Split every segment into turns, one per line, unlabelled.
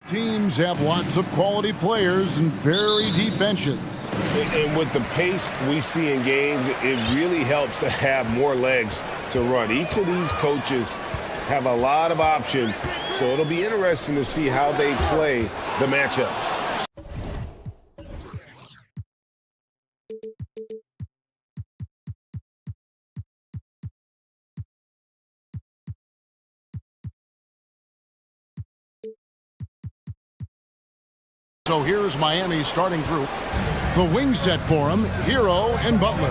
Teams have lots of quality players and very deep benches.
And with the pace we see in games, it really helps to have more legs to run. Each of these coaches have a lot of options, so it'll be interesting to see how they play the matchups.
So here's Miami's starting group. The wing set for him, Hero and Butler.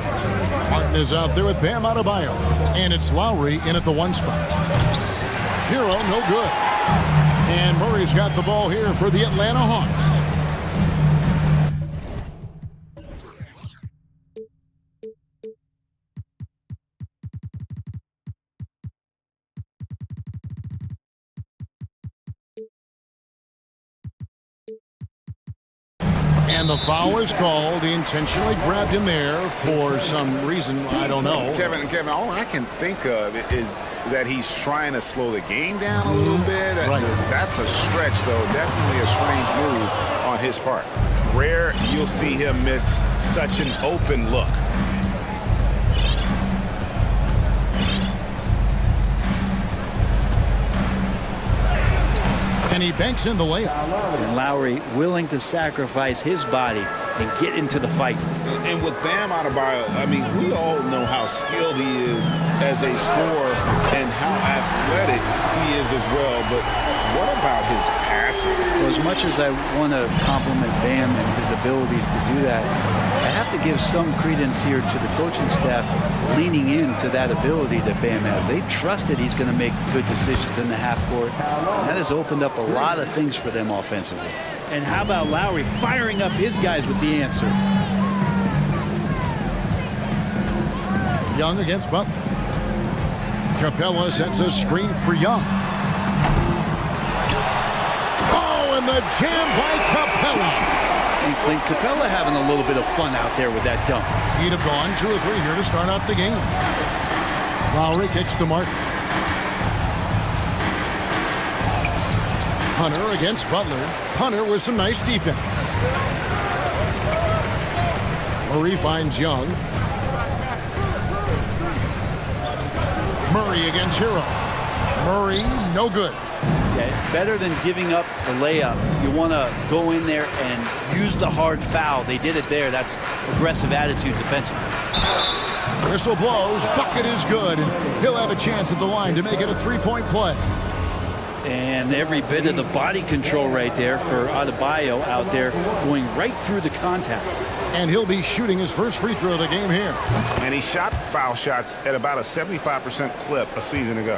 Martin is out there with Bam Adebayo. And it's Lowry in at the 1 spot. Hero, no good. And Murray's got the ball here for the Atlanta Hawks. And the foul is called. He intentionally grabbed him there for some reason. I don't know.
Kevin, all I can think of is that he's trying to slow the game down a little bit.
Right.
That's a stretch, though. Definitely a strange move on his part. Rare you'll see him miss such an open look.
And he banks in the layup.
And Lowry willing to sacrifice his body and get into the fight.
And with Bam Adebayo, I mean, we all know how skilled he is as a scorer and how athletic he is as well. But what about his passing?
Well, as much as I want to compliment Bam and his abilities to do that, I have to give some credence here to the coaching staff leaning into that ability that Bam has. They trusted he's going to make good decisions in the half court. And that has opened up a lot of things for them offensively. And how about Lowry firing up his guys with the answer?
Young against Butler. Capella sets a screen for Young. Oh, and the jam by Capella.
And Clint Capella having a little bit of fun out there with that dunk.
He'd have gone 2 or 3 here to start out the game. Lowry kicks to Martin. Hunter against Butler. Hunter with some nice defense. Murray finds Young. Murray against Hero. Murray, no good.
Yeah, better than giving up the layup. You want to go in there and use the hard foul. They did it there. That's aggressive attitude defensively.
Whistle blows. Bucket is good. And he'll have a chance at the line to make it a 3-point play.
And every bit of the body control right there for Adebayo out there going right through the contact.
And he'll be shooting his first free throw of the game here.
And he shot foul shots at about a 75% clip a season ago.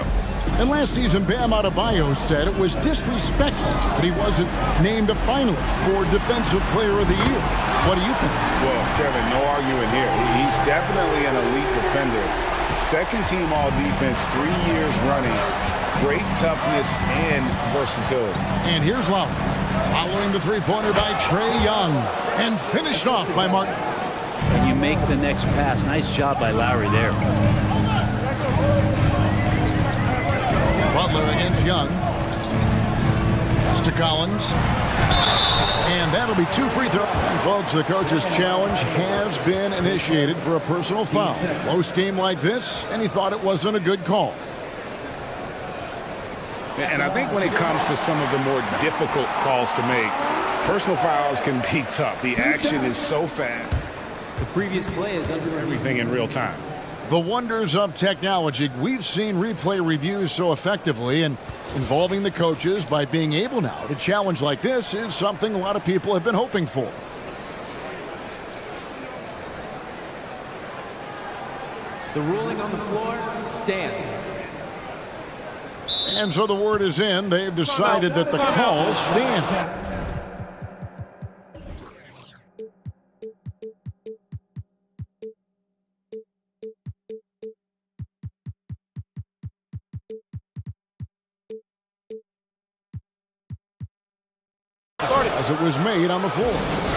And last season, Bam Adebayo said it was disrespectful that he wasn't named a finalist for Defensive Player of the Year. What do you think?
Well, Kevin, no arguing here. He's definitely an elite defender. Second team all defense, 3 years running. Great toughness and versatility.
And here's Lowry, following the three-pointer by Trae Young, and finished off by Martin.
And you make the next pass. Nice job by Lowry there.
Butler against Young. Pass to Collins. And that'll be 2 free throws. And folks, the coach's challenge has been initiated for a personal foul. Close game like this, and he thought it wasn't a good call.
And I think when it comes to some of the more difficult calls to make, personal fouls can be tough. The action is so fast.
The previous play is under
everything in real time.
The wonders of technology. We've seen replay reviews so effectively, and involving the coaches by being able now to challenge like this is something a lot of people have been hoping for.
The ruling on the floor stands.
And so the word is in. They've decided that the call stands. As it was made on the floor.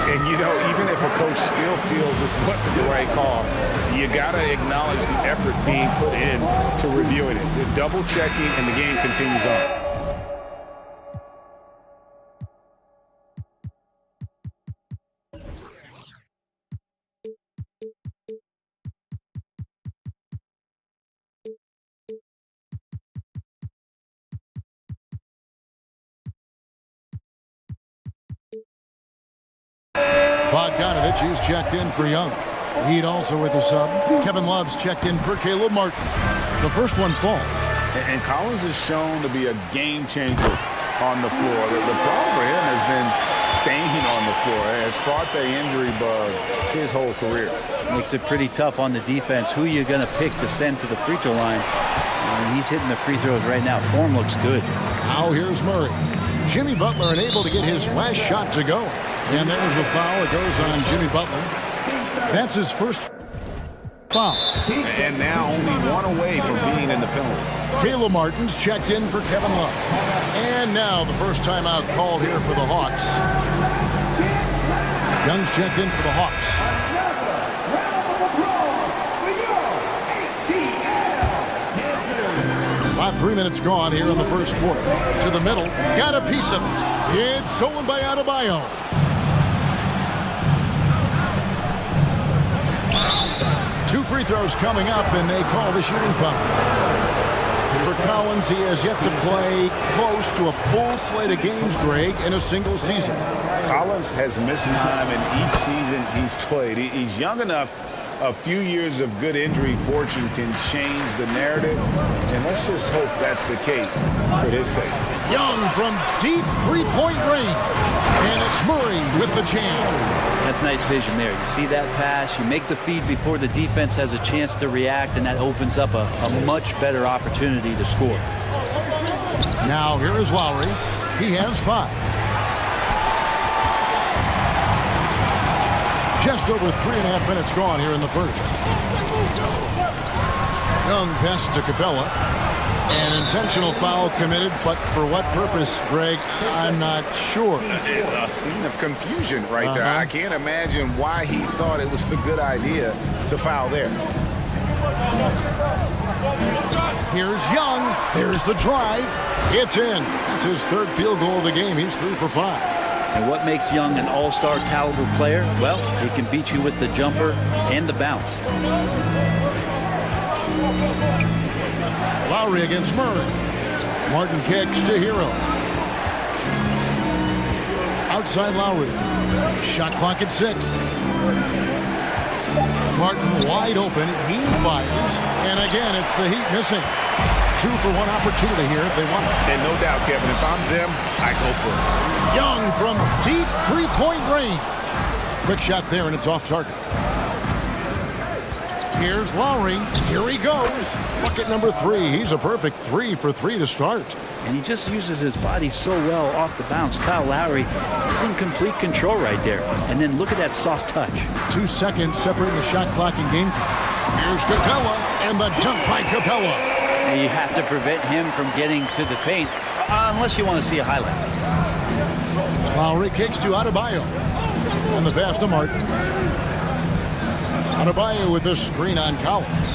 And, you know, even if a coach still feels this wasn't the right call, you got to acknowledge the effort being put in to reviewing it. The double checking, and the game continues on.
Bogdanovich is checked in for Young. Heat also with the sub. Kevin Love's checked in for Caleb Martin. The first one falls.
And Collins is shown to be a game changer on the floor. The problem for him has been staying on the floor. Has fought the injury bug his whole career.
Makes it pretty tough on the defense. Who you're going to pick to send to the free throw line. And he's hitting the free throws right now. Form looks good.
Now here's Murray. Jimmy Butler unable to get his last shot to go. And there's a foul. It goes on Jimmy Butler. That's his first foul.
And now only one away from being in the penalty.
Caleb Martin's checked in for Kevin Love. And now the first timeout called here for the Hawks. Young's checked in for the Hawks. About 3 minutes gone here in the first quarter. To the middle. Got a piece of it. It's stolen by Adebayo. Two free throws coming up, and they call the shooting foul. For Collins, he has yet to play close to a full slate of games, Greg, in a single season.
Collins has missed time in each season he's played. He's young enough. A few years of good injury fortune can change the narrative, and let's just hope that's the case for his sake.
Young from deep three-point range, and it's Murray with the jam.
That's nice vision there. You see that pass, you make the feed before the defense has a chance to react, and that opens up a much better opportunity to score.
Now here is Lowry. He has 5. Just over 3.5 minutes gone here in the first. Young passes to Capella. An intentional foul committed, but for what purpose, Greg, I'm not sure.
A scene of confusion right there. I can't imagine why he thought it was a good idea to foul there.
Here's Young. There's the drive. It's in. It's his third field goal of the game. He's 3 for 5.
And what makes Young an all-star caliber player? Well, he can beat you with the jumper and the bounce.
Lowry against Murray. Martin kicks to Hero. Outside Lowry. Shot clock at 6. Martin wide open. He fires. And again, it's the Heat missing. 2 for 1 opportunity here if they want it.
And no doubt, Kevin, if I'm them, I go for it.
Young from deep three-point range. Quick shot there, and it's off target. Here's Lowry. Here he goes. Bucket number 3. He's a perfect 3 for 3 to start.
And he just uses his body so well off the bounce. Kyle Lowry is in complete control right there. And then look at that soft touch.
2 seconds separating the shot clock and game time. Here's Capella, and the dunk by Capella.
And you have to prevent him from getting to the paint, unless you want to see a highlight.
Lowry kicks to Adebayo. And the pass to Martin. Adebayo with the screen on Collins.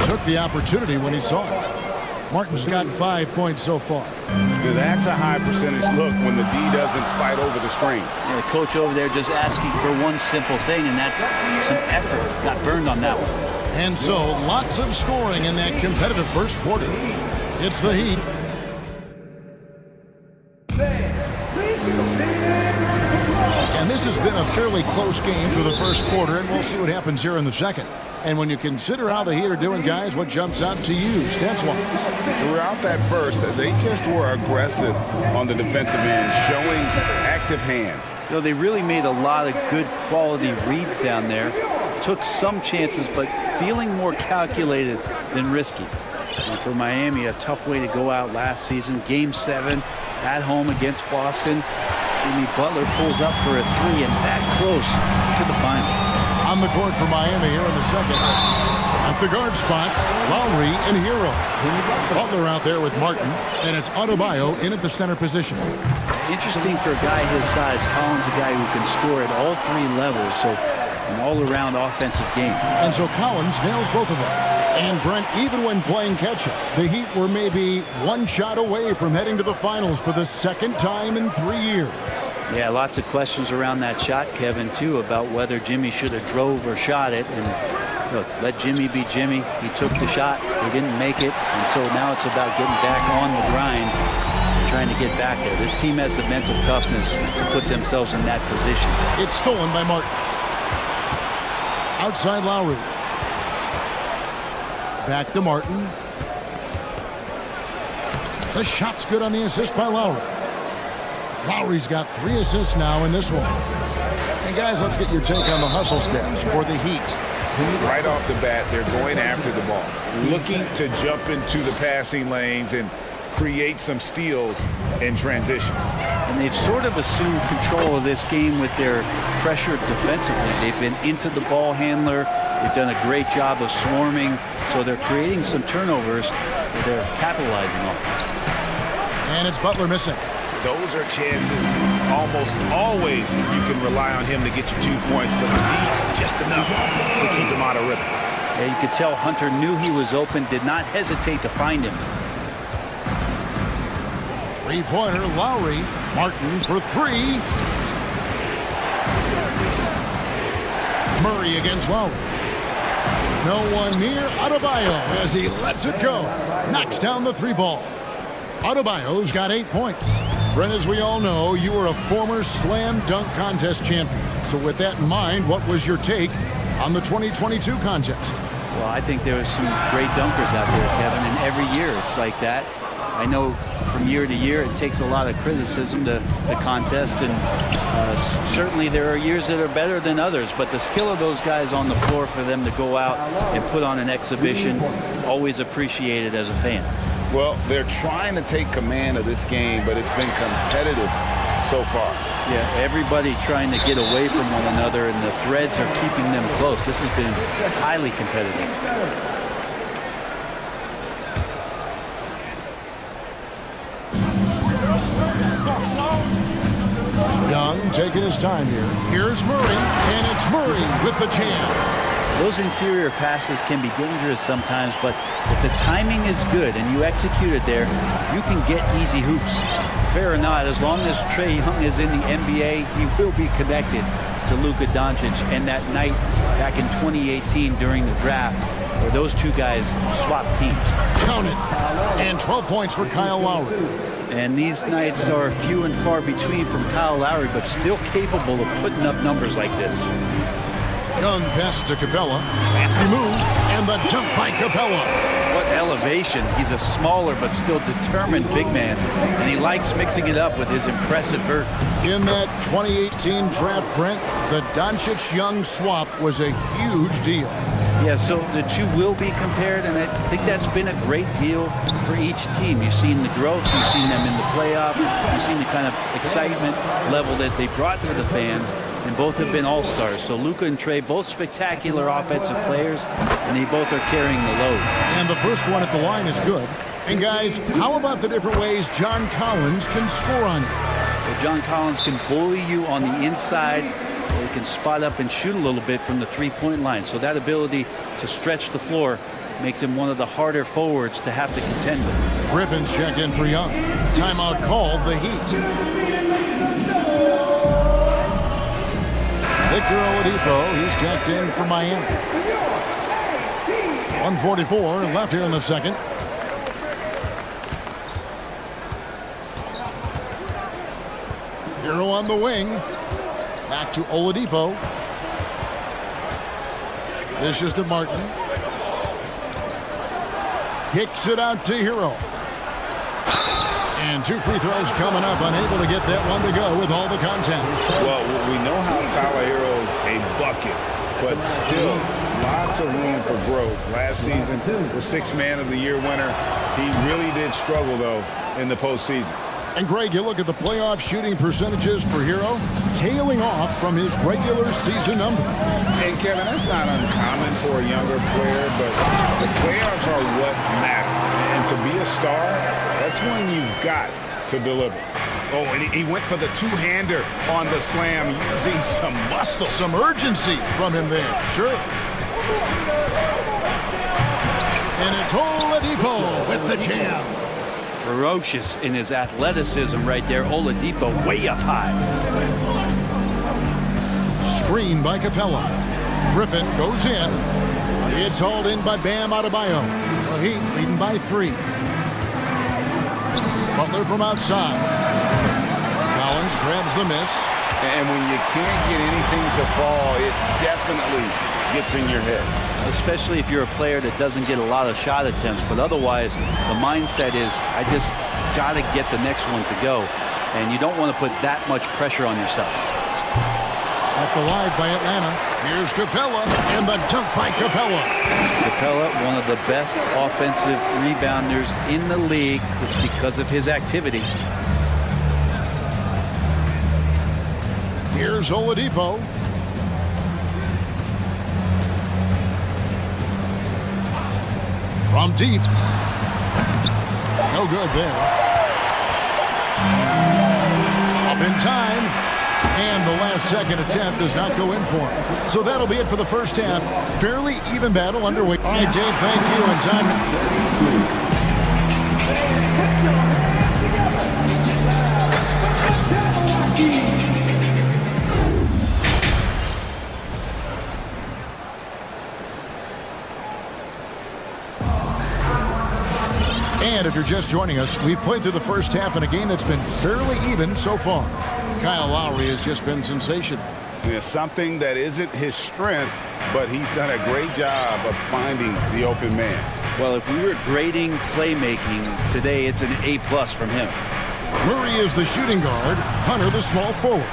Took the opportunity when he saw it. Martin's got 5 points so far.
That's a high percentage look when the D doesn't fight over the screen.
Yeah, the coach over there just asking for one simple thing, and that's some effort. Got burned on that one.
And so, lots of scoring in that competitive first quarter. It's the Heat. And this has been a fairly close game for the first quarter, and we'll see what happens here in the second. And when you consider how the Heat are doing, guys, what jumps out to you, stats-wise?
Throughout that first, they just were aggressive on the defensive end, showing active hands.
You know, they really made a lot of good quality reads down there. Took some chances, but feeling more calculated than risky. And for Miami, a tough way to go out last season. Game 7 at home against Boston. Jimmy Butler pulls up for a 3 and that close to the final.
On the court for Miami here in the second. At the guard spots, Lowry and Hero. Butler out there with Martin, and it's Adebayo in at the center position.
Interesting for a guy his size. Collins, a guy who can score at all 3 levels, so an all-around offensive game.
And so Collins nails both of them. And Brent, even when playing catch-up, the Heat were maybe 1 shot away from heading to the finals for the second time in 3 years.
Yeah, lots of questions around that shot, Kevin, too, about whether Jimmy should have drove or shot it. And look, let Jimmy be Jimmy. He took the shot. He didn't make it. And so now it's about getting back on the grind and trying to get back there. This team has the mental toughness to put themselves in that position.
It's stolen by Martin. Outside Lowry. Back to Martin. The shot's good on the assist by Lowry. Lowry's got 3 assists now in this one. And guys, let's get your take on the hustle steps for the Heat.
Right off the bat, they're going after the ball, looking to jump into the passing lanes and create some steals in transition.
And they've sort of assumed control of this game with their pressure defensively. They've been into the ball handler. They've done a great job of swarming. So they're creating some turnovers that they're capitalizing on.
And it's Butler missing.
Those are chances almost always you can rely on him to get you 2 points, but he needs just enough to keep him out of rhythm.
Yeah, you could tell Hunter knew he was open, did not hesitate to find him.
Three-pointer, Lowry. Martin for 3. Murray against Lowry. No one near Adebayo as he lets it go. Knocks down the 3 ball. Adebayo's got 8 points. Brent, as we all know, you were a former slam dunk contest champion. So with that in mind, what was your take on the 2022 contest?
Well, I think there was some great dunkers out there, Kevin, and every year it's like that. I know from year to year it takes a lot of criticism to the contest, and certainly there are years that are better than others, but the skill of those guys on the floor for them to go out and put on an exhibition, always appreciated as a fan.
Well, they're trying to take command of this game, but it's been competitive so far.
Yeah, everybody trying to get away from one another, and the threads are keeping them close. This has been highly competitive.
Young taking his time here. Here's Murray, and it's Murray with the jam.
Those interior passes can be dangerous sometimes, but if the timing is good and you execute it there, you can get easy hoops. Fair or not, as long as Trae Young is in the NBA, he will be connected to Luka Doncic. And that night back in 2018 during the draft, where those two guys swapped teams.
Count it. And 12 points for Kyle Lowry.
And these nights are few and far between from Kyle Lowry, but still capable of putting up numbers like this.
Young passes to Capella. Crafty move, and the dunk by Capella.
What elevation. He's a smaller but still determined big man, and he likes mixing it up with his impressive vert.
In that 2018 draft, Brent, the Doncic-Young swap was a huge deal.
Yeah, so the two will be compared, and I think that's been a great deal for each team. You've seen the growth, you've seen them in the playoff, you've seen the kind of excitement level that they brought to the fans, and both have been all-stars. So Luka and Trae, both spectacular offensive players, and they both are carrying the load.
And the first one at the line is good. And guys, how about the different ways John Collins can score on you?
Well, John Collins can bully you on the inside, or he can spot up and shoot a little bit from the three-point line. So that ability to stretch the floor makes him one of the harder forwards to have to contend with.
Griffin's checked in for Young. Timeout called, the Heat. Victor Oladipo, he's checked in for Miami. 1:44 left here in the second. Hero on the wing. Back to Oladipo. This is to Martin. Kicks it out to Hero. And 2 free throws coming up. Unable to get that one to go with all the contact.
Well, we know how Tyler Hero's a bucket, but still lots of room for growth. Last season, the 6th Man of the Year winner. He really did struggle, though, in the postseason.
And Greg, you look at the playoff shooting percentages for Hero, tailing off from his regular season number.
And Kevin, that's not uncommon for a younger player, but the playoffs are what matters. And to be a star, that's when you've got to deliver. Oh, and he went for the two-hander on the slam, using some muscle.
Some urgency from him there, sure. And it's Oladipo with the jam.
Ferocious in his athleticism right there. Oladipo way up high.
Screen by Capella. Griffin goes in. It's hauled in by Bam Adebayo. The Heat leading by 3. Butler from outside. Collins grabs the miss.
And when you can't get anything to fall, it definitely gets in your head.
Especially if you're a player that doesn't get a lot of shot attempts, but otherwise the mindset is, I just got to get the next one to go. And you don't want to put that much pressure on yourself.
At the wide by Atlanta. Here's Capella, and the dunk by Capella.
Capella, one of the best offensive rebounders in the league. It's because of his activity.
Here's Oladipo. From deep. No good there. Up in time. And the last second attempt does not go in for him. So that'll be it for the first half. Fairly even battle underway. All right, Dave, thank you. And time. And if you're just joining us, we've played through the first half in a game that's been fairly even so far. Kyle Lowry has just been sensational.
Yeah, something that isn't his strength, but he's done a great job of finding the open man.
Well, if we were grading playmaking today, it's an A+ from him.
Murray is the shooting guard, Hunter the small forward.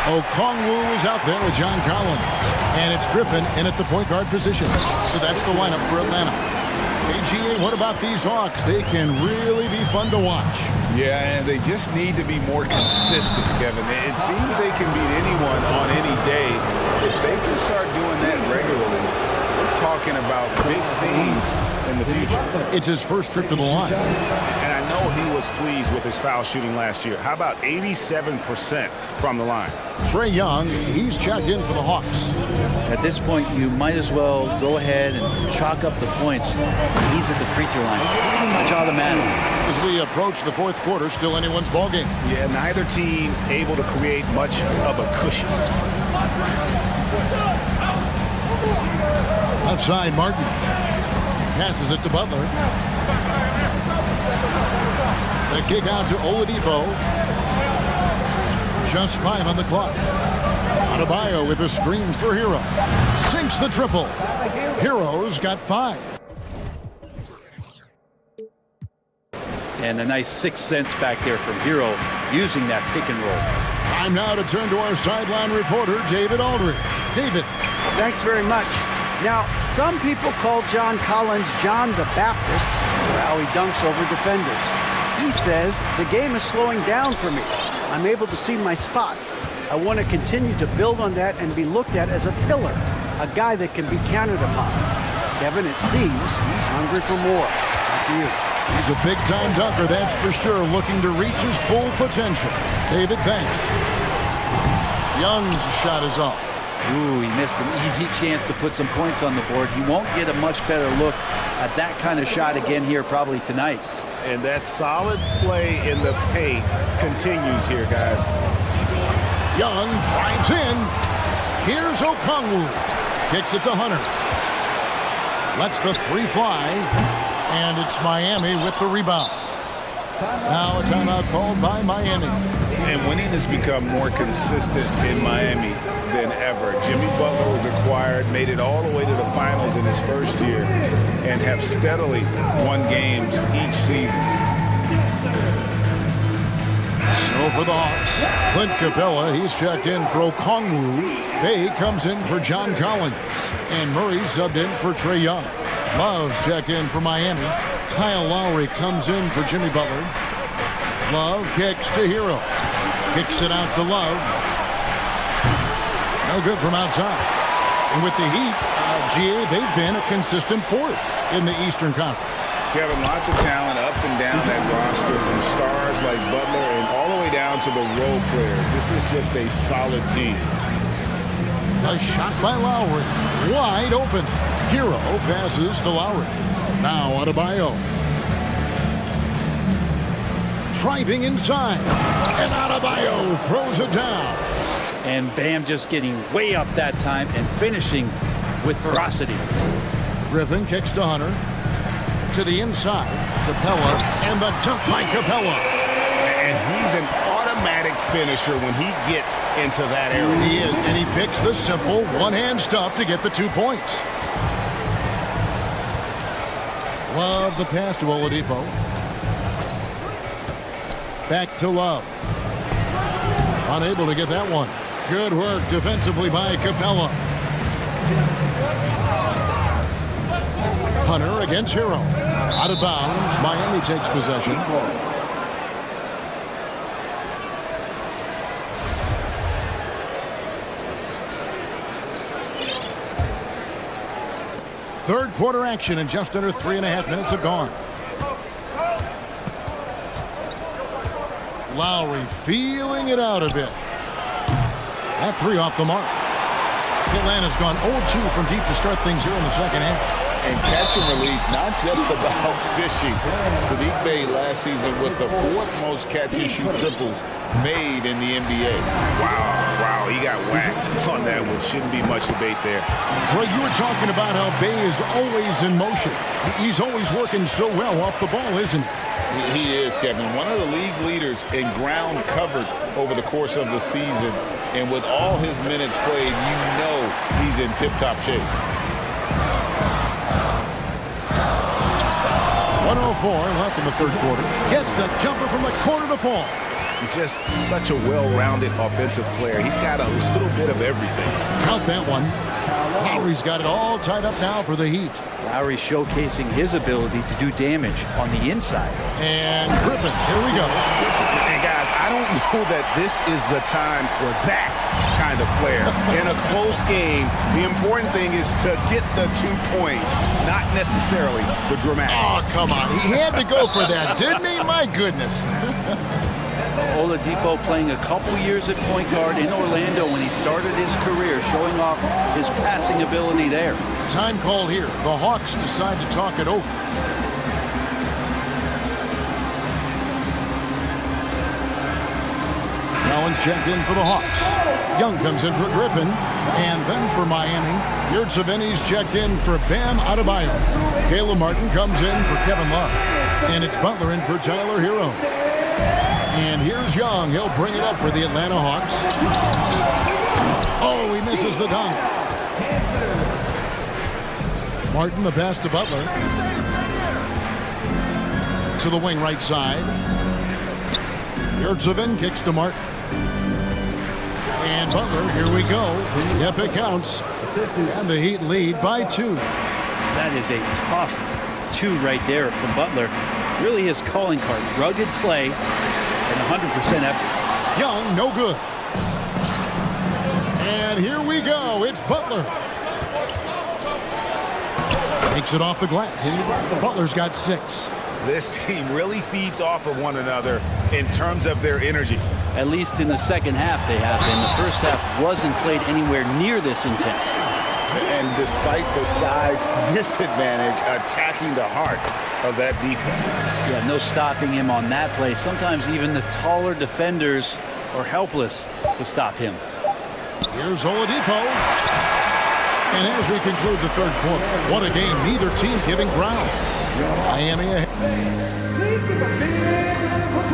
Okongwu is out there with John Collins. And it's Griffin in at the point guard position. So that's the lineup for Atlanta. AGA, what about these Hawks? They can really be fun to watch.
Yeah, and they just need to be more consistent, Kevin. It seems they can beat anyone on any day. If they can start doing that regularly, we're talking about big things in the future.
It's his first trip to the line.
And I know he was pleased with his foul shooting last year. How about 87% from the line?
Trae Young, he's checked in for the Hawks.
At this point, you might as well go ahead and chalk up the points. He's at the free throw line, pretty much automatic.
As we approach the fourth quarter, still anyone's ballgame.
Yeah, neither team able to create much of a cushion.
Outside, Martin passes it to Butler. The kick out to Oladipo. Just 5 on the clock. Adebayo with a screen for Hero. Sinks the triple. Hero's got 5.
And a nice 6 cents back there from Hero using that pick and roll.
Time now to turn to our sideline reporter, David Aldridge. David.
Thanks very much. Now, some people call John Collins John the Baptist for how he dunks over defenders. He says, the game is slowing down for me. I'm able to see my spots. I want to continue to build on that and be looked at as a pillar, a guy that can be counted upon. Kevin, it seems he's hungry for more. Back to you.
He's a big-time dunker, that's for sure, looking to reach his full potential. David, thanks. Young's shot is off.
Ooh, he missed an easy chance to put some points on the board. He won't get a much better look at that kind of shot again here probably tonight.
And that solid play in the paint continues here, guys.
Young drives in. Here's Okongwu. Kicks it to Hunter. Lets the 3 fly. And it's Miami with the rebound. Now a timeout called by Miami.
And winning has become more consistent in Miami than ever. Jimmy Butler was acquired, made it all the way to the finals in his first year, and have steadily won games each season.
So for the Hawks, Clint Capella, he's checked in for Okongwu. Bay comes in for John Collins. And Murray subbed in for Trae Young. Love's checked in for Miami. Kyle Lowry comes in for Jimmy Butler. Love kicks to Hero. Kicks it out to Love. No good from outside. And with the Heat, GA, they've been a consistent force in the Eastern Conference.
Kevin, lots of talent up and down that roster, from stars like Butler and all the way down to the role players. This is just a solid team.
A shot by Lowry. Wide open. Hero passes to Lowry. Now Adebayo. Driving inside. And Adebayo throws it down.
And Bam just getting way up that time and finishing with ferocity.
Griffin kicks to Hunter. To the inside. Capella. And the dunk by Capella.
And he's an automatic automatic finisher when he gets into that area.
He is, and he picks the simple one-hand stuff to get the 2 points. Love the pass to Oladipo. Back to Love. Unable to get that one. Good work defensively by Capella. Hunter against Hero. Out of bounds. Miami takes possession. Third quarter action, and just under 3.5 minutes have gone. Lowry feeling it out a bit. That three off the mark. Atlanta's gone 0-2 from deep to start things here in the second half.
And catch and release, not just about fishing. Sadiq Bey last season with the 4th most catch-and-shoot triples made in the NBA. Wow, he got whacked on that one. Shouldn't be much debate there.
Well, you were talking about how Bey is always in motion. He's always working so well off the ball, isn't he?
He is, Kevin. One of the league leaders in ground covered over the course of the season. And with all his minutes played, you know he's in tip-top shape.
1:04 left in the third quarter. Gets the jumper from the corner to fall.
He's just such a well-rounded offensive player. He's got a little bit of everything.
Count that one. Lowry's got it all tied up now for the Heat.
Lowry showcasing his ability to do damage on the inside.
And Griffin, here we go.
And guys, I don't know that this is the time for that kind of flair. In a close game, the important thing is to get the 2 points, not necessarily the dramatics.
Oh, come on. He had to go for that, didn't he? My goodness.
Oladipo playing a couple years at point guard in Orlando when he started his career, showing off his passing ability there.
Time call here. The Hawks decide to talk it over. Now one's checked in for the Hawks. Young comes in for Griffin. And then for Miami, Yurtseveni's checked in for Bam Adebayo. Caleb Martin comes in for Kevin Love. And it's Butler in for Tyler Hero. And here's Young. He'll bring it up for the Atlanta Hawks. Oh, he misses the dunk. Martin, the pass to Butler. To the wing right side. Yurtseven kicks to Martin. And Butler, here we go. Yep, it counts. And the Heat lead by 2.
That is a tough 2 right there from Butler. Really his calling card. Rugged play and 100% effort.
Young, no good. And here we go. It's Butler. Takes it off the glass. Butler's got 6.
This team really feeds off of one another in terms of their energy.
At least in the second half they have been. The first half wasn't played anywhere near this intense.
And despite the size disadvantage, attacking the heart of that defense.
Yeah, no stopping him on that play. Sometimes even the taller defenders are helpless to stop him.
Here's Oladipo. And as we conclude the third quarter, what a game. Neither team giving ground. Miami ahead.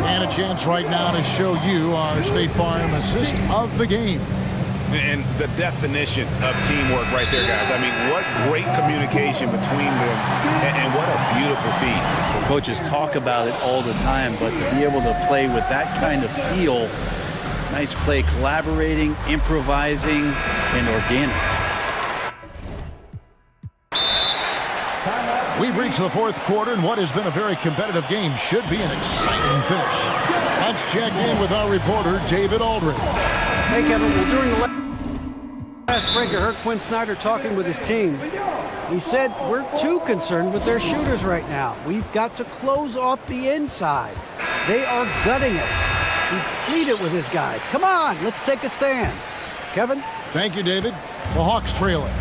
And a chance right now to show you our State Farm assist of the game.
And the definition of teamwork right there, guys. I mean, what great communication between them, and what a beautiful feat.
The coaches talk about it all the time, but to be able to play with that kind of feel, nice play, collaborating, improvising, and organic.
We've reached the fourth quarter, and what has been a very competitive game should be an exciting finish. Let's check in with our reporter, David Aldridge.
Hey, Kevin. Well, during the last break, I heard Quinn Snyder talking with his team. He said, we're too concerned with their shooters right now. We've got to close off the inside. They are gutting us. He pleaded with his guys. Come on, let's take a stand. Kevin?
Thank you, David. The Hawks trailing.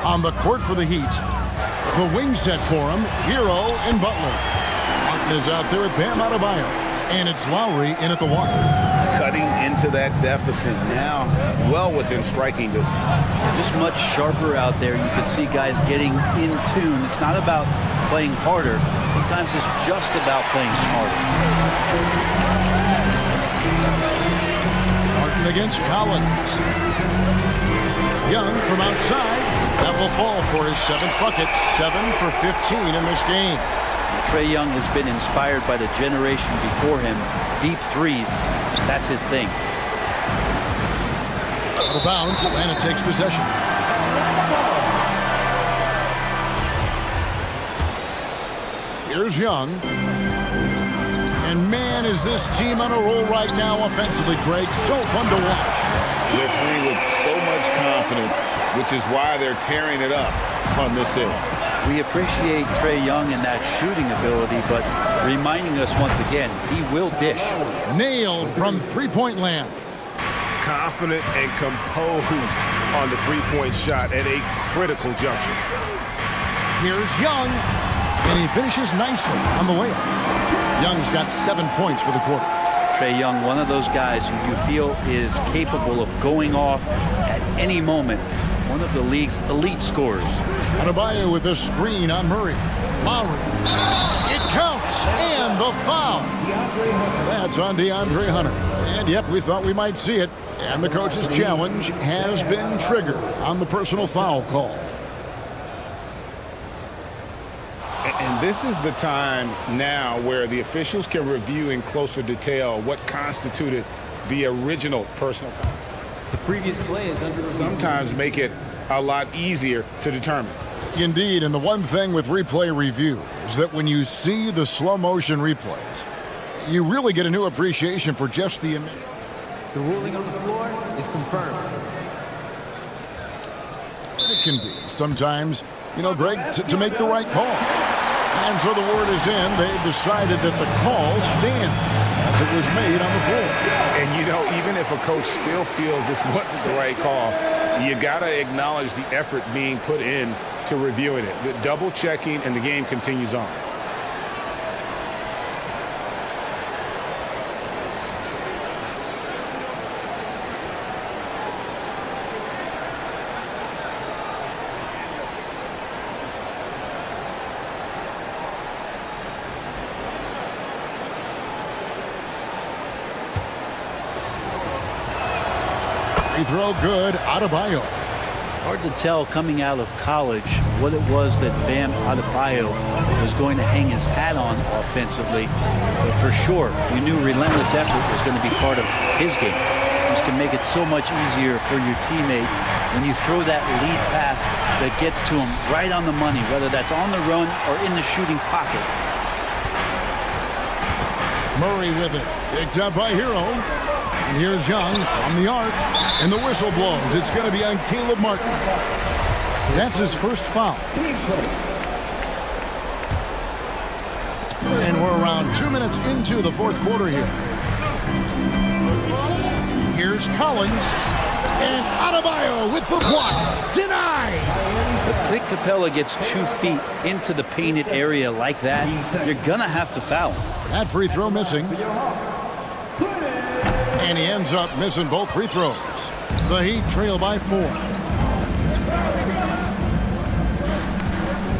On the court for the Heat, the wing set for him, Hero and Butler. Martin is out there with Bam Adebayo. And it's Lowry in at the one.
Cutting into that deficit now, well within striking distance.
Just much sharper out there. You can see guys getting in tune. It's not about playing harder. Sometimes it's just about playing smarter.
Young against Collins. Young from outside. That will fall for his 7th bucket. 7 for 15 in this game.
Trae Young has been inspired by the generation before him. Deep threes, that's his thing.
Out of bounds, Atlanta takes possession. Here's Young. And man, is this team on a roll right now offensively, Greg. So fun to watch.
They're playing with so much confidence, which is why they're tearing it up on this end.
We appreciate Trae Young and that shooting ability, but reminding us once again, he will dish.
Nailed from three-point land.
Confident and composed on the three-point shot at a critical juncture.
Here's Young, and he finishes nicely on the layup. Young's got 7 points for the quarter.
Trae Young, one of those guys who you feel is capable of going off at any moment. One of the league's elite scorers.
Adebayo with a screen on Murray. Lowry. It counts, and the foul. That's on DeAndre Hunter. And yep, we thought we might see it. And the coach's challenge has been triggered on the personal foul call.
And this is the time now where the officials can review in closer detail what constituted the original personal foul.
The previous play is under review.
Sometimes make it a lot easier to determine.
Indeed, and the one thing with replay review is that when you see the slow motion replays, you really get a new appreciation for just the image.
The ruling on the floor is confirmed.
It can be sometimes, you know, Greg, to make the right call. And so the word is in. They've decided that the call stands as it was made on the floor.
And, you know, even if a coach still feels this wasn't the right call, you got to acknowledge the effort being put in to reviewing it. The double checking, and the game continues on.
Free throw good. Adebayo.
Hard to tell coming out of college what it was that Bam Adebayo was going to hang his hat on offensively. But for sure, you knew relentless effort was going to be part of his game. This can make it so much easier for your teammate when you throw that lead pass that gets to him right on the money, whether that's on the run or in the shooting pocket.
Murray with it. Picked up by Hero. And here's Young from the arc. And the whistle blows. It's going to be on Caleb Martin. That's his first foul. And we're around 2 minutes into the fourth quarter here. Here's Collins. And Adebayo with the block. Denied.
If Clint Capella gets 2 feet into the painted area like that, you're going to have to foul him.
That free throw missing. And he ends up missing both free throws. The Heat trail by 4.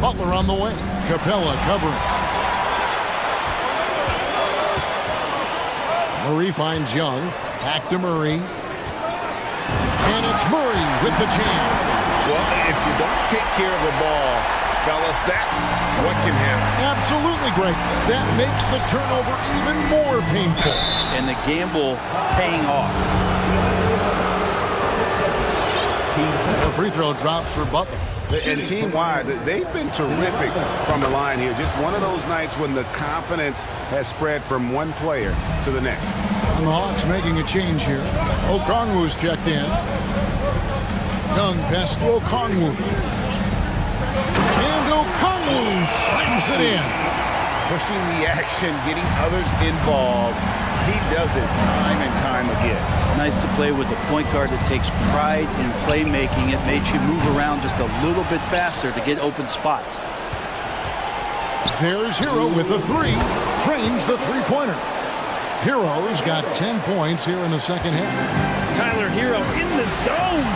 Butler on the way. Capella covering. Murray finds Young. Back to Murray. And it's Murray with the jam.
Well, if you don't take care of the ball, fellas, that's what can happen.
Absolutely, Greg. That makes the turnover even more painful.
And the gamble paying off.
The free throw drops for Butler.
And team-wide, they've been terrific from the line here. Just one of those nights when the confidence has spread from one player to the next.
And the Hawks making a change here. Okongwu's checked in. Young pass to Okongwu. And Okongwu slams it in.
Pushing the action, getting others involved. He does it time and time again.
Nice to play with a point guard that takes pride in playmaking. It makes you move around just a little bit faster to get open spots.
There's Hero with the 3. Trains the three-pointer. Hero's got 10 points here in the second half.
Tyler Hero in the zone.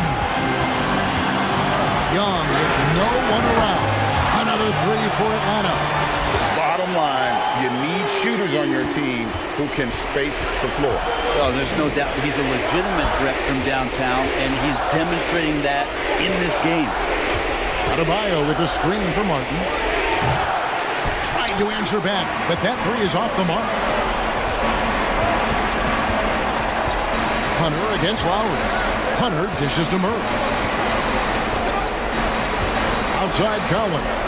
Young with no one around. Another 3 for Atlanta.
Bottom line, you need shooters on your team who can space the floor.
Oh, there's no doubt he's a legitimate threat from downtown, and he's demonstrating that in this game.
Adebayo with a screen for Martin. Trying to answer back, but that three is off the mark. Hunter against Lowry. Hunter dishes to Murray. Outside Collins.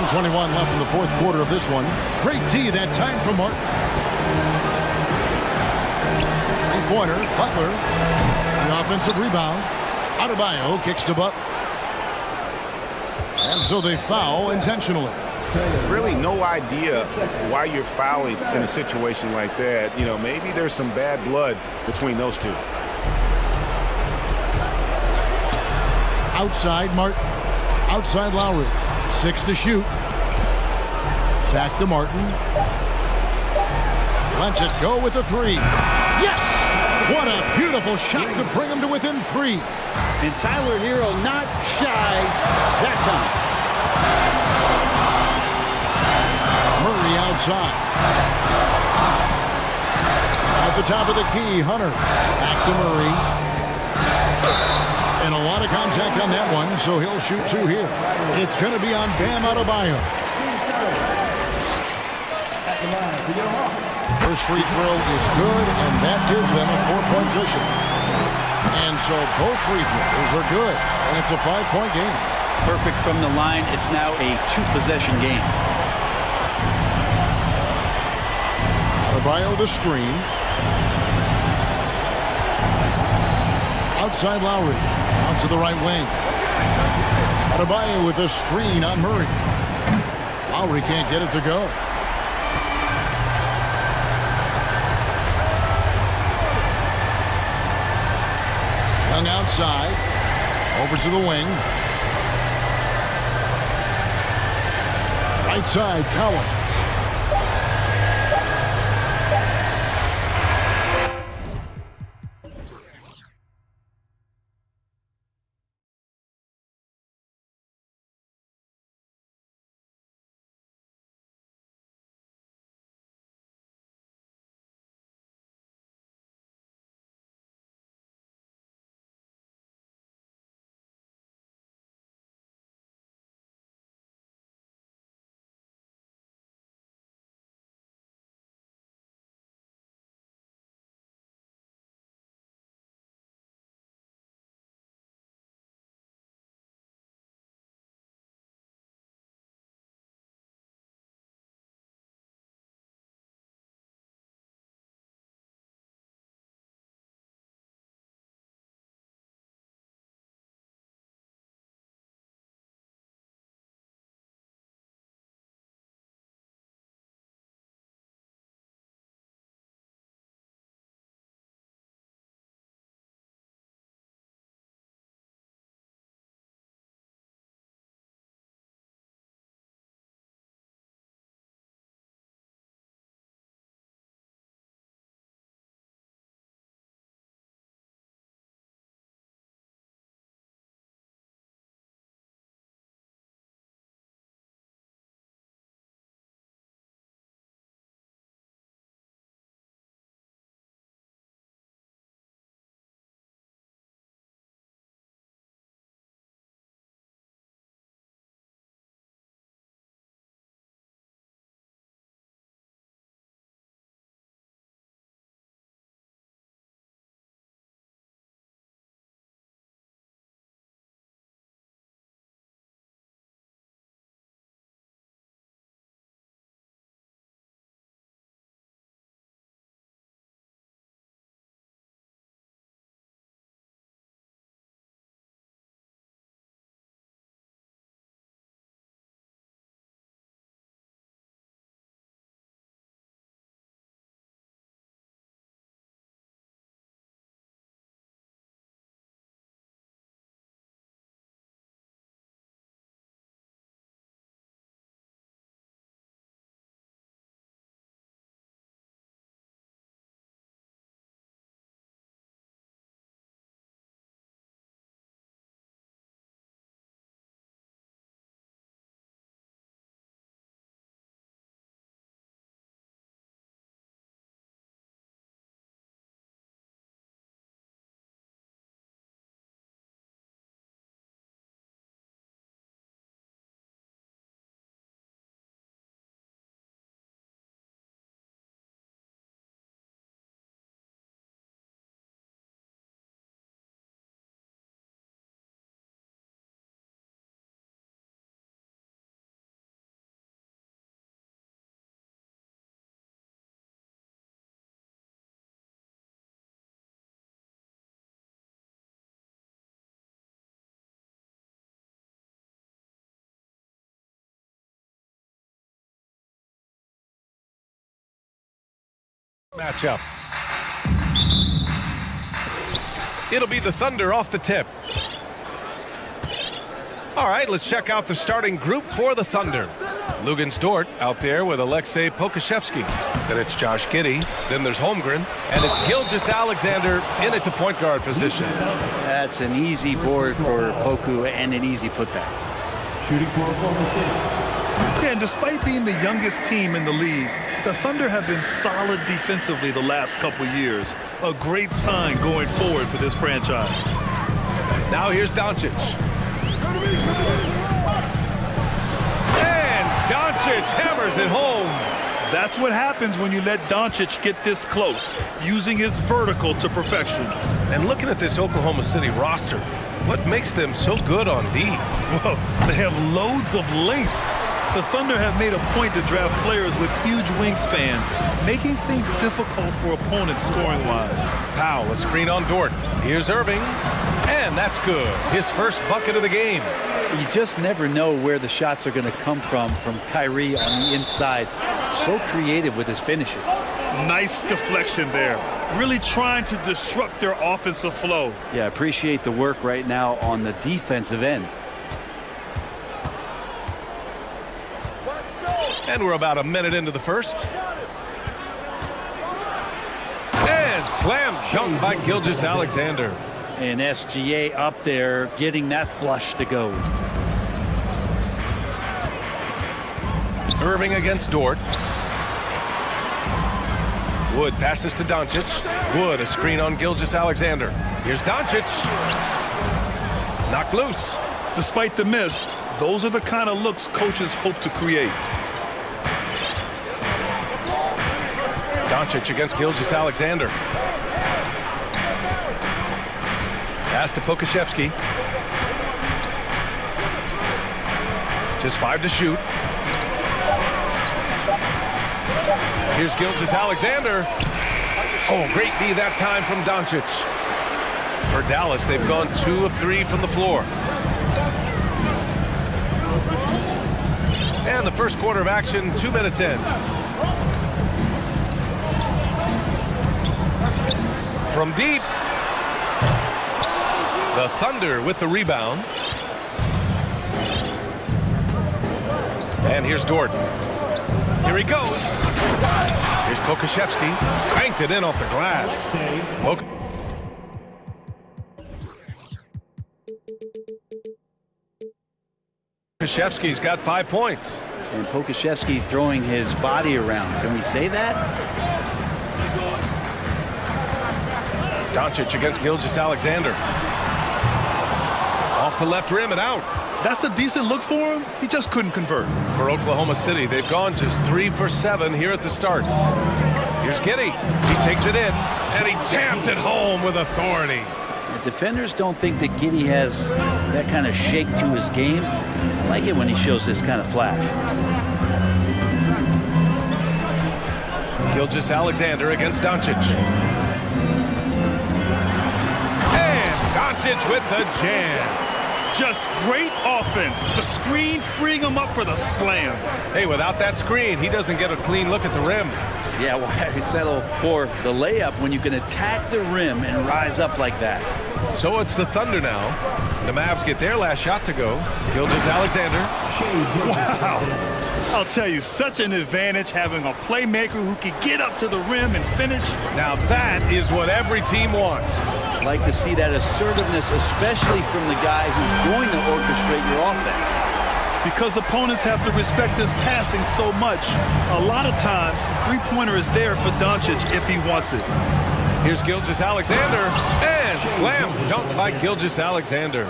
.121 left in the fourth quarter of this one. Great D that time from Martin. Three-pointer, Butler. The offensive rebound. Adebayo kicks to Butler. And so they foul intentionally.
Really no idea why you're fouling in a situation like that. You know, maybe there's some bad blood between those two.
Outside Martin. Outside Lowry. 6 to shoot. Back to Martin. Lets it go with a three. Yes! What a beautiful shot to bring him to within 3.
And Tyler Hero not shy that time.
Murray outside. At the top of the key, Hunter. Back to Murray. And a lot of contact on that one, so he'll shoot 2 here. It's going to be on Bam Adebayo. First free throw is good, and that gives them a 4-point cushion. And so both free throws are good, and it's a 5-point game.
Perfect from the line. It's now a 2-possession game.
Adebayo the screen. Outside Lowry. Out to the right wing. Adebayo with a screen on Murray. Lowry can't get it to go. Young outside. Over to the wing. Right side, Collins.
matchup. It'll be the Thunder off the tip. All right, let's check out the starting group for the Thunder. Lugens Dort out there with Alexei Pokashevsky. Then it's Josh Giddey. Then there's Holmgren. And it's Gilgeous Alexander in at the point guard position.
That's an easy board for Poku and an easy putback.
Shooting for Oklahoma City.
Yeah, and despite being the youngest team in the league, the Thunder have been solid defensively the last couple years. A great sign going forward for this franchise.
Now here's Doncic. And Doncic hammers it home.
That's what happens when you let Doncic get this close, using his vertical to perfection.
And looking at this Oklahoma City roster, what makes them so good on D?
Well, they have loads of length. The Thunder have made a point to draft players with huge wingspans, making things difficult for opponents scoring-wise.
Powell, a screen on Dort. Here's Irving, and that's good. His first bucket of the game.
You just never know where the shots are going to come from Kyrie on the inside. So creative with his finishes.
Nice deflection there. Really trying to disrupt their offensive flow.
Yeah, appreciate the work right now on the defensive end.
And we're about a minute into the first. And slam dunk by Gilgeous Alexander.
And SGA up there getting that flush to go.
Irving against Dort. Wood passes to Doncic. Wood, a screen on Gilgeous Alexander. Here's Doncic. Knocked loose.
Despite the miss, those are the kind of looks coaches hope to create.
Doncic against Gilgeous Alexander. Pass to Pokashevsky. Just 5 to shoot. Here's Gilgeous Alexander. Oh, great D that time from Doncic. For Dallas, they've gone 2 of 3 from the floor. And the first quarter of action, 2 minutes in. From deep. The Thunder with the rebound. And here's Dort. Here he goes. Here's Pokashevsky. Cranked it in off the glass. Pokashevsky's got 5 points.
And Pokashevsky throwing his body around. Can we say that?
Doncic against Gilgeous Alexander. Off the left rim and out.
That's a decent look for him. He just couldn't convert.
For Oklahoma City, they've gone just 3 for 7 here at the start. Here's Giddey. He takes it in, and he jams it home with authority.
The defenders don't think that Giddey has that kind of shake to his game. I like it when he shows this kind of flash.
Gilgeous Alexander against Doncic. And Doncic with the jam.
Just great offense. The screen freeing him up for the slam.
Hey, without that screen, he doesn't get a clean look at the rim.
Yeah, why settle for the layup when you can attack the rim and rise up like that?
So it's the Thunder now. The Mavs get their last shot to go. Gilgeous Alexander.
Wow. I'll tell you, such an advantage having a playmaker who can get up to the rim and finish.
Now that is what every team wants.
I'd like to see that assertiveness, especially from the guy who's going to orchestrate your offense.
Because opponents have to respect his passing so much, a lot of times, the three-pointer is there for Doncic if he wants it.
Here's Gilgeous Alexander, and slam dunk by Gilgeous Alexander.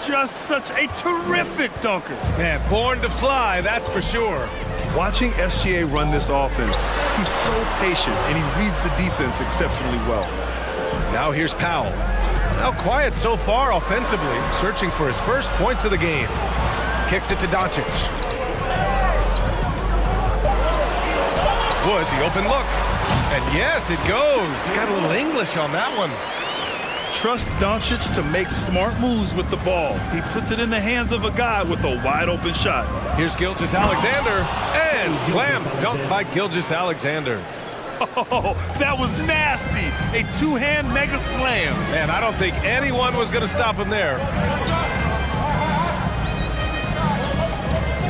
Just such a terrific dunker.
Man, born to fly, that's for sure.
Watching SGA run this offense, he's so patient, and he reads the defense exceptionally well.
Now here's Powell. Now quiet so far offensively, searching for his first points of the game. Kicks it to Doncic. Wood, the open look. And yes, it goes. Got a little English on that one.
Trust Doncic to make smart moves with the ball. He puts it in the hands of a guy with a wide open shot.
Here's Gilgeous Alexander, and slam dunk by Gilgeous Alexander.
Oh, that was nasty. A two-hand mega slam.
Man, I don't think anyone was going to stop him there.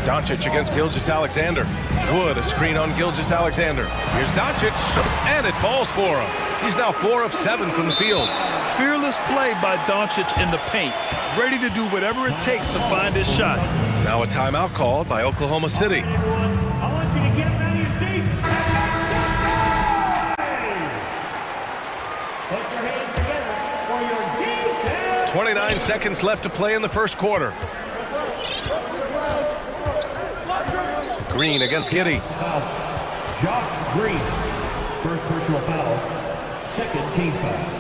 Doncic against Gilgeous-Alexander. Wood, a screen on Gilgeous-Alexander. Here's Doncic, and it falls for him. He's now 4 of 7 from the field.
Fearless play by Doncic in the paint. Ready to do whatever it takes to find his shot.
Now a timeout called by Oklahoma City.
I want you to get out of your seat. Put your hands together for your defense.
29 seconds left to play in the first quarter. Green against Giddey.
Josh Green, first personal foul, second team foul.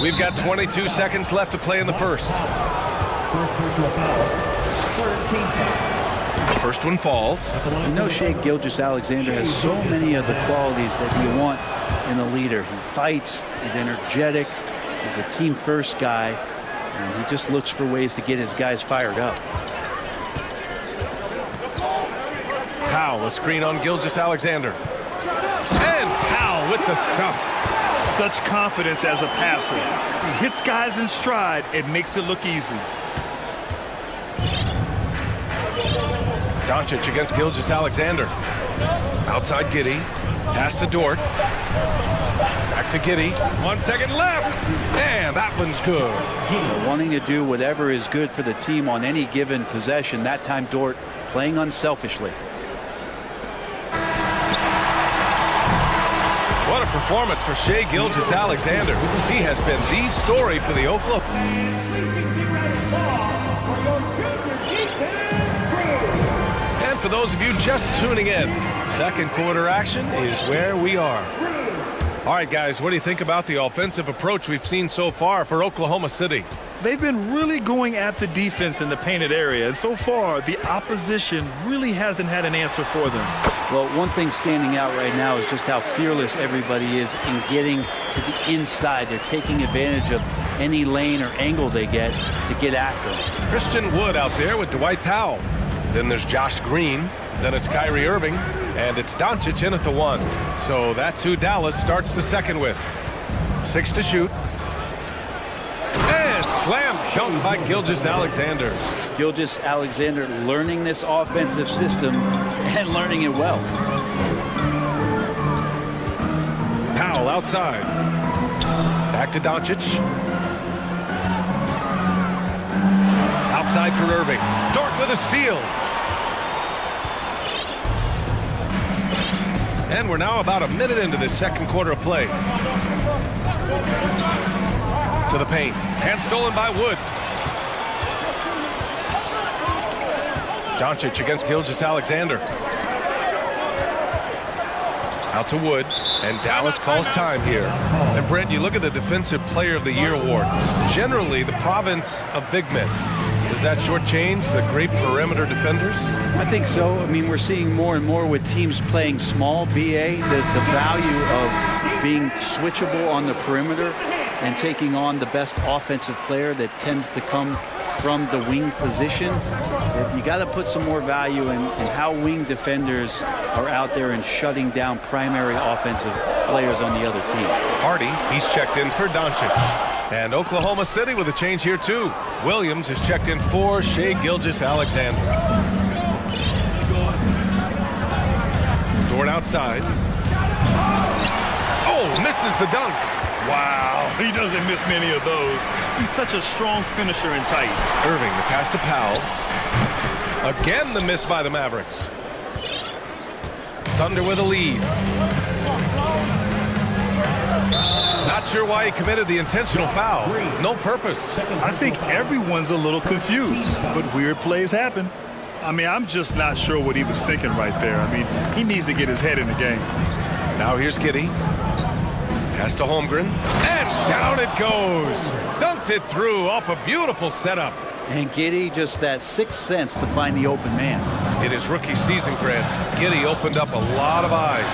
We've got 22 seconds left to play in the first.
First personal foul, third team foul.
The first one falls.
You know, Shai Gilgeous-Alexander has so many of the qualities that you want in a leader. He fights, he's energetic, he's a team-first guy, and he just looks for ways to get his guys fired up.
Powell, a screen on Gilgeous-Alexander. And Powell with the stuff.
Such confidence as a passer. He hits guys in stride. It makes it look easy.
Doncic against Gilgeous-Alexander. Outside Giddey. Pass to Dort. Back to Giddey. 1 second left. And that one's good.
Wanting to do whatever is good for the team on any given possession. That time Dort playing unselfishly.
What a performance for Shai Gilgeous-Alexander. He has been the story for the Oklahoma. And for those of you just tuning in, second quarter action is where we are. All right, guys, what do you think about the offensive approach we've seen so far for Oklahoma City?
They've been really going at the defense in the painted area, and so far the opposition really hasn't had an answer for them.
Well, one thing standing out right now is just how fearless everybody is in getting to the inside. They're taking advantage of any lane or angle they get to get after them.
Christian Wood out there with Dwight Powell. Then there's Josh Green. Then it's Kyrie Irving. And it's Doncic in at the 1. So that's who Dallas starts the second with. 6 to shoot. And slam dunk by Gilgeous-Alexander.
Gilgeous-Alexander learning this offensive system and learning it well.
Powell outside. Back to Doncic. Outside for Irving. Dort with a steal. And we're now about a minute into this second quarter of play. To the paint. Hand stolen by Wood. Doncic against Gilgeous-Alexander. Out to Wood. And Dallas calls time here. And Brent, you look at the Defensive Player of the Year award. Generally, the province of big men. Does that shortchange the great perimeter defenders?
I think so. I mean, we're seeing more and more with teams playing small, BA, the value of being switchable on the perimeter and taking on the best offensive player that tends to come from the wing position. You got to put some more value in how wing defenders are out there and shutting down primary offensive players on the other team.
Hardy, he's checked in for Doncic. And Oklahoma City with a change here too. Williams is checked in for Shai Gilgeous-Alexander. Dort outside. Oh, misses the dunk.
Wow, he doesn't miss many of those. He's such a strong finisher and tight.
Irving, the pass to Powell. Again, the miss by the Mavericks. Thunder with a lead. Not sure why he committed the intentional foul. No purpose.
I think everyone's a little confused, but weird plays happen. I mean, I'm just not sure what he was thinking right there. I mean, he needs to get his head in the game.
Now here's Giddey. Pass to Holmgren. And down it goes. Dunked it through off a beautiful setup.
And Giddey, just that sixth sense to find the open man.
In his rookie season, Grant, Giddey opened up a lot of eyes,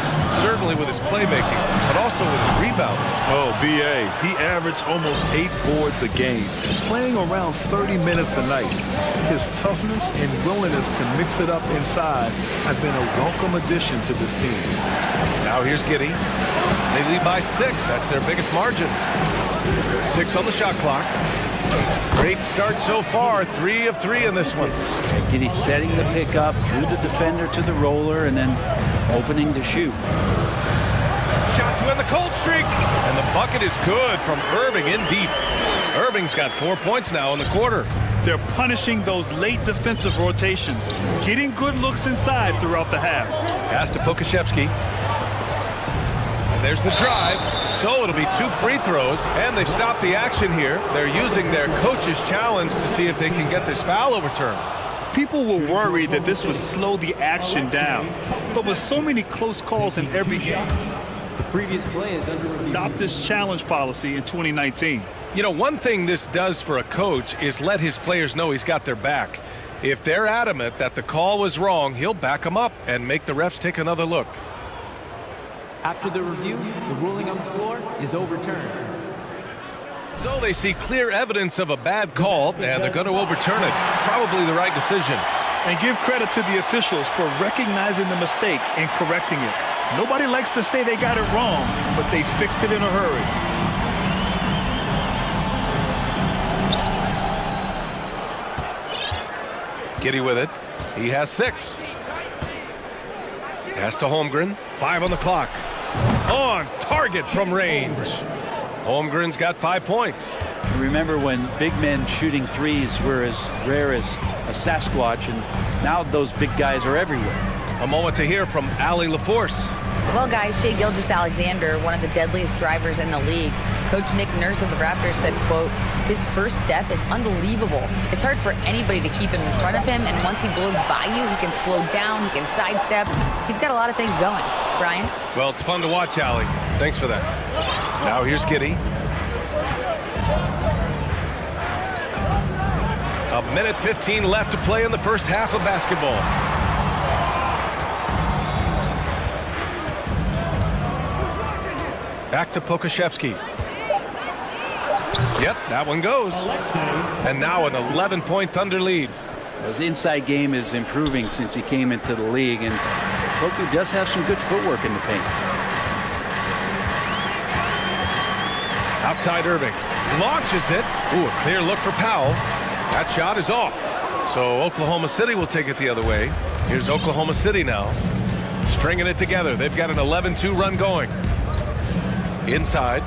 certainly with his playmaking, but also with his rebounding. about?
Oh, B.A. He averaged almost 8 boards a game, playing around 30 minutes a night. His toughness and willingness to mix it up inside have been a welcome addition to this team.
Now here's Giddey. They lead by 6. That's their biggest margin. 6 on the shot clock. Great start so far. 3 of 3 in this one.
Giddey setting the pickup, drew the defender to the roller, and then opening to shoot.
Shot to end the cold streak. And the bucket is good from Irving in deep. Irving's got 4 points now in the quarter.
They're punishing those late defensive rotations, getting good looks inside throughout the half.
Pass to Pokashevsky. And there's the drive. So it'll be 2 free throws, and they've stopped the action here. They're using their coach's challenge to see if they can get this foul overturned.
People were worried that this would slow the action down, but with so many close calls in every game,
The previous play is under review.
adopt this challenge policy in 2019.
You know, one thing this does for a coach is let his players know he's got their back. If they're adamant that the call was wrong, he'll back them up and make the refs take another look.
After the review, the ruling on the floor is overturned.
So they see clear evidence of a bad call, and they're going to overturn it. Probably the right decision.
And give credit to the officials for recognizing the mistake and correcting it. Nobody likes to say they got it wrong, but they fixed it in a hurry.
Giddey with it. He has 6. Pass to Holmgren. 5 on the clock. On target from range. Holmgren's got 5 points.
Remember when big men shooting threes were as rare as a Sasquatch, and now those big guys are everywhere.
A moment to hear from Allie LaForce.
Well, guys, Shai Gilgeous-Alexander, one of the deadliest drivers in the league. Coach Nick Nurse of the Raptors said, quote, "His first step is unbelievable. It's hard for anybody to keep him in front of him, and once he blows by you, he can slow down, he can sidestep. He's got a lot of things going." Brian?
Well, it's fun to watch, Allie. Thanks for that. Now here's Giddey. A minute 15 left to play in the first half of basketball. Back to Pokashevsky. Yep, that one goes. And now an 11-point Thunder lead.
His inside game is improving since he came into the league, and Poku does have some good footwork in the paint.
Outside Irving. Launches it. Ooh, a clear look for Powell. That shot is off. So Oklahoma City will take it the other way. Here's Oklahoma City now. Stringing it together. They've got an 11-2 run going. Inside.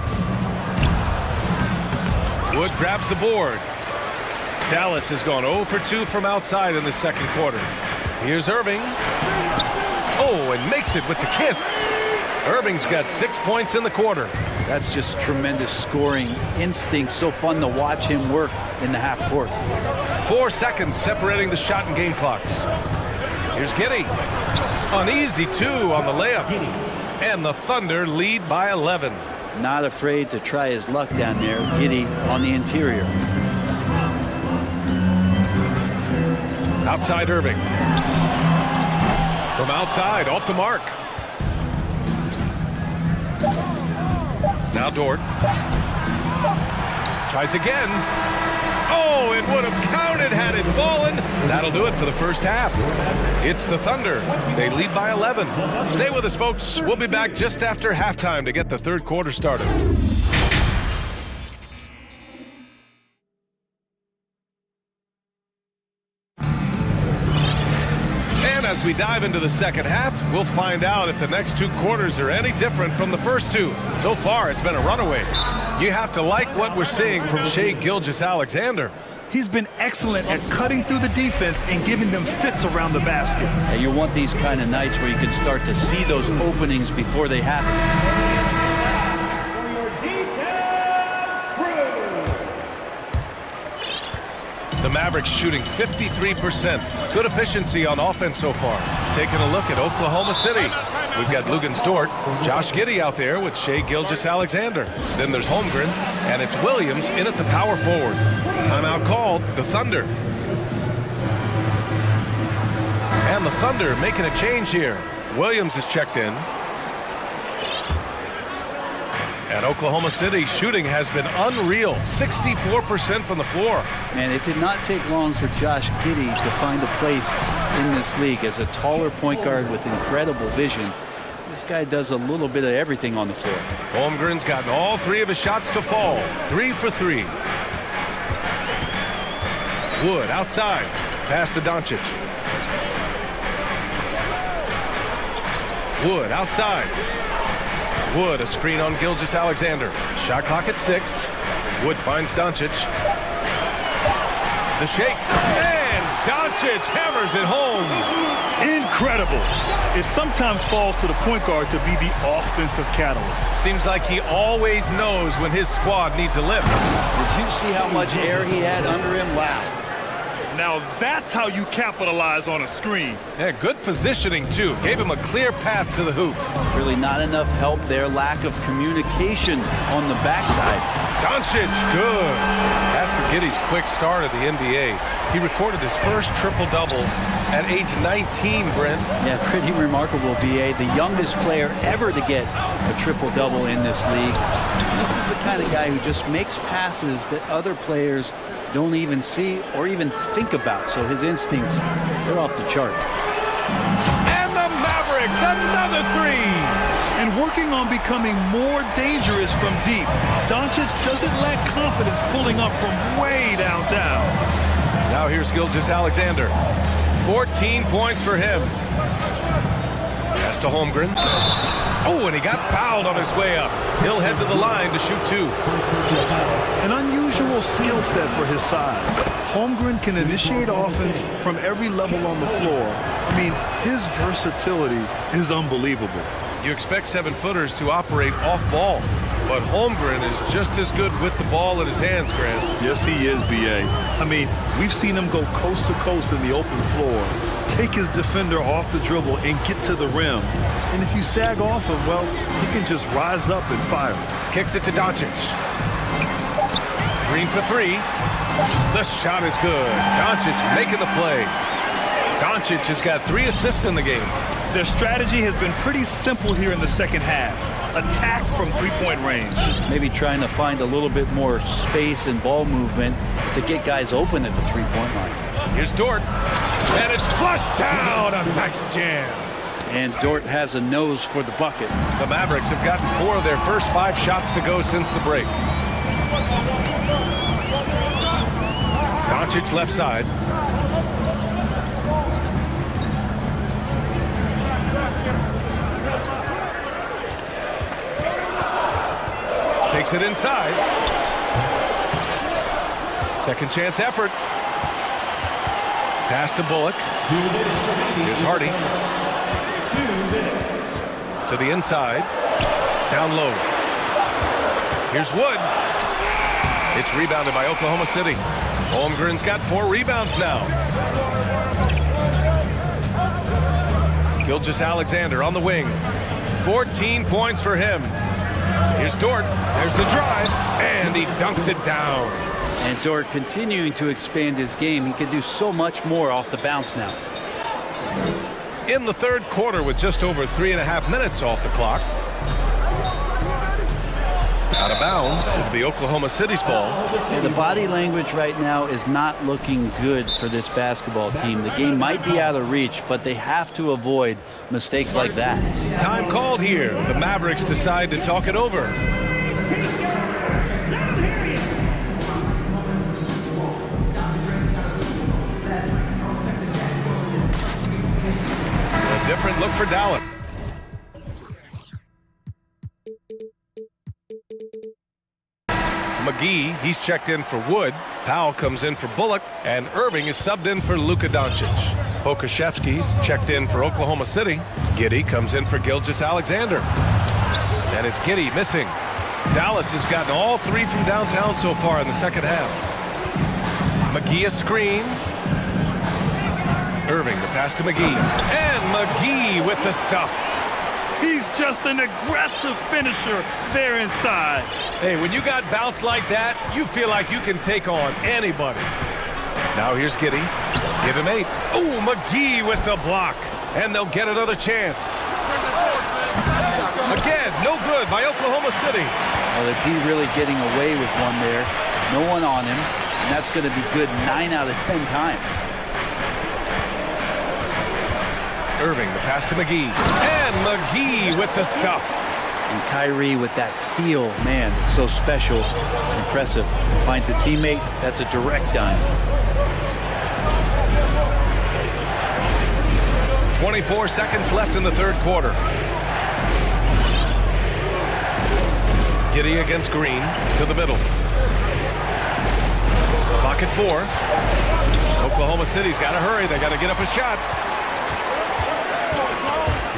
Wood grabs the board. Dallas has gone 0 for 2 from outside in the second quarter. Here's Irving. Oh, and makes it with the kiss. Irving's got 6 points in the quarter.
That's just tremendous scoring instinct. So fun to watch him work in the half court.
4 seconds separating the shot and game clocks. Here's Giddey. An easy 2 on the layup. And the Thunder lead by 11.
Not afraid to try his luck down there. Giddey on the interior.
Outside Irving. From outside, off the mark. Now Dort. Tries again. Oh, it would have counted had it fallen. That'll do it for the first half. It's the Thunder. They lead by 11. Stay with us, folks. We'll be back just after halftime to get the third quarter started. And as we dive into the second half, we'll find out if the next 2 quarters are any different from the first 2. So far, it's been a runaway. You have to like what we're seeing from Shai Gilgeous-Alexander.
He's been excellent at cutting through the defense and giving them fits around the basket.
And you want these kind of nights where you can start to see those openings before they happen.
The Mavericks shooting 53%. Good efficiency on offense so far. Taking a look at Oklahoma City. We've got Luguentz Dort, Josh Giddey out there with Shai Gilgeous-Alexander. Then there's Holmgren, and it's Williams in at the power forward. Timeout called, the Thunder. And the Thunder making a change here. Williams is checked in. And Oklahoma City shooting has been unreal, 64% from the floor.
And it did not take long for Josh Giddey to find a place in this league as a taller point guard with incredible vision. This guy does a little bit of everything on the floor.
Holmgren's gotten all 3 of his shots to fall. 3 for 3. Wood outside. Pass to Doncic. Wood outside. Wood, a screen on Gilgeous-Alexander. Shot clock at 6. Wood finds Doncic. The shake. And Doncic hammers it home.
Incredible. It sometimes falls to the point guard to be the offensive catalyst.
Seems like he always knows when his squad needs a lift.
Did you see how much air he had under him? Wow.
Now that's how you capitalize on a screen.
Yeah, good positioning, too. Gave him a clear path to the hoop.
Really not enough help there. Lack of communication on the backside.
Doncic, good. As for Giddey's quick start of the NBA, he recorded his first triple-double at age 19, Brent.
Yeah, pretty remarkable, B.A. The youngest player ever to get a triple-double in this league. This is the kind of guy who just makes passes that other players don't even see or even think about. So his instincts, they're off the chart.
And the Mavericks, another 3.
And working on becoming more dangerous from deep. Doncic doesn't lack confidence pulling up from way downtown.
Now here's Gilgeous-Alexander. 14 points for him. Pass to Holmgren. Oh, and he got fouled on his way up. He'll head to the line to shoot 2.
An unusual skill set for his size. Holmgren can initiate offense from every level on the floor. I mean, his versatility is unbelievable.
You expect 7-footers to operate off ball, but Holmgren is just as good with the ball in his hands, Grant.
Yes, he is, B.A. I mean, we've seen him go coast to coast in the open floor, take his defender off the dribble and get to the rim. And if you sag off him, well, he can just rise up and fire.
Kicks it to Doncic. Green for 3. The shot is good. Doncic making the play. Doncic has got 3 assists in the game.
Their strategy has been pretty simple here in the second half. Attack from three-point range.
Maybe trying to find a little bit more space and ball movement to get guys open at the three-point line.
Here's Dort. And it's flushed down. A nice jam.
And Dort has a nose for the bucket.
The Mavericks have gotten 4 of their first 5 shots to go since the break. Doncic left side. Takes it inside. Second chance effort. Pass to Bullock. Here's Hardy. To the inside. Down low. Here's Wood. It's rebounded by Oklahoma City. Holmgren's got 4 rebounds now. Gilgeous-Alexander on the wing. 14 points for him. Here's Dort. There's the drive. And he dunks it down.
And Dort continuing to expand his game. He can do so much more off the bounce now.
In the third quarter with just over 3.5 minutes off the clock. Out of bounds. It'll be Oklahoma City's ball.
And the body language right now is not looking good for this basketball team. The game might be out of reach, but they have to avoid mistakes like that.
Time called here. The Mavericks decide to talk it over. A different look for Dallas. McGee, he's checked in for Wood. Powell comes in for Bullock. And Irving is subbed in for Luka Doncic. Pokuševski's checked in for Oklahoma City. Giddey comes in for Gilgeous-Alexander. And it's Giddey missing. Dallas has gotten all 3 from downtown so far in the second half. McGee a screen. Irving, the pass to McGee. And McGee with the stuff.
He's just an aggressive finisher there inside.
Hey, when you got bounce like that, you feel like you can take on anybody. Now here's Giddey. Give him 8. Oh, McGee with the block. And they'll get another chance. Again, no good by Oklahoma City.
Well, the D really getting away with one there. No one on him, and that's going to be good 9 out of 10 times.
Irving, the pass to McGee. And McGee with the stuff.
And Kyrie with that feel, man, it's so special, impressive. Finds a teammate, that's a direct dime.
24 seconds left in the third quarter. Giddey against Green to the middle. Clock at 4. Oklahoma City's got to hurry. They got to get up a shot.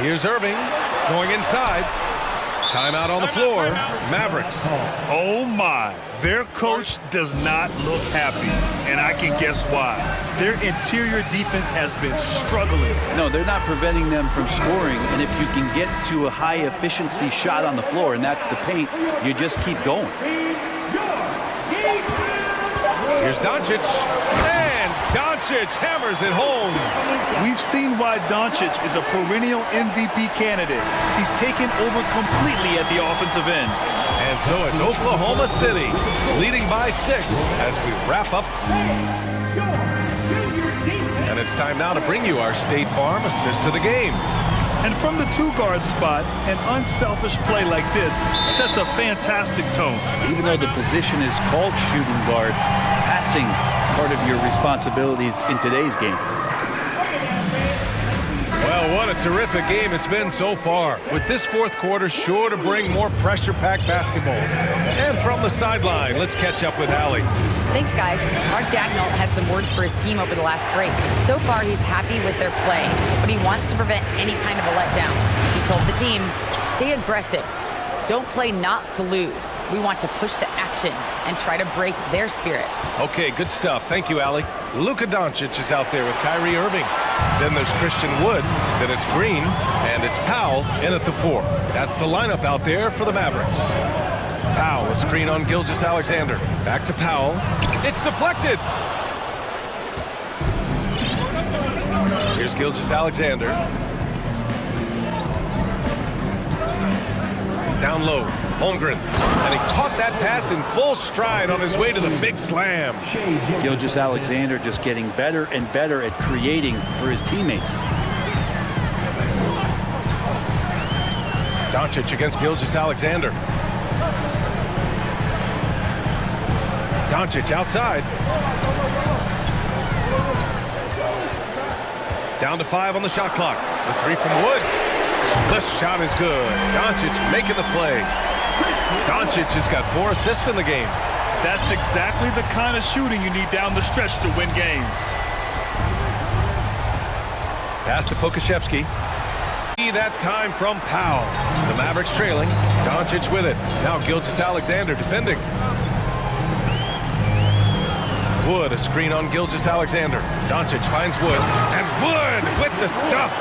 Here's Irving going inside. Timeout on the floor. Mavericks.
Oh my, their coach does not look happy, and I can guess why. Their interior defense has been struggling.
No, they're not preventing them from scoring, and if you can get to a high efficiency shot on the floor, and that's the paint, you just keep going.
Here's Doncic, and Doncic hammers it home.
We've seen why Doncic is a perennial MVP candidate. He's taken over completely at the offensive end.
And so it's Oklahoma City leading by 6 as we wrap up. And it's time now to bring you our State Farm assist to the game.
And from the two-guard spot, an unselfish play like this sets a fantastic tone.
Even though the position is called shooting guard, passing part of your responsibilities in today's game.
Well, what a terrific game it's been so far. With this fourth quarter sure to bring more pressure-packed basketball. And from the sideline, let's catch up with Allie.
Thanks, guys. Mark Dagnall had some words for his team over the last break. So far, he's happy with their play, but he wants to prevent any kind of a letdown. He told the team, stay aggressive. Don't play not to lose. We want to push the action and try to break their spirit.
Okay, good stuff. Thank you, Allie. Luka Doncic is out there with Kyrie Irving. Then there's Christian Wood. Then it's Green. And it's Powell in at the 4. That's the lineup out there for the Mavericks. Powell, a screen on Gilgeous-Alexander. Back to Powell. It's deflected. Here's Gilgeous-Alexander. Down low, Holmgren. And he caught that pass in full stride on his way to the big slam.
Gilgeous-Alexander just getting better and better at creating for his teammates.
Doncic against Gilgeous-Alexander. Doncic outside. Down to 5 on the shot clock. The 3 from Wood. The shot is good. Doncic making the play. Doncic has got 4 assists in the game.
That's exactly the kind of shooting you need down the stretch to win games.
Pass to Pokuševski. That time from Powell. The Mavericks trailing. Doncic with it. Now Gilgeous-Alexander defending. Wood, a screen on Gilgeous-Alexander. Doncic finds Wood. And Wood with the stuff.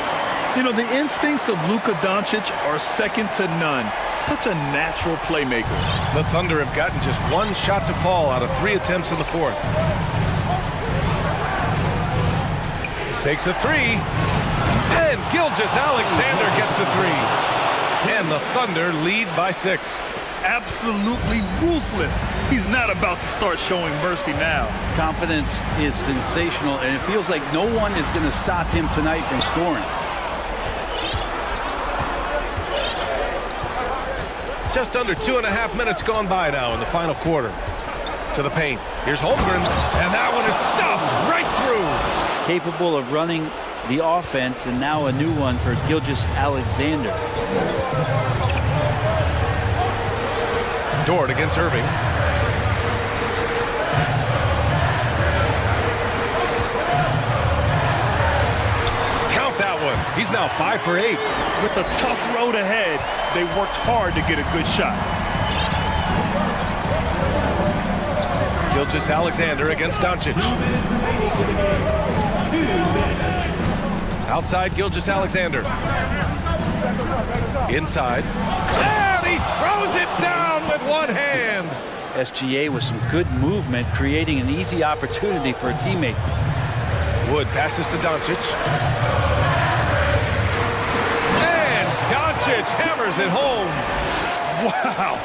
You know, the instincts of Luka Doncic are second to none. Such a natural playmaker.
The Thunder have gotten just 1 shot to fall out of 3 attempts in the fourth. Takes a 3. And Gilgeous-Alexander gets a 3. And the Thunder lead by 6.
Absolutely ruthless. He's not about to start showing mercy now.
Confidence is sensational, and it feels like no one is going to stop him tonight from scoring.
Just under 2.5 minutes gone by now in the final quarter. To the paint. Here's Holmgren, and that one is stuffed right through.
Capable of running the offense, and now a new one for Gilgeous-Alexander.
Dort against Irving. Count that one. He's now 5 for 8.
With a tough road ahead, they worked hard to get a good shot.
Gilgeous-Alexander against Doncic. Outside Gilgeous-Alexander. Inside. And he throws it down with one hand.
SGA with some good movement, creating an easy opportunity for a teammate.
Wood passes to Doncic. And Doncic Doncic hammers it home.
Wow.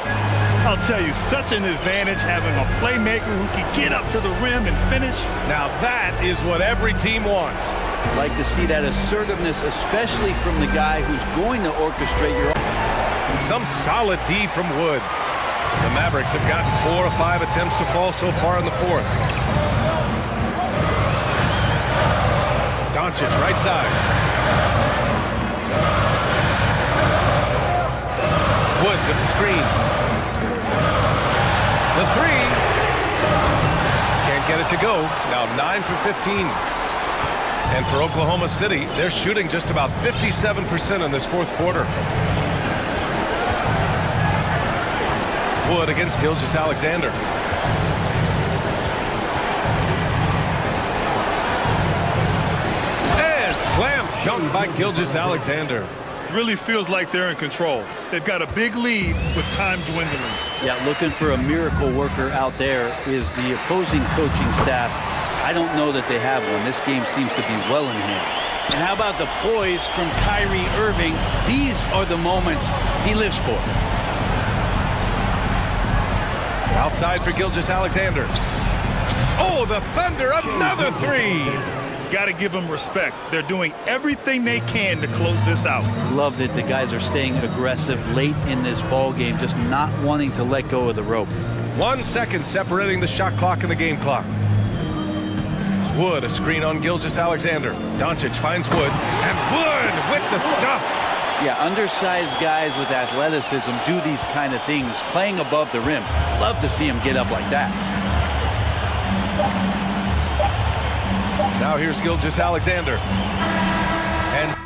I'll tell you, such an advantage having a playmaker who can get up to the rim and finish.
Now that is what every team wants.
I'd like to see that assertiveness, especially from the guy who's going to orchestrate your...
Some solid D from Wood. The Mavericks have gotten 4 or 5 attempts to fall so far in the fourth. Doncic, right side. Wood with the screen. The three. Can't get it to go. Now 9 for 15. And for Oklahoma City, they're shooting just about 57% in this fourth quarter. Wood against Gilgeous-Alexander. And slam dunk by Gilgeous-Alexander.
Really feels like they're in control. They've got a big lead with time dwindling.
Yeah, looking for a miracle worker out there is the opposing coaching staff. I don't know that they have one. This game seems to be well in hand. And how about the poise from Kyrie Irving? These are the moments he lives for.
Outside for Gilgeous-Alexander. Oh, the Thunder, another three.
Got to give them respect. They're doing everything they can to close this out.
Love that the guys are staying aggressive late in this ball game, just not wanting to let go of the rope.
1 second separating the shot clock and the game clock. Wood, a screen on Gilgeous-Alexander. Doncic finds Wood, and Wood with the stuff.
Yeah, undersized guys with athleticism do these kind of things, playing above the rim. Love to see him get up like that.
Now here's Gilgeous-Alexander. And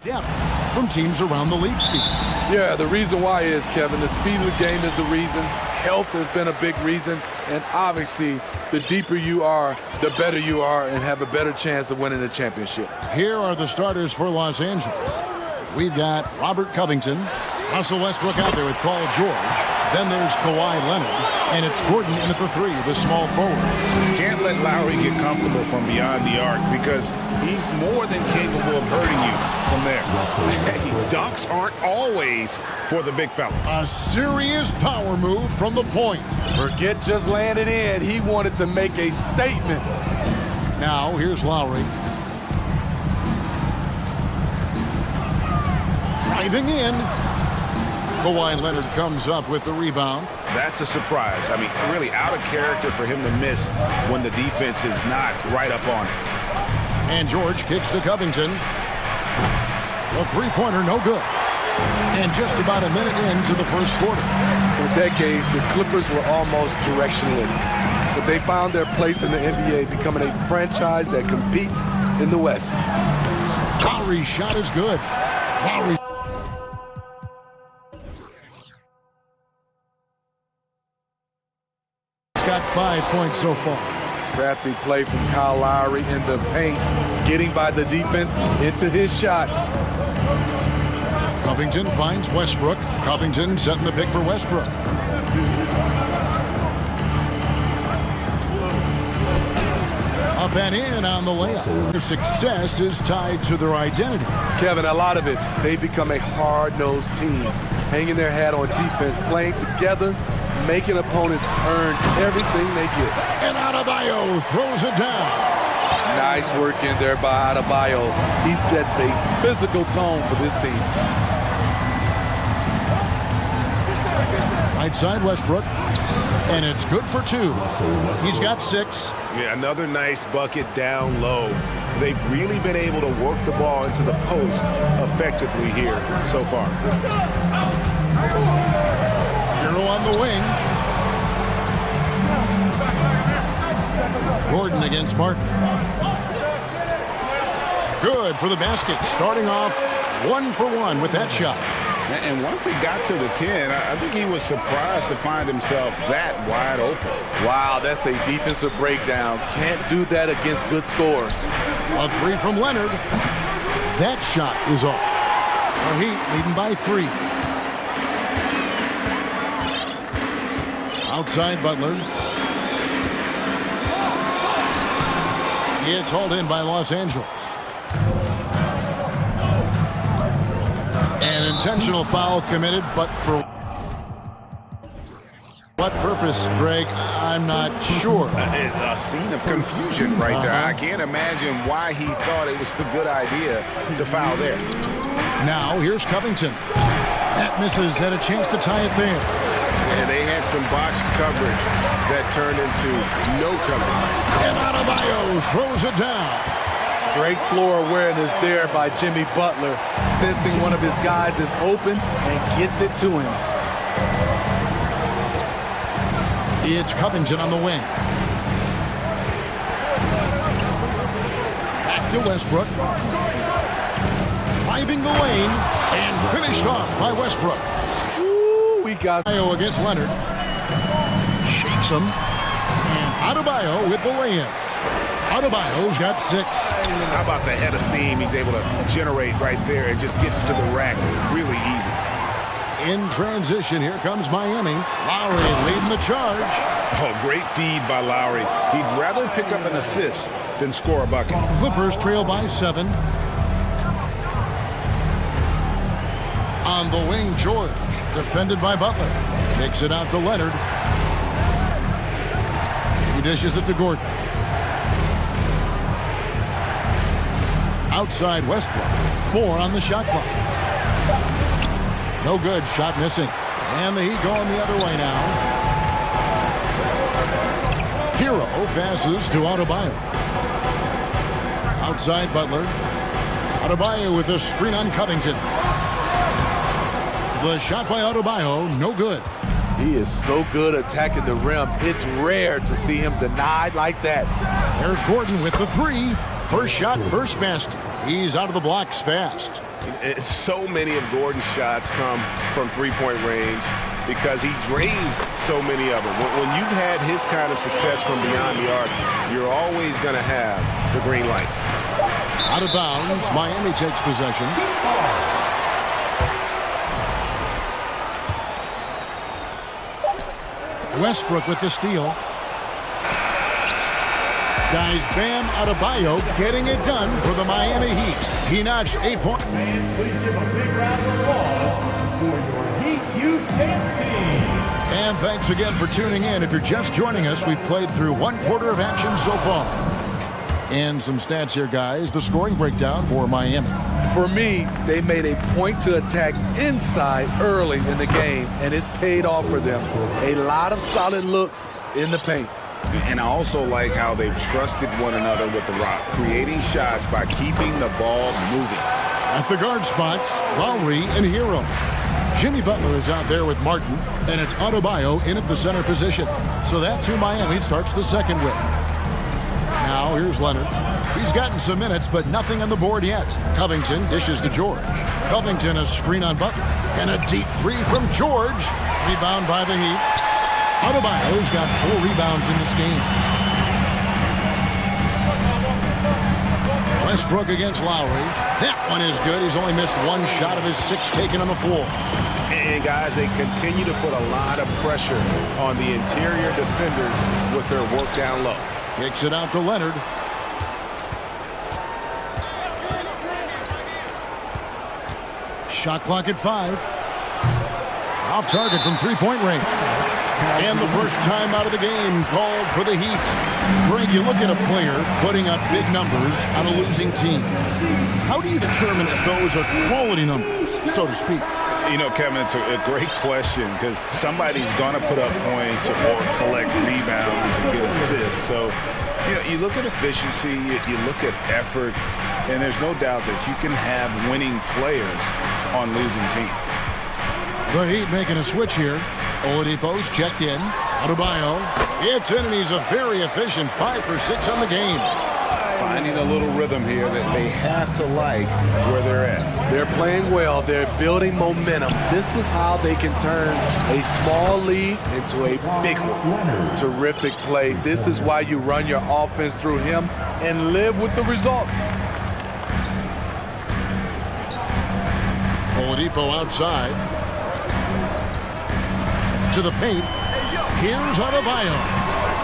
depth from teams around the league, Steve.
Yeah, the reason why is, Kevin, the speed of the game is the reason. Health has been a big reason. And obviously, the deeper you are, the better you are and have a better chance of winning the championship.
Here are the starters for Los Angeles. We've got Robert Covington, Russell Westbrook out there with Paul George. Then there's Kawhi Leonard, and it's Gordon in at the three, the small forward.
Can't let Lowry get comfortable from beyond the arc because he's more than capable of hurting you from there. Dunks aren't always for the big fellas.
A serious power move from the point.
Forget just laying it in. He wanted to make a statement.
Now, here's Lowry. Driving in. Kawhi Leonard comes up with the rebound.
That's a surprise. I mean, really out of character for him to miss when the defense is not right up on it.
And George kicks to Covington. A three-pointer, no good. And just about a minute into the first quarter.
For decades, the Clippers were almost directionless. But they found their place in the NBA, becoming a franchise that competes in the West.
Lowry's shot is good. Lowry. Got 5 points so far.
Crafty play from Kyle Lowry in the paint, getting by the defense into his shot.
Covington finds Westbrook. Covington setting the pick for Westbrook. Up and in on the layup. Their success is tied to their identity.
Kevin, a lot of it, they become a hard-nosed team, hanging their hat on defense, playing together, making opponents earn everything they get.
And Adebayo throws it down.
Nice work in there by Adebayo. He sets a physical tone for this team.
Right side Westbrook. And it's good for two. He's got 6.
Yeah, another nice bucket down low. They've really been able to work the ball into the post effectively here so far.
Hero on the wing. Gordon against Martin. Good for the basket. Starting off 1 for 1 with that shot.
And once he got to the 10, I think he was surprised to find himself that wide open.
Wow, that's a defensive breakdown. Can't do that against good scores.
A 3 from Leonard. That shot is off. The Heat leading by 3. Outside Butler. It's hauled in by Los Angeles. An intentional foul committed, but for what purpose, Greg? I'm not sure.
A scene of confusion right there. I can't imagine why he thought it was a good idea to foul there.
Now, here's Covington. That misses, had a chance to tie it there.
And they had some botched coverage that turned into no coverage.
And Adebayo throws it down.
Great floor awareness there by Jimmy Butler, sensing one of his guys is open and gets it to him.
It's Covington on the wing. Back to Westbrook. Driving the lane and finished off by Westbrook.
Ooh, we got
Adebayo against Leonard. Shakes him. And Adebayo with the lay-in. Adebayo's got 6.
How about the head of steam he's able to generate right there? It just gets to the rack really easy.
In transition, here comes Miami. Lowry leading the charge.
Oh, great feed by Lowry. He'd rather pick up an assist than score a bucket.
Clippers trail by 7. On the wing, George, defended by Butler. Kicks it out to Leonard. He dishes it to Gordon. Outside Westbrook. 4 on the shot clock. No good. Shot missing. And the Heat going the other way now. Hero passes to Adebayo. Outside Butler. Adebayo with a screen on Covington. The shot by Adebayo, no good.
He is so good attacking the rim. It's rare to see him denied like that.
There's Gordon with the 3. First shot, first basket. He's out of the blocks fast.
So many of Gordon's shots come from three-point range because he drains so many of them. When you've had his kind of success from beyond the arc, you're always going to have the green light.
Out of bounds, Miami takes possession. Westbrook with the steal. Guys, Bam Adebayo getting it done for the Miami Heat. He notched 8 points.
Please give a big round of applause for your Heat Youth Dance Team.
And thanks again for tuning in. If you're just joining us, we've played through 1/4 of action so far. And some stats here, guys. The scoring breakdown for Miami.
For me, they made a point to attack inside early in the game, and it's paid off for them. A lot of solid looks in the paint.
And I also like how they've trusted one another with the rock, creating shots by keeping the ball moving.
At the guard spots, Lowry and Hero. Jimmy Butler is out there with Martin, and it's Adebayo in at the center position. So that's who Miami starts the second with. Now here's Leonard. He's gotten some minutes, but nothing on the board yet. Covington dishes to George. Covington a screen on Butler. And a deep three from George. Rebound by the Heat. Adebayo's got 4 rebounds in this game. Westbrook against Lowry. That one is good. He's only missed 1 shot of his 6 taken on the floor.
And guys, they continue to put a lot of pressure on the interior defenders with their work down low.
Kicks it out to Leonard. Shot clock at 5. Off target from 3-point range. And the first time out of the game called for the Heat. Greg, you look at a player putting up big numbers on a losing team. How do you determine if those are quality numbers, so to speak?
You know, Kevin, it's a great question because somebody's going to put up points or collect rebounds and get assists. So, you know, you look at efficiency, you look at effort, and there's no doubt that you can have winning players on losing teams.
The Heat making a switch here. Oladipo's checked in. Adebayo. It's in, and he's a very efficient 5 for 6 on the game.
Finding a little rhythm here that they have to like where they're at.
They're playing well. They're building momentum. This is how they can turn a small lead into a big one. Terrific play. This is why you run your offense through him and live with the results.
Oladipo outside. To the paint. Here's Adebayo.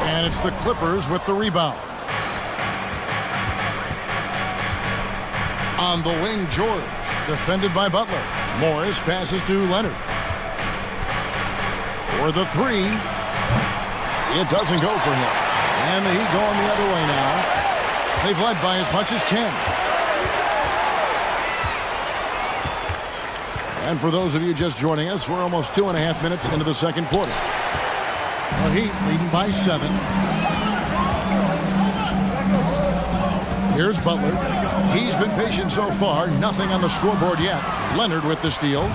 And it's the Clippers with the rebound. On the wing, George. Defended by Butler. Morris passes to Leonard. For the 3. It doesn't go for him. And the Heat going the other way now. They've led by as much as 10. And for those of you just joining us, we're almost 2.5 minutes into the second quarter. The Heat leading by 7. Here's Butler. He's been patient so far. Nothing on the scoreboard yet. Leonard with the steal.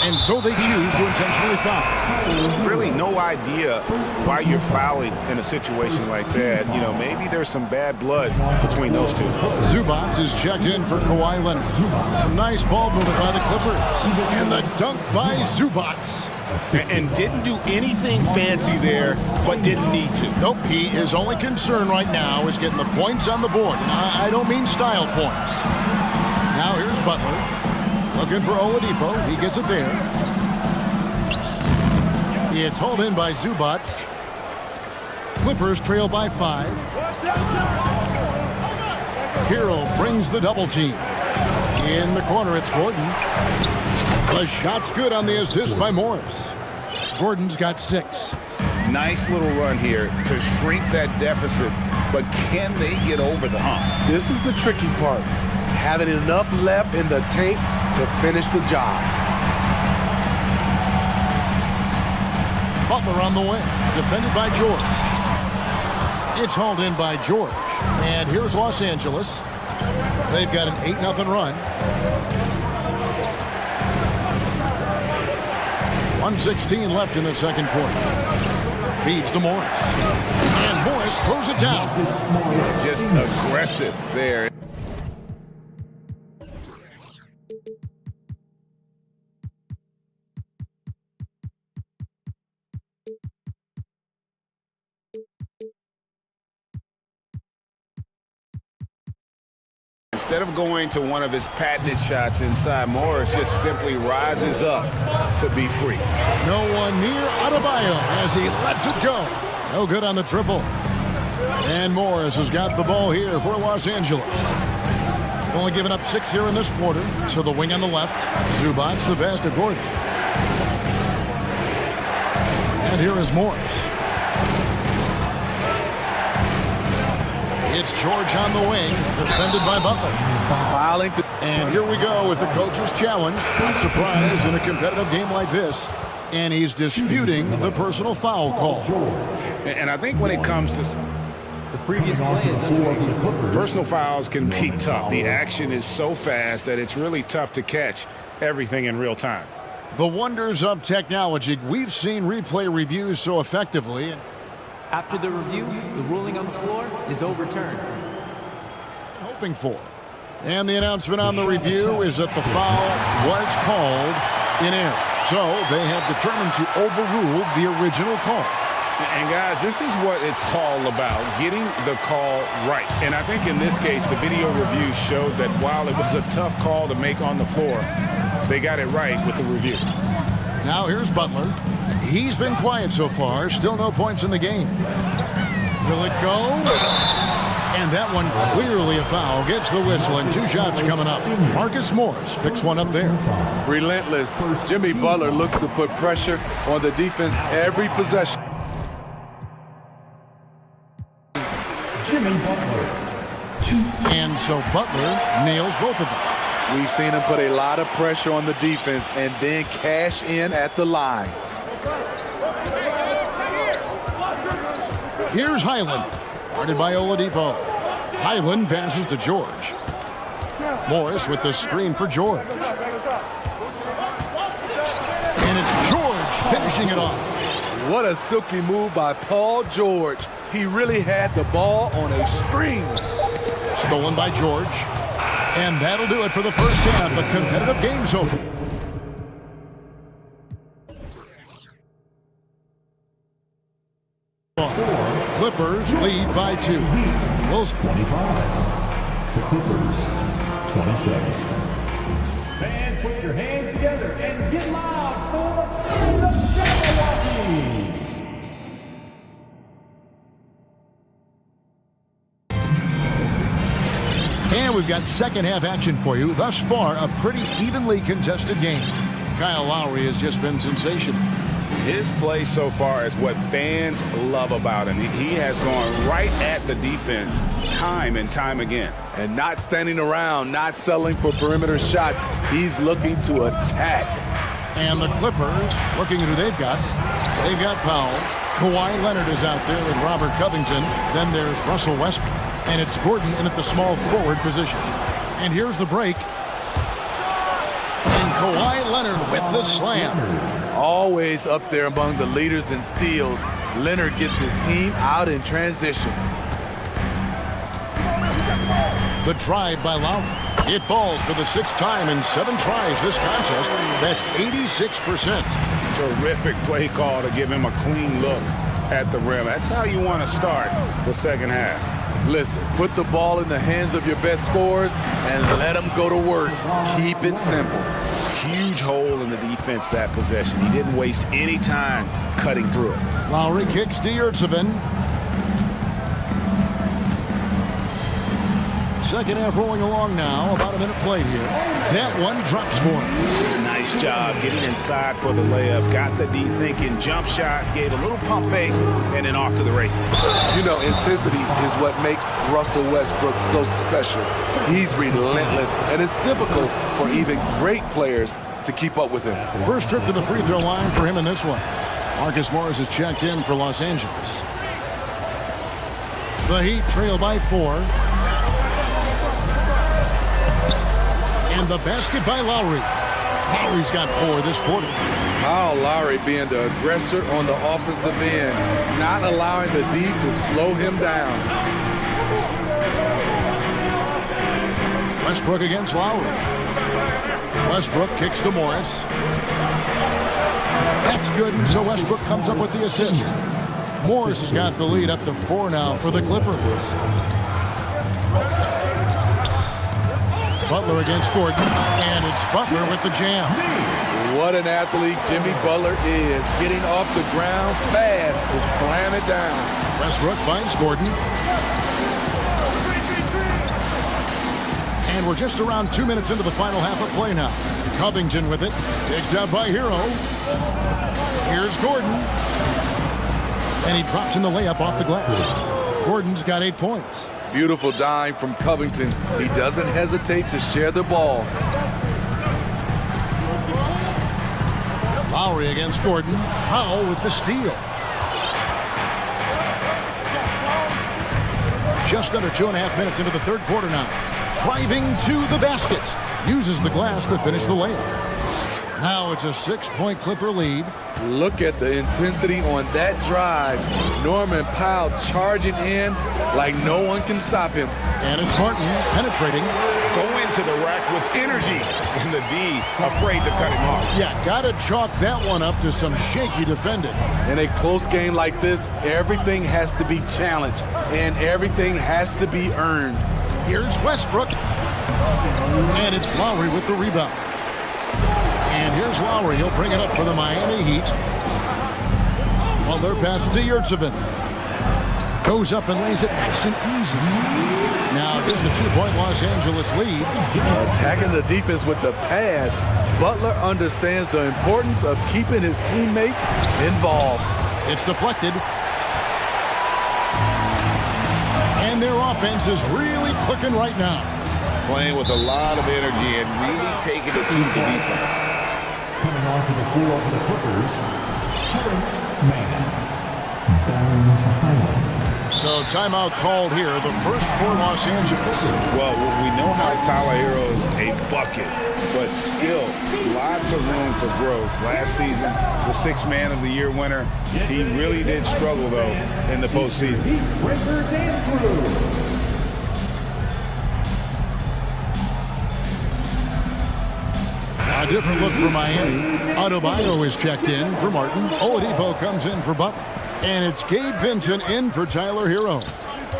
And so they choose to intentionally foul.
Really no idea why you're fouling in a situation like that. You know, maybe there's some bad blood between those two.
Zubac is checked in for Kawhi Leonard. Some nice ball movement by the Clippers. And the dunk by Zubac.
And didn't do anything fancy there, but didn't need to.
Nope, his only concern right now is getting the points on the board. And I don't mean style points. Now here's Butler. Looking for Oladipo. He gets it there. It's hauled in by Zubac. Clippers trail by 5. Hero brings the double team. In the corner, it's Gordon. The shot's good on the assist by Morris. Gordon's got 6.
Nice little run here to shrink that deficit, but can they get over the hump?
This is the tricky part. Having enough left in the tank to finish the job.
Butler on the wing, defended by George. It's hauled in by George. And here's Los Angeles. They've got an 8-0 run. 1:16 left in the second quarter. Feeds to Morris. And Morris throws it down.
Just aggressive there. instead of going to one of his patented shots inside, Morris just simply rises up to be free.
No one near Adebayo as he lets it go. No good on the triple. And Morris has got the ball here for Los Angeles. Only given up 6 here in this quarter. So the wing on the left. Zubac the pass to Gordon. And here is Morris. It's George on the wing, defended by Butler. And here we go with the coach's challenge. Not surprised in a competitive game like this. And he's disputing the personal foul call.
And I think when it comes to
The previous play is under review.
personal fouls can be tough. The action is so fast that it's really tough to catch everything in real time.
The wonders of technology. We've seen replay reviews so effectively.
After the review, the ruling on the floor is overturned.
Hoping for. And the announcement on the review is that the foul was called in error. So they have determined to overrule the original call.
And guys, this is what it's all about, getting the call right. And I think in this case, the video review showed that while it was a tough call to make on the floor, they got it right with the review.
Now here's Butler. He's been quiet so far. Still no points in the game. Will it go? And that one clearly a foul. Gets the whistle and 2 shots coming up. Marcus Morris picks one up there.
Relentless. Jimmy Butler looks to put pressure on the defense every possession.
Jimmy Butler.
And so Butler nails both of them.
We've seen him put a lot of pressure on the defense and then cash in at the line.
Here's Highland. Guarded by Oladipo. Highland passes to George. Morris with the screen for George. And it's George finishing it off.
What a silky move by Paul George. He really had the ball on a string.
Stolen by George. And that'll do it for the first half. A competitive game so far. Clippers lead by 2. Wilson.
25. The Clippers, 27. Fans, put your hands together and get loud for the fans of Milwaukee.
And we've got second half action for you. Thus far, a pretty evenly contested game. Kyle Lowry has just been sensational.
His play so far is what fans love about him. He has gone right at the defense time and time again.
And not standing around, not settling for perimeter shots. He's looking to attack.
And the Clippers, looking at who they've got. They've got Powell. Kawhi Leonard is out there with Robert Covington. Then there's Russell Westbrook. And it's Gordon in at the small forward position. And here's the break. And Kawhi Leonard with the slam.
Always up there among the leaders in steals. Leonard gets his team out in transition.
The drive by Lowry. It falls for the 6th time in 7 tries this contest. That's 86%.
Terrific play call to give him a clean look at the rim. That's how you want to start the second half.
Listen, put the ball in the hands of your best scorers and let them go to work. Keep it simple.
Huge hole in the defense that possession. He didn't waste any time cutting through it.
Lowry kicks to Yurtsevin. Second half rolling along now. About a minute played here. That one drops for him.
Nice job getting inside for the layup. Got the D-thinking jump shot. Gave a little pump fake and then off to the races.
You know, intensity is what makes Russell Westbrook so special. He's relentless, and it's difficult for even great players to keep up with him.
First trip to the free throw line for him in this one. Marcus Morris is checked in for Los Angeles. The Heat trail by 4. And the basket by Lowry. Lowry's got 4 this quarter.
Kyle Lowry being the aggressor on the offensive end, not allowing the D to slow him down.
Westbrook against Lowry. Westbrook kicks to Morris. That's good, and so Westbrook comes up with the assist. Morris has got the lead up to 4 now for the Clippers. Butler against Gordon, and it's Butler with the jam.
What an athlete Jimmy Butler is, getting off the ground fast to slam it down.
Westbrook finds Gordon. And we're just around 2 minutes into the final half of play now. Covington with it, picked up by Hero. Here's Gordon. And he drops in the layup off the glass. Gordon's got 8 points.
Beautiful dime from Covington. He doesn't hesitate to share the ball.
Lowry against Gordon. Powell with the steal. Just under 2.5 minutes into the third quarter now. Driving to the basket. Uses the glass to finish the layup. Now it's a 6-point Clipper lead.
Look at the intensity on that drive. Norman Powell charging in like no one can stop him.
And it's Martin penetrating.
Go into the rack with energy. And the D afraid to cut him off.
Yeah, gotta chalk that one up to some shaky defending.
In a close game like this, everything has to be challenged and everything has to be earned.
Here's Westbrook. And it's Lowry with the rebound. And here's Lowry. He'll bring it up for the Miami Heat. Butler passes to Yurtsevin. Goes up and lays it nice and easy. Now just a 2-point Los Angeles lead.
Attacking the defense with the pass. Butler understands the importance of keeping his teammates involved.
It's deflected. And their offense is really clicking right now.
Playing with a lot of energy and really taking it to the defense.
Coming onto the floor for the Clippers, Terrence Mann. Bones Highland.
So timeout called here, the first for Los Angeles.
Well, we know how Tyler Hero is a bucket, but still lots of room for growth. Last season, the 6th Man of the Year winner, he really did struggle, though, in the postseason.
A different look for Miami. Adebayo is checked in for Martin. Oladipo comes in for Butler. And it's Gabe Vincent in for Tyler Hero.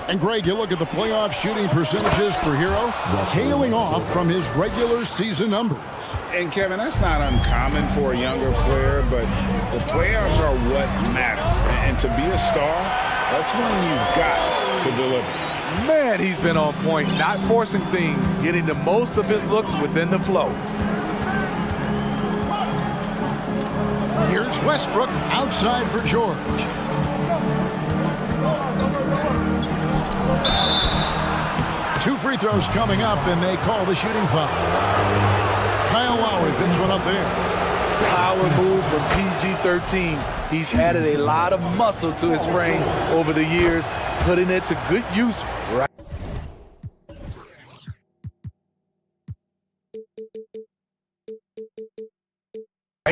And Greg, you look at the playoff shooting percentages for Hero, tailing off from his regular season numbers.
And Kevin, that's not uncommon for a younger player, but the playoffs are what matters. And to be a star, that's when you've got to deliver.
Man, he's been on point, not forcing things, getting the most of his looks within the flow.
Here's Westbrook outside for George. Two free throws coming up, and they call the shooting foul. Kyle Lowry picks one up there.
Power move from PG-13. He's added a lot of muscle to his frame over the years, putting it to good use right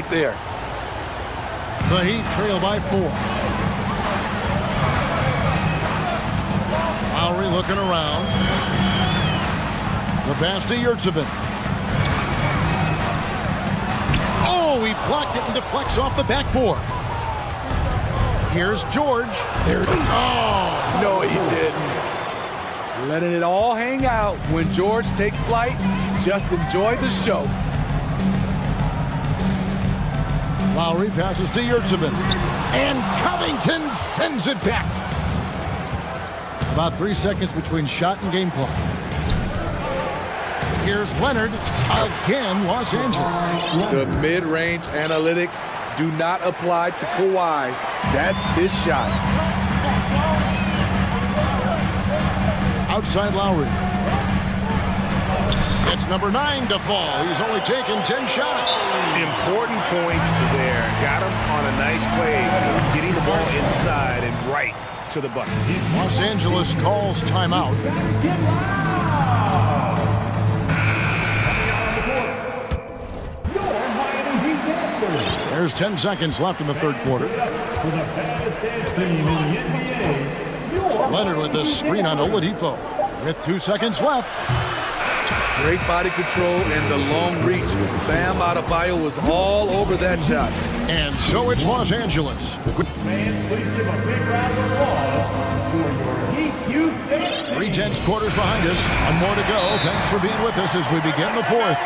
there.
The Heat trail by 4. Lowry looking around. The pass to Yurtsevin. Oh, he blocked it and deflects off the backboard. Here's George. There's
No, he didn't. Letting it all hang out when George takes flight. Just enjoy the show.
Lowry passes to Yurtsevin. And Covington sends it back. About 3 seconds between shot and game clock. Here's Leonard. Again, Los Angeles.
The mid-range analytics do not apply to Kawhi. That's his shot.
Outside Lowry. It's number 9 to fall. He's only taken 10 shots.
Important points there. Got him on a nice play, getting the ball inside and right to the bucket.
Los Angeles calls timeout. There's 10 seconds left in the third quarter. Leonard with a screen on Oladipo. With 2 seconds left.
Great body control and the long reach. Bam Adebayo was all over that shot.
And so it's Los Angeles.
Fans, please give a big round of applause for your Heat
3/10 quarters behind us. One more to go. Thanks for being with us as we begin the fourth.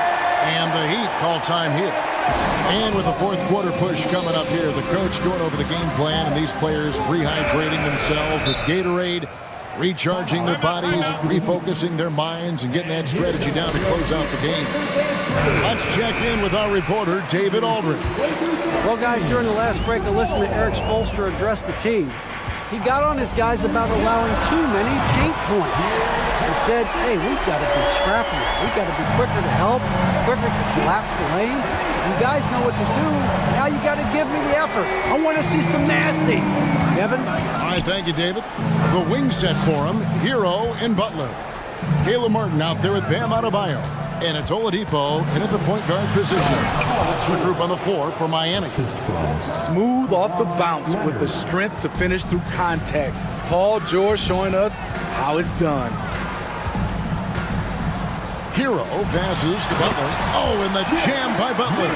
And the Heat call time here. And with the fourth quarter push coming up here, the coach going over the game plan and these players rehydrating themselves with Gatorade, recharging their bodies, refocusing their minds, and getting that strategy down to close out the game. Let's check in with our reporter, David Aldridge.
Well, guys, during the last break, I listened to Eric Spoelstra address the team. He got on his guys about allowing too many paint points. He said, hey, we've got to be scrappier. We've got to be quicker to help, quicker to collapse the lane. You guys know what to do. Now you got to give me the effort. I want to see some nasty. Kevin?
All right, thank you, David. The wing set for him, Hero and Butler. Caleb Martin out there with Bam Adebayo. And it's Oladipo in at the point guard position. That's the group on the floor for Miami.
Smooth off the bounce with the strength to finish through contact. Paul George showing us how it's done.
Hero passes to Butler. Oh, and the jam by Butler.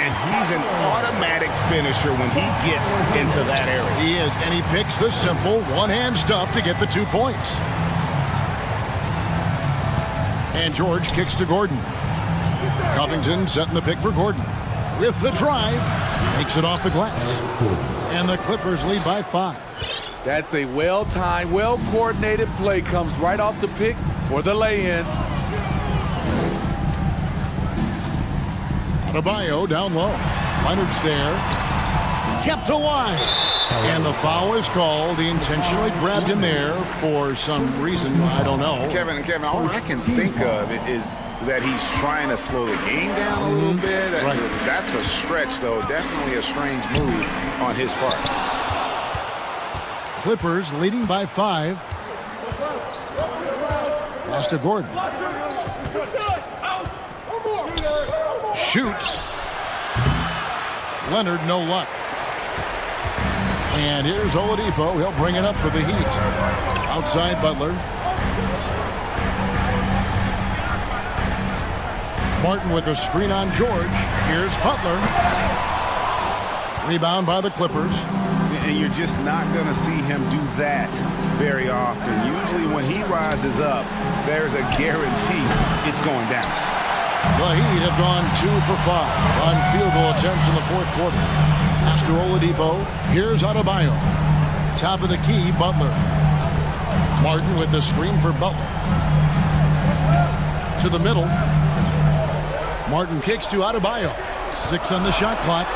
And he's an automatic finisher when he gets into that area.
He is, and he picks the simple one-hand stuff to get the 2 points. And George kicks to Gordon. Covington setting the pick for Gordon. With the drive, takes it off the glass. And the Clippers lead by 5.
That's a well-timed, well-coordinated play. Comes right off the pick for the lay-in.
Adebayo down low. Leonard's there. Kept alive. And the foul is called. He intentionally grabbed him there for some reason. I don't know.
Kevin, all I can think of is that he's trying to slow the game down a little bit.
Right.
That's a stretch, though. Definitely a strange move on his part.
Clippers leading by 5. Pass to Gordon. Shoots. Leonard, no luck. And here's Oladipo. He'll bring it up for the Heat. Outside Butler. Martin with a screen on George. Here's Butler. Rebound by the Clippers.
And you're just not going to see him do that very often. Usually when he rises up, there's a guarantee it's going down.
The Heat have gone 2 for 5 on field goal attempts in the fourth quarter. Pass to Oladipo. Here's Adebayo. Top of the key, Butler. Martin with the screen for Butler. To the middle. Martin kicks to Adebayo. 6 on the shot clock.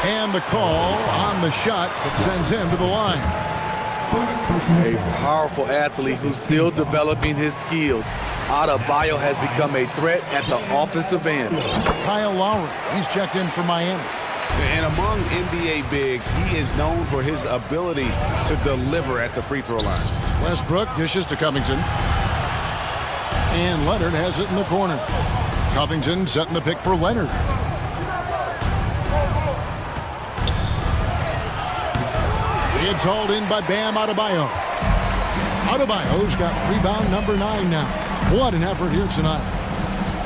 And the call on the shot that sends him to the line.
A powerful athlete who's still developing his skills. Adebayo has become a threat at the offensive end.
Kyle Lowry, he's checked in for Miami.
And among NBA bigs, he is known for his ability to deliver at the free throw line.
Westbrook dishes to Covington. And Leonard has it in the corner. Covington setting the pick for Leonard. It's hauled in by Bam Adebayo. Adebayo's got rebound number 9 now. What an effort here tonight.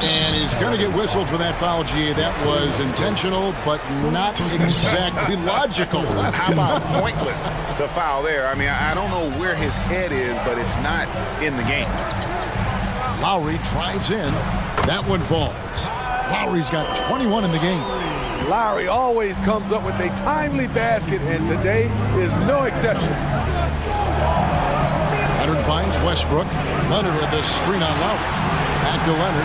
And he's going to get whistled for that foul, G. That was intentional, but not exactly logical.
How about pointless to foul there? I mean, I don't know where his head is, but it's not in the game.
Lowry drives in. That one falls. Lowry's got 21 in the game.
Lowry always comes up with a timely basket, and today is no exception.
Leonard finds Westbrook. Leonard with the screen on Lowry. Back to Leonard.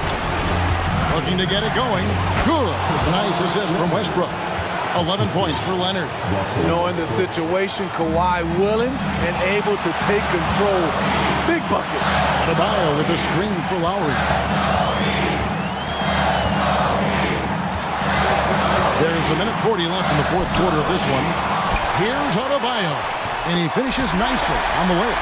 Looking to get it going. Good. Nice assist from Westbrook. 11 points for Leonard.
Knowing the situation, Kawhi willing and able to take control. Big bucket.
Adebayo with a screen for Lowry. There's a minute 40 left in the fourth quarter of this one. Here's Adebayo, and he finishes nicely on the way.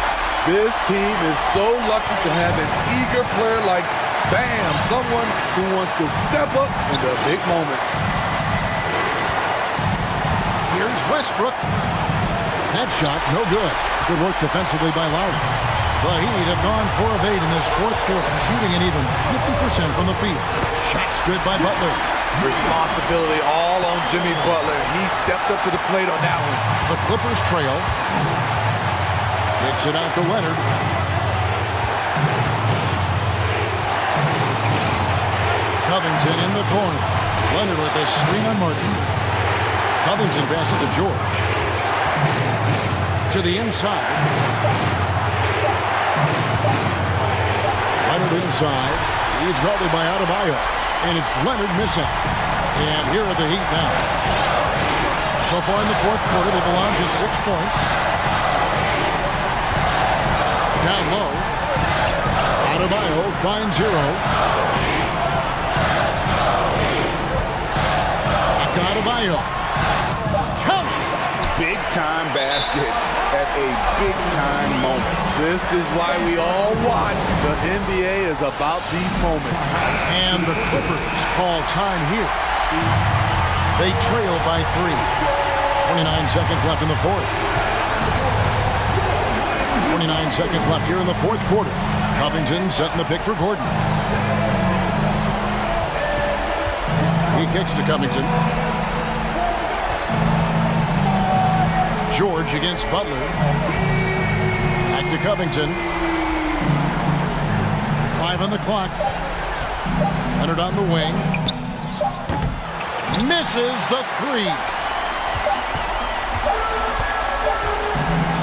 This team is so lucky to have an eager player like Bam, someone who wants to step up in the big moments.
Here's Westbrook. That shot, no good. Good work defensively by Lowry. The Heat have gone 4 of 8 in this fourth quarter, shooting an even 50% from the field. Shots good by Butler.
Responsibility all on Jimmy Butler. He stepped up to the plate on that one.
The Clippers trail. Kicks it out to Leonard. Covington in the corner. Leonard with a screen on Martin. Covington passes to George. To the inside. Leonard inside. He's guarded by Adebayo. And it's Leonard missing. And here are the Heat now. So far in the fourth quarter, they belong to 6 points. Down low. Adebayo finds Hero. Adebayo. Count it.
Big-time basket at a big-time moment.
This is why we all watch. The NBA is about these moments.
And the Clippers call time here. They trail by 3. 29 seconds left in the fourth. 29 seconds left here in the fourth quarter. Covington setting the pick for Gordon. He kicks to Covington. George against Butler. Back to Covington. 5 on the clock. Leonard on the wing. Misses the 3.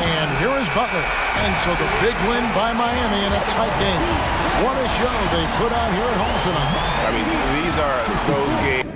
And here is Butler. And so the big win by Miami in a tight game. What a show they put on here at home tonight.
I mean, these are those games.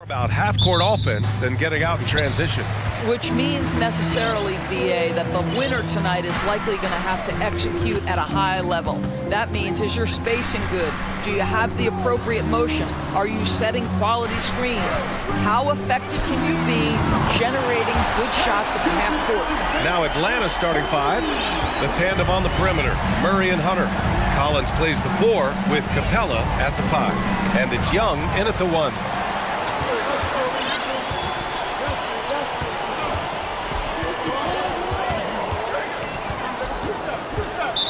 About half-court offense than getting out in transition.
Which means necessarily, BA, that the winner tonight is likely going to have to execute at a high level. That means, is your spacing good? Do you have the appropriate motion? Are you setting quality screens? How effective can you be generating good shots at the half court?
Now Atlanta starting five. The tandem on the perimeter, Murray and Hunter. Collins plays the 4 with Capella at the 5. And it's Young in at the 1.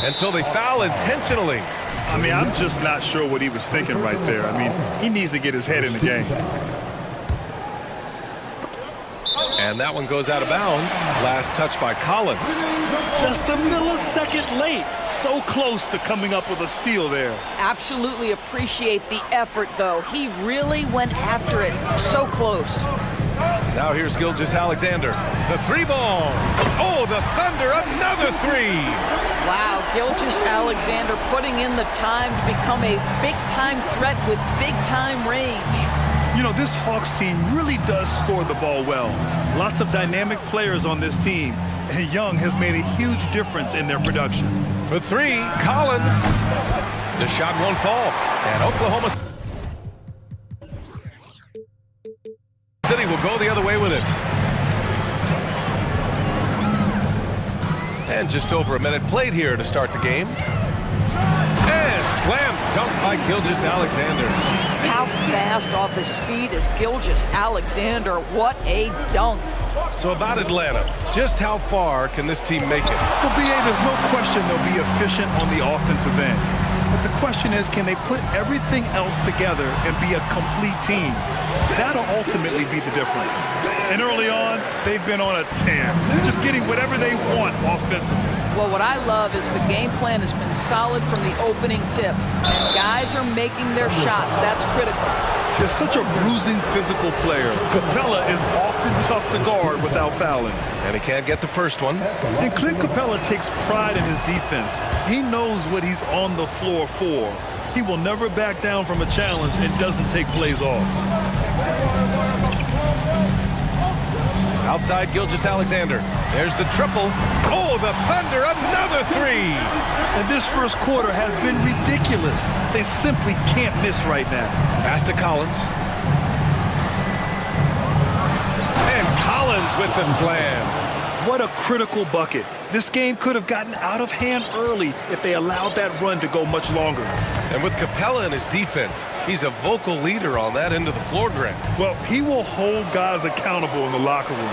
And so they foul intentionally.
I mean, I'm just not sure what he was thinking right there. I mean, he needs to get his head in the game.
And that one goes out of bounds. Last touch by Collins.
Just a millisecond late. So close to coming up with a steal there.
Absolutely appreciate the effort, though. He really went after it. So close.
Now here's Gilgeous-Alexander. The 3-ball. Oh, the Thunder, another 3.
Wow, Gilgeous-Alexander putting in the time to become a big-time threat with big-time range.
You know, this Hawks team really does score the ball well. Lots of dynamic players on this team, and Young has made a huge difference in their production.
For 3, Collins. The shot won't fall, and Oklahoma City will go the other way with it. And just over a minute played here to start the game. And slam dunk by Gilgeous-Alexander.
How fast off his feet is Gilgeous-Alexander. What a dunk.
So about Atlanta, just how far can this team make it?
Well, BA, there's no question they'll be efficient on the offensive end. But the question is, can they put everything else together and be a complete team? That'll ultimately be the difference. And early on, they've been on a tear. They're just getting whatever they want offensively.
Well, what I love is the game plan has been solid from the opening tip. And guys are making their shots. That's critical.
Just such a bruising physical player. Capella is often tough to guard without fouling.
And he can't get the first one.
And Clint Capella takes pride in his defense. He knows what he's on the floor for. He will never back down from a challenge and doesn't take plays off.
Outside Gilgeous-Alexander. There's the triple. Oh, the Thunder, another 3.
And this first quarter has been ridiculous. They simply can't miss right now.
Pass to Collins. And Collins with the slam.
What a critical bucket. This game could have gotten out of hand early if they allowed that run to go much longer.
And with Capella in his defense, he's a vocal leader on that end of the floor, Grant.
Well, he will hold guys accountable in the locker room.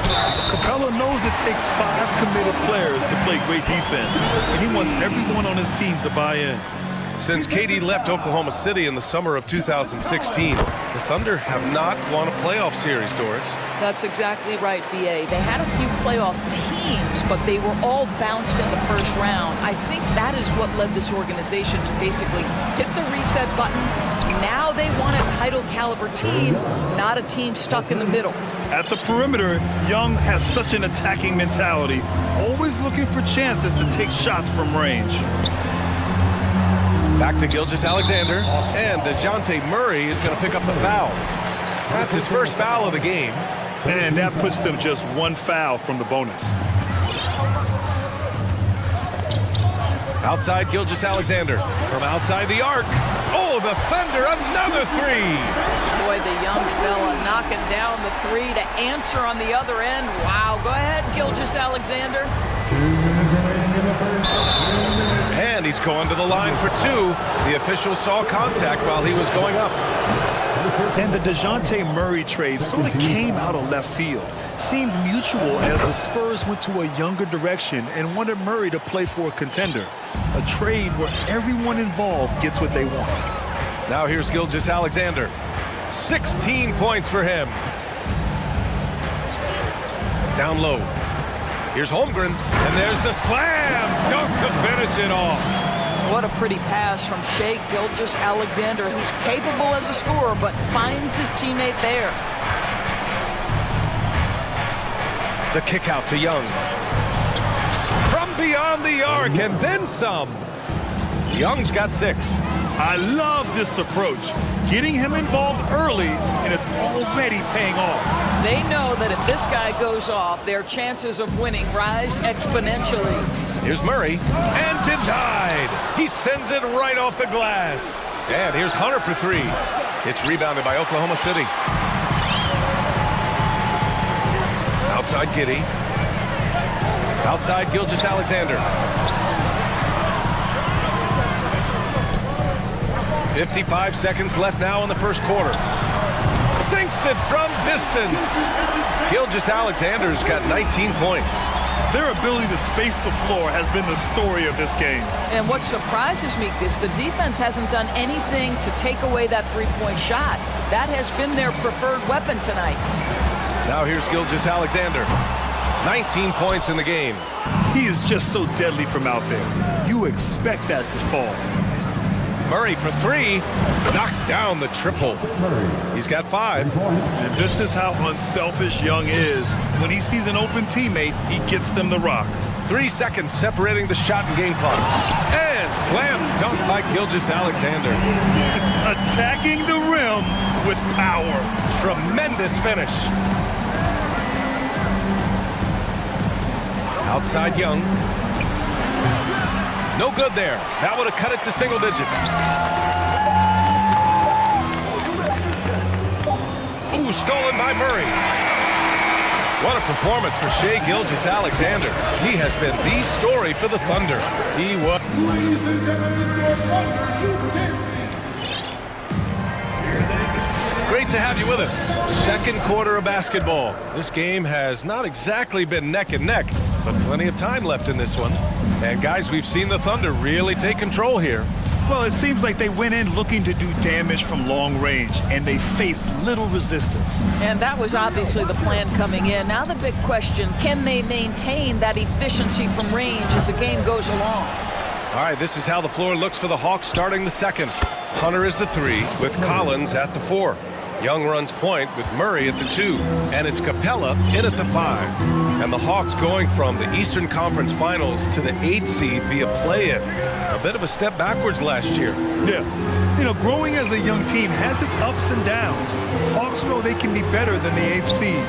Capella knows it takes 5 committed players to play great defense, and he wants everyone on his team to buy in.
Since KD left Oklahoma City in the summer of 2016, the Thunder have not won a playoff series, Doris.
That's exactly right, BA. They had a few playoff teams, but they were all bounced in the first round. I think that is what led this organization to basically hit the reset button. Now they want a title caliber team, not a team stuck in the middle.
At the perimeter, Young has such an attacking mentality, always looking for chances to take shots from range.
Back to Gilgeous-Alexander, and DeJounte Murray is going to pick up the foul. That's his first foul of the game.
And that puts them just 1 foul from the bonus.
Outside Gilgeous-Alexander, from outside the arc. Oh, the Thunder, another 3.
Boy, the young fella knocking down the 3 to answer on the other end. Wow, go ahead, Gilgeous-Alexander.
And he's going to the line for 2. The official saw contact while he was going up.
And the DeJounte Murray trade sort of came out of left field. Seemed mutual as the Spurs went to a younger direction and wanted Murray to play for a contender. A trade where everyone involved gets what they want.
Now here's Gilgeous-Alexander. 16 points for him. Down low. Here's Holmgren, and there's the slam dunk to finish it off.
What a pretty pass from Shai Gilgeous-Alexander. He's capable as a scorer, but finds his teammate there.
The kick out to Young. From beyond the arc, and then some. Young's got 6.
I love this approach. getting him involved early, and it's already paying off.
They know that if this guy goes off, their chances of winning rise exponentially.
Here's Murray, and denied. He sends it right off the glass. And here's Hunter for three. It's rebounded by Oklahoma City. Outside Giddey. Outside Gilgeous-Alexander. 55 seconds left now in the first quarter. Sinks it from distance. Gilgeous-Alexander's got 19 points.
Their ability to space the floor has been the story of this game.
And what surprises me is the defense hasn't done anything to take away that three-point shot. That has been their preferred weapon tonight.
Now here's Gilgeous-Alexander. 19 points in the game.
He is just so deadly from out there. You expect that to fall.
Murray for three, knocks down the triple. He's got 5.
And this is how unselfish Young is. When he sees an open teammate, he gets them the rock.
3 seconds separating the shot and game clock. And slam dunk by Gilgeous-Alexander.
Attacking the rim with power.
Tremendous finish. Outside Young. No good there. That would have cut it to single digits. Ooh, stolen by Murray. What a performance for Shai Gilgeous-Alexander. He has been the story for the Thunder. He was. Great to have you with us. Second quarter of basketball. This game has not exactly been neck and neck, but plenty of time left in this one. And guys, we've seen the Thunder really take control here.
Well, it seems like they went in looking to do damage from long range, and they faced little resistance.
And that was obviously the plan coming in. Now the big question, can they maintain that efficiency from range as the game goes along?
All right, this is how the floor looks for the Hawks starting the second. Hunter is the 3 with Collins at the 4. Young runs point with Murray at the 2, and it's Capella in at the 5. And the Hawks going from the Eastern Conference Finals to the 8th seed via play-in. A bit of a step backwards last year.
Yeah. You know, growing as a young team has its ups and downs. Hawks know they can be better than the 8th seed.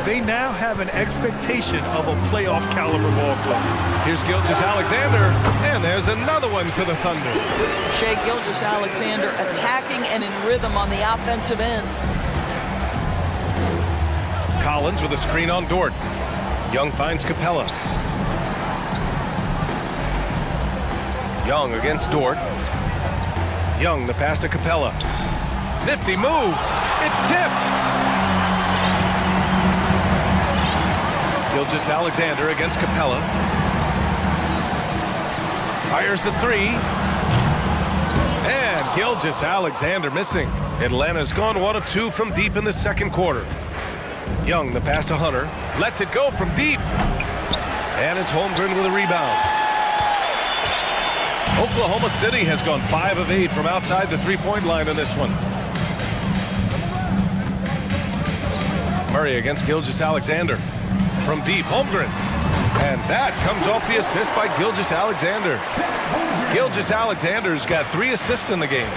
They now have an expectation of a playoff caliber ball club.
Here's Gilgeous-Alexander, and there's another one for the Thunder.
Shai Gilgeous-Alexander attacking and in rhythm on the offensive end.
Collins with a screen on Dort. Young finds Capella. Young against Dort. Young, the pass to Capella. Nifty move. It's tipped. Gilgeous-Alexander against Capella. Fires the 3. And Gilgeous-Alexander missing. Atlanta's gone 1 of 2 from deep in the second quarter. Young, the pass to Hunter. Lets it go from deep. And it's Holmgren with a rebound. Oklahoma City has gone 5 of 8 from outside the three-point line in this one. Murray against Gilgeous-Alexander. From deep, Holmgren. And that comes off the assist by Gilgeous-Alexander. Gilgeous-Alexander's got 3 assists in the game.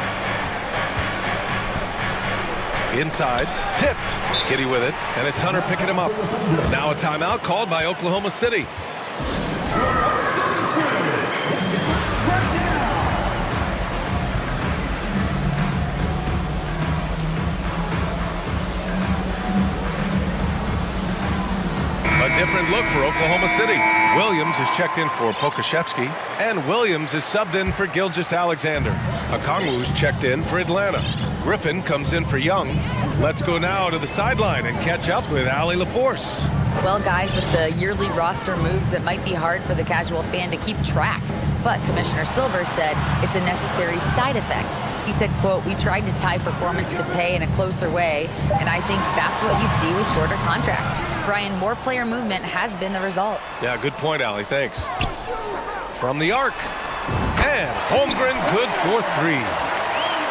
Inside, tipped. Giddey with it, and it's Hunter picking him up. Now a timeout called by Oklahoma City. A different look for Oklahoma City. Williams is checked in for Pokashevsky, and Williams is subbed in for Gilgeous-Alexander. Okongwu's checked in for Atlanta. Griffin comes in for Young. Let's go now to the sideline and catch up with Allie LaForce.
Well, guys, with the yearly roster moves, it might be hard for the casual fan to keep track. But Commissioner Silver said it's a necessary side effect. He said, quote, "We tried to tie performance to pay in a closer way, and I think that's what you see with shorter contracts." Brian, more player movement has been the result.
Yeah, good point, Allie. Thanks. From the arc. And Holmgren good for 3.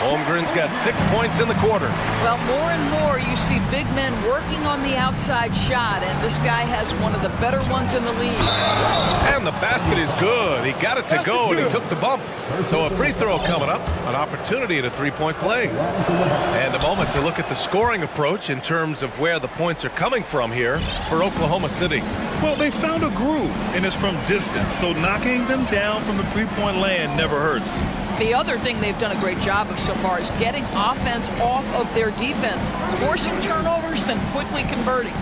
Holmgren's got 6 points in the quarter.
Well, more and more you see big men working on the outside shot, and this guy has one of the better ones in the league.
And the basket is good. He got it to go, and he took the bump. So a free throw coming up, an opportunity at a three-point play. And a moment to look at the scoring approach in terms of where the points are coming from here for Oklahoma City.
Well, they found a groove, and it's from distance, so knocking them down from the three-point land never hurts.
The other thing they've done a great job of so far is getting offense off of their defense, forcing turnovers, then quickly converting.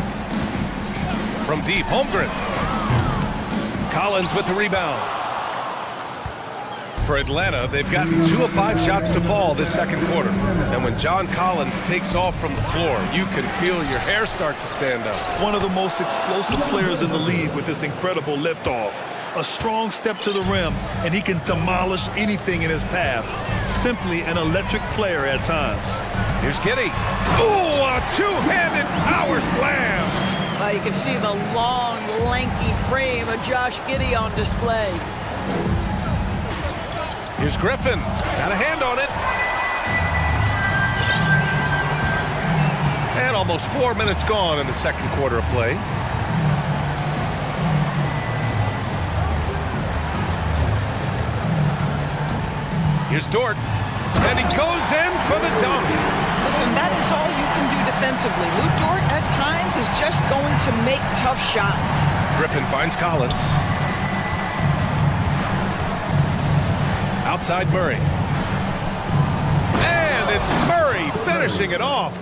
From deep, Holmgren. Collins with the rebound. For Atlanta, they've gotten 2 of 5 shots to fall this second quarter. And when John Collins takes off from the floor, you can feel your hair start to stand up.
One of the most explosive players in the league with this incredible liftoff. A strong step to the rim, and he can demolish anything in his path. Simply an electric player at times.
Here's Giddey. Ooh, a two-handed power slam.
You can see the long, lanky frame of Josh Giddey on display.
Here's Griffin. Got a hand on it. And almost 4 minutes gone in the second quarter of play. Here's Dort, and he goes in for the dunk.
Listen, that is all you can do defensively. Lou Dort, at times, is just going to make tough shots.
Griffin finds Collins. Outside Murray. And it's Murray finishing it off.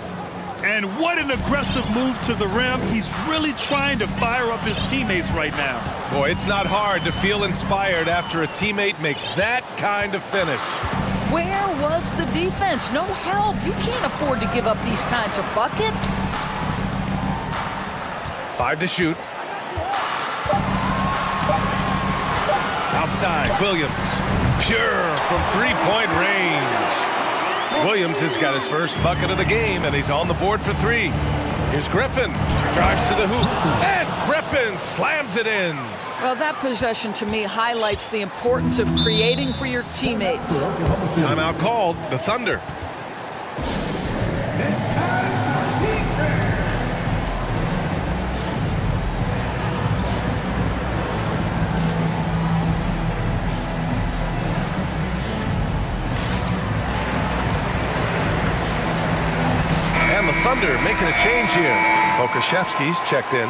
And what an aggressive move to the rim. He's really trying to fire up his teammates right now.
Boy, it's not hard to feel inspired after a teammate makes that kind of finish.
Where was the defense? No help. You can't afford to give up these kinds of buckets.
5 to shoot. Outside, Williams. Pure from three-point range. Williams has got his first bucket of the game, and he's on the board for 3. Here's Griffin. Drives to the hoop. And Griffin slams it in.
Well, that possession to me highlights the importance of creating for your teammates.
Timeout called. The Thunder. And the Thunder making a change here. Pokuševski's checked in.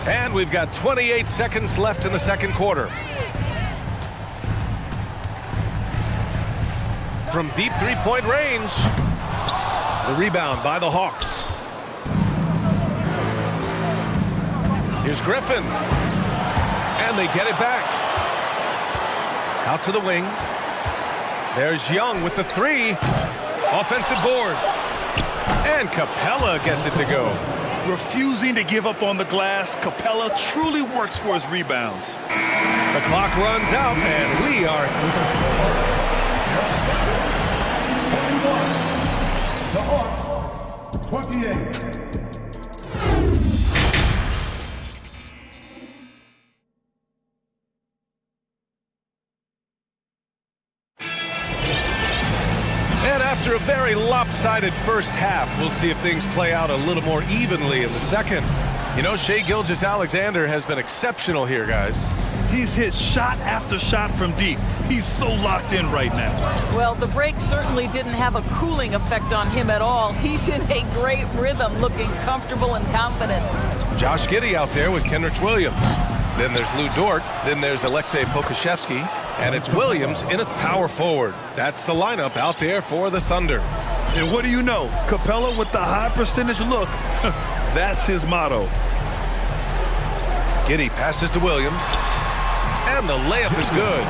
And we've got 28 seconds left in the second quarter. From deep three-point range. The rebound by the Hawks. Here's Griffin. And they get it back. Out to the wing. There's Young with the 3. Offensive board. And Capella gets it to go.
Refusing to give up on the glass, Capella truly works for his rebounds.
The clock runs out, and we are...
The Hawks, 28.
And after a very lopsided first half, we'll see if things play out a little more evenly in the second. You know, Shai Gilgeous-Alexander has been exceptional here, guys.
He's hit shot after shot from deep. He's so locked in right now.
Well, the break certainly didn't have a cooling effect on him at all. He's in a great rhythm, looking comfortable and confident.
Josh Giddey out there with Kenrich Williams. Then there's Lou Dort. Then there's Aleksej Pokuševski. And it's Williams in at power forward. That's the lineup out there for the Thunder.
And what do you know? Capella with the high percentage look. That's his motto.
Giddey passes to Williams. And the layup is good.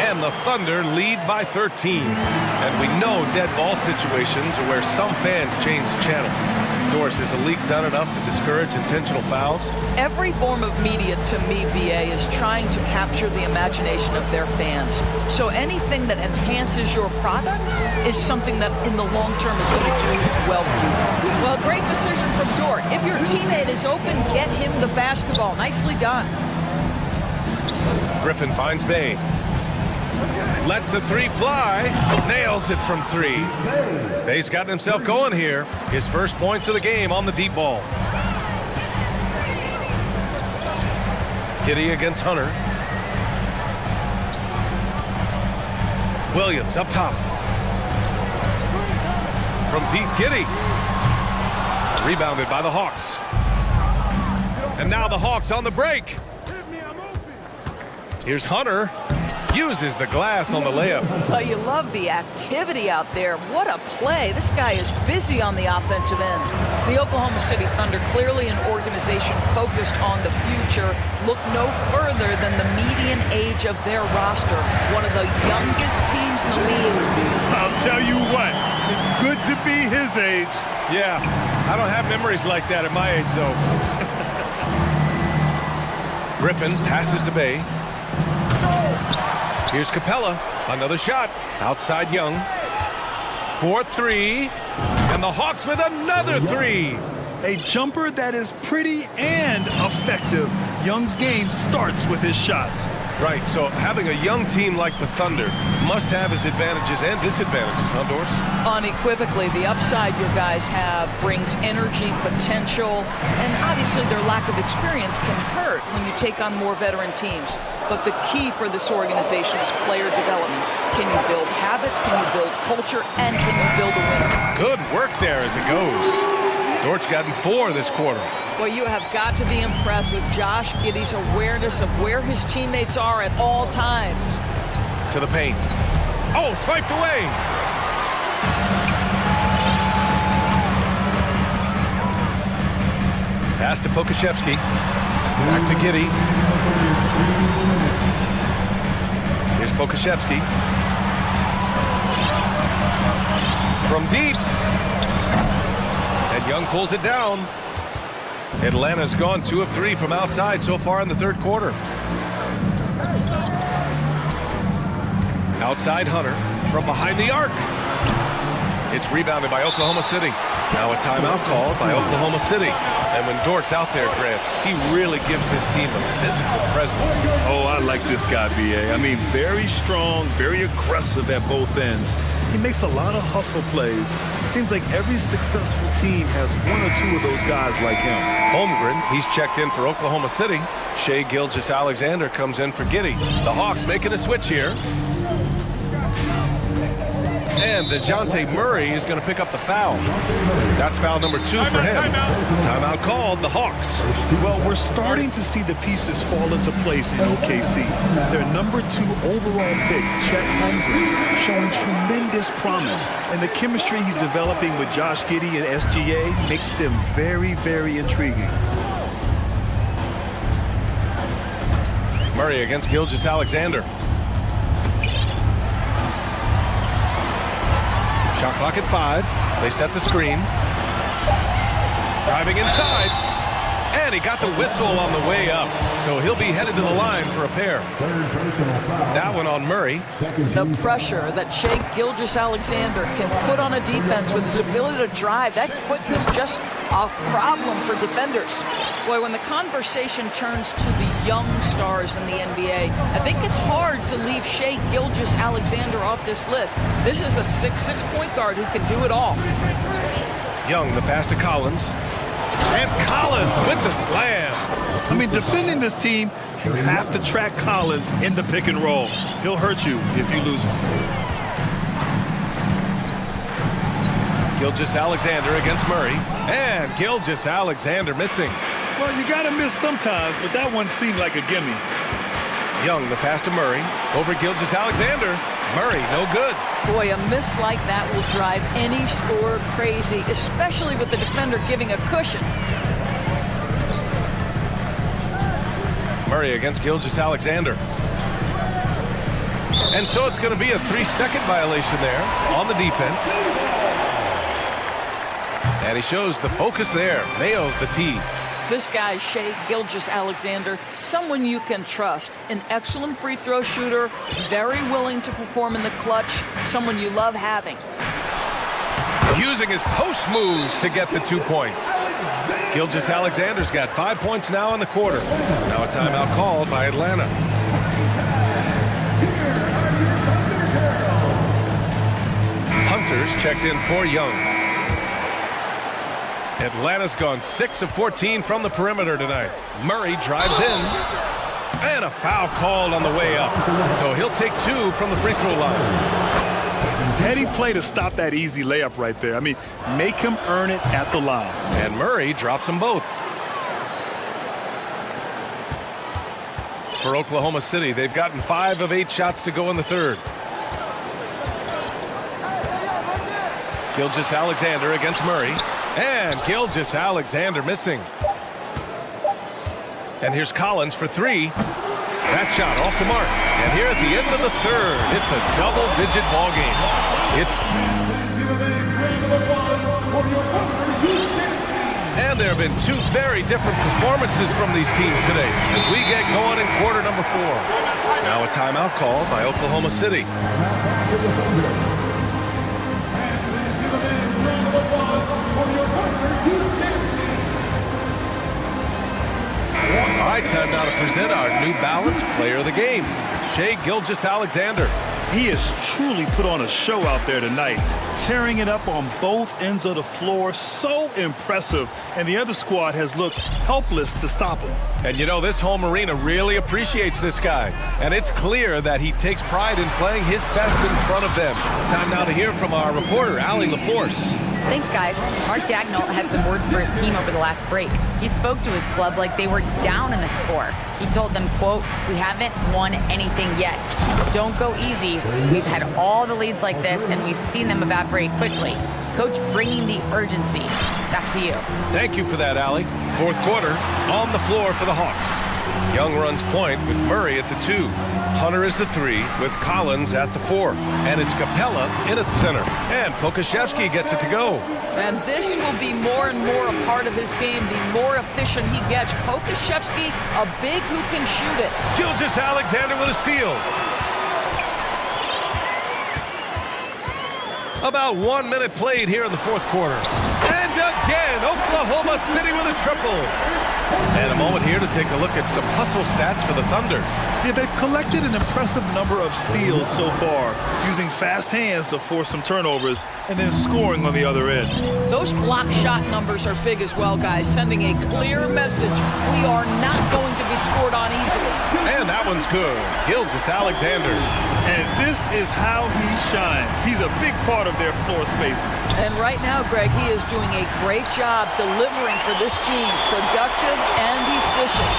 And the Thunder lead by 13. And we know dead ball situations are where some fans change the channel. Doris, has the league done enough to discourage intentional fouls?
Every form of media, to me, BA, is trying to capture the imagination of their fans. So anything that enhances your product is something that in the long term is going to do well for you. Well, great decision from Dort. If your teammate is open, get him the basketball. Nicely done.
Griffin finds Bay. Lets the three fly. Nails it from three. He's gotten himself going here. His first points of the game on the deep ball. Giddy against Hunter. Williams up top. From deep, Giddy. Rebounded by the Hawks. And now the Hawks on the break. Here's Hunter. Uses the glass on the layup.
Well, you love the activity out there. What a play. This guy is busy on the offensive end. The Oklahoma City Thunder, clearly an organization focused on the future, look no further than the median age of their roster. One of the youngest teams in the league.
I'll tell you what, it's good to be his age.
Yeah, I don't have memories like that at my age, though. Griffin passes to Bay. Here's Capella, another shot, outside Young. 4-3, and the Hawks with another three.
A jumper that is pretty and effective. Young's game starts with his shot.
Right, so having a young team like the Thunder must have its advantages and disadvantages, huh, Doris?
Unequivocally, the upside your guys have brings energy, potential, and obviously their lack of experience can hurt when you take on more veteran teams. But the key for this organization is player development. Can you build habits, can you build culture, and can you build a winner?
Good work there as it goes. Dort's gotten 4 this quarter.
Well, you have got to be impressed with Josh Giddey's awareness of where his teammates are at all times.
To the paint. Oh, swiped away. Pass to Pokashevsky. Back to Giddey. Here's Pokashevsky. From deep. And Young pulls it down. Atlanta's gone 2 of 3 from outside so far in the third quarter. Outside Hunter from behind the arc. It's rebounded by Oklahoma City. Now a timeout called by Oklahoma City. And when Dort's out there, Grant, he really gives this team a physical presence.
Oh, I like this guy, B.A. I mean, very strong, very aggressive at both ends. He makes a lot of hustle plays. Seems like every successful team has 1 or 2 of those guys like him.
Holmgren, he's checked in for Oklahoma City. Shai Gilgeous-Alexander comes in for Giddey. The Hawks making a switch here. And DeJounte Murray is going to pick up the foul. That's foul number 2 for him. Timeout called, the Hawks.
Well, we're starting to see the pieces fall into place in OKC. Their number 2 overall pick, Chet Holmgren, showing tremendous promise. And the chemistry he's developing with Josh Giddey and SGA makes them very, very intriguing.
Murray against Gilgeous-Alexander. Shot clock at 5. They set the screen. Driving inside. And he got the whistle on the way up. So he'll be headed to the line for a pair. That one on Murray.
The pressure that Shai Gilgeous-Alexander can put on a defense with his ability to drive, that quickness just a problem for defenders. Boy, when the conversation turns to the young stars in the NBA, I think it's hard to leave Shai Gilgeous-Alexander off this list. This is a 6'6" point guard who can do it all.
Young, the pass to Collins. And Collins with the slam.
I mean, defending this team, you have to track Collins in the pick and roll. He'll hurt you if you lose him.
Gilgeous-Alexander against Murray. And Gilgeous-Alexander missing.
Well, you got to miss sometimes, but that one seemed like a gimme.
Young, the pass to Murray. Over Gilgeous-Alexander. Murray, no good.
Boy, a miss like that will drive any scorer crazy, especially with the defender giving a cushion.
Murray against Gilgeous-Alexander. And so it's going to be a 3-second violation there on the defense. And he shows the focus there. Nails the tee.
This guy, Shai Gilgeous-Alexander, someone you can trust. An excellent free throw shooter, very willing to perform in the clutch, someone you love having.
Using his post moves to get the 2 points. Gilgeous-Alexander's got 5 points now in the quarter. Now a timeout called by Atlanta. Raptors checked in for Young. Atlanta's gone 6 of 14 from the perimeter tonight. Murray drives in. And a foul called on the way up. So he'll take 2 from the free throw line.
Heady play to stop that easy layup right there. I mean, make him earn it at the line.
And Murray drops them both. For Oklahoma City, they've gotten 5 of 8 shots to go in the third. Gilgeous-Alexander against Murray. And Gilgeous-Alexander missing. And here's Collins for 3. That shot off the mark. And here at the end of the third, it's a double-digit ball game. And there have been 2 very different performances from these teams today as we get going in quarter number 4. Now a timeout call by Oklahoma City. All right, time now to present our New Balance Player of the Game, Shai Gilgeous-Alexander.
He has truly put on a show out there tonight, tearing it up on both ends of the floor. So impressive, and the other squad has looked helpless to stop him.
And you know, this home arena really appreciates this guy, and it's clear that he takes pride in playing his best in front of them. Time now to hear from our reporter, Allie LaForce.
Thanks, guys. Mark Dagnall had some words for his team over the last break. He spoke to his club like they were down in a score. He told them, quote, "We haven't won anything yet. Don't go easy. We've had all the leads like this, and we've seen them evaporate quickly." Coach bringing the urgency. Back to you.
Thank you for that, Allie. Fourth quarter, on the floor for the Hawks. Young runs point with Murray at the 2. Hunter is the 3 with Collins at the 4. And it's Capella in at center. And Pokashevsky gets it to go.
And this will be more and more a part of his game, the more efficient he gets. Pokashevsky, a big who can shoot it.
Gilgeous-Alexander with a steal. About 1 minute played here in the fourth quarter. And again, Oklahoma City with a triple. And a moment here to take a look at some hustle stats for the Thunder.
Yeah, they've collected an impressive number of steals so far, using fast hands to force some turnovers and then scoring on the other end.
Those block shot numbers are big as well, guys, sending a clear message. We are not going to be scored on easily.
And that one's good. Gilgeous-Alexander.
And this is how he shines. He's a big part of their floor spacing.
And right now, Greg, he is doing a great job delivering for this team, productive and efficient.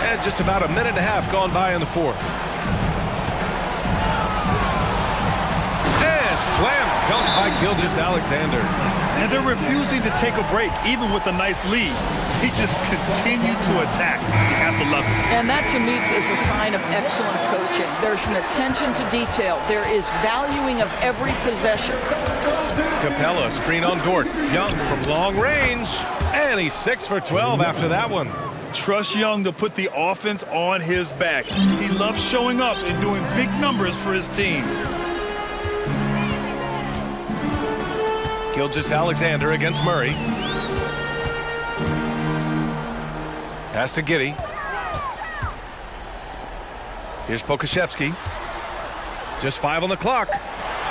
And just about a minute and a half gone by in the fourth. And slam dunk by Gilgeous-Alexander.
And they're refusing to take a break, even with a nice lead. They just continue to attack. You have to love it.
And that, to me, is a sign of excellent coaching. There's an attention to detail. There is valuing of every possession.
Capella, screen on Dort. Young from long range. And he's 6 for 12 after that one.
Trust Young to put the offense on his back. He loves showing up and doing big numbers for his team.
Gilgeous-Alexander against Murray. Pass to Giddey. Here's Pokashevsky. Just 5 on the clock.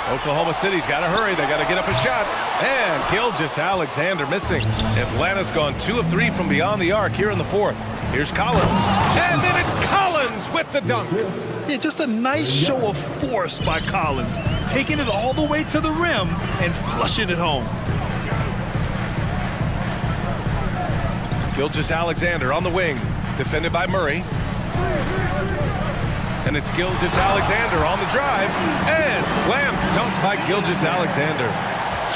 Oklahoma City's got to hurry. They got to get up a shot. And Gilgeous-Alexander missing. Atlanta's gone 2 of 3 from beyond the arc here in the fourth. Here's Collins. And then it's Collins with the dunk.
Yeah, just a nice show of force by Collins, taking it all the way to the rim and flushing it home.
Gilgeous-Alexander on the wing, defended by Murray. And it's Gilgeous-Alexander on the drive, and slam dunk by Gilgeous-Alexander.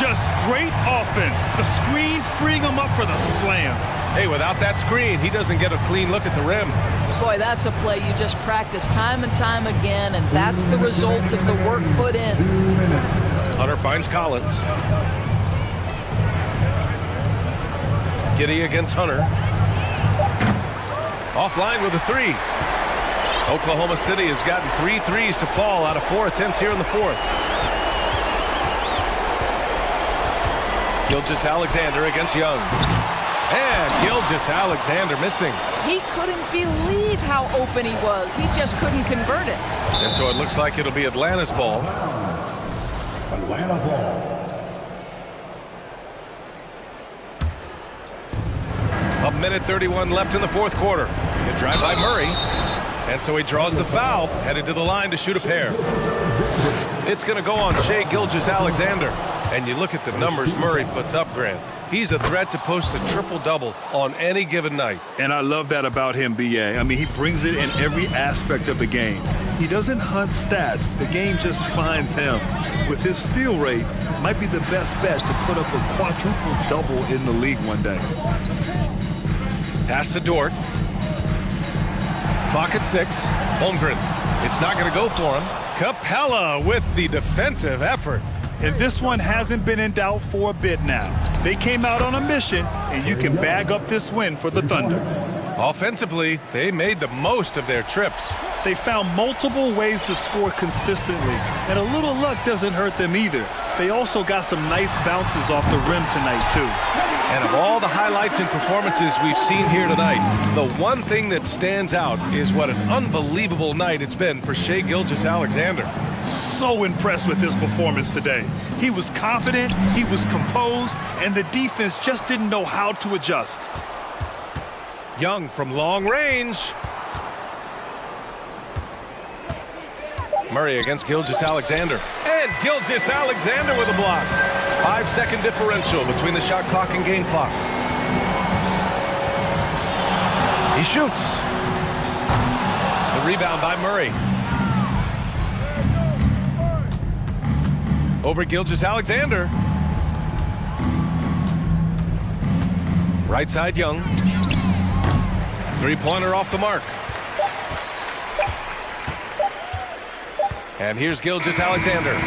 Just great offense. The screen freeing him up for the slam.
Hey, without that screen, he doesn't get a clean look at the rim.
Boy, that's a play you just practice time and time again, and that's the result of the work put in.
Hunter finds Collins. Giddey against Hunter. Offline with a 3. Oklahoma City has gotten 3 threes to fall out of 4 attempts here in the fourth. Gilgeous-Alexander against Young. And Gilgeous-Alexander missing.
He couldn't believe how open he was. He just couldn't convert it.
And so it looks like it'll be Atlanta's ball.
Atlanta ball.
A minute 31 left in the fourth quarter. Good drive by Murray. And so he draws the foul, headed to the line to shoot a pair. It's going to go on Shai Gilgeous-Alexander. And you look at the numbers Murray puts up, Grant. He's a threat to post a triple-double on any given night.
And I love that about him, B.A. I mean, he brings it in every aspect of the game. He doesn't hunt stats. The game just finds him. With his steal rate, might be the best bet to put up a quadruple-double in the league one day.
Pass to Dort. Clock at 6. Holmgren. It's not going to go for him. Capella with the defensive effort.
And this one hasn't been in doubt for a bit now. They came out on a mission, and you can bag up this win for the Thunder.
Offensively, they made the most of their trips.
They found multiple ways to score consistently, and a little luck doesn't hurt them either. They also got some nice bounces off the rim tonight, too.
And of all the highlights and performances we've seen here tonight, the one thing that stands out is what an unbelievable night it's been for Shai Gilgeous-Alexander.
So impressed with his performance today. He was confident, he was composed, and the defense just didn't know how to adjust.
Young from long range. Murray against Gilgeous-Alexander. And Gilgeous-Alexander with a block. 5-second differential between the shot clock and game clock. He shoots. The rebound by Murray. Over Gilgeous-Alexander. Right side, Young. Three-pointer off the mark. And here's Gilgeous-Alexander.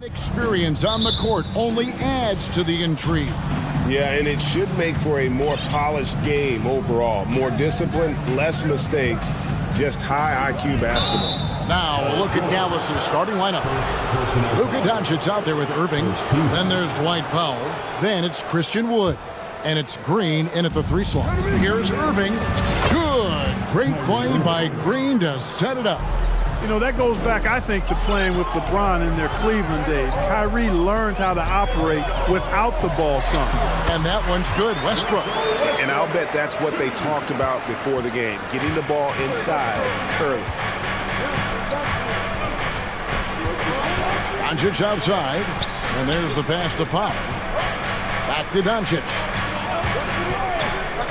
Experience on the court only adds to the intrigue.
Yeah, and it should make for a more polished game overall. More discipline, less mistakes, just high IQ basketball.
Now, a look at Dallas's starting lineup. Luka Doncic out there with Irving. Then there's Dwight Powell. Then it's Christian Wood. And it's Green in at the 3 slot. Here's Irving. Good. Great play by Green to set it up.
You know, that goes back, I think, to playing with LeBron in their Cleveland days. Kyrie learned how to operate without the ball some.
And that one's good. Westbrook.
And I'll bet that's what they talked about before the game, getting the ball inside early.
Doncic outside. And there's the pass to Powell. Back to Doncic.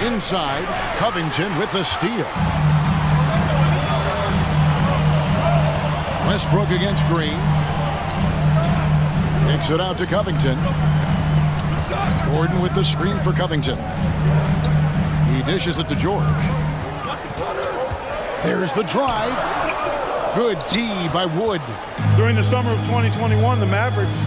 Inside, Covington with the steal. Westbrook against Green. Takes it out to Covington. Gordon with the screen for Covington. He dishes it to George. There's the drive. Good D by Wood.
During the summer of 2021, the Mavericks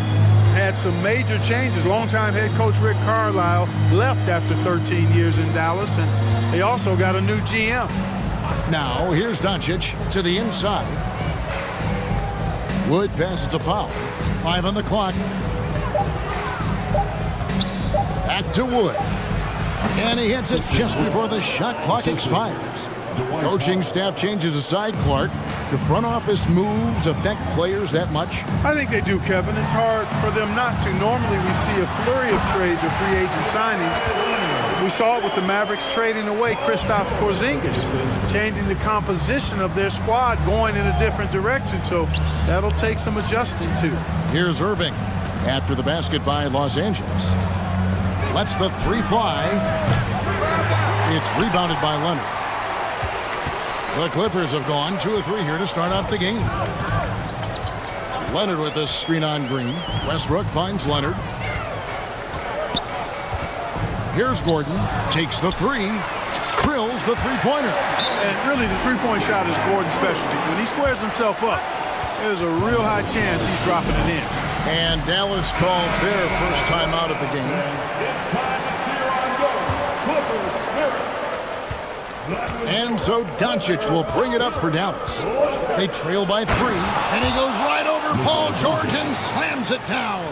had some major changes. Longtime head coach Rick Carlisle left after 13 years in Dallas, and they also got a new GM.
Now, here's Doncic to the inside. Wood passes to Powell. 5 on the clock. Back to Wood. And he hits it just before the shot clock expires. Coaching staff changes aside, Clark. Do front office moves affect players that much?
I think they do, Kevin. It's hard for them not to. Normally we see a flurry of trades or free agent signings. We saw it with the Mavericks trading away Kristaps Porzingis, changing the composition of their squad, going in a different direction. So that'll take some adjusting to.
Here's Irving after the basket by Los Angeles. Lets the 3 fly. It's rebounded by Leonard. The Clippers have gone 2 of 3 here to start out the game. Leonard with the screen on Green. Westbrook finds Leonard. Here's Gordon. Takes the 3. Drills the 3-pointer.
And really the 3-point shot is Gordon's specialty. When he squares himself up, there's a real high chance he's dropping it in.
And Dallas calls their first time out of the game. And so Doncic will bring it up for Dallas. They trail by 3, and he goes right over Paul George and slams it down.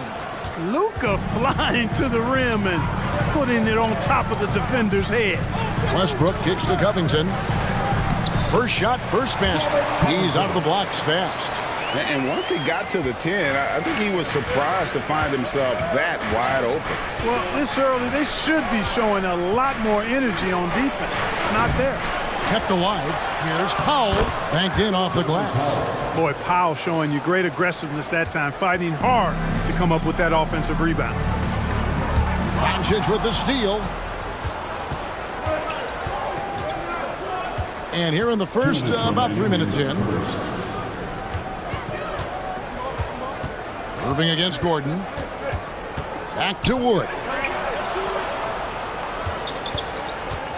Luka flying to the rim and putting it on top of the defender's head.
Westbrook kicks to Covington. First shot, first basket. He's out of the blocks fast.
And once he got to the 10, I think he was surprised to find himself that wide open.
Well, this early, they should be showing a lot more energy on defense. It's not there.
Kept alive. Here's Powell. Banked in off the glass.
Boy, Powell showing you great aggressiveness that time, fighting hard to come up with that offensive rebound.
Doncic with the steal. And here in the first, about 3 minutes in. Irving against Gordon. Back to Wood.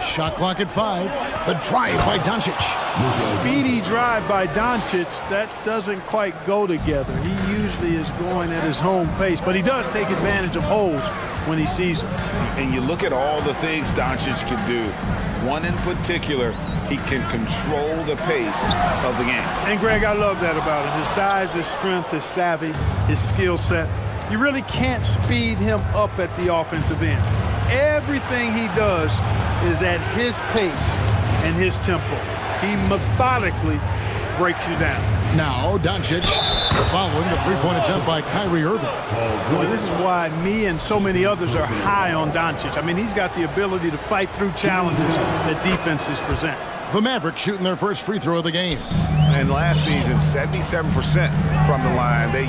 Shot clock at 5. The drive by Doncic.
Speedy drive by Doncic. That doesn't quite go together. He usually is going at his home pace, but he does take advantage of holes when he sees them.
And you look at all the things Doncic can do. One in particular, he can control the pace of the game.
And Greg, I love that about him. His size, his strength, his savvy, his skill set. You really can't speed him up at the offensive end. Everything he does is at his pace and his tempo. He methodically breaks you down.
Now Doncic following the 3-point attempt by Kyrie Irving.
Boy, this is why me and so many others are high on Doncic. I mean, he's got the ability to fight through challenges that defenses present.
The Mavericks shooting their first free throw of the game.
And last season, 77% from the line. They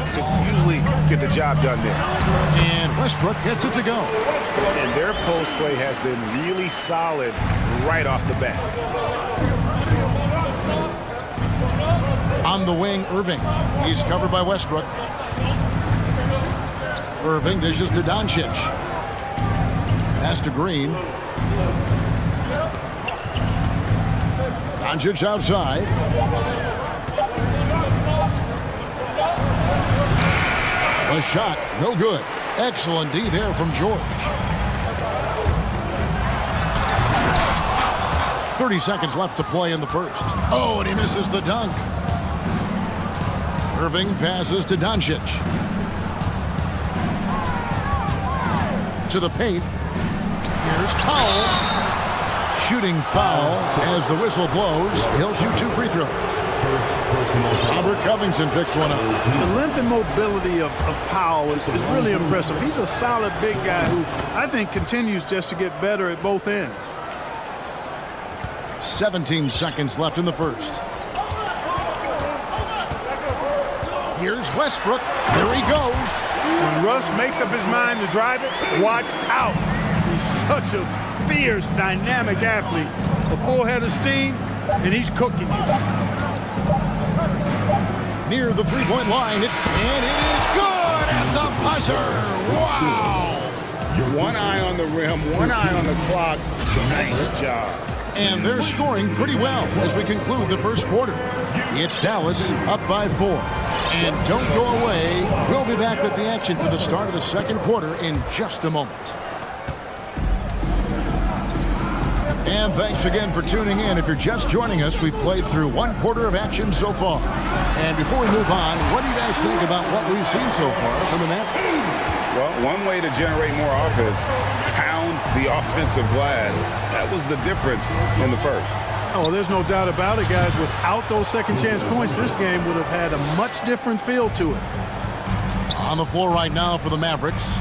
usually get the job done there.
And Westbrook gets it to go.
And their post play has been really solid right off the bat.
On the wing, Irving. He's covered by Westbrook. Irving dishes to Doncic. Pass to Green. Doncic outside. A shot, no good. Excellent D there from George. 30 seconds left to play in the first. Oh, and he misses the dunk. Irving passes to Doncic. To the paint. Here's Powell. Shooting foul as the whistle blows. He'll shoot 2 free throws. Robert Covington picks one up.
The length and mobility of Powell is really impressive. He's a solid big guy who I think continues just to get better at both ends.
17 seconds left in the first. Here's Westbrook. There he goes.
When Russ makes up his mind to drive it, watch out. He's such a fierce, dynamic athlete. A full head of steam, and he's cooking you.
Near the three-point line, and it is good at the buzzer. Wow!
One eye on the rim, one eye on the clock. Nice job.
And they're scoring pretty well as we conclude the first quarter. It's Dallas up by 4. And don't go away. We'll be back with the action for the start of the second quarter in just a moment. And thanks again for tuning in. If you're just joining us, we've played through one quarter of action so far. And before we move on, what do you guys think about what we've seen so far from the Mavericks?
Well, one way to generate more offense, pound the offensive glass. That was the difference in the first.
Oh, there's no doubt about it, guys. Without those second chance points, this game would have had a much different feel to it.
On the floor right now for the Mavericks,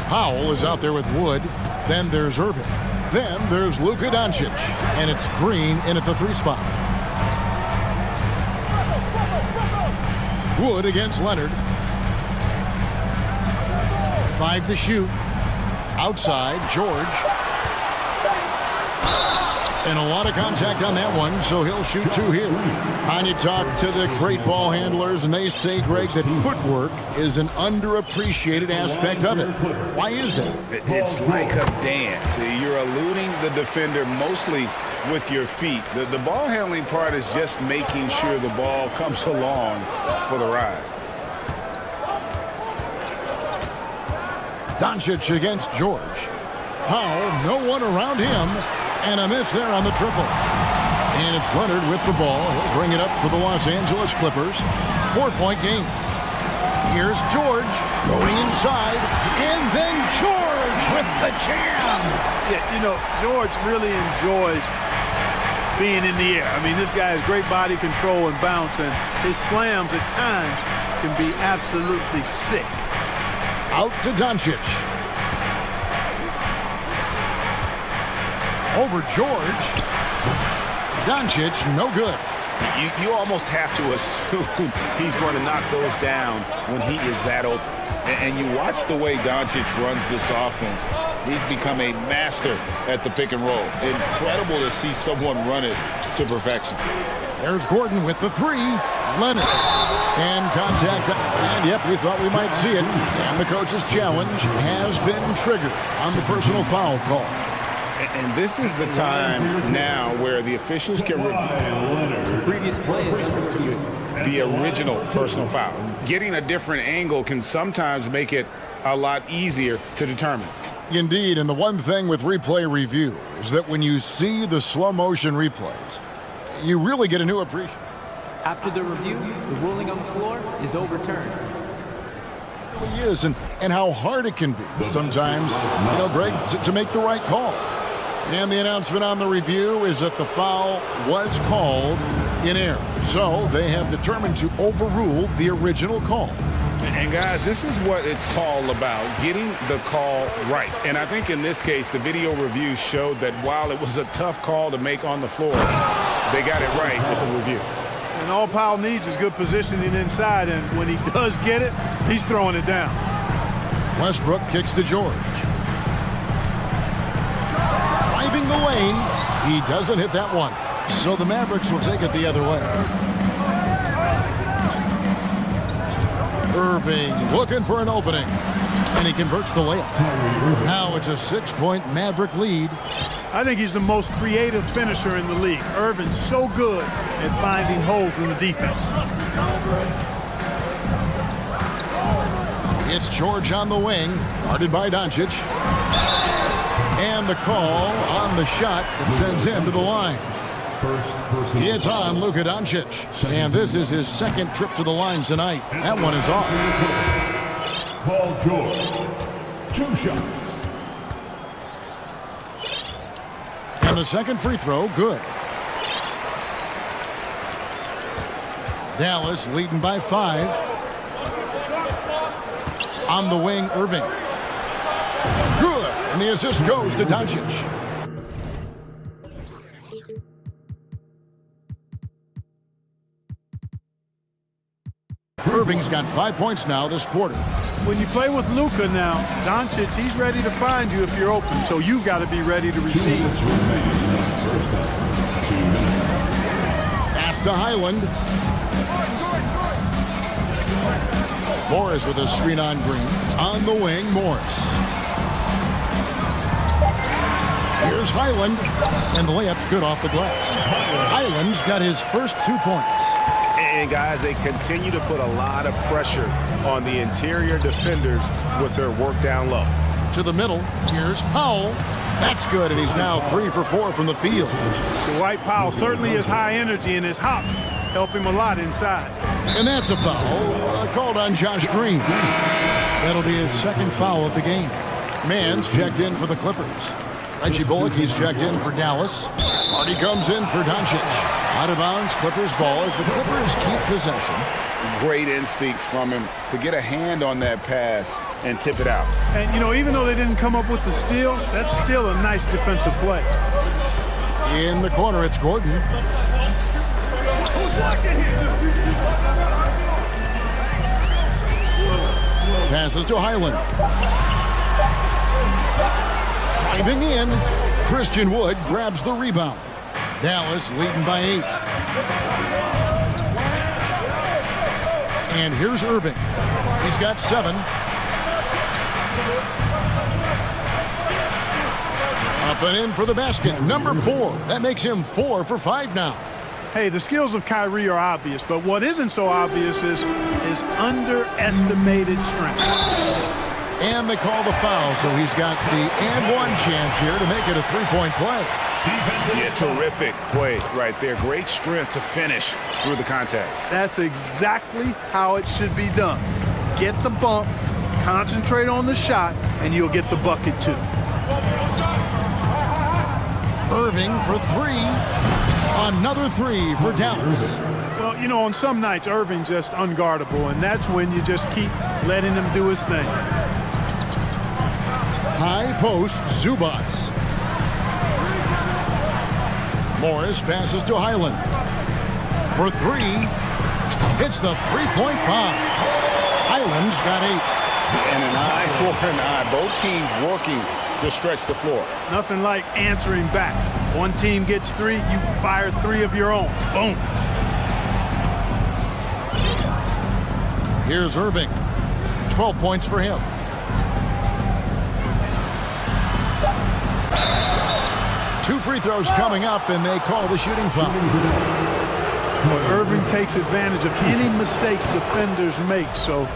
Powell is out there with Wood. Then there's Irving. Then there's Luka Doncic. And it's Green in at the 3 spot. Wood against Leonard. 5 to shoot. Outside, George. And a lot of contact on that one, so he'll shoot 2 here. And you talk to the great ball handlers, and they say, Greg, that footwork is an underappreciated aspect of it. Why is that?
It's like a dance. You're eluding the defender mostly with your feet. The ball handling part is just making sure the ball comes along for the ride.
Doncic against George. Powell, no one around him. And a miss there on the triple. And it's Leonard with the ball. He'll bring it up for the Los Angeles Clippers. 4-point game. Here's George going inside. And then George with the jam.
Yeah, you know, George really enjoys being in the air. I mean, this guy has great body control and bounce, and his slams at times can be absolutely sick.
Out to Doncic. Over George. Doncic, no good.
You almost have to assume he's going to knock those down when he is that open. And you watch the way Doncic runs this offense. He's become a master at the pick and roll. Incredible to see someone run it to perfection.
There's Gordon with the 3. Leonard. And contact. And yep, we thought we might see it. And the coach's challenge has been triggered on the personal foul call.
And this is the time now where the officials can review
The previous play is under review.
the original personal foul. Getting a different angle can sometimes make it a lot easier to determine.
Indeed, and the one thing with replay review is that when you see the slow motion replays, you really get a new appreciation.
After the review, the ruling on the floor is overturned.
It really is, and how hard it can be sometimes, Greg, to make the right call. And the announcement on the review is that the foul was called in error. So they have determined to overrule the original call.
And guys, this is what it's all about, getting the call right. And I think in this case, the video review showed that while it was a tough call to make on the floor, they got it right with the review.
And all Powell needs is good positioning inside, and when he does get it, he's throwing it down.
Westbrook kicks to George. Driving the lane, he doesn't hit that one. So the Mavericks will take it the other way. Irving looking for an opening, and he converts the layup. Now it's a 6-point Maverick lead.
I think he's the most creative finisher in the league. Irving's so good at finding holes in the defense.
It's George on the wing, guarded by Doncic. And the call on the shot that sends him to the line. It's on Luka Doncic. And this is his second trip to the line tonight. That one is off.
Paul George, 2 shots.
And the second free throw, good. Dallas leading by 5. On the wing, Irving. Good. And the assist goes to Doncic. Irving's got 5 points now this quarter.
When you play with Luka now, Doncic, he's ready to find you if you're open, so you've got to be ready to receive.
Pass to Highland. Morris with a screen on Green. On the wing, Morris. Here's Highland, and the layup's good off the glass. Highland's got his first 2 points.
And guys, they continue to put a lot of pressure on the interior defenders with their work down low.
To the middle, here's Powell. That's good, and he's now 3 for 4 from the field.
Dwight Powell certainly is high energy, and his hops help him a lot inside.
And that's a foul called on Josh Green. That'll be his second foul of the game. Mann's checked in for the Clippers. Reggie Bullock, he's checked in for Dallas. Marty comes in for Doncic. Out of bounds, Clippers ball as the Clippers keep possession.
Great instincts from him to get a hand on that pass and tip it out.
And, you know, even though they didn't come up with the steal, that's still a nice defensive play.
In the corner, it's Gordon. Passes to Highland. Driving in, Christian Wood grabs the rebound. Dallas leading by 8. And here's Irving. He's got 7. Up and in for the basket, number 4. That makes him 4 for 5 now.
Hey, the skills of Kyrie are obvious, but what isn't so obvious is his underestimated strength.
And they call the foul, so he's got the and one chance here to make it a 3-point play.
Yeah, terrific play right there. Great strength to finish through the contact.
That's exactly how it should be done. Get the bump, concentrate on the shot, and you'll get the bucket too.
Irving for 3. Another 3 for Dallas.
Well, you know, on some nights, Irving's just unguardable, and that's when you just keep letting him do his thing.
High post, Zubats. Morris passes to Highland. For 3. Hits the 3-point bomb. Highland's got 8.
And an eye for an eye. Both teams working to stretch the floor.
Nothing like answering back. One team gets 3, you fire 3 of your own. Boom.
Here's Irving. 12 points for him. Two free throws coming up, and they call the shooting foul.
Well, Irving takes advantage of any mistakes defenders make, so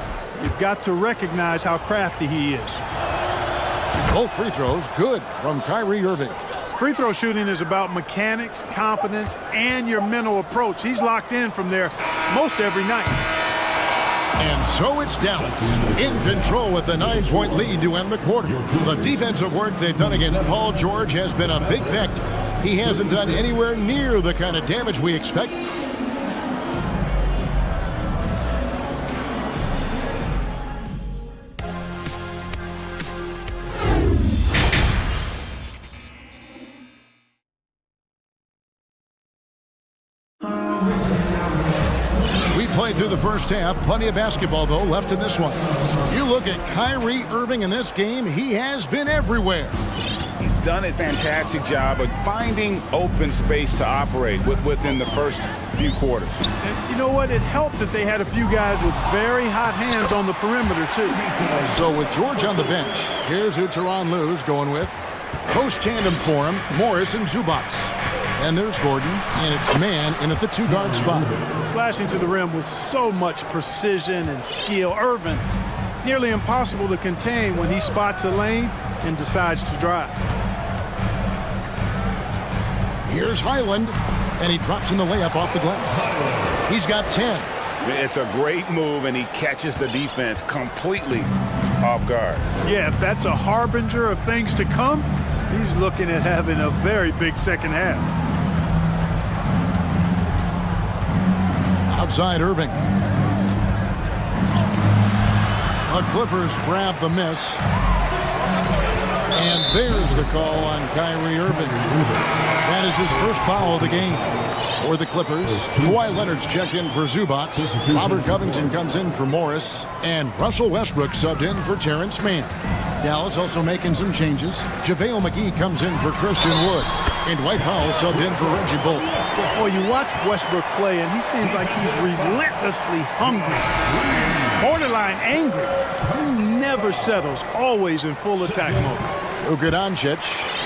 you've got to recognize how crafty he is.
Both free throws good from Kyrie Irving.
Free throw shooting is about mechanics, confidence, and your mental approach. He's locked in from there most every night.
And so it's Dallas in control with the 9-point lead to end the quarter. The defensive work they've done against Paul George has been a big factor. He hasn't done anywhere near the kind of damage we expect. Played through the first half. Plenty of basketball, though, left in this one. You look at Kyrie Irving in this game, he has been everywhere.
He's done a fantastic job of finding open space to operate within the first few quarters.
And you know what? It helped that they had a few guys with very hot hands on the perimeter, too.
So with George on the bench, here's who Tyronn Lue's going with. Post tandem for him, Morris and Zubats. And there's Gordon, and it's man in at the 2-guard spot.
Slashing to the rim with so much precision and skill. Irving nearly impossible to contain when he spots a lane and decides to drive.
Here's Highland, and he drops in the layup off the glass. He's got 10.
It's a great move, and he catches the defense completely off guard.
Yeah, if that's a harbinger of things to come, he's looking at having a very big second half.
Outside Irving. The Clippers grab the miss. And there's the call on Kyrie Irving. That is his first foul of the game. For the Clippers, Kawhi Leonard's checked in for Zubac. Robert Covington comes in for Morris. And Russell Westbrook subbed in for Terrence Mann. Dallas also making some changes. JaVale McGee comes in for Christian Wood. And Dwight Powell subbed in for Reggie Bullock.
Well, you watch Westbrook play, and he seems like he's relentlessly hungry, borderline angry. He never settles, always in full attack mode.
Luka Doncic,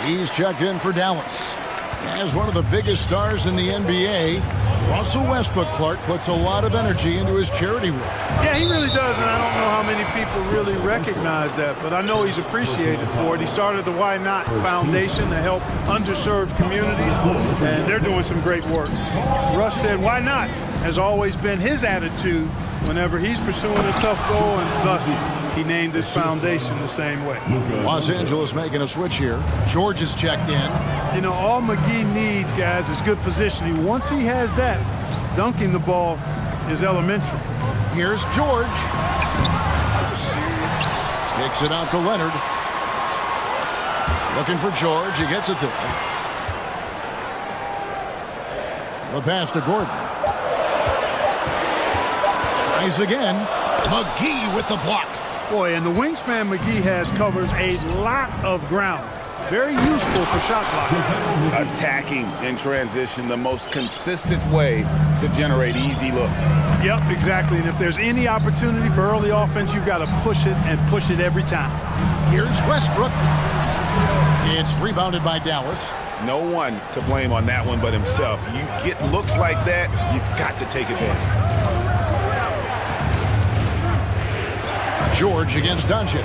he's checked in for Dallas. As one of the biggest stars in the NBA, Russell Westbrook, Clark, puts a lot of energy into his charity work.
Yeah, he really does, and I don't know how many people really recognize that, but I know he's appreciated for it. He started the Why Not Foundation to help underserved communities, and they're doing some great work. Russ said, why not? Has always been his attitude whenever he's pursuing a tough goal, and thus he named his foundation the same way.
Los Angeles making a switch here. George is checked in.
You know, all McGee needs, guys, is good positioning. Once he has that, dunking the ball is elementary.
Here's George. Kicks it out to Leonard. Looking for George. He gets it there. The pass to Gordon. Tries again. McGee with the block.
Boy, and the wingspan McGee has covers a lot of ground. Very useful for shot blocking.
Attacking in transition, the most consistent way to generate easy looks.
Yep, exactly. And if there's any opportunity for early offense, you've got to push it and push it every time.
Here's Westbrook. It's rebounded by Dallas.
No one to blame on that one but himself. You get looks like that, you've got to take advantage.
George against Doncic.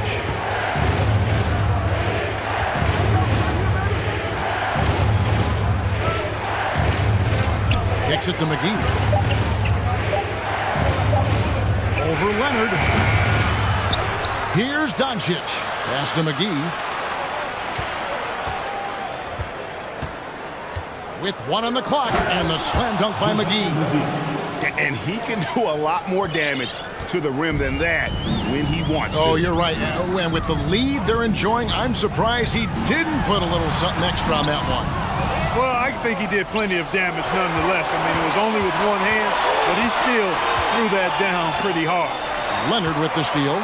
Kicks it to McGee. Over Leonard. Here's Doncic. Pass to McGee. With 1 on the clock, and the slam dunk by McGee.
And he can do a lot more damage to the rim than that when he wants to.
Oh, you're right. And with the lead they're enjoying, I'm surprised he didn't put a little something extra on that one.
Well, I think he did plenty of damage nonetheless. I mean, it was only with one hand, but he still threw that down pretty hard.
Leonard with the steal.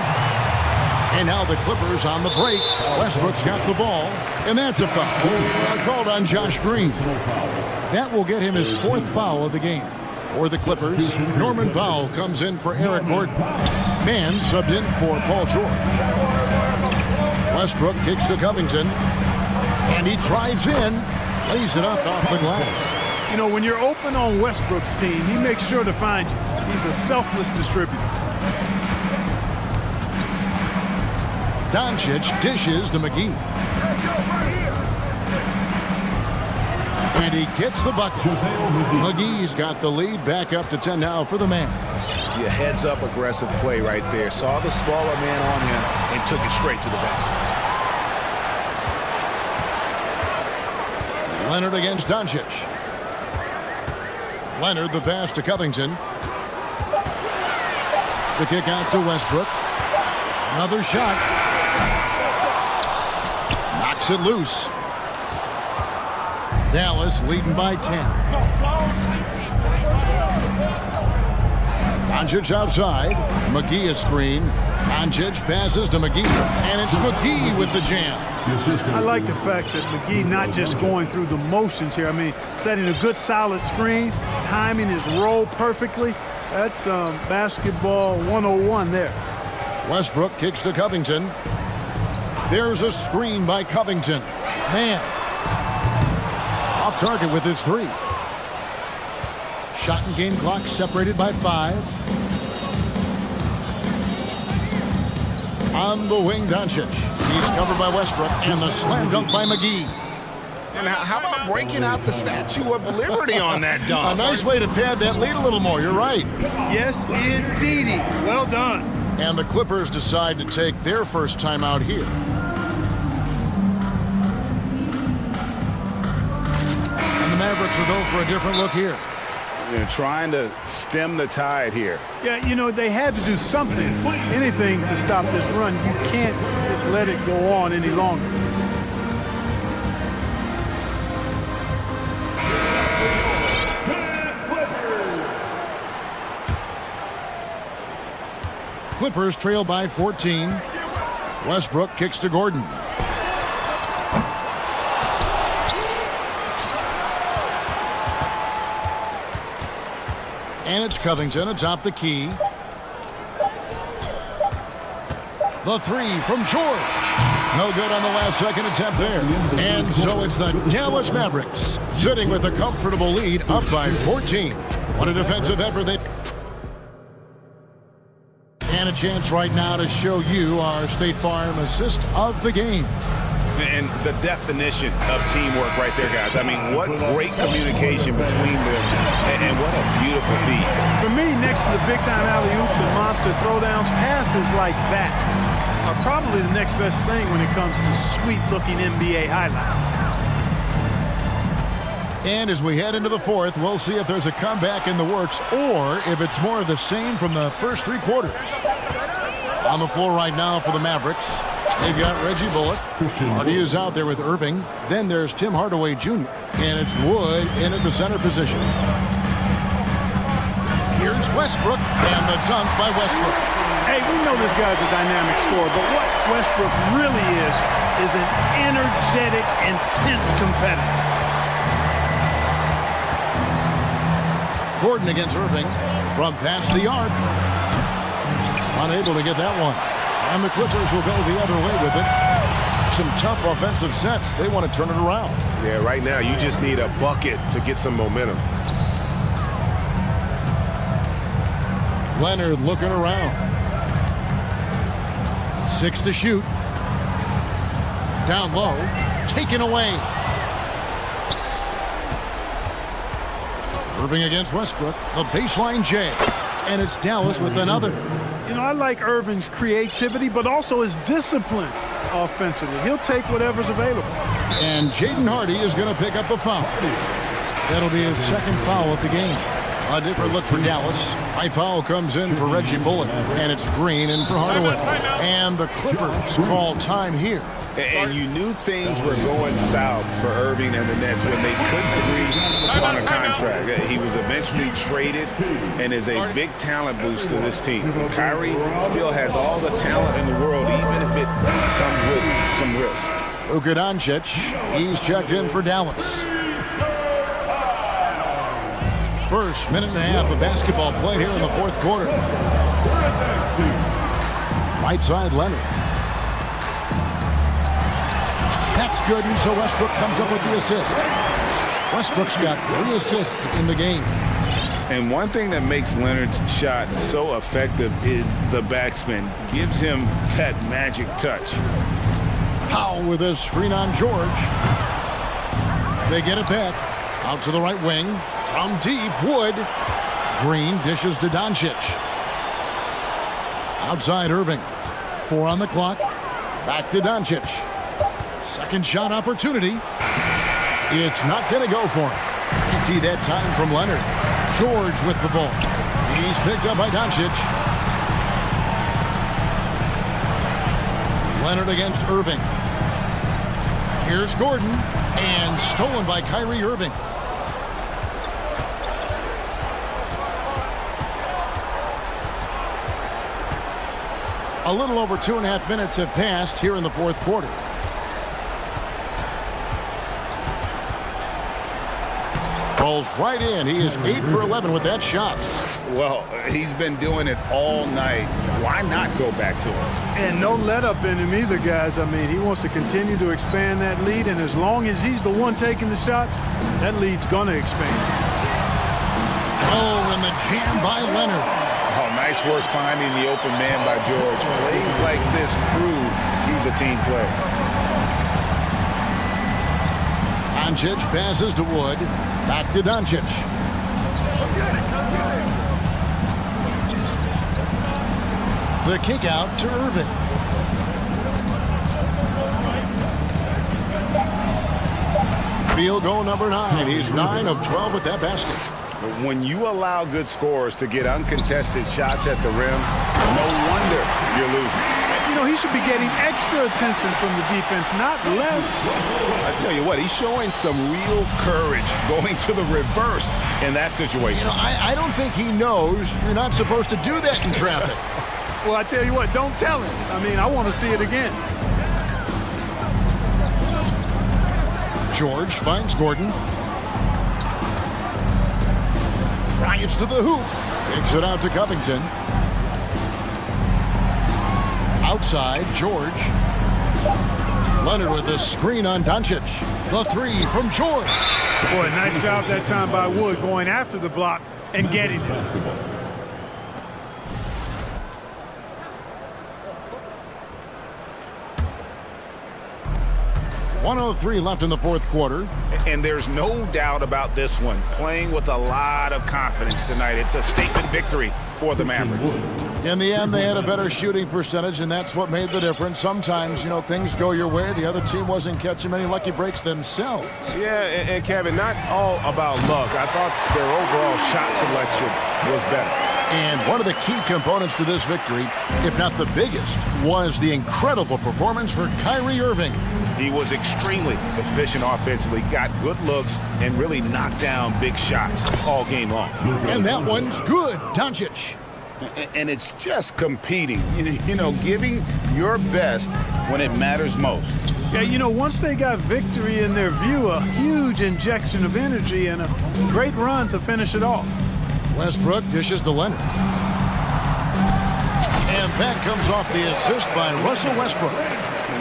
And now the Clippers on the break. Westbrook's got the ball, and that's a foul. Called on Josh Green. That will get him his 4th foul of the game. For the Clippers, Norman Powell comes in for Eric Gordon. Mann subbed in for Paul George. Westbrook kicks to Covington, and he drives in, lays it up off the glass.
You know, when you're open on Westbrook's team, he makes sure to find you. He's a selfless distributor.
Doncic dishes to McGee. And he gets the bucket. McGee's got the lead, back up to 10 now for the Mavs.
Yeah, heads-up aggressive play right there. Saw the smaller man on him and took it straight to the basket.
Leonard against Doncic. Leonard the pass to Covington. The kick out to Westbrook. Another shot. Knocks it loose. Dallas leading by 10. Doncic outside. McGee a screen. Doncic passes to McGee. And it's McGee with the jam.
I like the fact that McGee not just going through the motions here. I mean, setting a good solid screen, timing his roll perfectly. That's basketball 101 there.
Westbrook kicks to Covington. There's a screen by Covington. Man. Off target with his 3. Shot and game clock separated by 5. On the wing, Doncic. He's covered by Westbrook, and the slam dunk by McGee.
And how about breaking out the Statue of Liberty on that dunk?
A nice way to pad that lead a little more. You're right.
Yes, indeedy. Well done.
And the Clippers decide to take their first timeout here. And the Mavericks will go for a different look here.
They're trying to stem the tide here.
Yeah, you know, they had to do something, anything to stop this run. You can't just let it go on any longer.
Clippers trail by 14. Westbrook kicks to Gordon. And it's Covington atop the key. The three from George. No good on the last second attempt there. And so it's the Dallas Mavericks sitting with a comfortable lead up by 14. What a defensive effort they... And a chance right now to show you our State Farm assist of the game.
And the definition of teamwork right there, guys. I mean, what great communication between them, and what a beautiful feat.
For me, next to the big-time alley-oops and monster throwdowns, passes like that are probably the next best thing when it comes to sweet-looking NBA highlights.
And as we head into the fourth, we'll see if there's a comeback in the works or if it's more of the same from the first three quarters. On the floor right now for the Mavericks, they've got Reggie Bullock. He is out there with Irving. Then there's Tim Hardaway Jr. And it's Wood in at the center position. Here's Westbrook and the dunk by Westbrook.
Hey, we know this guy's a dynamic scorer, but what Westbrook really is an energetic, intense competitor.
Gordon against Irving from past the arc. Unable to get that one. And the Clippers will go the other way with it. Some tough offensive sets. They want to turn it around.
Yeah, right now you just need a bucket to get some momentum.
Leonard looking around. 6 to shoot. Down low. Taken away. Irving against Westbrook. The baseline J. And it's Dallas with another.
You know, I like Irving's creativity, but also his discipline offensively. He'll take whatever's available.
And Jaden Hardy is going to pick up a foul. That'll be his second foul of the game. A different look for Dallas. High foul comes in for Reggie Bullock, and it's Green in for Hardaway. And the Clippers call time here.
And you knew things were going south for Irving and the Nets when they couldn't agree on a contract. He was eventually traded and is a big talent boost to this team. Kyrie still has all the talent in the world, even if it comes with some risk.
Luka Doncic, he's checked in for Dallas. First minute and a half of basketball played here in the fourth quarter. Right side, Leonard. That's good, and so Westbrook comes up with the assist. Westbrook's got 3 assists in the game.
And one thing that makes Leonard's shot so effective is the backspin. Gives him that magic touch.
Powell with a screen on George. They get it back. Out to the right wing. From deep, Wood. Green dishes to Doncic. Outside Irving. 4 on the clock. Back to Doncic. Second shot opportunity. It's not going to go for him. Empty that time from Leonard. George with the ball. He's picked up by Doncic. Leonard against Irving. Here's Gordon. And stolen by Kyrie Irving. A little over 2.5 minutes have passed here in the fourth quarter. Falls right in. He is 8 for 11 with that shot.
Well, he's been doing it all night. Why not go back to him?
And no let up in him either, guys. I mean, he wants to continue to expand that lead, and as long as he's the one taking the shots, that lead's going to expand.
Oh, and the jam by Leonard.
Oh, nice work finding the open man by George. Plays like this prove he's a team player.
Doncic passes to Wood. Back to Doncic. The kick out to Irving. Field goal number 9. He's 9 of 12 with that basket.
When you allow good scorers to get uncontested shots at the rim, no wonder you're losing.
You know, he should be getting extra attention from the defense, not less.
I tell you what, he's showing some real courage going to the reverse in that situation.
You know, I don't think he knows you're not supposed to do that in traffic.
Well, I tell you what, don't tell him. I mean, I want to see it again.
George finds Gordon. Drives to the hoop. Takes it out to Covington. Outside, George. Leonard with a screen on Doncic. The 3 from George.
Boy, nice job that time by Wood going after the block and getting it.
1:03 left in the fourth quarter.
And there's no doubt about this one. Playing with a lot of confidence tonight. It's a statement victory for the Mavericks.
In the end, they had a better shooting percentage, and that's what made the difference. Sometimes, you know, things go your way. The other team wasn't catching many lucky breaks themselves.
Yeah, and Kevin, not all about luck. I thought their overall shot selection was better.
And one of the key components to this victory, if not the biggest, was the incredible performance for Kyrie Irving.
He was extremely efficient offensively, got good looks, and really knocked down big shots all game long.
And that one's good, Doncic.
And it's just competing, you know, giving your best when it matters most.
Yeah, you know, once they got victory in their view, a huge injection of energy and a great run to finish it off.
Westbrook dishes to Leonard. And that comes off the assist by Russell Westbrook.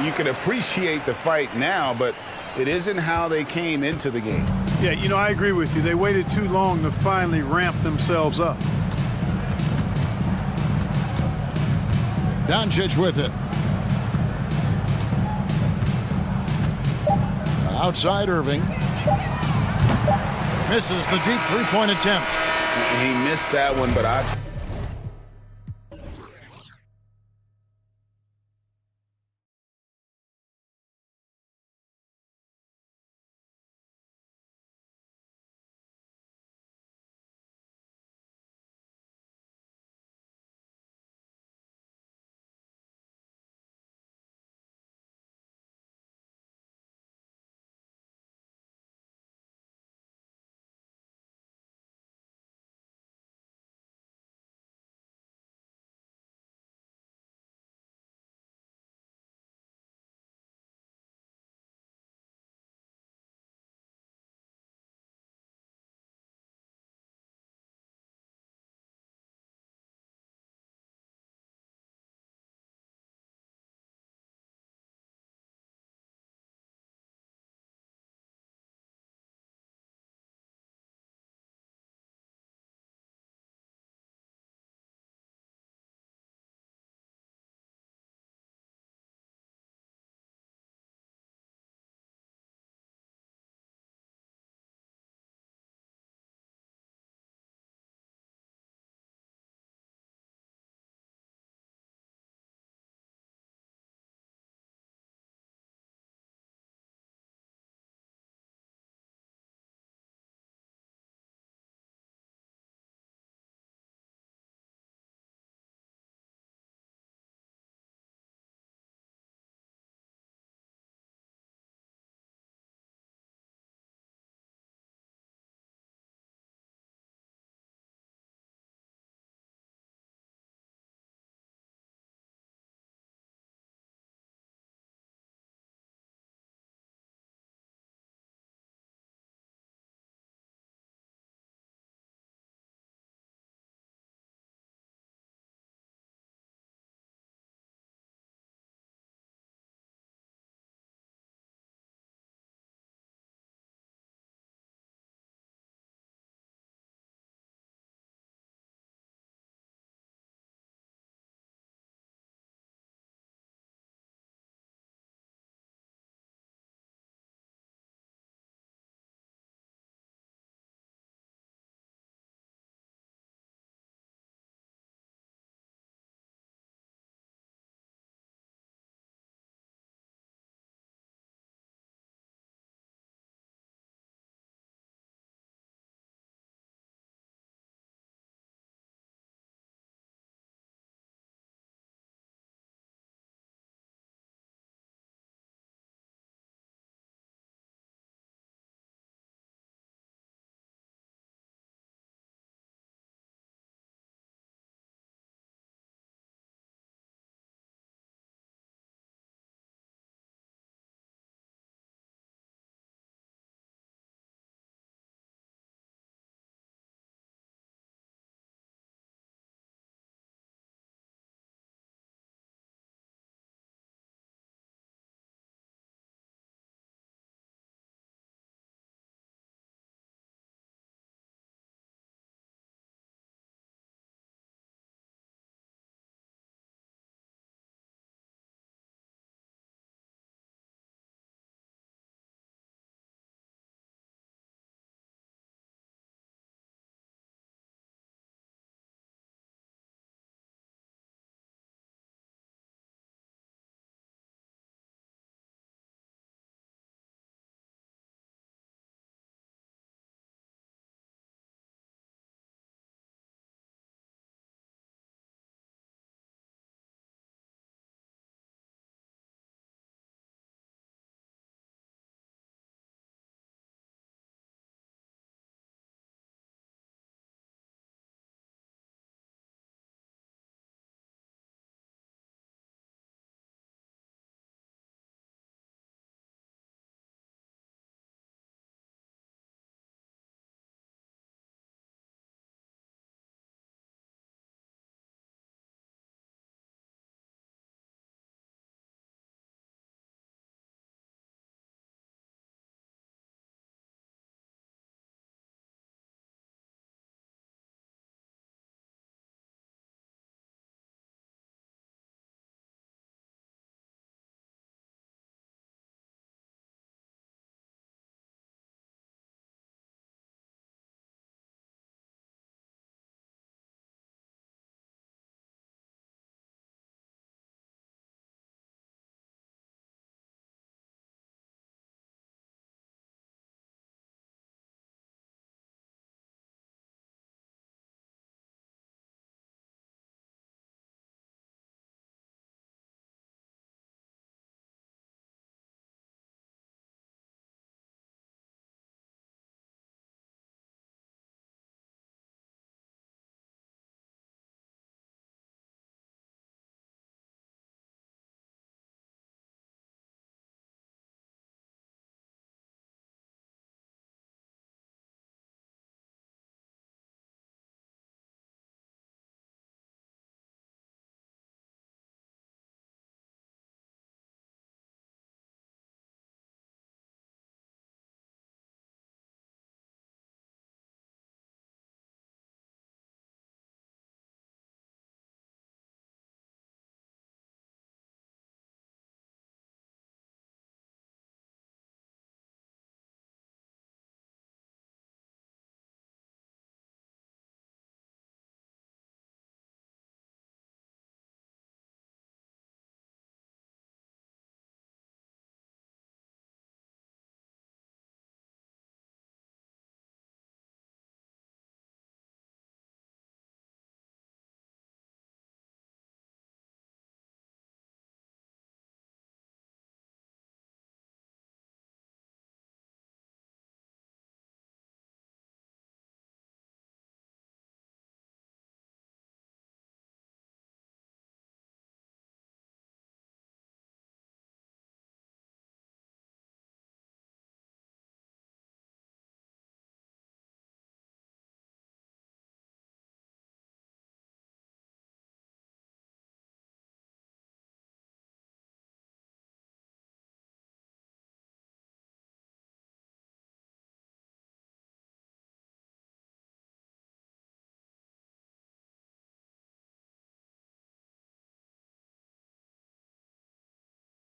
You can appreciate the fight now, but it isn't how they came into the game.
Yeah, you know, I agree with you. They waited too long to finally ramp themselves up.
Doncic with it. Outside Irving. Misses the deep three-point attempt.
He missed that one, but I've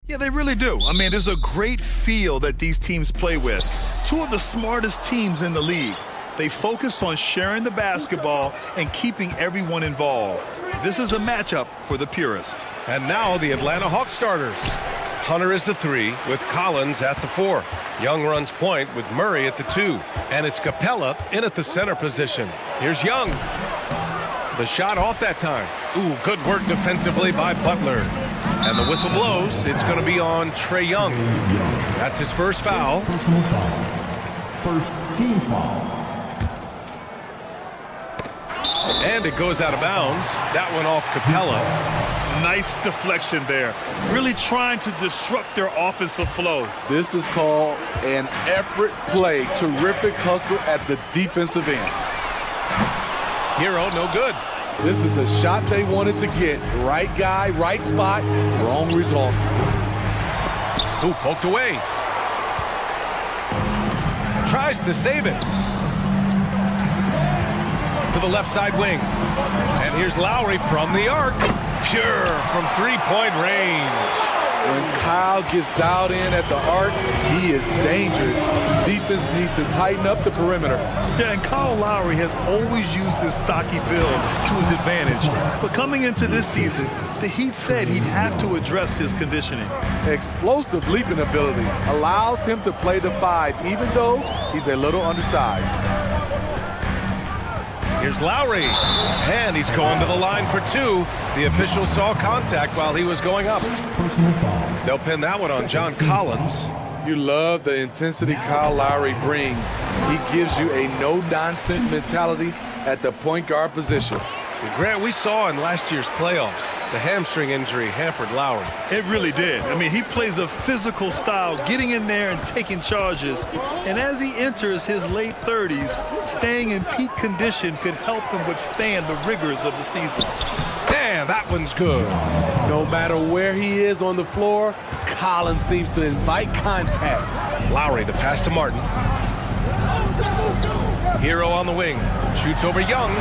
Yeah, they really do. I mean, there's a great feel that these teams play with. Two of the smartest teams in the league. They focus on sharing the basketball and keeping everyone involved. This is a matchup for the purist.
And now the Atlanta Hawks starters. Hunter is the 3 with Collins at the 4. Young runs point with Murray at the 2. And it's Capella in at the center position. Here's Young. The shot off that time. Ooh, good work defensively by Butler. And the whistle blows. It's going to be on Trae Young. That's his first foul.
Personal foul. First team foul.
And it goes out of bounds. That one off Capella.
Nice deflection there. Really trying to disrupt their offensive flow.
This is called an effort play. Terrific hustle at the defensive end.
Hero, no good.
This is the shot they wanted to get. Right guy, right spot, wrong result.
Ooh, poked away. Tries to save it. To the left side wing. And here's Lowry from the arc. Pure from three-point range.
When Kyle gets dialed in at the arc, he is dangerous. Defense needs to tighten up the perimeter.
Yeah, and Kyle Lowry has always used his stocky build to his advantage. But coming into this season, the Heat said he'd have to address his conditioning.
Explosive leaping ability allows him to play the 5, even though he's a little undersized.
Here's Lowry, and he's going to the line for 2. The official saw contact while he was going up. They'll pin that one on John Collins.
You love the intensity Kyle Lowry brings. He gives you a no-nonsense mentality at the point guard position.
Grant, we saw in last year's playoffs, the hamstring injury hampered Lowry.
It really did. I mean, he plays a physical style, getting in there and taking charges. And as he enters his late 30s, staying in peak condition could help him withstand the rigors of the season.
Damn, that one's good.
No matter where he is on the floor, Collins seems to invite contact.
Lowry, the pass to Martin. Hero on the wing, shoots over Young.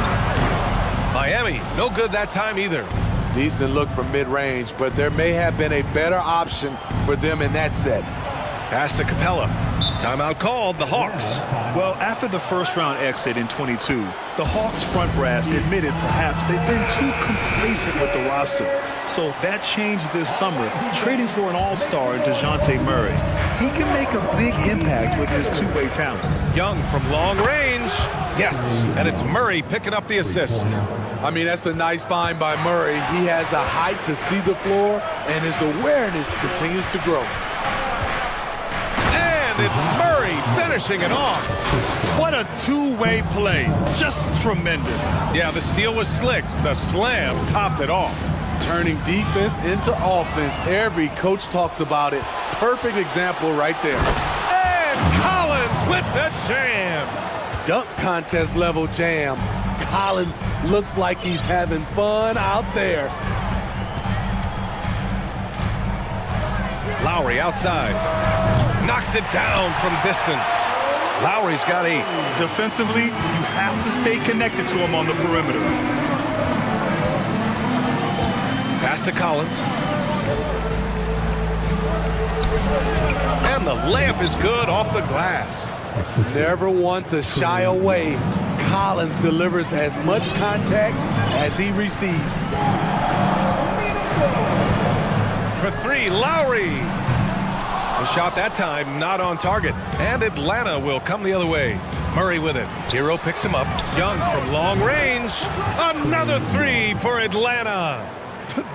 Miami, no good that time either.
Decent look from mid-range, but there may have been a better option for them in that set.
Pass to Capella. Timeout called, the Hawks.
Well, after the first-round exit in 22, the Hawks front brass admitted perhaps they've been too complacent with the roster. So that changed this summer, trading for an all-star in DeJounte Murray. He can make a big impact with his two-way talent.
Young from long range. Yes, and it's Murray picking up the assist.
I mean, that's a nice find by Murray. He has the height to see the floor, and his awareness continues to grow.
And it's Murray finishing it off.
What a two-way play. Just tremendous.
Yeah, the steal was slick. The slam topped it off.
Turning defense into offense. Every coach talks about it. Perfect example right there.
And Collins with the jam.
Dunk contest level jam. Collins looks like he's having fun out there.
Lowry outside. Knocks it down from distance. Lowry's got 8.
Defensively, you have to stay connected to him on the perimeter.
Pass to Collins. And the layup is good off the glass.
Never want to shy away. Collins delivers as much contact as he receives.
For 3, Lowry. The shot that time not on target. And Atlanta will come the other way. Murray with it. Hero picks him up. Young from long range. Another 3 for Atlanta.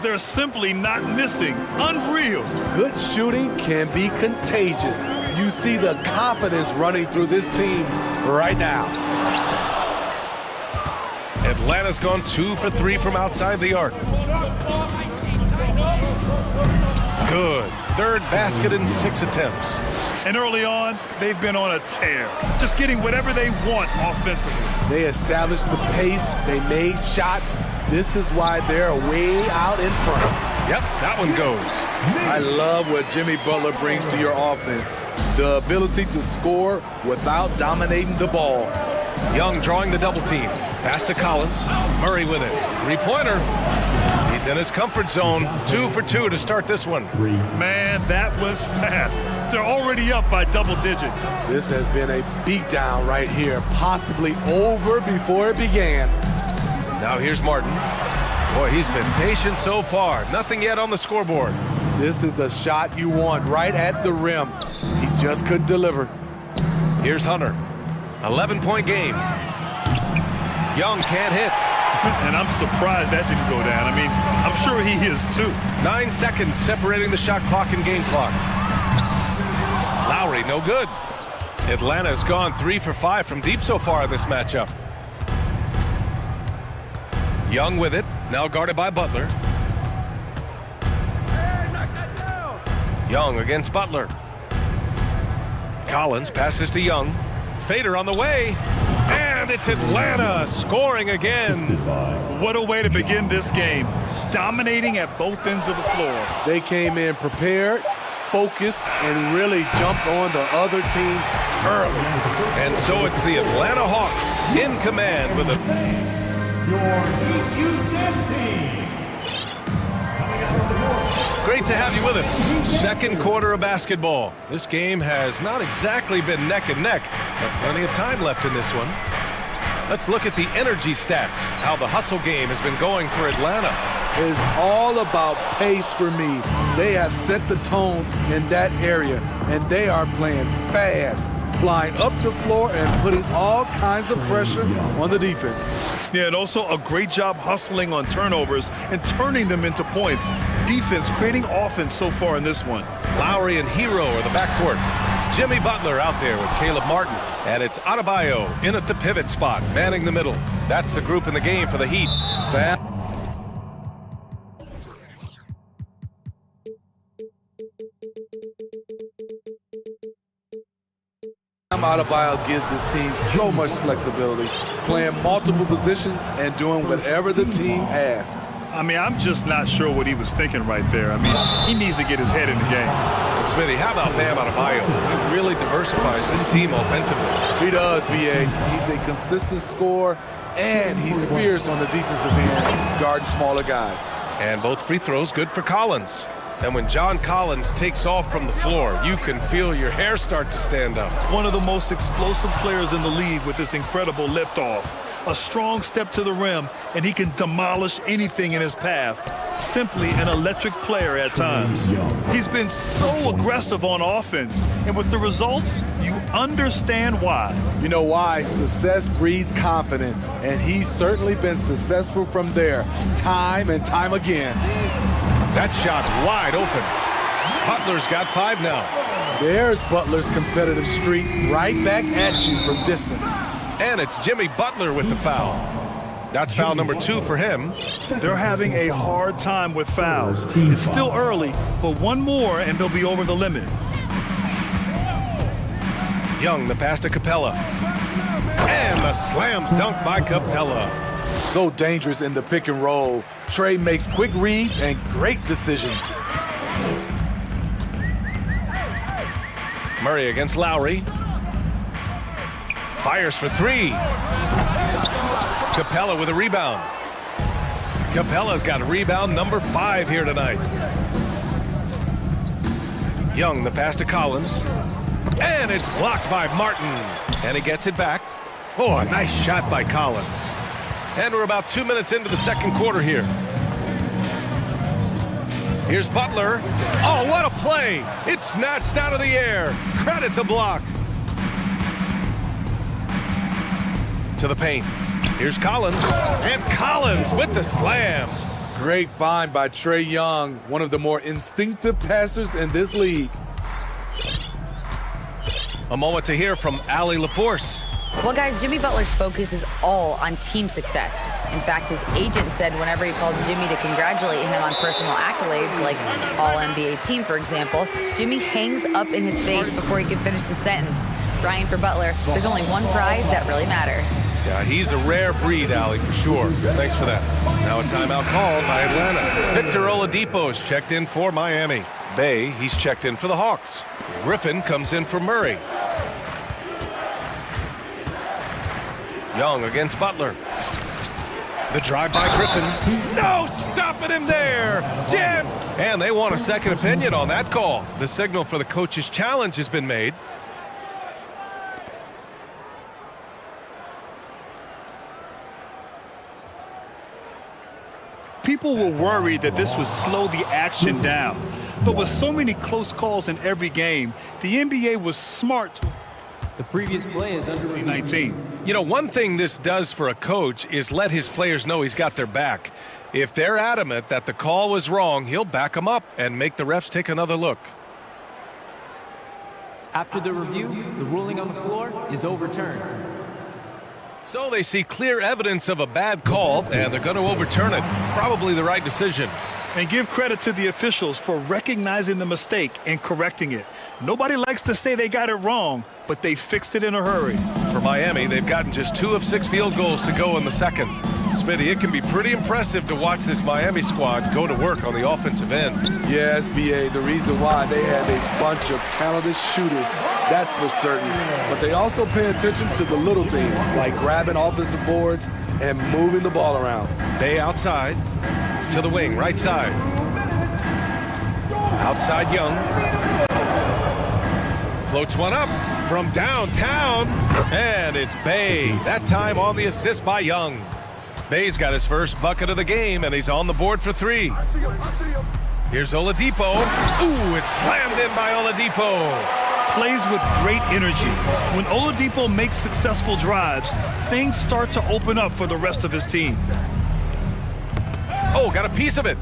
They're simply not missing. Unreal.
Good shooting can be contagious. You see the confidence running through this team right now.
Atlanta's gone 2 for 3 from outside the arc. Good. 3rd basket in 6 attempts.
And early on, they've been on a tear. Just getting whatever they want offensively.
They established the pace. They made shots. This is why they're way out in front.
Yep, that one goes.
I love what Jimmy Butler brings to your offense. The ability to score without dominating the ball.
Young drawing the double team. Pass to Collins. Murray with it. 3-pointer. He's He's in his comfort zone. 2 for 2 to start this one.
Man, that was fast. They're already up by double digits.
This has been a beatdown right here, possibly over before it began.
Now here's Martin. Boy, he's been patient so far. Nothing yet on the scoreboard.
This is the shot you want right at the rim. He just couldn't deliver.
Here's Hunter. 11-point game. Young can't hit.
And I'm surprised that didn't go down. I mean, I'm sure he is too.
9 seconds separating the shot clock and game clock. Lowry, no good. Atlanta's gone 3 for 5 from deep so far in this matchup. Young with it, now guarded by Butler. Young against Butler. Collins passes to Young. Fader on the way. And it's Atlanta scoring again.
What a way to begin this game. Dominating at both ends of the floor.
They came in prepared, focused, and really jumped on the other team early.
And so it's the Atlanta Hawks in command with a... Great to have you with us. Second quarter of basketball. This game has not exactly been neck and neck, but plenty of time left in this one. Let's look at the energy stats, how the hustle game has been going for Atlanta.
It's all about pace for me. They have set the tone in that area, and they are playing fast, flying up the floor and putting all kinds of pressure on the defense.
Yeah, and also a great job hustling on turnovers and turning them into points. Defense creating offense so far in this one.
Lowry and Hero are the backcourt. Jimmy Butler out there with Caleb Martin. And it's Adebayo in at the pivot spot, manning the middle. That's the group in the game for the Heat.
Adebayo gives his team so much flexibility, playing multiple positions and doing whatever the team asks.
I mean, I'm just not sure what he was thinking right there. I mean, he needs to get his head in the game.
And Smitty, how about Bam Adebayo? He really diversifies this team offensively.
He does, B.A. He's a consistent scorer, and he spears on the defensive end, guarding smaller guys.
And both free throws good for Collins. And when John Collins takes off from the floor, you can feel your hair start to stand up.
One of the most explosive players in the league with this incredible liftoff. A strong step to the rim, and he can demolish anything in his path. Simply an electric player at times. He's been so aggressive on offense, and with the results, you understand why.
You know why? Success breeds confidence, and he's certainly been successful from there, time and time again.
That shot wide open. Butler's got 5 now.
There's Butler's competitive streak right back at you from distance.
And it's Jimmy Butler with the foul. That's foul number 2 for him.
They're having a hard time with fouls. It's still early, but one more and they'll be over the limit.
Young, the pass to Capella. And the slam dunk by Capella.
So dangerous in the pick and roll. Trey makes quick reads and great decisions.
Murray against Lowry. Fires for 3. Capella with a rebound. Capella's got rebound number 5 here tonight. Young, the pass to Collins. And it's blocked by Martin. And he gets it back. Oh, a nice shot by Collins. And we're about 2 minutes into the second quarter here. Here's Butler. Oh, what a play! It's snatched out of the air. Credit the block. To the paint. Here's Collins. And Collins with the slam.
Great find by Trey Young, one of the more instinctive passers in this league.
A moment to hear from Allie LaForce.
Well, guys, Jimmy Butler's focus is all on team success. In fact, his agent said whenever he calls Jimmy to congratulate him on personal accolades, like All-NBA team, for example, Jimmy hangs up in his face before he can finish the sentence. Ryan, for Butler, there's only one prize that really matters.
Yeah, he's a rare breed, Allie, for sure. Thanks for that. Now a timeout called by Atlanta. Victor Oladipo's checked in for Miami. Bay, he's checked in for the Hawks. Griffin comes in for Murray. Young against Butler. The drive by Griffin. No, stopping him there. Jammed. And they want a second opinion on that call. The signal for the coach's challenge has been made.
People were worried that this would slow the action down. But with so many close calls in every game, the NBA was smart.
The previous play is under
19.
You know, one thing this does for a coach is let his players know he's got their back. If they're adamant that the call was wrong, he'll back them up and make the refs take another look.
After the review, the ruling on the floor is overturned.
So they see clear evidence of a bad call, and they're going to overturn it. Probably the right decision.
And give credit to the officials for recognizing the mistake and correcting it. Nobody likes to say they got it wrong, but they fixed it in a hurry.
For Miami, they've gotten just 2 of 6 field goals to go in the second. Smitty, it can be pretty impressive to watch this Miami squad go to work on the offensive end.
Yes, BA, the reason why they have a bunch of talented shooters, that's for certain. But they also pay attention to the little things, like grabbing offensive boards and moving the ball around.
Bay outside, to the wing, right side. Outside Young. Floats one up from downtown, and it's Bay. That time on the assist by Young. Bay's got his first bucket of the game, and he's on the board for 3. Here's Oladipo. Ooh, it's slammed in by Oladipo.
Plays with great energy. When Oladipo makes successful drives, things start to open up for the rest of his team.
Oh, got a piece of it.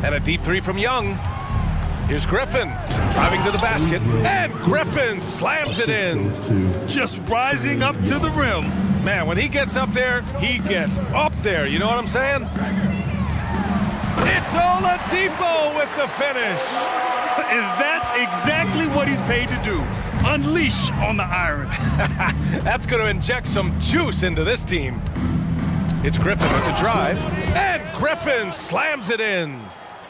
And a deep 3 from Young. Here's Griffin, driving to the basket, and Griffin slams it in.
Just rising up to the rim.
Man, when he gets up there, he gets up there. You know what I'm saying? It's Oladipo with the finish.
And that's exactly what he's paid to do. Unleash on the iron.
That's going to inject some juice into this team. It's Griffin with the drive, and Griffin slams it in.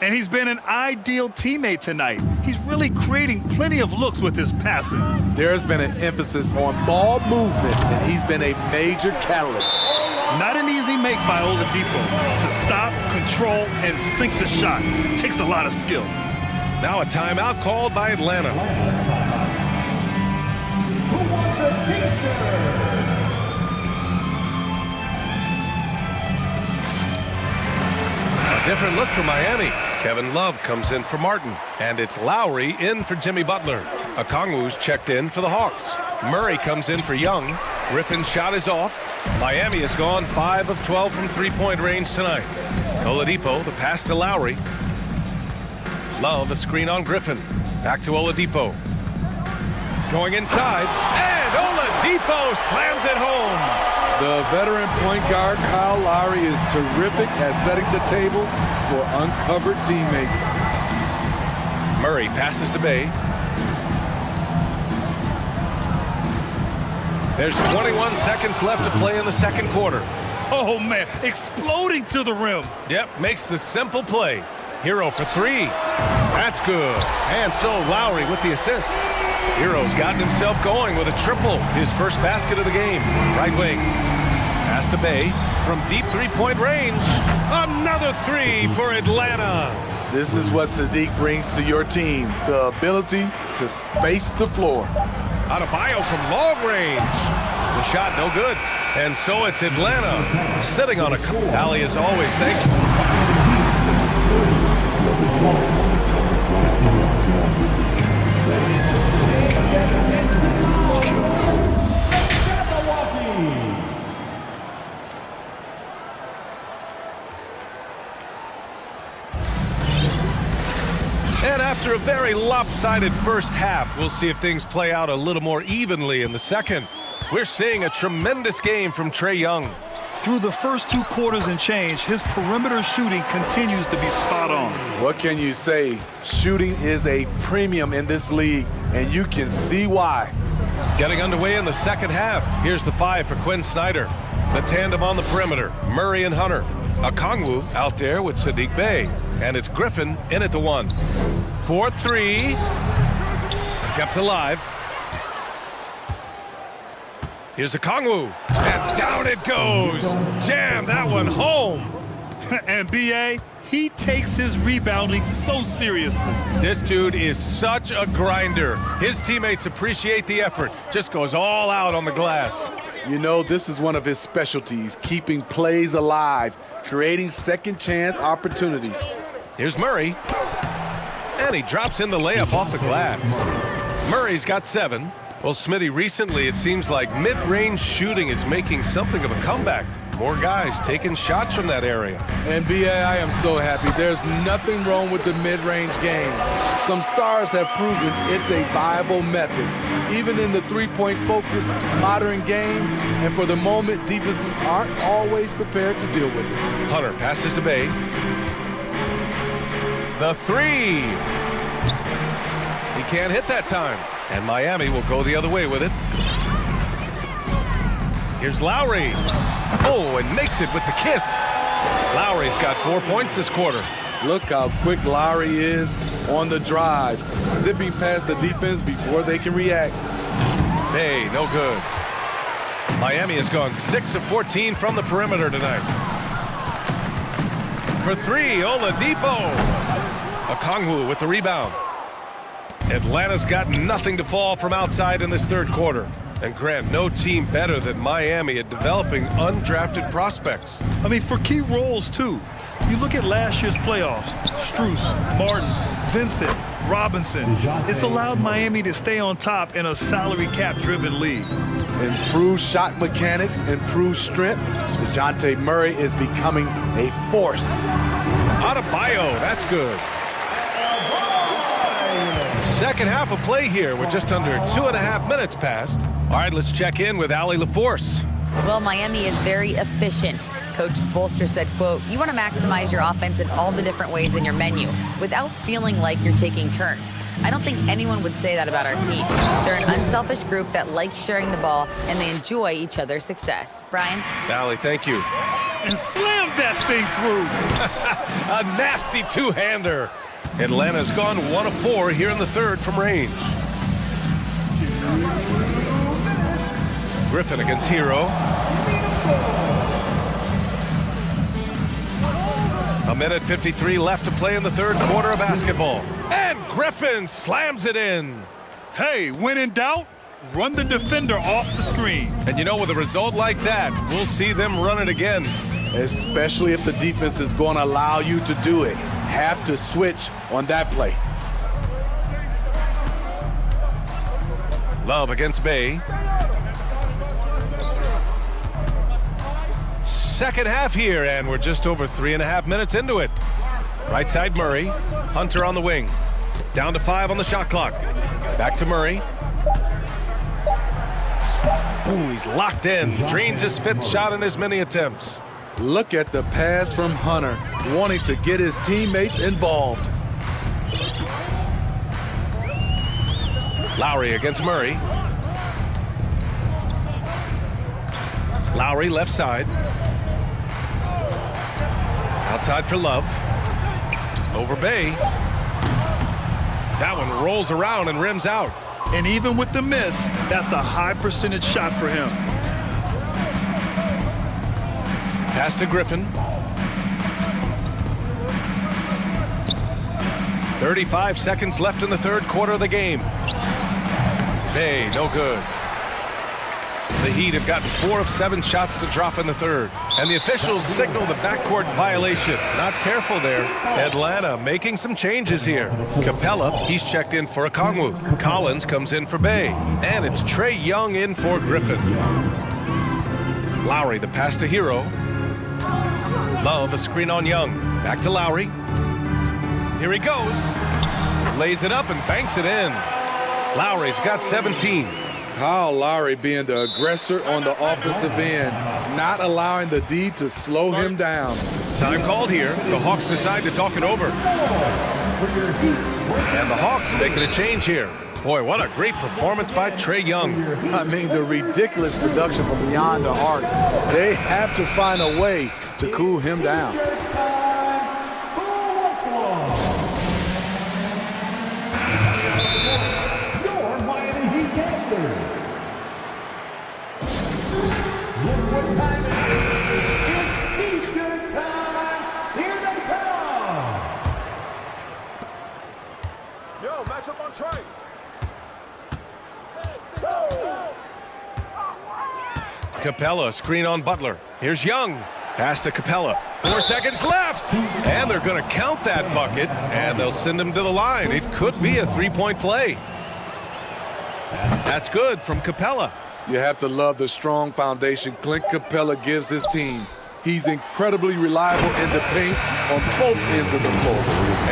And he's been an ideal teammate tonight. He's really creating plenty of looks with his passing.
There's been an emphasis on ball movement, and he's been a major catalyst.
Not an easy make by Oladipo. To stop, control, and sink the shot takes a lot of skill.
Now a timeout called by Atlanta.
Who wants a t-shirt?
A different look for Miami. Kevin Love comes in for Martin, and it's Lowry in for Jimmy Butler. Okongwu's checked in for the Hawks. Murray comes in for Young. Griffin's shot is off. Miami has gone 5 of 12 from three-point range tonight. Oladipo, the pass to Lowry. Love, a screen on Griffin. Back to Oladipo. Going inside, and Oladipo slams it home.
The veteran point guard, Kyle Lowry, is terrific at setting the table for uncovered teammates.
Murray passes to Bay. There's 21 seconds left to play in the second quarter.
Oh, man, exploding to the rim.
Yep, makes the simple play. Hero for 3. That's good. And so Lowry with the assist. Hero's gotten himself going with a triple, his first basket of the game. Right wing. Pass to Bay from deep three-point range. Another 3 for Atlanta.
This is what Sadiq brings to your team, the ability to space the floor.
Adebayo from long range. The shot no good. And so it's Atlanta sitting on a alley as always. Thank you. And after a very lopsided first half, we'll see if things play out a little more evenly in the second. We're seeing a tremendous game from Trae Young.
Through the first 2 quarters and change, his perimeter shooting continues to be spot on.
What can you say? Shooting is a premium in this league, and you can see why.
Getting underway in the second half. Here's the 5 for Quinn Snyder. The tandem on the perimeter, Murray and Hunter. Okongwu out there with Sadiq Bey. And it's Griffin in at the 1. 4-3. Kept alive. Here's a Kongwu, and down it goes. Jam that one home.
And B.A., he takes his rebounding so seriously.
This dude is such a grinder. His teammates appreciate the effort. Just goes all out on the glass.
You know, this is one of his specialties, keeping plays alive, creating second chance opportunities.
Here's Murray. And he drops in the layup off the glass. Murray's got 7. Well, Smitty, recently it seems like mid-range shooting is making something of a comeback. More guys taking shots from that area.
And B.A., I am so happy. There's nothing wrong with the mid-range game. Some stars have proven it's a viable method, even in the three-point focused modern game. And for the moment, defenses aren't always prepared to deal with it.
Hunter passes to Bay. The 3. He can't hit that time. And Miami will go the other way with it. Here's Lowry. Oh, and makes it with the kiss. Lowry's got 4 points this quarter.
Look how quick Lowry is on the drive, zipping past the defense before they can react.
Hey, no good. Miami has gone 6 of 14 from the perimeter tonight. For 3, Oladipo. Okongwu with the rebound. Atlanta's got nothing to fall from outside in this third quarter. And Grant, no team better than Miami at developing undrafted prospects.
I mean, for key roles, too. You look at last year's playoffs, Strus, Martin, Vincent, Robinson. It's allowed Miami to stay on top in a salary cap-driven league.
Improved shot mechanics, improved strength. DeJounte Murray is becoming a force.
Adebayo, that's good. Second half of play here with just under 2.5 minutes passed. All right, let's check in with Allie LaForce.
Well, Miami is very efficient. Coach Spoelstra said, quote, "You want to maximize your offense in all the different ways in your menu without feeling like you're taking turns." I don't think anyone would say that about our team. They're an unselfish group that likes sharing the ball, and they enjoy each other's success. Brian?
Allie, thank you.
And slammed that thing through.
A nasty two-hander. Atlanta's gone 1 of 4 here in the third from range. Griffin against Hero. A minute 53 left to play in the third quarter of basketball. And Griffin slams it in.
Hey, when in doubt, run the defender off the screen.
And you know, with a result like that, we'll see them run it again.
Especially if the defense is going to allow you to do it. Have to switch on that play.
Love against Bay. Second half here, and we're just over 3.5 minutes into it. Right side Murray. Hunter on the wing. Down to 5 on the shot clock. Back to Murray. Ooh, he's locked in. Drains his 5th shot in as many attempts.
Look at the pass from Hunter, wanting to get his teammates involved.
Lowry against Murray. Lowry left side. Outside for Love. Over Bay. That one rolls around and rims out.
And even with the miss, that's a high percentage shot for him.
Pass to Griffin. 35 seconds left in the third quarter of the game. Hey, no good. The Heat have gotten 4 of 7 shots to drop in the third. And the officials signal the backcourt violation. Not careful there. Atlanta making some changes here. Capella, he's checked in for Okongwu. Collins comes in for Bay. And it's Trae Young in for Griffin. Lowry, the pass to Hero. Love, a screen on Young. Back to Lowry. Here he goes. Lays it up and banks it in. Lowry's got 17.
Kyle Lowry being the aggressor on the offensive end, not allowing the D to slow him down.
Time called here. The Hawks decide to talk it over. And the Hawks making a change here. Boy, what a great performance by Trae Young.
I mean, the ridiculous production from beyond the arc. They have to find a way to cool him down.
Capella, screen on Butler. Here's Young. Pass to Capella. 4 seconds left. And they're going to count that bucket, and they'll send him to the line. It could be a three-point play. That's good from Capella.
You have to love the strong foundation Clint Capella gives his team. He's incredibly reliable in the paint on both ends of the floor.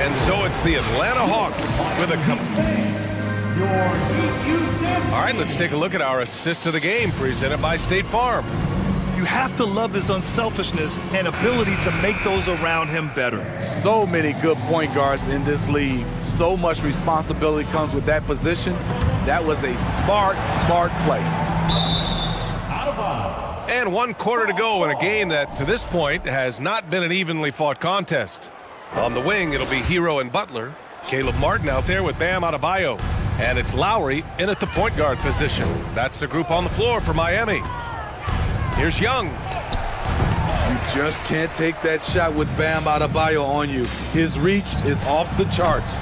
And so it's the Atlanta Hawks with a All right, let's take a look at our assist of the game presented by State Farm.
You have to love his unselfishness and ability to make those around him better.
So many good point guards in this league. So much responsibility comes with that position. That was a smart play.
And 1 quarter to go in a game that, to this point, has not been an evenly fought contest. On the wing, it'll be Hero and Butler. Caleb Martin out there with Bam Adebayo. And it's Lowry in at the point guard position. That's the group on the floor for Miami. Here's Young.
You just can't take that shot with Bam Adebayo on you. His reach is off the charts.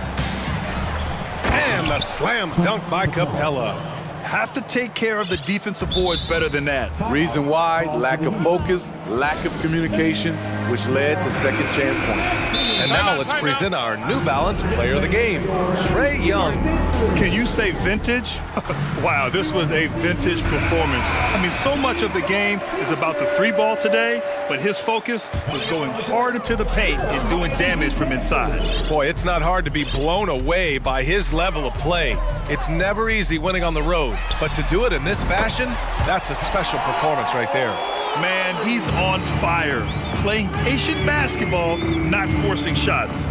And the slam dunk by Capella.
Have to take care of the defensive boards better than that.
Reason why, lack of focus, lack of communication, which led to second chance points.
And now let's present our New Balance player of the game, Trae Young.
Can you say vintage? Wow, this was a vintage performance. I mean, so much of the game is about the 3-ball today, but his focus was going hard into the paint and doing damage from inside.
Boy, it's not hard to be blown away by his level of play. It's never easy winning on the road, but to do it in this fashion, that's a special performance right there.
Man, he's on fire. Playing patient basketball, not forcing shots.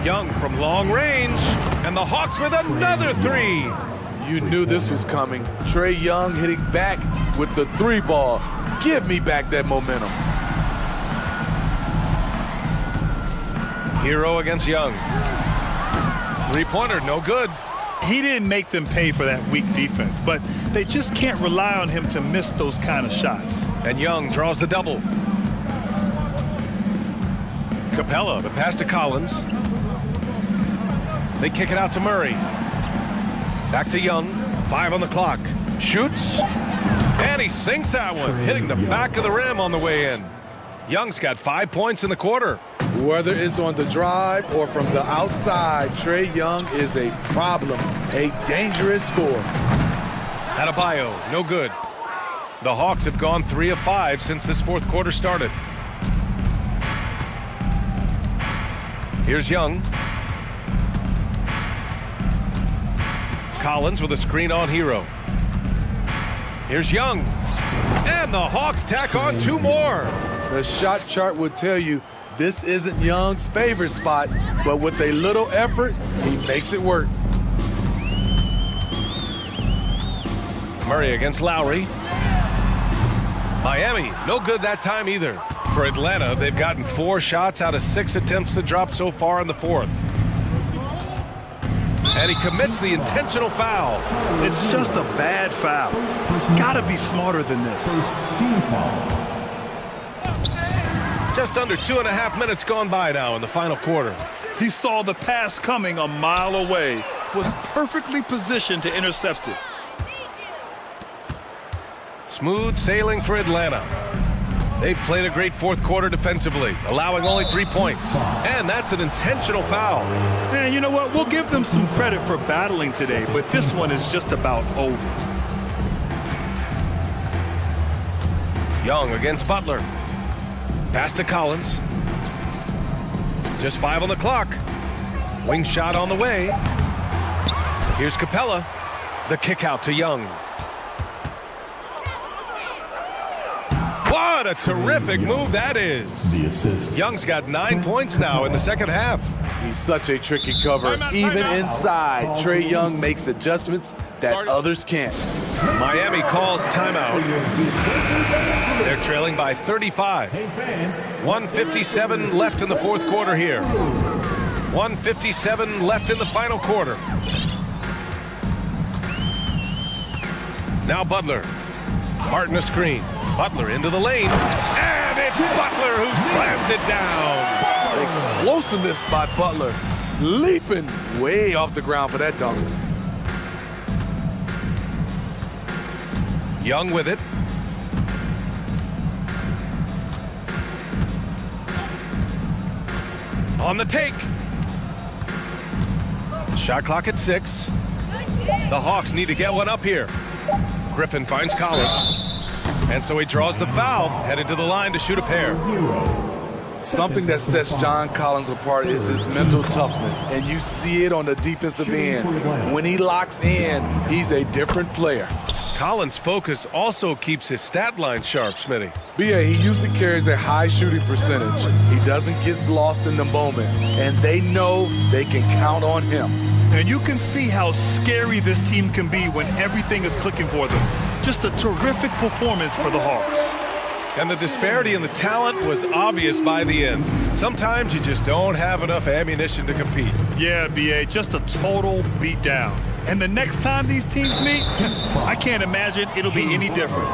Young from long range, and the Hawks with another 3.
You knew this was coming. Trae Young hitting back with the 3-ball. Give me back that momentum.
Hero against Young. 3-pointer, no good.
He didn't make them pay for that weak defense, but they just can't rely on him to miss those kind of shots.
And Young draws the double. Capella, the pass to Collins. They kick it out to Murray. Back to Young. 5 on the clock. Shoots. And he sinks that one, hitting the back of the rim on the way in. Young's got 5 points in the quarter.
Whether it's on the drive or from the outside, Trae Young is a problem, a dangerous scorer.
Adebayo, no good. The Hawks have gone 3 of 5 since this 4th quarter started. Here's Young. Collins with a screen on Hero. Here's Young. And the Hawks tack on 2 more.
The shot chart would tell you this isn't Young's favorite spot, but with a little effort, he makes it work.
Murray against Lowry. Miami, no good that time either. For Atlanta, they've gotten 4 shots out of 6 attempts to drop so far in the 4th. And he commits the intentional foul.
It's just a bad foul. Gotta be smarter than this.
Team foul.
Just under 2.5 minutes gone by now in the final quarter.
He saw the pass coming a mile away, was perfectly positioned to intercept it.
Smooth sailing for Atlanta. They've played a great 4th quarter defensively, allowing only 3 points. And that's an intentional foul.
And you know what? We'll give them some credit for battling today, but this one is just about over.
Young against Butler. Pass to Collins. Just 5 on the clock. Wing shot on the way. Here's Capella. The kick out to Young. What a terrific move that is.
The assist.
Young's got 9 points now in the 2nd half.
He's such a tricky cover. Even inside, Trae Young makes adjustments that others can't.
Miami calls timeout. They're trailing by 35. 1:57 left in the 4th quarter here. 1:57 left in the final quarter. Now Butler. Martin a screen. Butler into the lane. And it's Butler who slams it down.
Explosiveness by Butler. leaping way off the ground for that dunk.
Young with it. On the take. Shot clock at 6. The Hawks need to get one up here. Griffin finds Collins. And so he draws the foul, headed to the line to shoot a pair.
Something that sets John Collins apart is his mental toughness, and you see it on the defensive end. When he locks in, he's a different player.
Collins' focus also keeps his stat line sharp, Smitty.
B.A., he usually carries a high shooting percentage. He doesn't get lost in the moment, and they know they can count on him.
And you can see how scary this team can be when everything is clicking for them. Just a terrific performance for the Hawks.
And the disparity in the talent was obvious by the end. Sometimes you just don't have enough ammunition to compete.
Yeah, B.A., just a total beatdown. And the next time these teams meet, I can't imagine it'll be any different.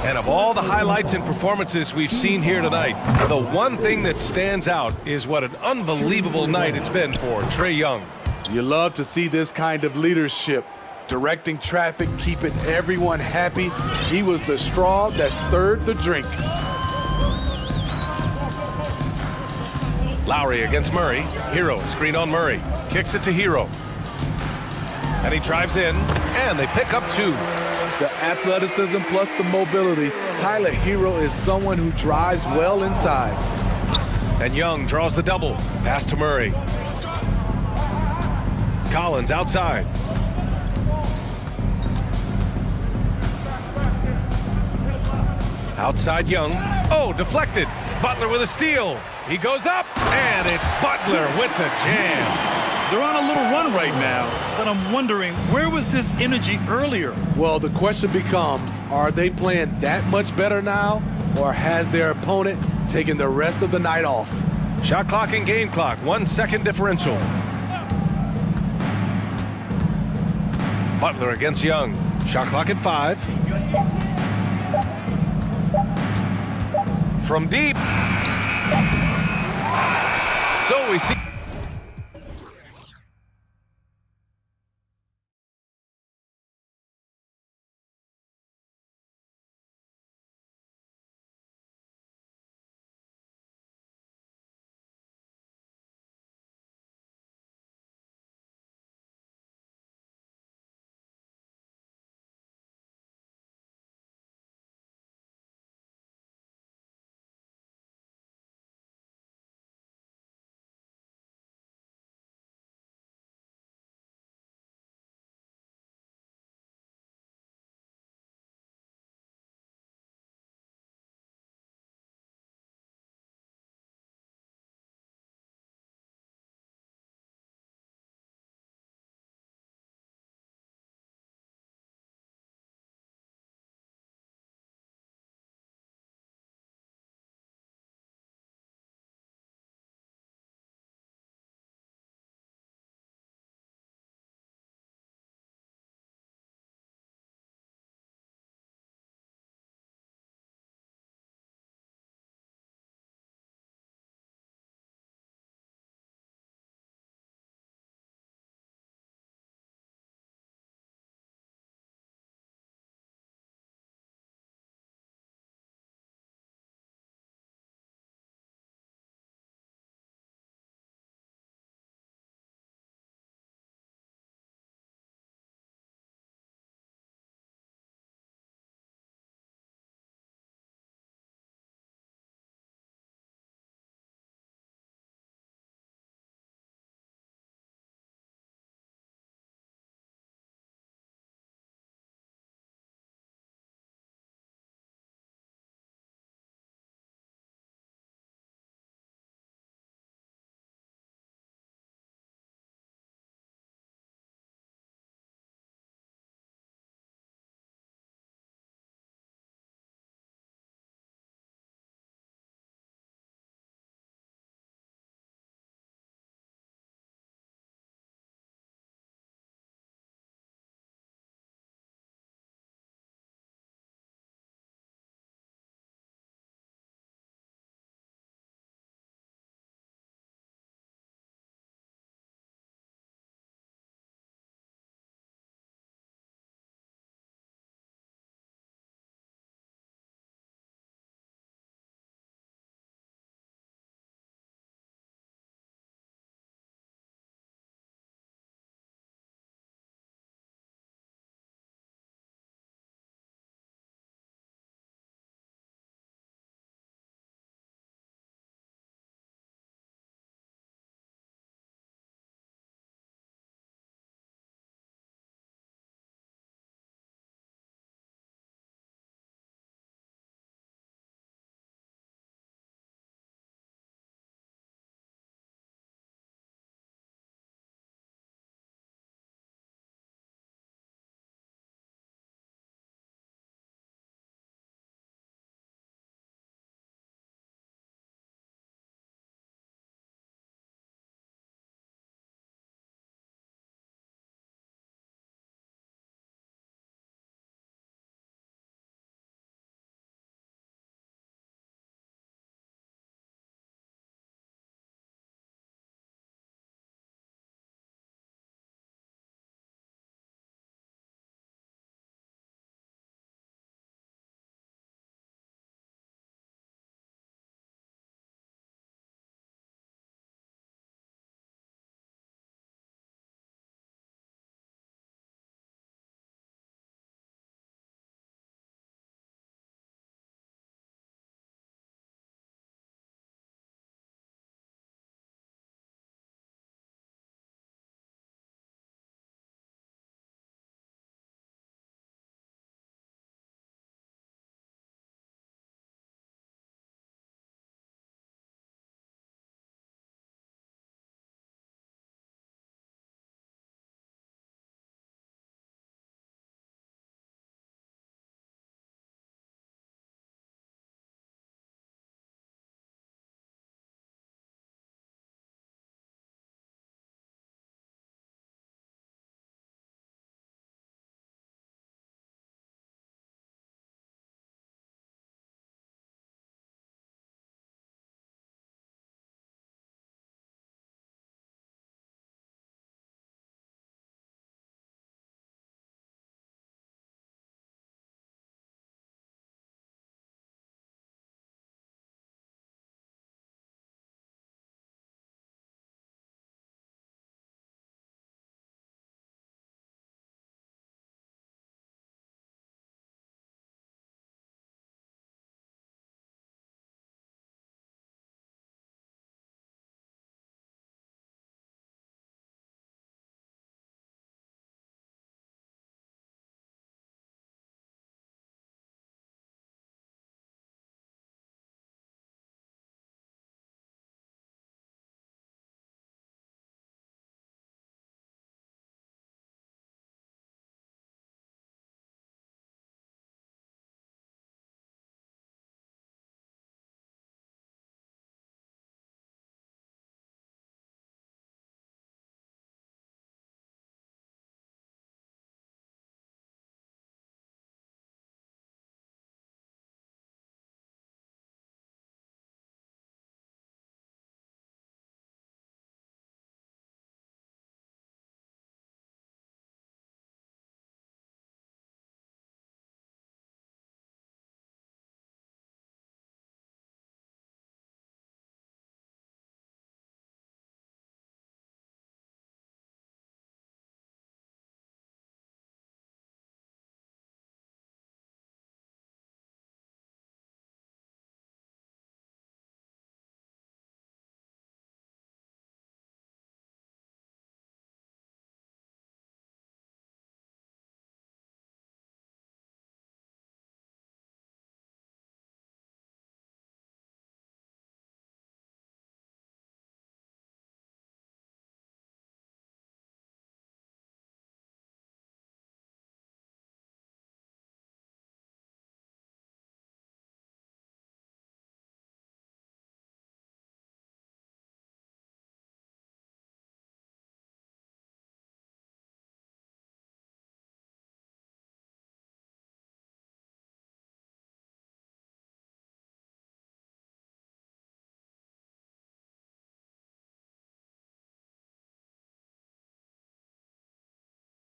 And of all the highlights and performances we've seen here tonight, the one thing that stands out is what an unbelievable night it's been for Trae Young.
You love to see this kind of leadership, directing traffic, keeping everyone happy. He was the straw that stirred the drink.
Lowry against Murray. Hero, screen on Murray. Kicks it to Hero. And he drives in, and they pick up 2.
The athleticism plus the mobility. Tyler Hero is someone who drives well inside.
And Young draws the double. Pass to Murray. Collins outside. Outside Young. Oh, deflected. Butler with a steal. He goes up, and it's Butler with the jam.
They're on a little run right now, but I'm wondering, where was this energy earlier?
Well, the question becomes, are they playing that much better now, or has their opponent taken the rest of the night off?
Shot clock and game clock, 1 second differential. Butler against Young. Shot clock at 5. From deep. So we see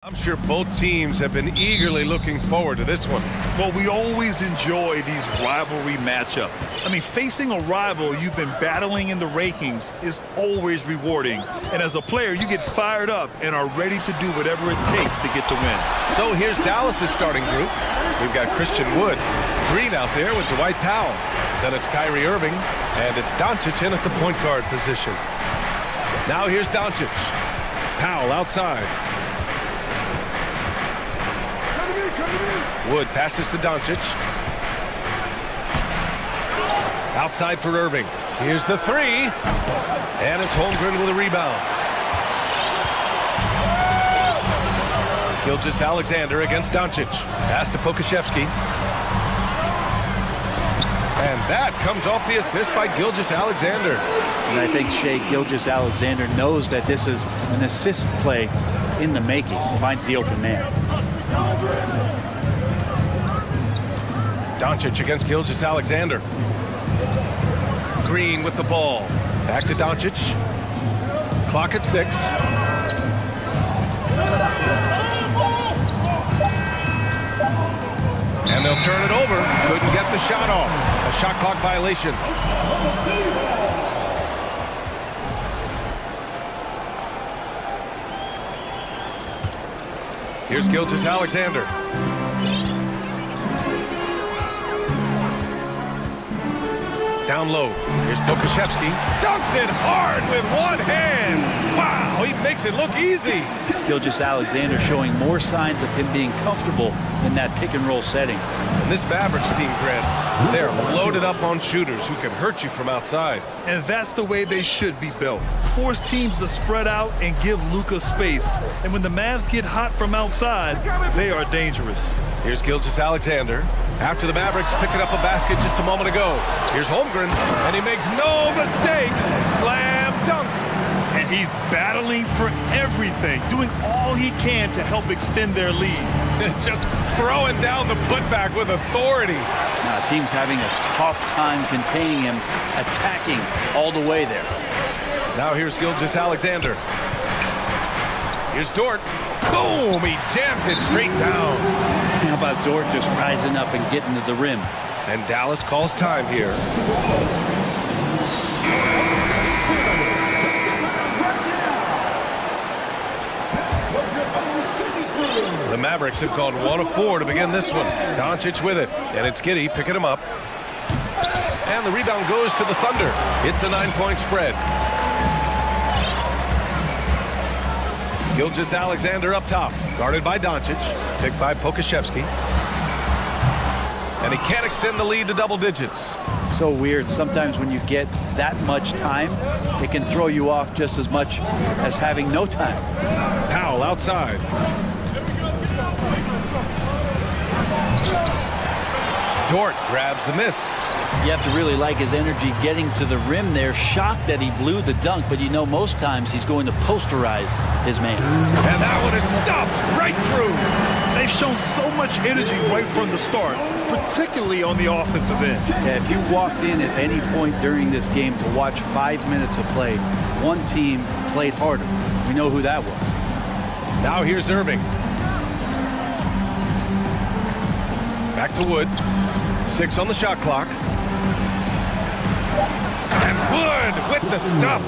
I'm sure both teams have been eagerly looking forward to this one.
Well, we always enjoy these rivalry matchups. I mean, facing a rival you've been battling in the rankings is always rewarding. And as a player, you get fired up and are ready to do whatever it takes to get the win.
So here's Dallas's starting group. We've got Christian Wood, Green out there with Dwight Powell. Then it's Kyrie Irving, and it's Doncic in at the point guard position. Now here's Doncic. Powell outside. Wood passes to Doncic. Outside for Irving. Here's the three. And it's Holmgren with a rebound. Gilgeous-Alexander against Doncic. Pass to Pokusevski. And that comes off the assist by Gilgeous-Alexander.
And I think Shea Gilgeous-Alexander knows that this is an assist play in the making. Finds the open man.
Doncic against Gilgeous-Alexander. Green with the ball. Back to Doncic. Clock at 6. And they'll turn it over. Couldn't get the shot off. A shot clock violation. Here's Gilgeous-Alexander. Down low. Here's Pokusevski. Dunks it hard with one hand. Wow, he makes it look easy.
Gilgeous-Alexander showing more signs of him being comfortable in that pick and roll setting.
And this Mavericks team, Grant, they're loaded up on shooters who can hurt you from outside.
And that's the way they should be built. Force teams to spread out and give Luka space. And when the Mavs get hot from outside, they are dangerous.
Here's Gilgeous-Alexander. After the Mavericks picking up a basket just a moment ago. Here's Holmgren, and he makes no mistake. Slam dunk.
And he's battling for everything, doing all he can to help extend their lead.
Just throwing down the putback with authority.
Now, team's having a tough time containing him, attacking all the way there.
Now here's Gilgeous-Alexander. Here's Dort. Boom! He jams it straight down.
How about Dort just rising up and getting to the rim?
And Dallas calls time here. The Mavericks have gone 1 of 4 to begin this one. Doncic with it, and it's Giddey picking him up. And the rebound goes to the Thunder. It's a 9-point spread. Gilgeous-Alexander up top, guarded by Doncic, picked by Pokusevski. And he can't extend the lead to double digits.
So weird. Sometimes when you get that much time, it can throw you off just as much as having no time.
Powell outside. Dort grabs the miss.
You have to really like his energy getting to the rim there. Shocked that he blew the dunk, but you know most times he's going to posterize his man.
And that one is stuffed right through.
They've shown so much energy right from the start, particularly on the offensive end.
Yeah, if you walked in at any point during this game to watch 5 minutes of play, one team played harder. We know who that was.
Now here's Irving. Back to Wood. 6 on the shot clock. And Wood with the stuff.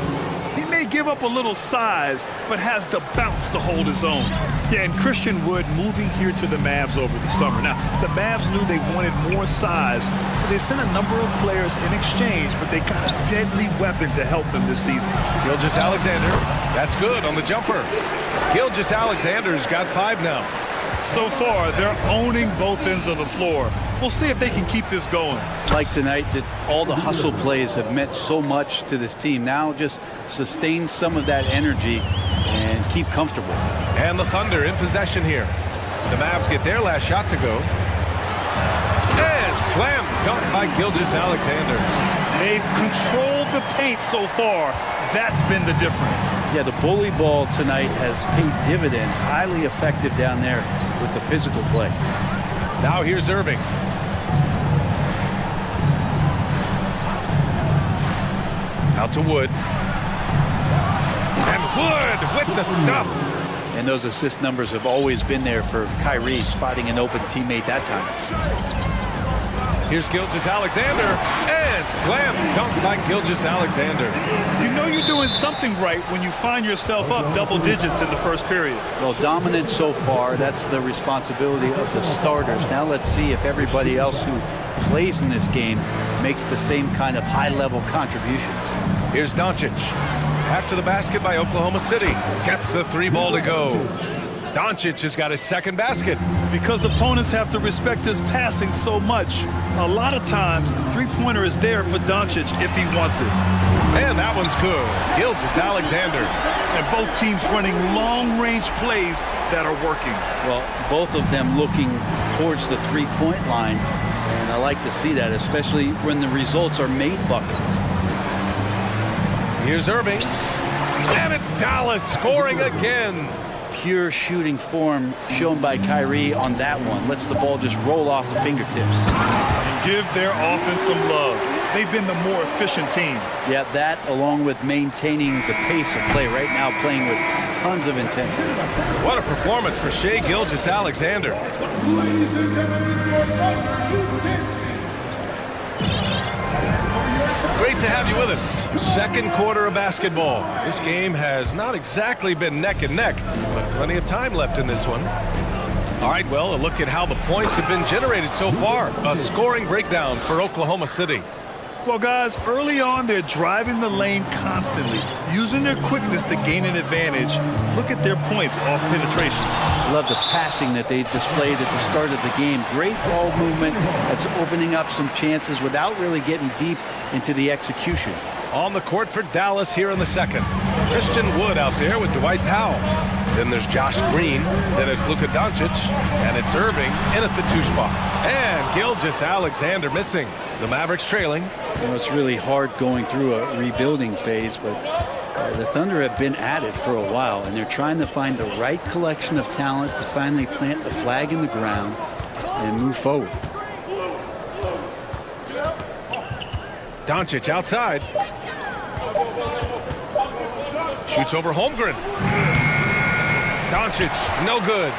He may give up a little size, but has the bounce to hold his own. Yeah, and Christian Wood moving here to the Mavs over the summer. Now, the Mavs knew they wanted more size, so they sent a number of players in exchange, but they got a deadly weapon to help them this season.
Gilgeous-Alexander, that's good on the jumper. Gilgeous-Alexander's got 5 now.
So far, they're owning both ends of the floor. We'll see if they can keep this going.
Like tonight, that all the hustle plays have meant so much to this team. Now just sustain some of that energy and keep comfortable.
And the Thunder in possession here. The Mavs get their last shot to go. And slam dunk by Gilgeous-Alexander.
They've controlled the paint so far. That's been the difference.
Yeah, the bully ball tonight has paid dividends. Highly effective down there with the physical play.
Now here's Irving. Out to Wood. And Wood with the stuff.
And those assist numbers have always been there for Kyrie, spotting an open teammate that time.
Here's Gilgeous-Alexander, and slam dunk by Gilgeous-Alexander.
You know you're doing something right when you find yourself up double digits in the first period.
Well, dominant so far. That's the responsibility of the starters. Now let's see if everybody else who plays in this game makes the same kind of high-level contributions.
Here's Doncic. After the basket by Oklahoma City. Gets the three ball to go. Doncic has got his second basket.
Because opponents have to respect his passing so much, a lot of times the three-pointer is there for Doncic if he wants it.
And that one's good. Gilgeous-Alexander.
And both teams running long-range plays that are working.
Well, both of them looking towards the three-point line. And I like to see that, especially when the results are made buckets.
Here's Irving. And it's Dallas scoring again.
Pure shooting form shown by Kyrie on that one. Lets the ball just roll off the fingertips.
And give their offense some love. They've been the more efficient team.
Yeah, that along with maintaining the pace of play right now, playing with tons of intensity.
What a performance for Shai Gilgeous-Alexander. Great to have you with us. Second quarter of basketball. This game has not exactly been neck and neck, but plenty of time left in this one. All right, well, a look at how the points have been generated so far. A scoring breakdown for Oklahoma City.
Well, guys, early on, they're driving the lane constantly, using their quickness to gain an advantage. Look at their points off penetration.
Love the passing that they displayed at the start of the game. Great ball movement that's opening up some chances without really getting deep into the execution.
On the court for Dallas here in the second. Christian Wood out there with Dwight Powell. Then there's Josh Green. Then it's Luka Doncic. And it's Irving in at the two spot. And Gilgeous-Alexander missing. The Mavericks trailing.
You know, it's really hard going through a rebuilding phase, but the Thunder have been at it for a while, and they're trying to find the right collection of talent to finally plant the flag in the ground and move forward.
Doncic outside. Shoots over Holmgren. Doncic, no good.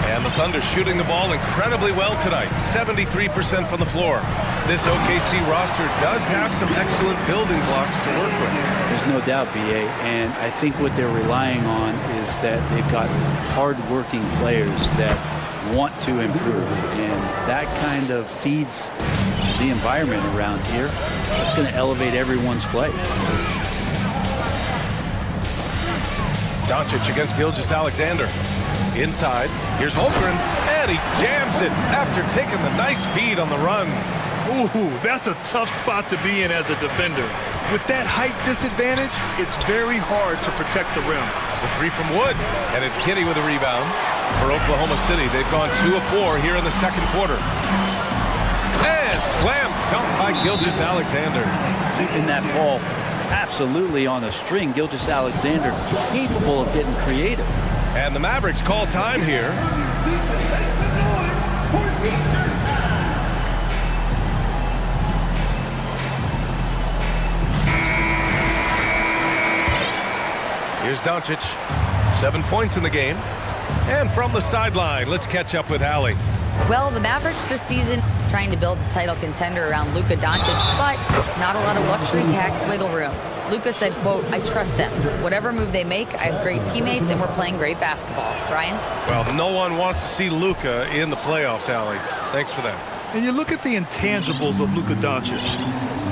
And the Thunder shooting the ball incredibly well tonight. 73% from the floor. This OKC roster does have some excellent building blocks to work with.
There's no doubt, BA. And I think what they're relying on is that they've got hard-working players that want to improve. And that kind of feeds the environment around here. It's going to elevate everyone's play.
Doncic against Gilgeous-Alexander. Inside, here's Holmgren, and he jams it after taking the nice feed on the run.
Ooh, that's a tough spot to be in as a defender. With that height disadvantage, it's very hard to protect the rim.
The three from Wood, and it's Giddey with a rebound. For Oklahoma City, they've gone 2 of 4 here in the second quarter. And slam dunk by Gilgeous-Alexander.
Keeping that ball absolutely on a string. Gilgeous-Alexander capable of getting creative.
And the Mavericks call time here. Here's Doncic. 7 points in the game. And from the sideline, let's catch up with Allie.
Well, the Mavericks this season trying to build a title contender around Luka Doncic, but not a lot of luxury tax wiggle room. Luka said, quote, "I trust them. Whatever move they make, I have great teammates and we're playing great basketball." Brian?
Well, no one wants to see Luka in the playoffs, Allie. Thanks for that.
And you look at the intangibles of Luka Doncic.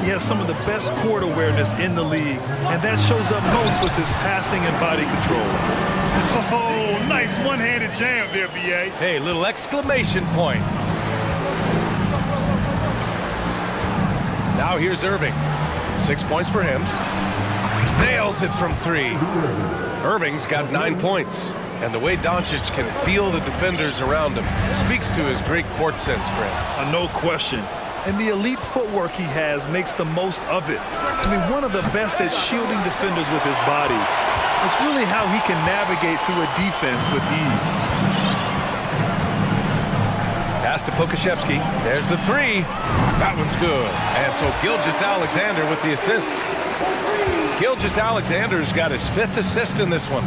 He has some of the best court awareness in the league, and that shows up most with his passing and body control. Oh, nice one-handed jam there, B.A.
Hey, little exclamation point. Now here's Irving. 6 points for him. Nails it from 3. Irving's got 9 points. And the way Doncic can feel the defenders around him speaks to his great court sense, Grant.
No question. And the elite footwork he has makes the most of it. I mean, one of the best at shielding defenders with his body. It's really how he can navigate through a defense with ease.
Pass to Pokuševski. There's the 3. That one's good. And so Gilgeous-Alexander with the assist. Gilgeous-Alexander's got his 5th assist in this one.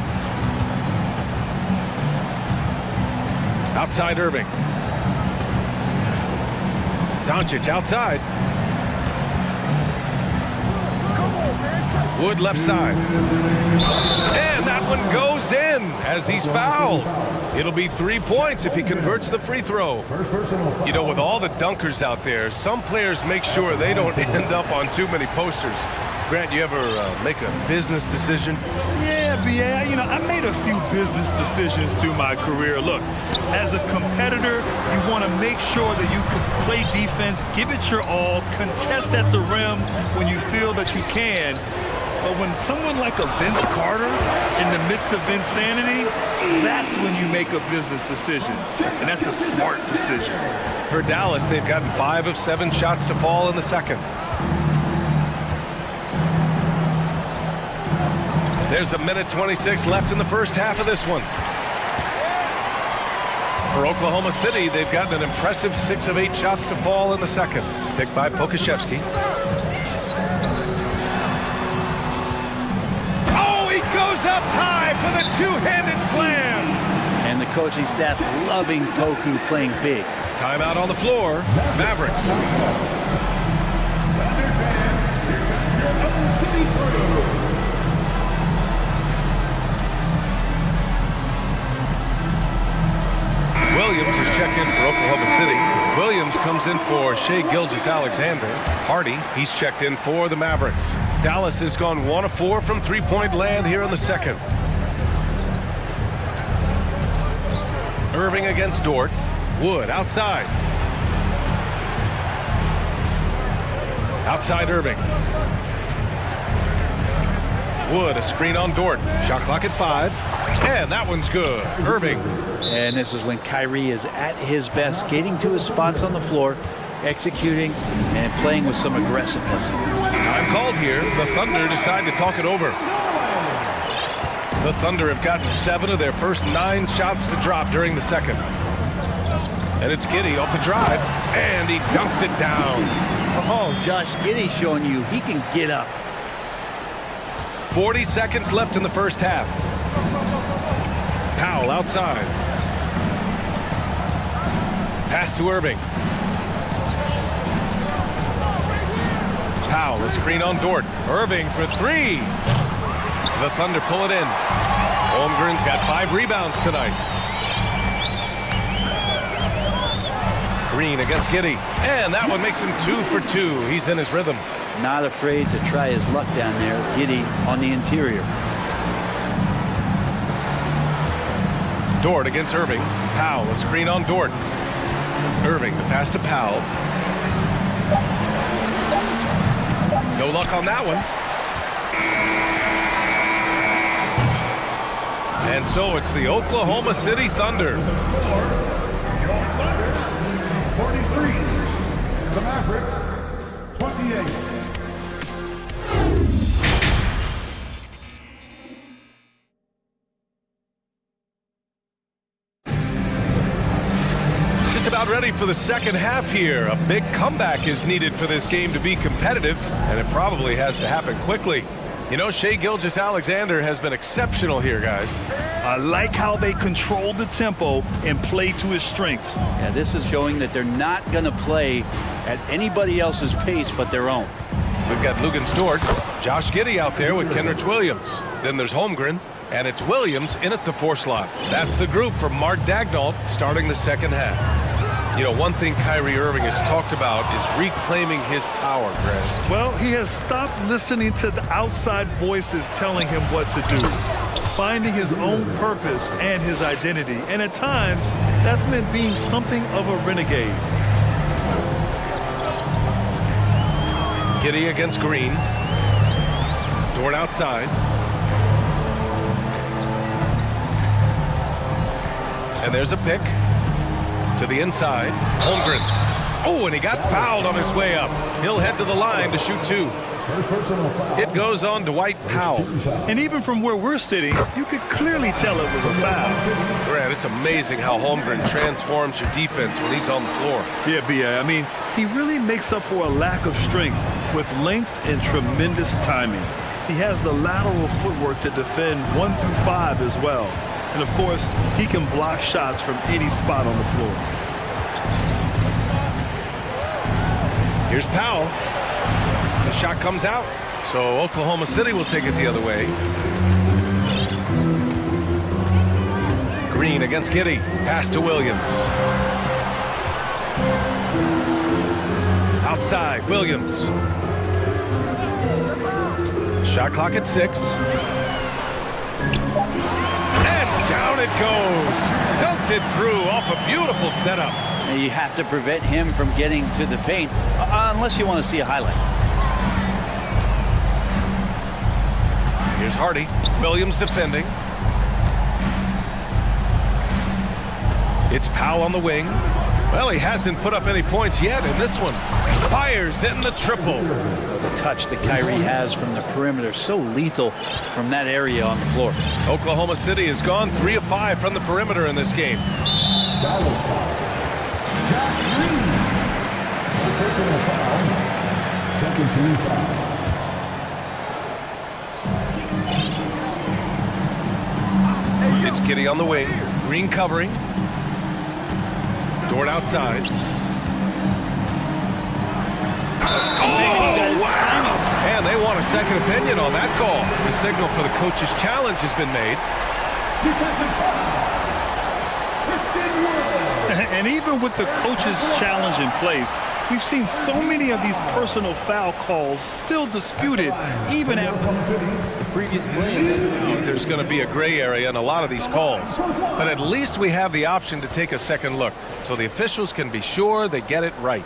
Outside Irving. Doncic outside. Wood left side. And that one goes in as he's fouled. It'll be 3 points if he converts the free throw. You know, with all the dunkers out there, some players make sure they don't end up on too many posters. Grant, you ever make a business decision?
Yeah, B.A., you know, I made a few business decisions through my career. Look, as a competitor, you want to make sure that you can play defense, give it your all, contest at the rim when you feel that you can. But when someone like a Vince Carter in the midst of insanity, that's when you make a business decision. And that's a smart decision.
For Dallas, they've gotten 5 of 7 shots to fall in the second. There's a minute 26 left in the first half of this one. For Oklahoma City, they've gotten an impressive 6 of 8 shots to fall in the second. Picked by Pokashevsky. Goes up high for the two-handed slam.
And the coaching staff loving Koku playing big.
Timeout on the floor. Mavericks. Williams is checked in for Oklahoma City. Williams comes in for Shai Gilgeous-Alexander. Hardy, he's checked in for the Mavericks. Dallas has gone 1 of 4 from three-point land here in the second. Irving against Dort. Wood outside. Outside Irving. Wood, a screen on Dort. Shot clock at 5. And that one's good. Irving.
And this is when Kyrie is at his best, skating to his spots on the floor, executing and playing with some aggressiveness.
Time called here. The Thunder decide to talk it over. The Thunder have gotten 7 of their first 9 shots to drop during the second. And it's Giddey off the drive, and he dunks it down.
Oh, Josh Giddey showing you he can get up.
40 seconds left in the first half. Powell outside. Pass to Irving. Powell, a screen on Dort. Irving for 3. The Thunder pull it in. Holmgren's got 5 rebounds tonight. Green against Giddey. And that one makes him 2 for 2. He's in his rhythm.
Not afraid to try his luck down there. Giddey on the interior.
Dort against Irving. Powell, a screen on Dort. Irving, the pass to Powell. No luck on that one. And so it's the Oklahoma City Thunder.
43. The Mavericks, 28.
About ready for the second half here. A big comeback is needed for this game to be competitive, and it probably has to happen quickly. You know, Shai Gilgeous-Alexander has been exceptional here, guys.
I like how they control the tempo and play to his strengths.
Yeah, this is showing that they're not going to play at anybody else's pace but their own.
We've got Luguentz Dort, Josh Giddey out there with Kenrich Williams. Then there's Holmgren, and it's Williams in at the 4 slot. That's the group for Mark Daigneault starting the second half. You know, one thing Kyrie Irving has talked about is reclaiming his power, Grant.
Well, he has stopped listening to the outside voices telling him what to do, finding his own purpose and his identity. And at times, that's meant being something of a renegade.
Giddey against Green. Dort outside. And there's a pick. To the inside, Holmgren. Oh, and he got fouled on his way up. He'll head to the line to shoot 2. It goes on Dwight Powell.
And even from where we're sitting, you could clearly tell it was a foul.
Grant, it's amazing how Holmgren transforms your defense when he's on the floor.
Yeah, B.A., I mean, he really makes up for a lack of strength with length and tremendous timing. He has the lateral footwork to defend 1 through 5 as well. And, of course, he can block shots from any spot on the floor.
Here's Powell. The shot comes out, so Oklahoma City will take it the other way. Green against Giddey. Pass to Williams. Outside, Williams. Shot clock at 6. And down it goes. Dunked it through off a beautiful setup.
And you have to prevent him from getting to the paint, unless you want to see a highlight.
Here's Hardy. Williams defending. It's Powell on the wing. Well, he hasn't put up any points yet in this one. Fires in the triple.
The touch that Kyrie has from the perimeter, so lethal from that area on the floor.
Oklahoma City has gone 3 of 5 from the perimeter in this game.
Dallas foul. Jack Green. Personal foul. Second team foul.
It's Giddey on the wing. Green covering. Dort outside. Oh, wow! And they want a second opinion on that call. The signal for the coach's challenge has been made.
And even with the coach's challenge in place, we've seen so many of these personal foul calls still disputed, even after
The previous play is ended.
There's going to be a gray area in a lot of these calls. But at least we have the option to take a second look, so the officials can be sure they get it right.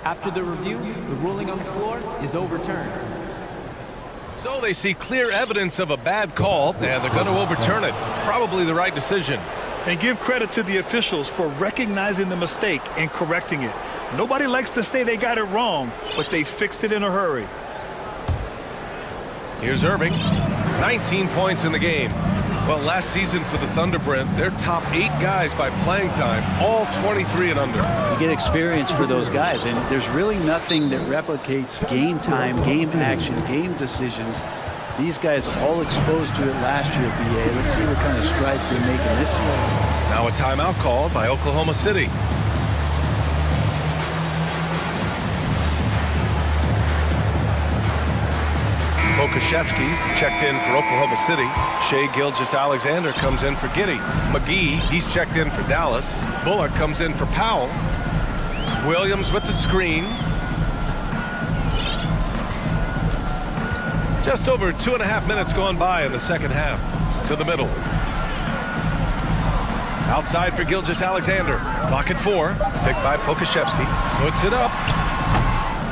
After the review, the ruling on the floor is overturned.
So they see clear evidence of a bad call, and they're going to overturn it. Probably the right decision.
and give credit to the officials for recognizing the mistake and correcting it. Nobody likes to say they got it wrong, but they fixed it in a hurry.
Here's Irving, 19 points in the game. Well, last season for the Thunder, Brent, their top 8 guys by playing time, all 23 and under.
You get experience for those guys, and there's really nothing that replicates game time, game action, game decisions. These guys all exposed to it last year, BA. Let's see what kind of strides they make in this season.
Now a timeout called by Oklahoma City. Pokashevsky's checked in for Oklahoma City. Shai Gilgeous-Alexander comes in for Giddey. McGee, he's checked in for Dallas. Bullock comes in for Powell. Williams with the screen. Just over 2.5 minutes gone by in the second half. To the middle. Outside for Gilgeous-Alexander. Clock at 4. Picked by Pokashevsky. Puts it up.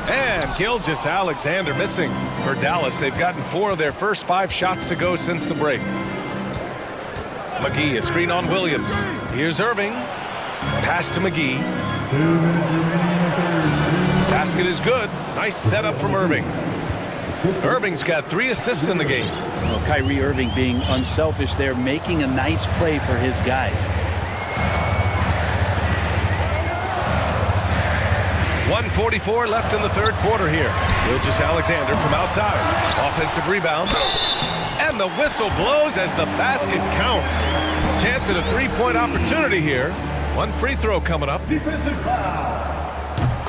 And Gilgeous-Alexander missing. For Dallas, they've gotten 4 of their first 5 shots to go since the break. McGee, a screen on Williams. Here's Irving. Pass to McGee. Basket is good. Nice setup from Irving. Irving's got 3 assists in the game.
Well, Kyrie Irving being unselfish there, making a nice play for his guys.
1:44 left in the third quarter here. Gilgeous-Alexander from outside. Offensive rebound. And the whistle blows as the basket counts. Chance at a 3-point opportunity here. 1 free throw coming up.
Defensive foul.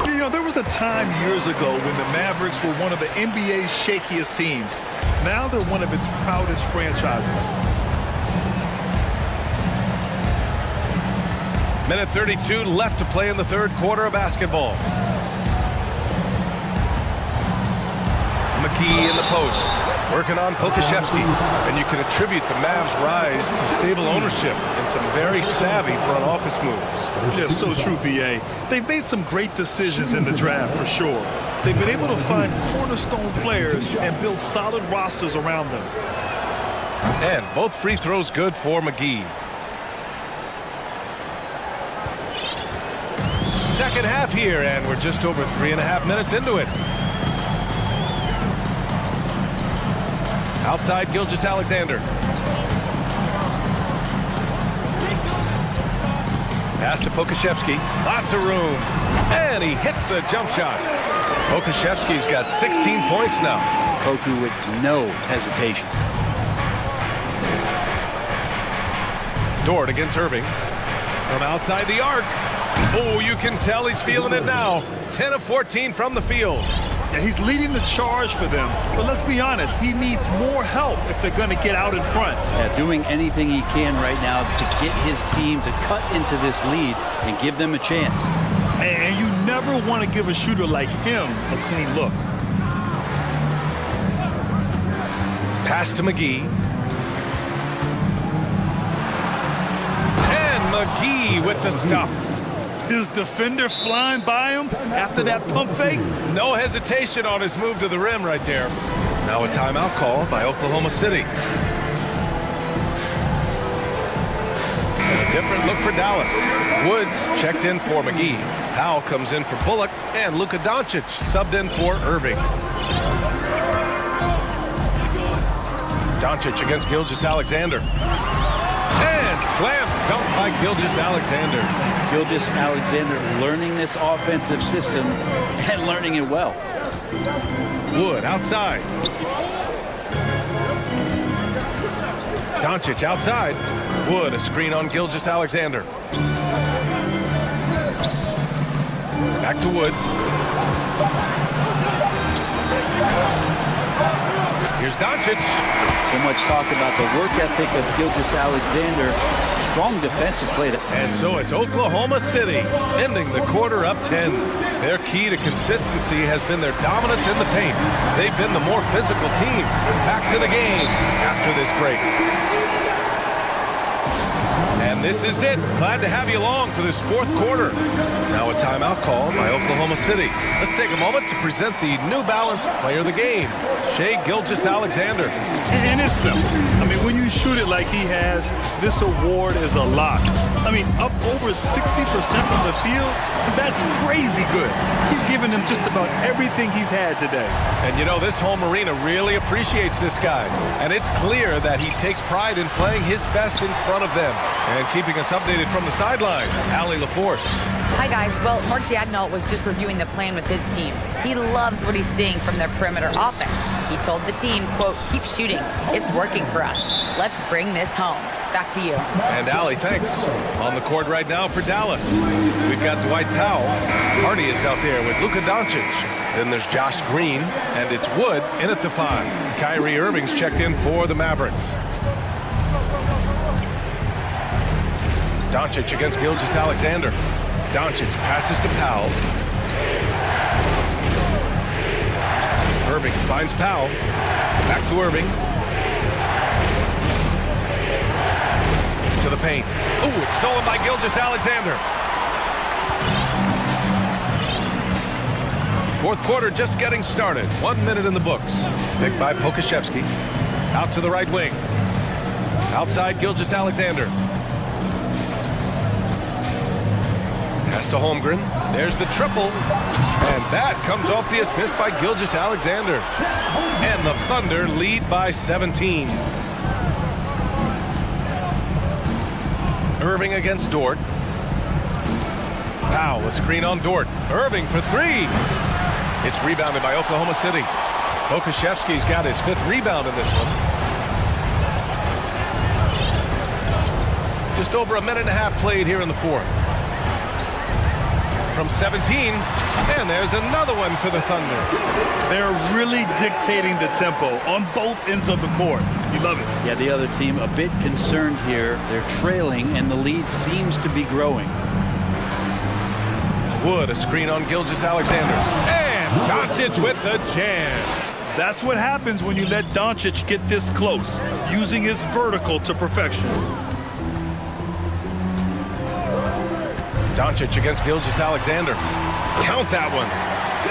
You know, there was a time years ago when the Mavericks were one of the NBA's shakiest teams. Now they're one of its proudest franchises.
Minute 32 left to play in the third quarter of basketball. McGee in the post, working on Pokashevsky, and you can attribute the Mavs' rise to stable ownership and some very savvy front office moves.
Yeah, so true, BA. They've made some great decisions in the draft, for sure. They've been able to find cornerstone players and build solid rosters around them.
And both free throws good for McGee. Second half here, and we're just over 3.5 minutes into it. Outside, Gilgeous-Alexander. Pass to Pokashevsky. Lots of room. And he hits the jump shot. Pokashevsky's got 16 points now.
Koku with no hesitation.
Dort against Irving. From outside the arc. Oh, you can tell he's feeling it now. 10 of 14 from the field.
Yeah, he's leading the charge for them. But let's be honest, he needs more help if they're going to get out in front.
Yeah, doing anything he can right now to get his team to cut into this lead and give them a chance.
And you never want to give a shooter like him a clean look.
Pass to McGee. And McGee with the stuff.
His defender flying by him after that pump fake.
No hesitation on his move to the rim right there. Now a timeout call by Oklahoma City. And a different look for Dallas. Woods checked in for McGee. Powell comes in for Bullock, and Luka Doncic subbed in for Irving. Doncic against Gilgeous-Alexander. And slam dunk by Gilgeous-Alexander.
Gilgeous-Alexander learning this offensive system and learning it well.
Wood outside. Doncic outside. Wood a screen on Gilgeous-Alexander. Back to Wood. Here's Doncic.
So much talk about the work ethic of Gilgeous-Alexander. Strong defensive play.
And so it's Oklahoma City ending the quarter up 10. Their key to consistency has been their dominance in the paint. They've been the more physical team. Back to the game after this break. And this is it. Glad to have you along for this fourth quarter. Now a timeout call by Oklahoma City. Let's take a moment to present the New Balance Player of the Game, Shai Gilgeous-Alexander.
And it's simple. I mean, when you shoot it like he has, this award is a lock. I mean, up over 60% from the field, that's crazy good. He's given them just about everything he's had today.
And you know, this home arena really appreciates this guy. And it's clear that he takes pride in playing his best in front of them. And keeping us updated from the sideline, Allie LaForce.
Hi, guys. Well, Mark Dagnall was just reviewing the plan with his team. He loves what he's seeing from their perimeter offense. He told the team, quote, keep shooting. It's working for us. Let's bring this home. Back to you.
And Allie, thanks. On the court right now for Dallas. We've got Dwight Powell. Hardy is out there with Luka Doncic. Then there's Josh Green, and it's Wood in at the 5. Kyrie Irving's checked in for the Mavericks. Doncic against Gilgeous-Alexander. Doncic passes to Powell. Irving finds Powell. Back to Irving. To the paint. Ooh, it's stolen by Gilgeous-Alexander. Fourth quarter just getting started. 1 minute in the books. Picked by Pokashevsky. Out to the right wing. Outside Gilgeous-Alexander. Pass to Holmgren. There's the triple. And that comes off the assist by Gilgeous-Alexander. And the Thunder lead by 17. Irving against Dort. Powell, a screen on Dort. Irving for 3. It's rebounded by Oklahoma City. Pokashevsky's got his 5th rebound in this one. Just over a minute and a half played here in the fourth. From 17, and there's another one for the Thunder.
They're really dictating the tempo on both ends of the court. You love it.
Yeah, the other team a bit concerned here. They're trailing, and the lead seems to be growing.
Wood, a screen on Gilgeous-Alexander. And Doncic with the jam.
That's what happens when you let Doncic get this close, using his vertical to perfection.
Doncic against Gilgeous-Alexander. Count that one.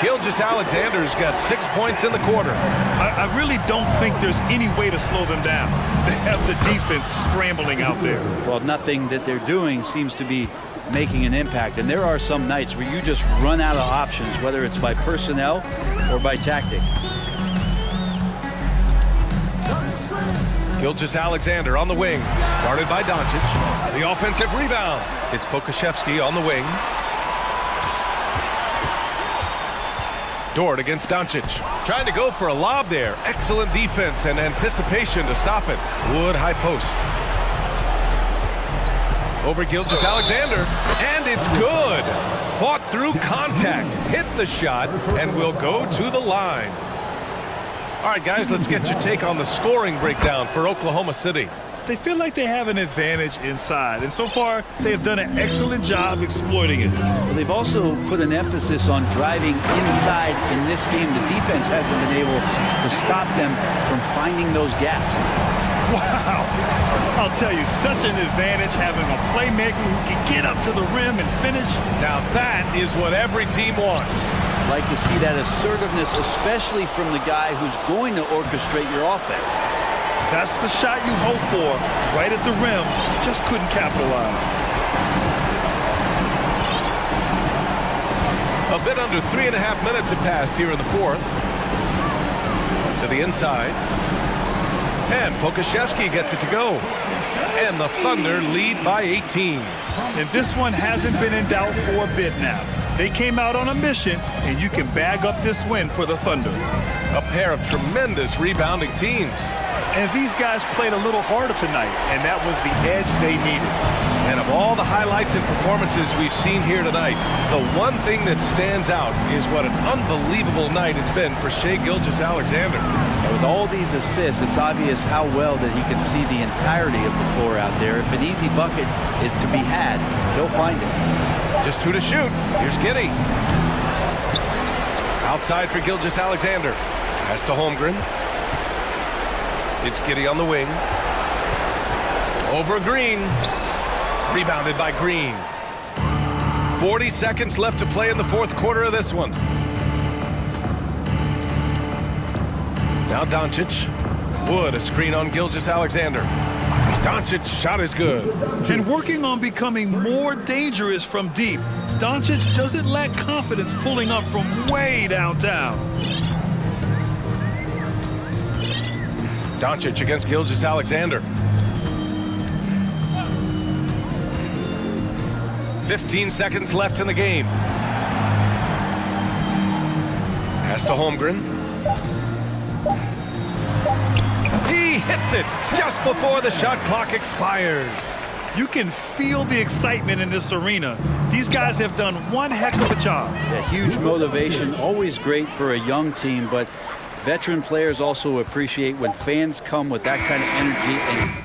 Gilgeous-Alexander's got 6 points in the quarter.
I really don't think there's any way to slow them down. They have the defense scrambling out there.
Well, nothing that they're doing seems to be making an impact. And there are some nights where you just run out of options, whether it's by personnel or by tactic.
Gilgeous-Alexander on the wing, guarded by Doncic. The offensive rebound. It's Pokashevsky on the wing. Dort against Doncic. Trying to go for a lob there. Excellent defense and anticipation to stop it. Wood high post. Over Gilgeous-Alexander, and it's good. Fought through contact, hit the shot, and will go to the line. All right, guys, let's get your take on the scoring breakdown for Oklahoma City.
They feel like they have an advantage inside, and so far they have done an excellent job exploiting it.
Well, they've also put an emphasis on driving inside in this game. The defense hasn't been able to stop them from finding those gaps.
Wow. I'll tell you, such an advantage having a playmaker who can get up to the rim and finish.
Now that is what every team wants.
Like to see that assertiveness, especially from the guy who's going to orchestrate your offense.
That's the shot you hope for, right at the rim. Just couldn't capitalize.
A bit under 3.5 minutes have passed here in the fourth. To the inside. And Pokashevsky gets it to go. And the Thunder lead by 18.
And this one hasn't been in doubt for a bit now. They came out on a mission, and you can bag up this win for the Thunder.
A pair of tremendous rebounding teams.
And these guys played a little harder tonight, and that was the edge they needed.
And of all the highlights and performances we've seen here tonight, the one thing that stands out is what an unbelievable night it's been for Shai Gilgeous-Alexander.
With all these assists, it's obvious how well that he can see the entirety of the floor out there. If an easy bucket is to be had, he'll find it.
Just two to shoot. Here's Giddey. Outside for Gilgeous-Alexander. Pass to Holmgren. It's Giddey on the wing. Over Green. Rebounded by Green. 40 seconds left to play in the fourth quarter of this one. Now Doncic. Wood, a screen on Gilgeous-Alexander. Doncic shot is good.
And working on becoming more dangerous from deep. Doncic doesn't lack confidence pulling up from way downtown.
Doncic against Gilgeous-Alexander. 15 seconds left in the game. Pass to Holmgren. He hits it just before the shot clock expires.
You can feel the excitement in this arena. These guys have done one heck of a job.
Yeah, huge motivation, always great for a young team, but veteran players also appreciate when fans come with that kind of energy and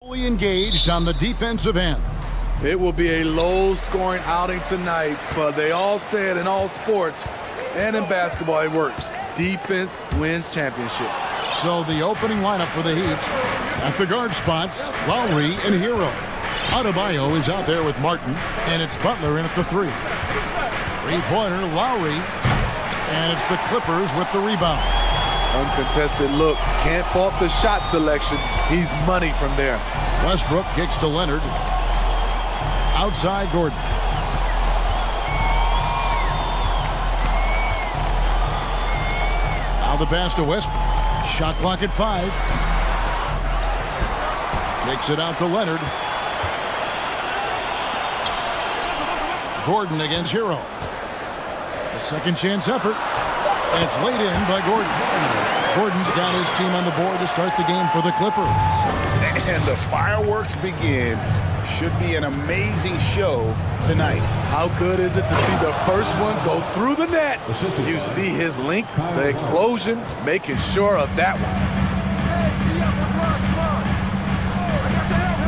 Fully engaged on the defensive end.
It will be a low-scoring outing tonight, but they all said in all sports and in basketball it works. Defense wins championships.
So the opening lineup for the Heat. At the guard spots, Lowry and Hero. Adebayo is out there with Martin, and it's Butler in at the 3. Three-pointer, Lowry, and it's the Clippers with the rebound.
Uncontested look. Can't fault the shot selection. He's money from there.
Westbrook kicks to Leonard. Outside Gordon. Now the pass to Westbrook. Shot clock at 5. Takes it out to Leonard. Gordon against Hero. A second chance effort. And it's laid in by Gordon. Gordon's got his team on the board to start the game for the Clippers.
And the fireworks begin. Should be an amazing show tonight.
How good is it to see the first one go through the net? You see his link, the explosion, making sure of that one.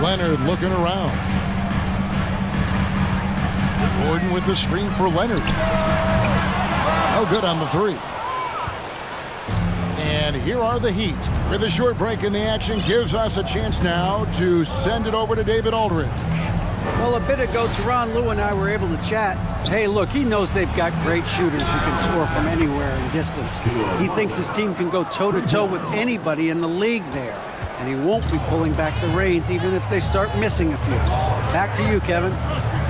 Leonard looking around. Gordon with the screen for Leonard. No good on the 3. And here are the Heat. With a short break in the action, gives us a chance now to send it over to David Aldridge.
Well, a bit ago, Teron Lou and I were able to chat. Hey, look, he knows they've got great shooters who can score from anywhere in distance. He thinks his team can go toe-to-toe with anybody in the league there. And he won't be pulling back the reins even if they start missing a few. Back to you, Kevin.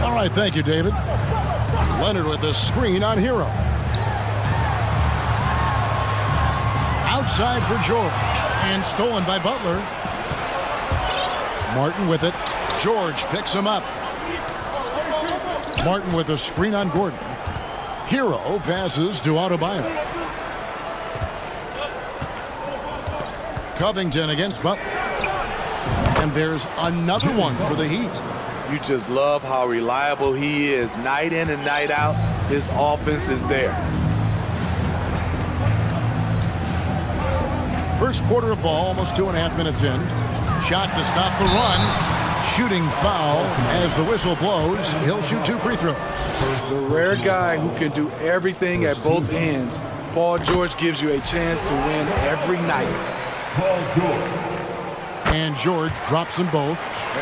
All right, thank you, David. Leonard with the screen on Hero. Outside for George, and stolen by Butler. Martin with it. George picks him up. Martin with a screen on Gordon. Hero passes to Adebayo. Covington against Butler. And there's another one for the Heat.
You just love how reliable he is. Night in and night out, his offense is there.
First quarter of ball, almost 2.5 minutes in. Shot to stop the run. Shooting foul as the whistle blows. He'll shoot 2 free throws.
The rare guy who can do everything at both ends. Paul George gives you a chance to win every night.
Paul George.
And George drops them both.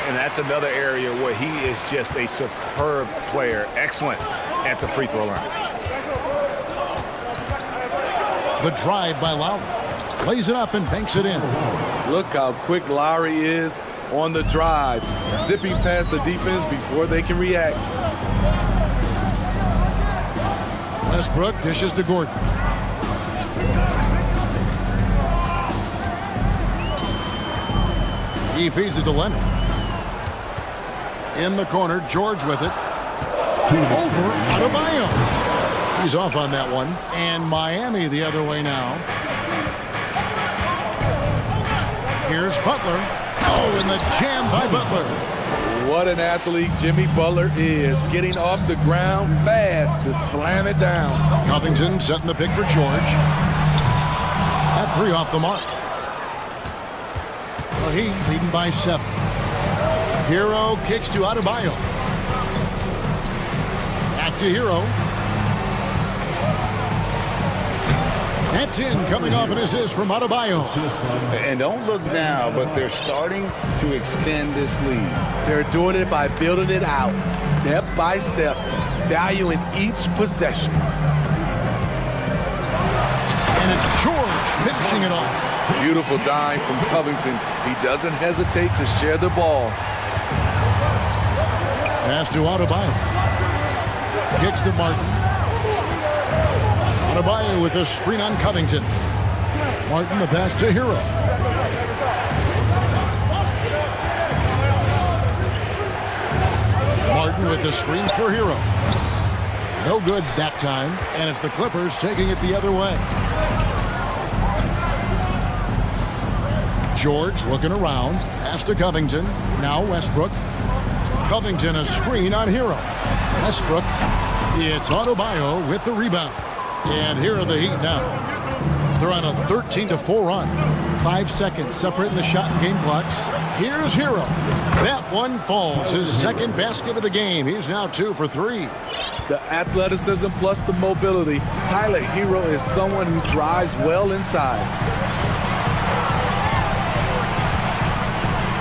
And that's another area where he is just a superb player. Excellent at the free throw line.
The drive by Lowry. Lays it up and banks it in.
Look how quick Lowry is on the drive. Zipping past the defense before they can react.
Westbrook dishes to Gordon. He feeds it to Leonard. In the corner, George with it. Over Adebayo. He's off on that one. And Miami the other way now. Here's Butler. Oh, and the jam by Butler.
What an athlete Jimmy Butler is. Getting off the ground fast to slam it down.
Covington setting the pick for George. That 3 off the mark. Well, Heat leading by 7. Hero kicks to Adebayo. Back to Hero. That's in, coming off an assist from Adebayo.
And don't look now, but they're starting to extend this lead.
They're doing it by building it out, step by step, valuing each possession.
And it's George finishing it off.
Beautiful dime from Covington. He doesn't hesitate to share the ball.
Pass to Adebayo. Kicks to Martin. Adebayo with the screen on Covington. Martin the pass to Hero. Martin with the screen for Hero. No good that time, and it's the Clippers taking it the other way. George looking around. Pass to Covington. Now Westbrook. Covington a screen on Hero. Westbrook. It's Adebayo with the rebound. And here are the Heat now. They're on a 13-4 run. 5 seconds separating the shot and game clocks. Here's Hero. That one falls. His second basket of the game. He's now 2 for 3.
The athleticism plus the mobility. Tyler Hero is someone who drives well inside.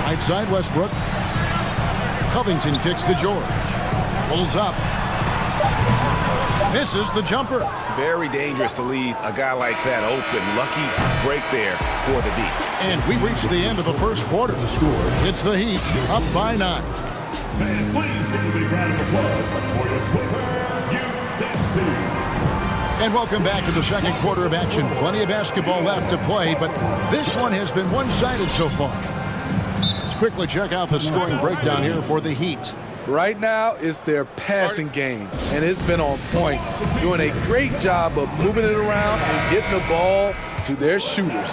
Right side, Westbrook. Covington kicks to George. Pulls up. Misses the jumper.
Very dangerous to leave a guy like that open. Lucky break there for the D.
And we reached the end of the first quarter. It's the Heat up by 9.
Fans, please give a big round of applause for the Clippers,
And welcome back to the second quarter of action. Plenty of basketball left to play, but this one has been one-sided so far. Let's quickly check out the scoring breakdown here for the Heat.
Right now, it's their passing game, and it's been on point, doing a great job of moving it around and getting the ball to their shooters.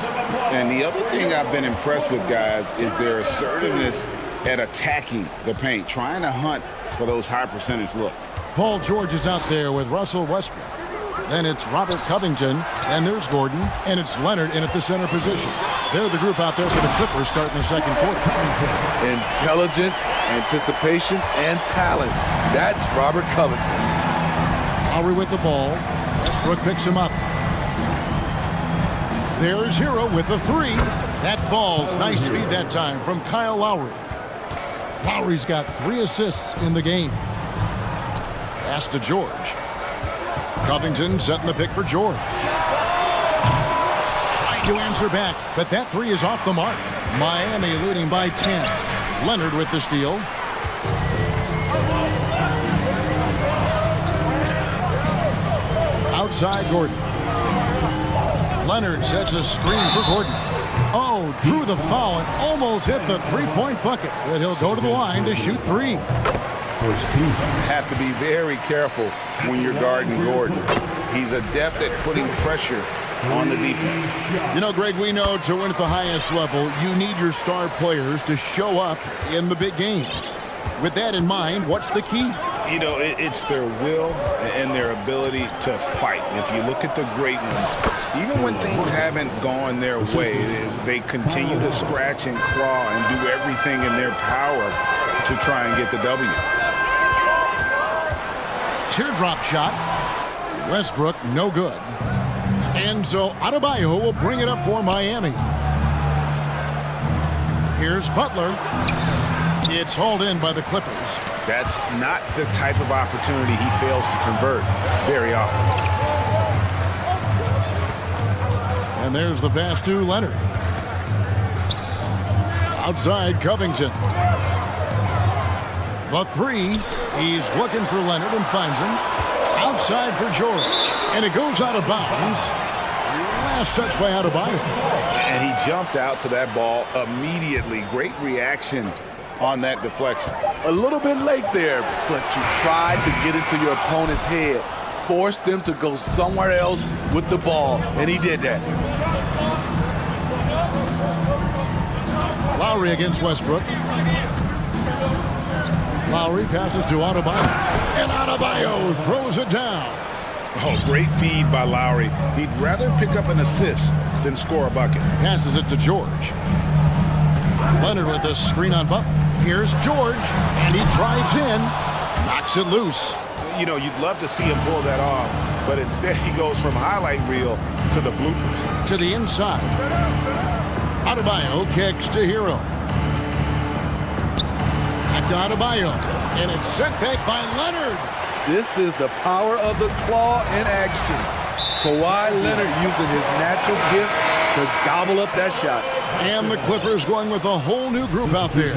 And the other thing I've been impressed with, guys, is their assertiveness at attacking the paint, trying to hunt for those high percentage looks.
Paul George is out there with Russell Westbrook. Then it's Robert Covington, and there's Gordon, and it's Leonard in at the center position. They're the group out there for the Clippers starting the second quarter.
Intelligence, anticipation, and talent. That's Robert Covington.
Lowry with the ball. Westbrook picks him up. There's Hero with the 3. That falls. Nice feed that time from Kyle Lowry. Lowry's got 3 assists in the game. Pass to George. Covington setting the pick for George. Trying to answer back, but that 3 is off the mark. Miami leading by 10. Leonard with the steal. Outside Gordon. Leonard sets a screen for Gordon. Oh, drew the foul and almost hit the three-point bucket. But he'll go to the line to shoot 3.
Have to be very careful when you're guarding Gordon. He's adept at putting pressure on the defense.
You know, Greg, we know to win at the highest level, you need your star players to show up in the big games. With that in mind, what's the key?
You know, it's their will and their ability to fight. If you look at the great ones, even when things haven't gone their way, they continue to scratch and claw and do everything in their power to try and get the W.
Teardrop shot. Westbrook, no good. And so Adebayo will bring it up for Miami. Here's Butler. It's hauled in by the Clippers.
That's not the type of opportunity he fails to convert very often.
And there's the pass to Leonard. Outside Covington. The 3. He's looking for Leonard and finds him. Outside for George. And it goes out of bounds. Last touch by Adebayo.
And he jumped out to that ball immediately. Great reaction on that deflection.
A little bit late there, but you tried to get into your opponent's head. Forced them to go somewhere else with the ball, and he did that.
Lowry against Westbrook. Lowry passes to Adebayo. And Adebayo throws it down.
Oh, great feed by Lowry. He'd rather pick up an assist than score a bucket.
Passes it to George. Leonard with a screen on Butler. Here's George, and he drives in, knocks it loose.
You know, you'd love to see him pull that off, but instead he goes from highlight reel to the bloopers.
To the inside. Adebayo kicks to Hero. Back to Adebayo, and it's sent back by Leonard.
This is the power of the claw in action. Kawhi Leonard using his natural gifts to gobble up that shot.
And the Clippers going with a whole new group out there.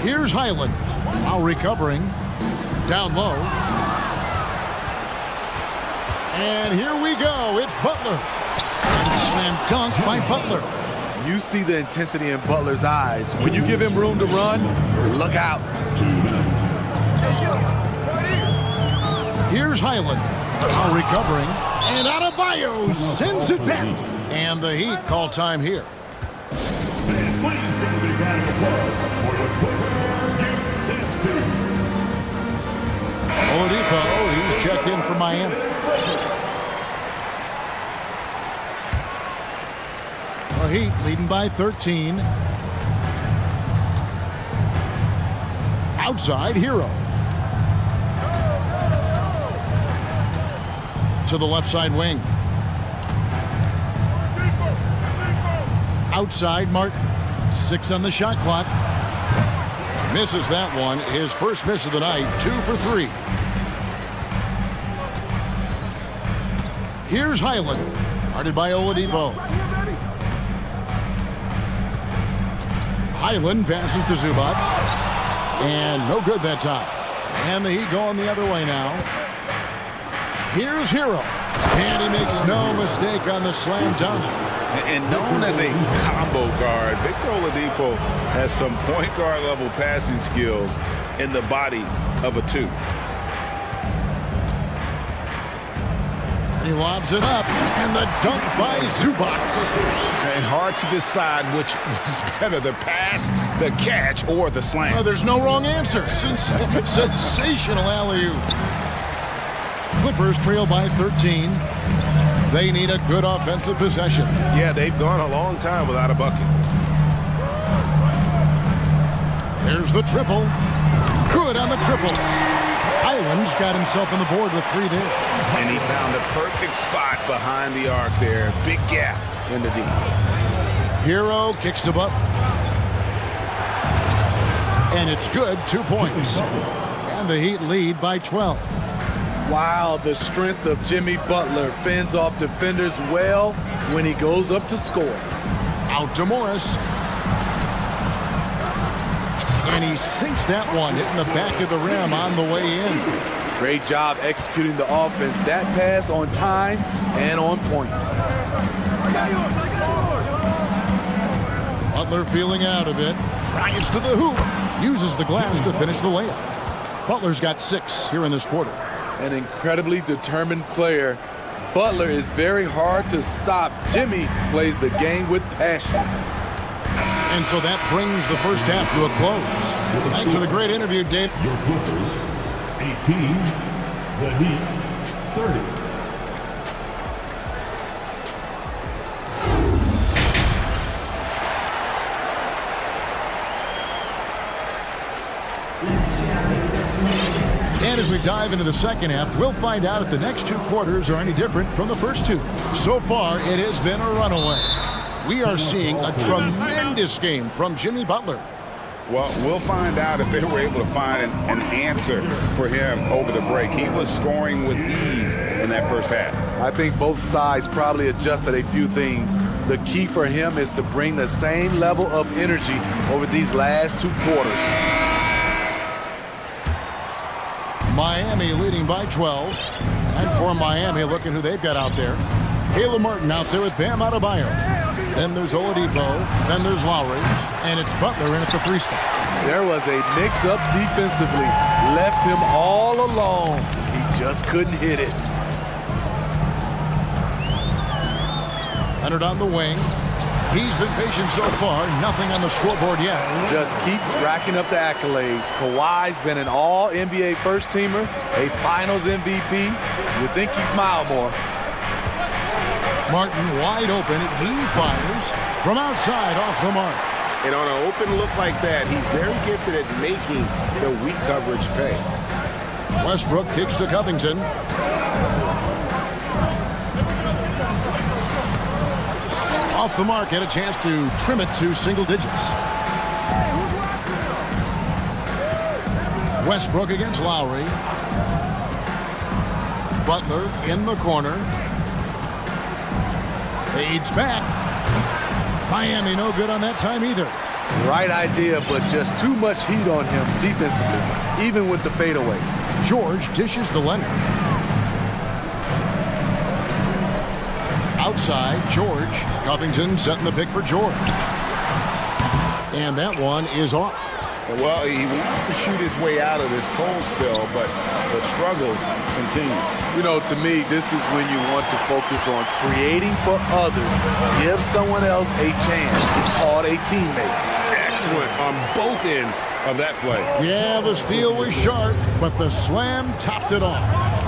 Here's Highland. Now recovering. Down low. And here we go. It's Butler. And slam dunk by Butler.
You see the intensity in Butler's eyes. When you give him room to run, look out.
Here's Highland. Now recovering. And Adebayo sends it back. And the Heat call time here. checked in for Miami. The Heat leading by 13. Outside, Hero. To the left side wing. Outside, Martin. 6 on the shot clock. Misses that one. His first miss of the night. 2 for 3. Here's Highland. Guarded by Oladipo. Highland passes to Zubac. And no good that time. And the Heat going the other way now. Here's Hero. And he makes no mistake on the slam dunk.
And known as a combo guard, Victor Oladipo has some point guard level passing skills in the body of a 2.
He lobs it up, and the dunk by Zubac.
And hard to decide which was better, the pass, the catch, or the slam.
Oh, there's no wrong answer. Sensational alley-oop. Clippers trail by 13. They need a good offensive possession.
Yeah, they've gone a long time without a bucket.
There's the triple. Good on the triple. Highland's got himself on the board with 3 there.
And he found a perfect spot behind the arc there. Big gap in the D.
Hero kicks to Butler. And it's good, 2 points. And the Heat lead by 12.
Wow, the strength of Jimmy Butler fends off defenders well when he goes up to score.
Out to Morris. And he sinks that one, hitting the back of the rim on the way in.
Great job executing the offense. That pass on time and on point.
Butler feeling out a bit. Drives to the hoop. Uses the glass to finish the layup. Butler's got 6 here in this quarter.
An incredibly determined player. Butler is very hard to stop. Jimmy plays the game with passion.
And so that brings the first half to a close. Thanks for the great interview, Dave.
Your Clippers, 18. The Heat, 30.
And as we dive into the second half, we'll find out if the next 2 quarters are any different from the first 2. So far, it has been a runaway. We are seeing a tremendous game from Jimmy Butler.
Well, we'll find out if they were able to find an answer for him over the break. He was scoring with ease in that first half.
I think both sides probably adjusted a few things. The key for him is to bring the same level of energy over these last 2 quarters.
Miami leading by 12. And for Miami, looking who they've got out there. Caleb Martin out there with Bam Adebayo. Then there's Oladipo. Then there's Lowry. And it's Butler in at the 3 spot.
There was a mix-up defensively. Left him all alone. He just couldn't hit it.
Leonard on the wing. He's been patient so far. Nothing on the scoreboard yet.
Just keeps racking up the accolades. Kawhi's been an all-NBA first-teamer, a finals MVP. You'd think he'd smile more.
Martin wide open. He fires from outside off the mark.
And on an open look like that, he's very gifted at making the weak coverage pay.
Westbrook kicks to Covington. Off the mark, had a chance to trim it to single digits. Westbrook against Lowry. Butler in the corner. Fades back. Miami no good on that time either.
Right idea, but just too much heat on him defensively, even with the fadeaway.
George dishes to Leonard. Outside, George. Covington setting the pick for George. And that one is off.
Well, he wants to shoot his way out of this cold spell, but the struggles continue.
You know, to me, this is when you want to focus on creating for others. Give someone else a chance. It's called a teammate.
Excellent on both ends of that play.
Yeah, the steal was sharp, but the slam topped it off.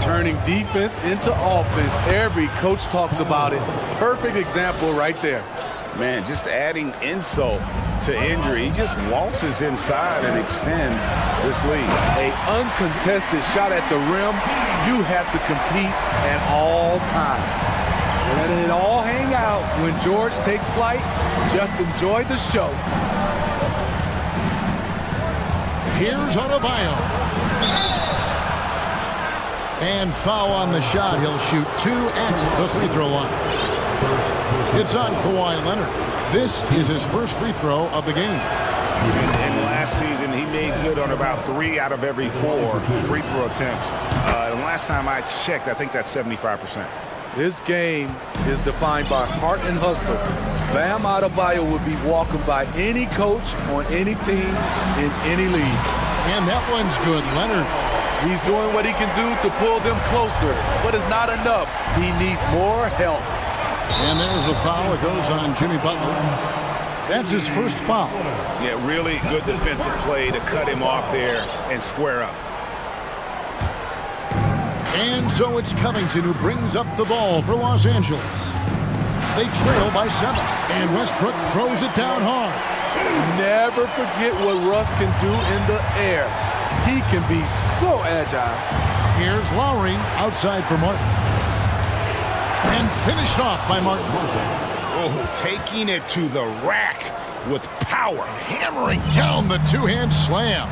turning defense into offense. Every coach talks about it. Perfect example right there.
Man, just adding insult to injury. He just waltzes inside and extends this lead.
An uncontested shot at the rim. You have to compete at all times. Letting it all hang out when George takes flight. Just enjoy the show.
Here's Adebayo. And foul on the shot. He'll shoot 2 at the free throw line. It's on Kawhi Leonard. This is his first free throw of the game.
And last season, he made good on about 3 out of every 4 free throw attempts. And last time I checked, I think that's 75%.
This game is defined by heart and hustle. Bam Adebayo would be welcomed by any coach on any team in any league.
And that one's good. Leonard.
He's doing what he can do to pull them closer, but it's not enough. He needs more help.
And there's a foul. It goes on Jimmy Butler. That's his first foul.
Yeah, really good defensive play to cut him off there and square up.
And so it's Covington who brings up the ball for Los Angeles. They trail by 7, and Westbrook throws it down hard.
Never forget what Russ can do in the air. He can be so agile.
Here's Lowry outside for Martin. And finished off by Martin.
Oh, taking it to the rack with power.
Hammering down the two-hand slam.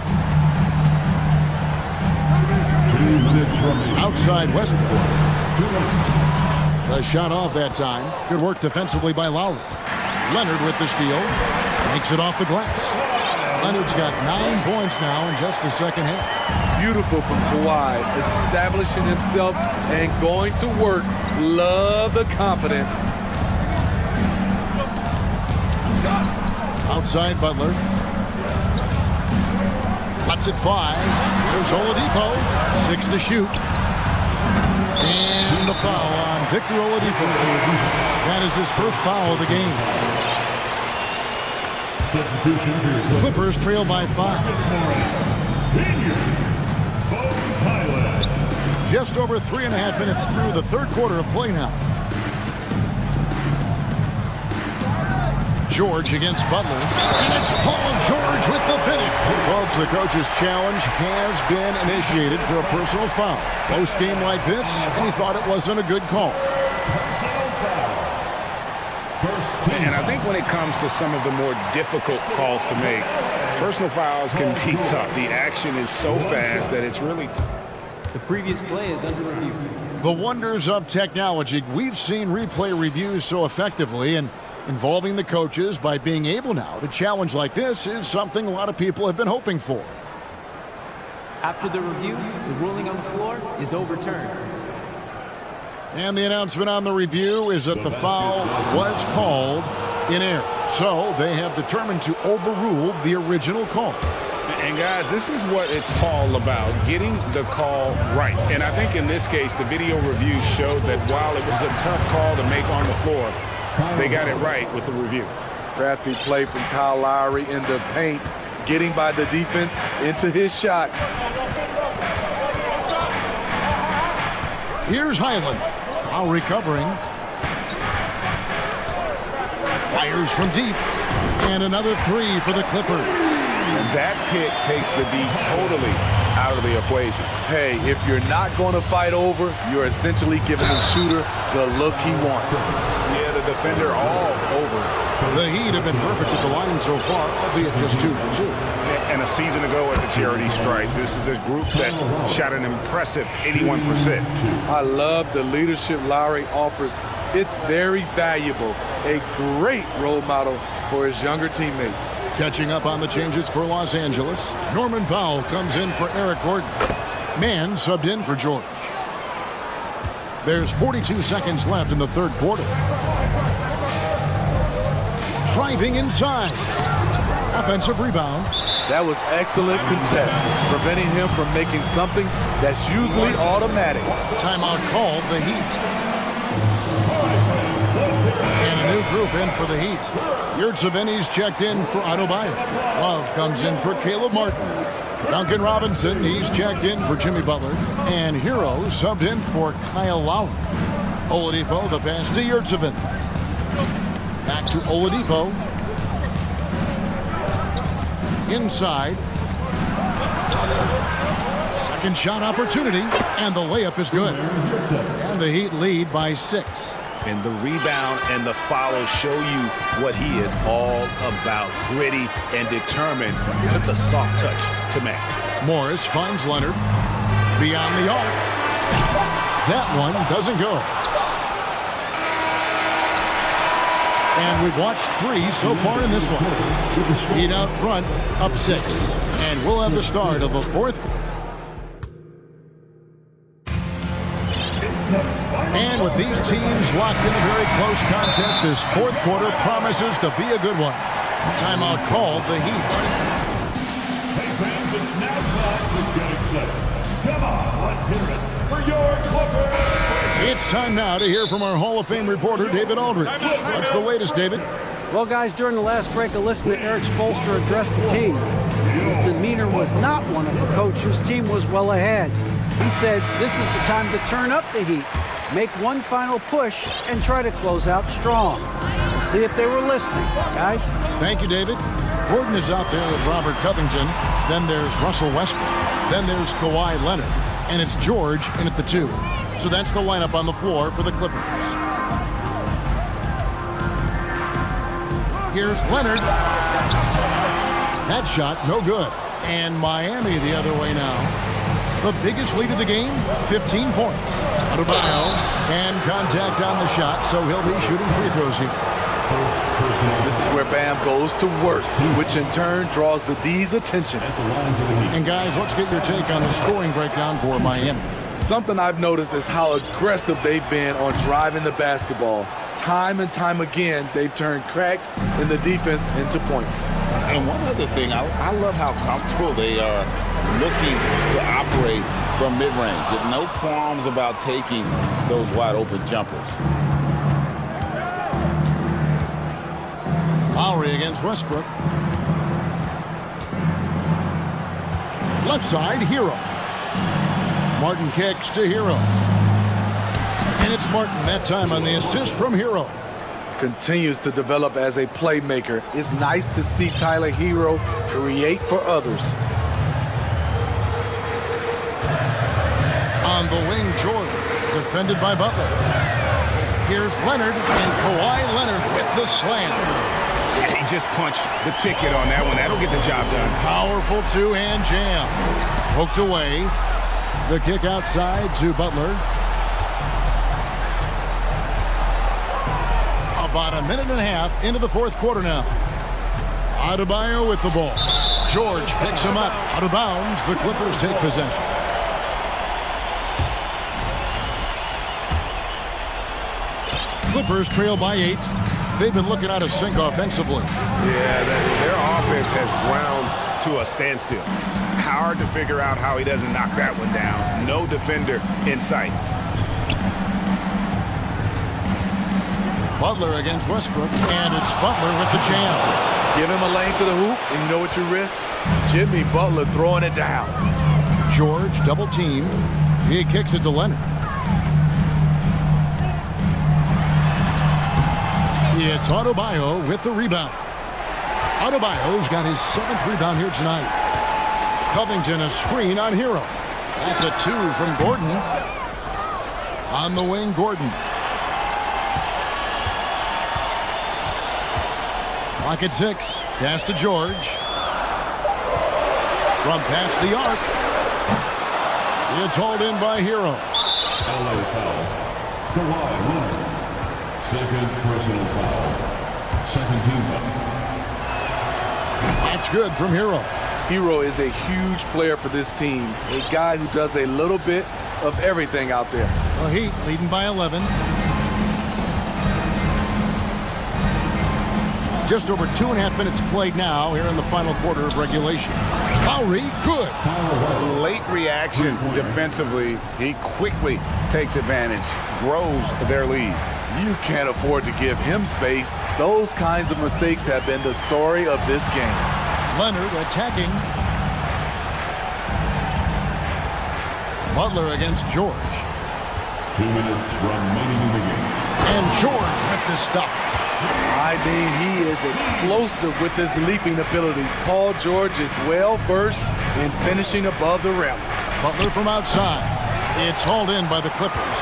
Outside Westbrook. The shot off that time. Good work defensively by Lowry. Leonard with the steal. Makes it off the glass. Leonard's got 9 points now in just the second half.
Beautiful from Kawhi, establishing himself and going to work. Love the confidence.
Outside Butler. Lets it fly. There's Oladipo. 6 to shoot. And the foul on Victor Oladipo. That is his first foul of the game. Clippers trail by 5. Just over 3.5 minutes through the third quarter of play now. George against Butler. And it's Paul George with the finish. Folks, the coach's challenge has been initiated for a personal foul. Close game like this, and he thought it wasn't a good call.
And I think when it comes to some of the more difficult calls to make, personal fouls can be tough. The action is so fast that it's really tough.
The previous play is under review.
The wonders of technology. We've seen replay reviews so effectively, and involving the coaches by being able now to challenge like this is something a lot of people have been hoping for.
After the review, the ruling on the floor is overturned.
And the announcement on the review is that the foul was called in error. So they have determined to overrule the original call.
And guys, this is what it's all about, getting the call right. And I think in this case, the video review showed that while it was a tough call to make on the floor, they got it right with the review.
Crafty play from Kyle Lowry in the paint, getting by the defense into his shot.
Here's Highland. While recovering. Fires from deep. And another 3 for the Clippers.
And that pick takes the D totally out of the equation.
Hey, if you're not going to fight over, you're essentially giving the shooter the look he wants.
Yeah, the defender all over.
The Heat have been perfect at the line so far, albeit just 2 for 2.
And a season ago at the charity stripe, this is a group that shot an impressive 81%.
I love the leadership Lowry offers. It's very valuable. A great role model for his younger teammates.
Catching up on the changes for Los Angeles. Norman Powell comes in for Eric Gordon. Mann subbed in for George. There's 42 seconds left in the third quarter. Driving inside. Offensive rebound.
That was excellent contest, preventing him from making something that's usually automatic.
Timeout called, the Heat. And a new group in for the Heat. Yurtseveni's checked in for Adebayo. Love comes in for Caleb Martin. Duncan Robinson, he's checked in for Jimmy Butler. And Hero subbed in for Kyle Lowry. Oladipo, the pass to Yurtsevin. Back to Oladipo. Inside. Second shot opportunity, and the layup is good. And the Heat lead by 6.
And the rebound and the follow show you what he is all about. Gritty and determined with the soft touch to match.
Morris finds Leonard. Beyond the arc. That one doesn't go. And we've watched 3 so far in this one. Heat out front, up 6. And we'll have the start of the 4th. And with these teams locked in a very close contest, this 4th quarter promises to be a good one. Timeout called the Heat.
Hey fans, it's now time for Game 7. Come on, let's hear it for your Clippers.
It's time now to hear from our Hall of Fame reporter, David Aldridge. What's the latest, David?
Well, guys, during the last break, I listened to Eric Spoelstra address the team. His demeanor was not one of a coach whose team was well ahead. He said this is the time to turn up the heat, make one final push, and try to close out strong. We'll see if they were listening, guys.
Thank you, David. Gordon is out there with Robert Covington. Then there's Russell Westbrook. Then there's Kawhi Leonard. And it's George in at the 2. So that's the lineup on the floor for the Clippers. Here's Leonard. That shot, no good. And Miami the other way now. The biggest lead of the game, 15 points. Adebayo, and contact on the shot, so he'll be shooting free throws here.
This is where Bam goes to work, which in turn draws the D's attention.
And guys, let's get your take on the scoring breakdown for Miami.
Something I've noticed is how aggressive they've been on driving the basketball. Time and time again, they've turned cracks in the defense into points.
And one other thing, I love how comfortable they are looking to operate from mid-range. No qualms about taking those wide-open jumpers.
Lowry against Westbrook. Left side, Hero. Martin kicks to Hero. And it's Martin that time on the assist from Hero.
Continues to develop as a playmaker. It's nice to see Tyler Hero create for others.
On the wing, George, defended by Butler. Here's Leonard, and Kawhi Leonard with the slam.
Yeah, he just punched the ticket on that one. That'll get the job done.
Powerful two-hand jam. Poked away. The kick outside to Butler. About a minute and a half into the 4th quarter now. Adebayo with the ball. George picks him up. Out of bounds. The Clippers take possession. Clippers trail by 8. They've been looking out of sync offensively.
Yeah, their offense has ground to a standstill. Hard to figure out how he doesn't knock that one down. No defender in sight.
Butler against Westbrook, and it's Butler with the jam.
Give him a lane to the hoop, and you know what you risk? Jimmy Butler throwing it down.
George double team. He kicks it to Leonard. It's Adebayo with the rebound. Adebayo's got his 7th rebound here tonight. Covington a screen on Hero. That's a 2 from Gordon. On the wing, Gordon. Clock at 6. Pass to George. From past the arc. It's hauled in by Hero.
LA foul. Kawhi Leonard. Second personal foul. Second team foul.
That's good from Hero.
Hero is a huge player for this team. A guy who does a little bit of everything out there.
The Heat leading by 11. Just over 2.5 minutes played now here in the final quarter of regulation. Lowry, good.
Late reaction defensively. He quickly takes advantage, grows their lead.
You can't afford to give him space. Those kinds of mistakes have been the story of this game.
Leonard attacking. Butler against George.
2 minutes remaining in the game.
And George with the stuff.
I mean, he is explosive with his leaping ability. Paul George is well versed in finishing above the rim.
Butler from outside. It's hauled in by the Clippers.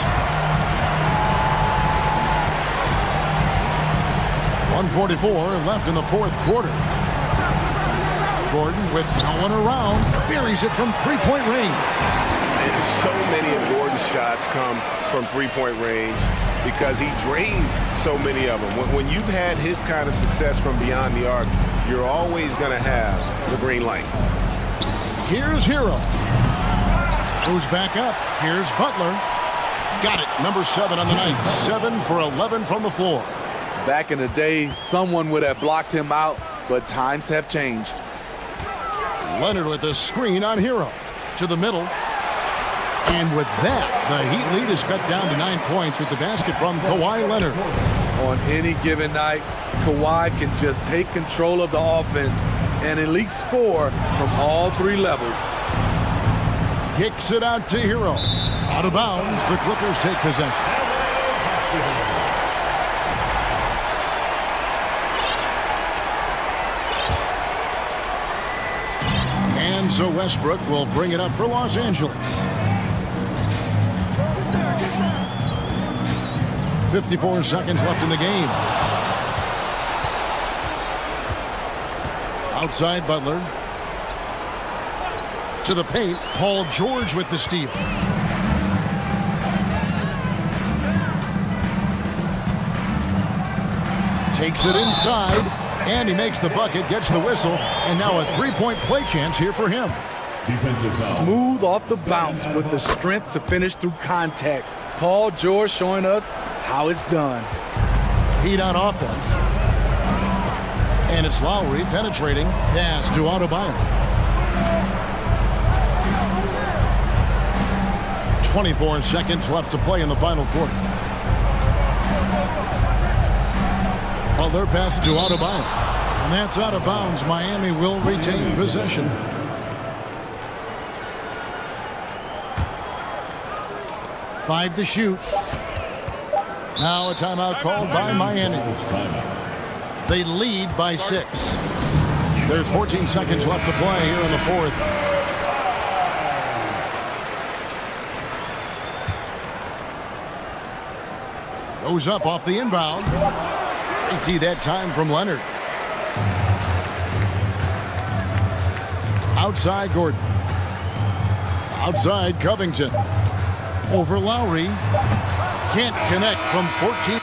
1:44 left in the fourth quarter. Gordon with no one around, buries it from three-point range.
And so many of Gordon's shots come from three-point range because he drains so many of them. When you've had his kind of success from beyond the arc, you're always going to have the green light.
Here's Hero. Goes back up. Here's Butler. Got it. Number 7 on the night. 7 for 11 from the floor.
Back in the day, someone would have blocked him out, but times have changed.
Leonard with a screen on Hero. To the middle. And with that, the Heat lead is cut down to 9 points with the basket from Kawhi Leonard.
On any given night, Kawhi can just take control of the offense and elite score from all 3 levels.
Kicks it out to Hero. Out of bounds, the Clippers take possession. And so Westbrook will bring it up for Los Angeles. 54 seconds left in the game. Outside Butler. To the paint, Paul George with the steal. Takes it inside, and he makes the bucket, gets the whistle, and now a three-point play chance here for him.
Smooth off the bounce with the strength to finish through contact. Paul George showing us how it's done.
Heat on offense. And it's Lowry penetrating. Pass to Adebayo. 24 seconds left to play in the final quarter. Butler passes to Adebayo. And that's out of bounds. Miami will retain possession. Five to shoot. Now a timeout called by Miami. They lead by 6. There's 14 seconds left to play here in the fourth. Goes up off the inbound. AT that time from Leonard. Outside Gordon. Outside Covington. Over Lowry. Can't connect from 14.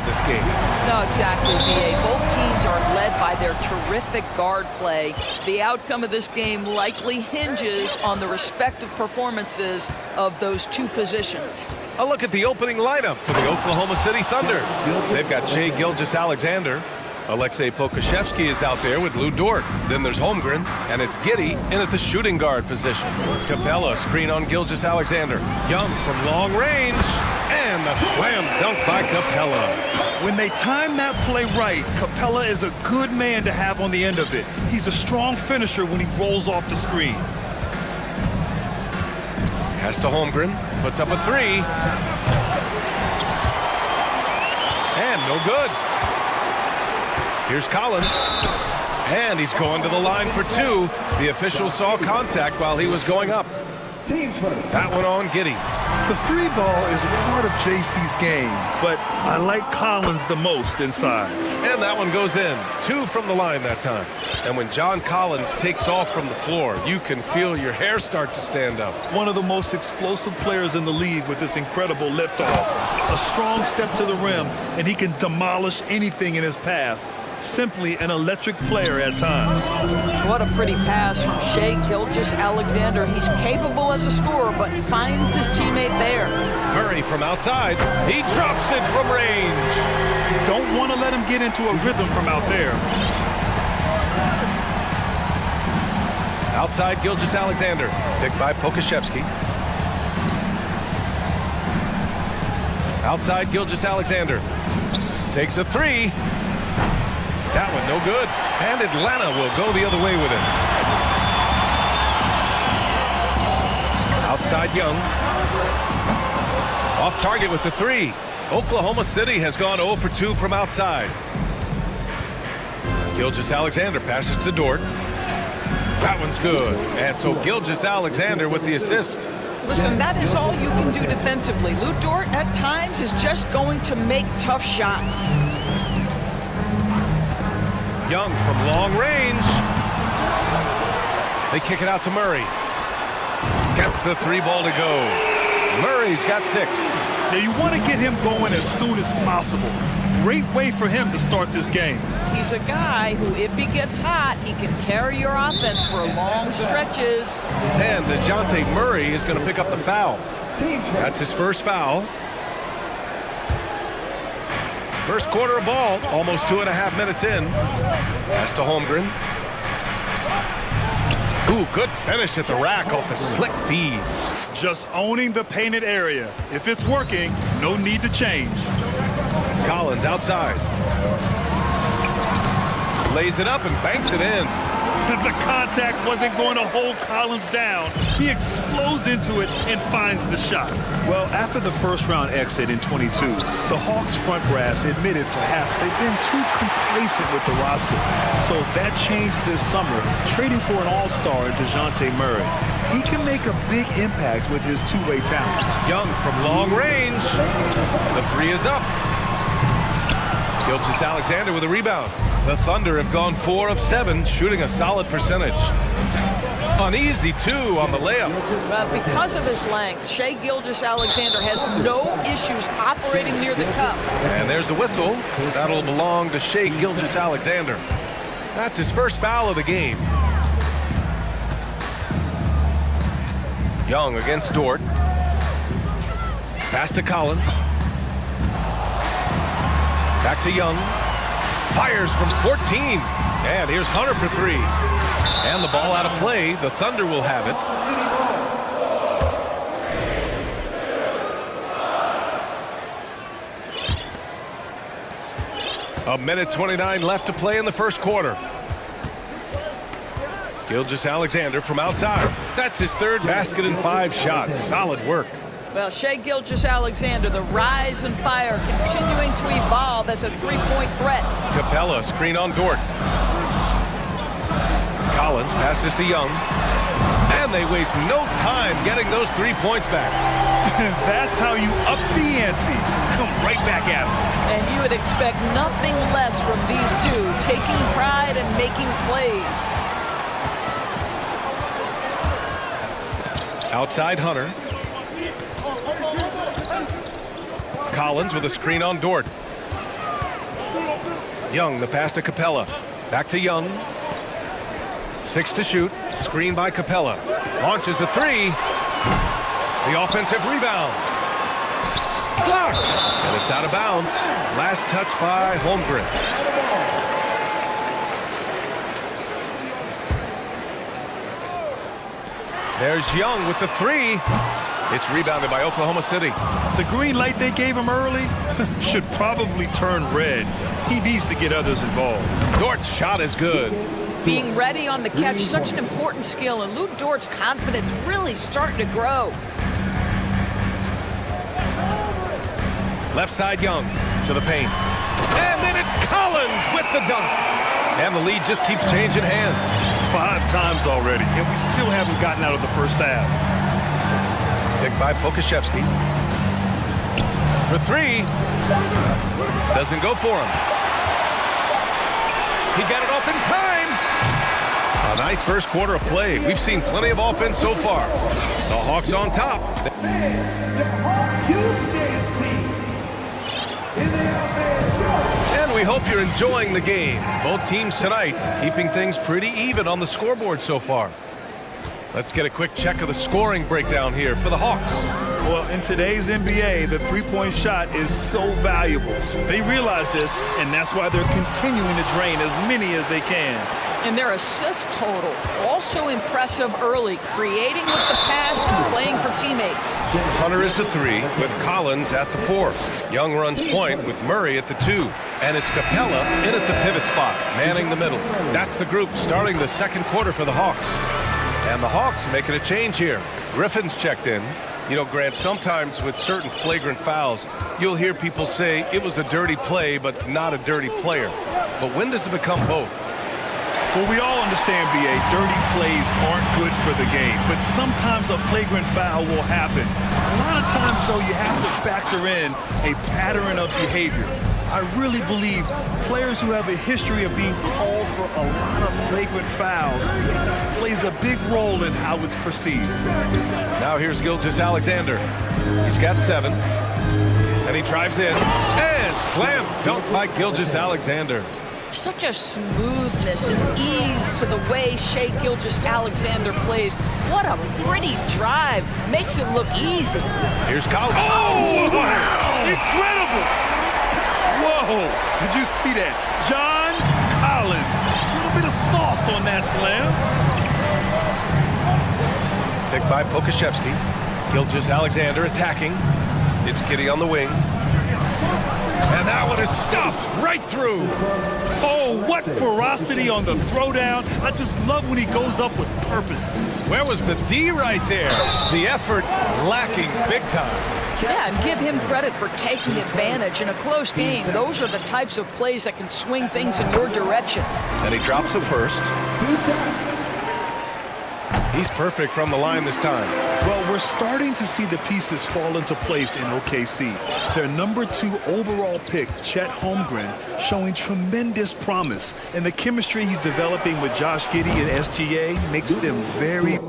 this game.
No, exactly, B.A. Both teams are led by their terrific guard play. The outcome of this game likely hinges on the respective performances of those two positions.
A look at the opening lineup for the Oklahoma City Thunder. They've got Shai Gilgeous-Alexander. Alexei Pokusevski is out there with Lou Dort. Then there's Holmgren, and it's Giddey in at the shooting guard position. Capella screen on Gilgeous-Alexander. Young from long range, and a slam dunk by Capella.
When they time that play right, Capella is a good man to have on the end of it. He's a strong finisher when he rolls off the screen.
Pass to Holmgren, puts up a three. And no good. Here's Collins, and he's going to the line for two. The official saw contact while he was going up. That one on Giddey.
The three ball is part of JC's game, but I like Collins the most inside.
And that one goes in. Two from the line that time. And when John Collins takes off from the floor, you can feel your hair start to stand up.
One of the most explosive players in the league with this incredible liftoff. A strong step to the rim, and he can demolish anything in his path. Simply an electric player at times.
What a pretty pass from Shai Gilgeous-Alexander. He's capable as a scorer, but finds his teammate there.
Murray from outside. He drops it from range.
Don't want to let him get into a rhythm from out there.
Outside Gilgeous-Alexander. Picked by Pokusevski. Outside Gilgeous-Alexander. Takes a three. That one no good, and Atlanta will go the other way with it. Outside Young. Off target with the three. Oklahoma City has gone 0 for 2 from outside. Gilgeous-Alexander passes to Dort. That one's good, and so Gilgeous-Alexander with the assist.
Listen, that is all you can do defensively. Lou Dort at times is just going to make tough shots.
Young from long range. They kick it out to Murray. Gets the three ball to go. Murray's got 6.
Now you want to get him going as soon as possible. Great way for him to start this game.
He's a guy who, if he gets hot, he can carry your offense for long stretches.
And DeJounte Murray is going to pick up the foul. That's his first foul. First quarter of ball, almost 2.5 minutes in. Pass to Holmgren. Ooh, good finish at the rack off the slick feed.
Just owning the painted area. If it's working, no need to change.
Collins outside. Lays it up and banks it in.
The contact wasn't going to hold Collins down. He explodes into it and finds the shot. Well, after the first round exit in 22, the Hawks front brass admitted perhaps they've been too complacent with the roster. So that changed this summer, trading for an all-star in DeJounte Murray. He can make a big impact with his two-way talent.
Young from long range. The three is up. Gilgeous-Alexander with a rebound. The Thunder have gone 4 of 7, shooting a solid percentage. An easy 2 on the layup.
Well, because of his length, Shai Gilgeous-Alexander has no issues operating near the cup.
And there's a whistle. That'll belong to Shai Gilgeous-Alexander. That's his first foul of the game. Young against Dort. Pass to Collins. Back to Young. Fires from 14. And here's Hunter for 3. And the ball out of play. The Thunder will have it. A minute 29 left to play in the first quarter. Gilgeous-Alexander from outside. That's his third basket in 5 shots. Solid work.
Well, Shai Gilgeous-Alexander, the rise and fire continuing to evolve as a three-point threat.
Capella, screen on Dort. Collins passes to Young. And they waste no time getting those 3 points back.
That's how you up the ante. Come right back at them.
And you would expect nothing less from these two, taking pride and making plays.
Outside Hunter. Collins with a screen on Dort. Young, the pass to Capella. Back to Young. 6 to shoot. Screen by Capella. Launches a 3. The offensive rebound. Blocked. And it's out of bounds. Last touch by Holmgren. There's Young with the 3. It's rebounded by Oklahoma City.
The green light they gave him early should probably turn red. He needs to get others involved.
Dort's shot is good.
Being ready on the catch, such an important skill, and Lou Dort's confidence really starting to grow.
Left side Young to the paint. And then it's Collins with the dunk. And the lead just keeps changing hands.
5 times already, and we still haven't gotten out of the first half.
Picked by Pokuševski. For 3. Doesn't go for him. He got it off in time. A nice first quarter of play. We've seen plenty of offense so far. The Hawks on top. And we hope you're enjoying the game. Both teams tonight keeping things pretty even on the scoreboard so far. Let's get a quick check of the scoring breakdown here for the Hawks.
Well, in today's NBA, the three-point shot is so valuable. They realize this, and that's why they're continuing to drain as many as they can.
And their assist total, also impressive early, creating with the pass and playing for teammates.
Hunter is the 3 with Collins at the 4. Young runs point with Murray at the 2. And it's Capella in at the pivot spot, manning the middle. That's the group starting the second quarter for the Hawks. And the Hawks making a change here. Griffin's checked in. You know, Grant, sometimes with certain flagrant fouls, you'll hear people say it was a dirty play, but not a dirty player. But when does it become both?
Well, we all understand, B.A., dirty plays aren't good for the game, but sometimes a flagrant foul will happen. A lot of times, though, you have to factor in a pattern of behavior. I really believe players who have a history of being called for a lot of flagrant fouls plays a big role in how it's perceived.
Now here's Gilgeous-Alexander. He's got 7. And he drives in. And slam dunk by Gilgeous-Alexander.
Such a smoothness and ease to the way Shai Gilgeous-Alexander plays. What a pretty drive. Makes it look easy.
Here's Collins.
Oh, wow! Incredible! Whoa! Did you see that? John Collins. A little bit of sauce on that slam.
Picked by Pokuševski. Gilgeous-Alexander attacking. It's Kitty on the wing. And that one is stuffed right through.
Oh, what ferocity on the throwdown. I just love when he goes up with purpose.
Where was the D right there? The effort lacking big time.
Yeah, and give him credit for taking advantage in a close game. Those are the types of plays that can swing things in your direction.
And he drops it first. He's perfect from the line this time.
Well, we're starting to see the pieces fall into place in OKC. Their number 2 overall pick, Chet Holmgren, showing tremendous promise. And the chemistry he's developing with Josh Giddey and SGA makes them very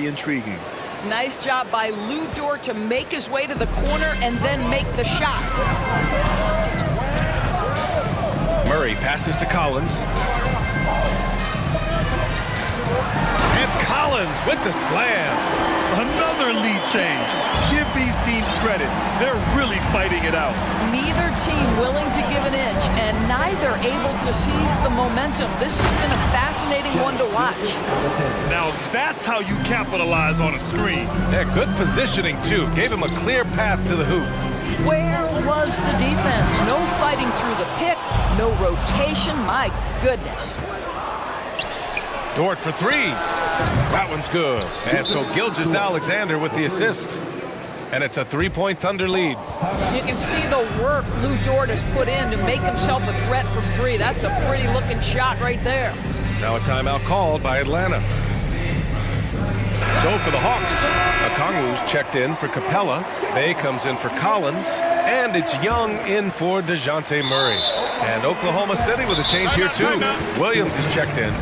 intriguing.
Nice job by Lou Dort to make his way to the corner and then make the shot.
Murray passes to Collins. And Collins with the slam.
Another lead change. Give these teams credit. They're really fighting it out.
Neither team willing to give an inch, and neither able to seize the momentum. This has been a fascinating one to watch.
Now that's how you capitalize on a screen.
Yeah, good positioning, too. Gave him a clear path to the hoop.
Where was the defense? No fighting through the pick, no rotation. My goodness.
Dort for 3. That one's good. And so Gilgeous-Alexander with the assist. And it's a 3-point Thunder lead.
You can see the work Lou Dort has put in to make himself a threat from 3. That's a pretty looking shot right there.
Now a timeout called by Atlanta. So for the Hawks, Okongwu's checked in for Capella. Bay comes in for Collins. And it's Young in for DeJounte Murray. And Oklahoma City with a change here, too. Williams is checked in.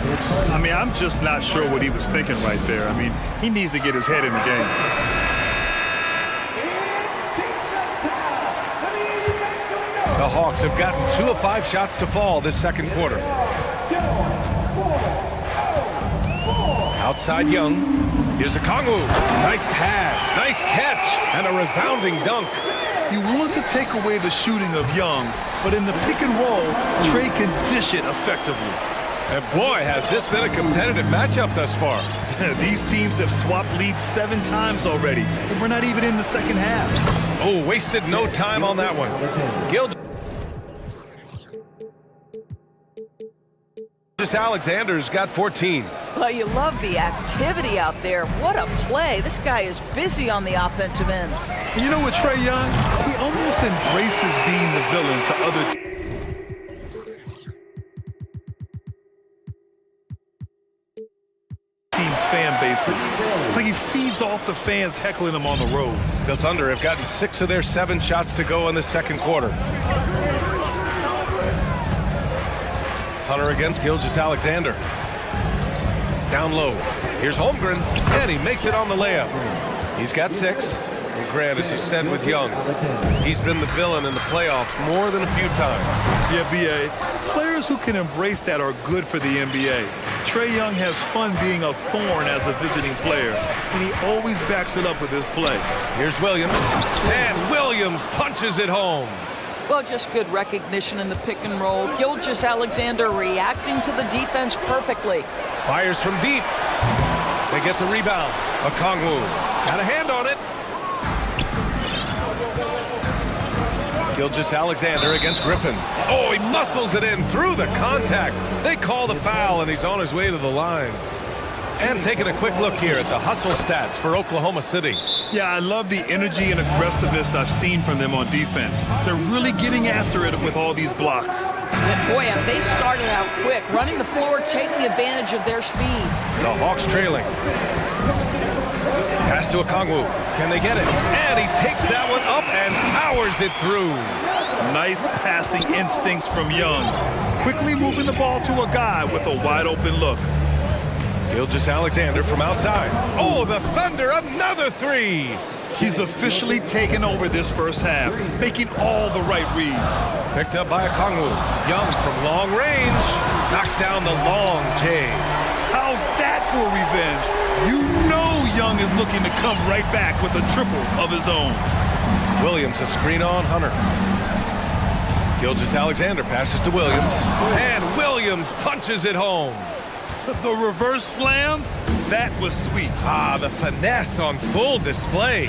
I mean, I'm just not sure what he was thinking right there. I mean, he needs to get his head in the game.
The Hawks have gotten 2 of 5 shots to fall this second quarter. Outside Young. Here's a Kongwu. Nice pass, nice catch, and a resounding dunk.
You want to take away the shooting of Young, but in the pick and roll, Trey can dish it effectively.
And boy, has this been a competitive matchup thus far.
These teams have swapped leads 7 times already, and we're not even in the second half.
Oh, wasted no time on that one. Alexander's got 14.
Well, you love the activity out there. What a play. This guy is busy on the offensive end.
And you know what, Trae Young? He almost embraces being the villain to other teams' fan bases. It's like he feeds off the fans heckling him on the road.
The Thunder have gotten 6 of their 7 shots to go in the second quarter. Hunter against Gilgeous-Alexander. Down low. Here's Holmgren, and he makes it on the layup. He's got 6. And Grant, as you said with Young, he's been the villain in the playoffs more than a few times.
Yeah, B.A. Players who can embrace that are good for the NBA. Trae Young has fun being a thorn as a visiting player, and he always backs it up with his play.
Here's Williams, and Williams punches it home.
Well, just good recognition in the pick and roll. Gilgeous-Alexander reacting to the defense perfectly.
Fires from deep. They get the rebound. Okongwu got a hand on it. Gilgeous-Alexander against Griffin. Oh, he muscles it in through the contact. They call the foul, and he's on his way to the line. And taking a quick look here at the hustle stats for Oklahoma City.
Yeah, I love the energy and aggressiveness I've seen from them on defense. They're really getting after it with all these blocks.
And boy, have they started out quick, running the floor, taking advantage of their speed.
The Hawks trailing. Pass to Okongwu. Can they get it? And he takes that one up and powers it through.
Nice passing instincts from Young. Quickly moving the ball to a guy with a wide open look.
Gilgeous-Alexander from outside. Oh, the Thunder, another 3.
He's officially taken over this first half, making all the right reads.
Picked up by Okongwu. Young from long range. Knocks down the long J.
How's that for revenge? You know Young is looking to come right back with a triple of his own.
Williams a screen on Hunter. Gilgeous-Alexander passes to Williams. And Williams punches it home.
The reverse slam, that was sweet.
Ah, the finesse on full display.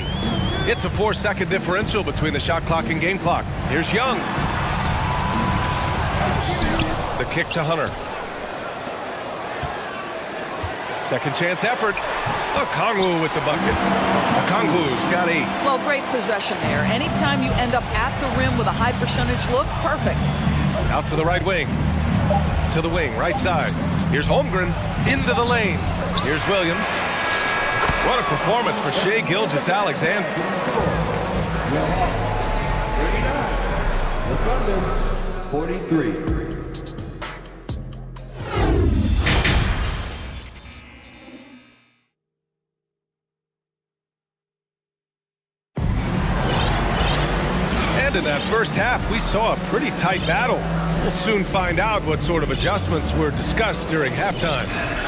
It's a 4-second differential between the shot clock and game clock. Here's Young. The kick to Hunter. Second chance effort. Okongwu with the bucket. Okongwu's got 8.
Well, great possession there. Anytime you end up at the rim with a high percentage look, perfect.
Out to the right wing. To the wing, right side. Here's Holmgren into the lane. Here's Williams. What a performance for Shai Gilgeous-Alexander.
The Thunder, 43.
And in that first half, we saw a pretty tight battle. We'll soon find out what sort of adjustments were discussed during halftime.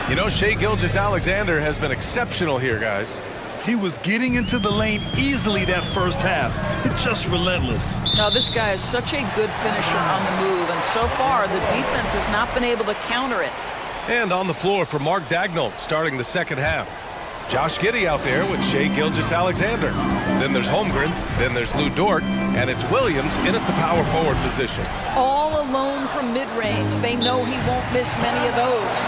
You know, Shai Gilgeous-Alexander has been exceptional here, guys.
He was getting into the lane easily that first half. It's just relentless.
Now, this guy is such a good finisher on the move, and so far, the defense has not been able to counter it.
And on the floor for Mark Daigneault starting the second half. Josh Giddey out there with Shai Gilgeous-Alexander. Then there's Holmgren, then there's Lou Dort, and it's Williams in at the power forward position.
All alone from mid-range. They know he won't miss many of those.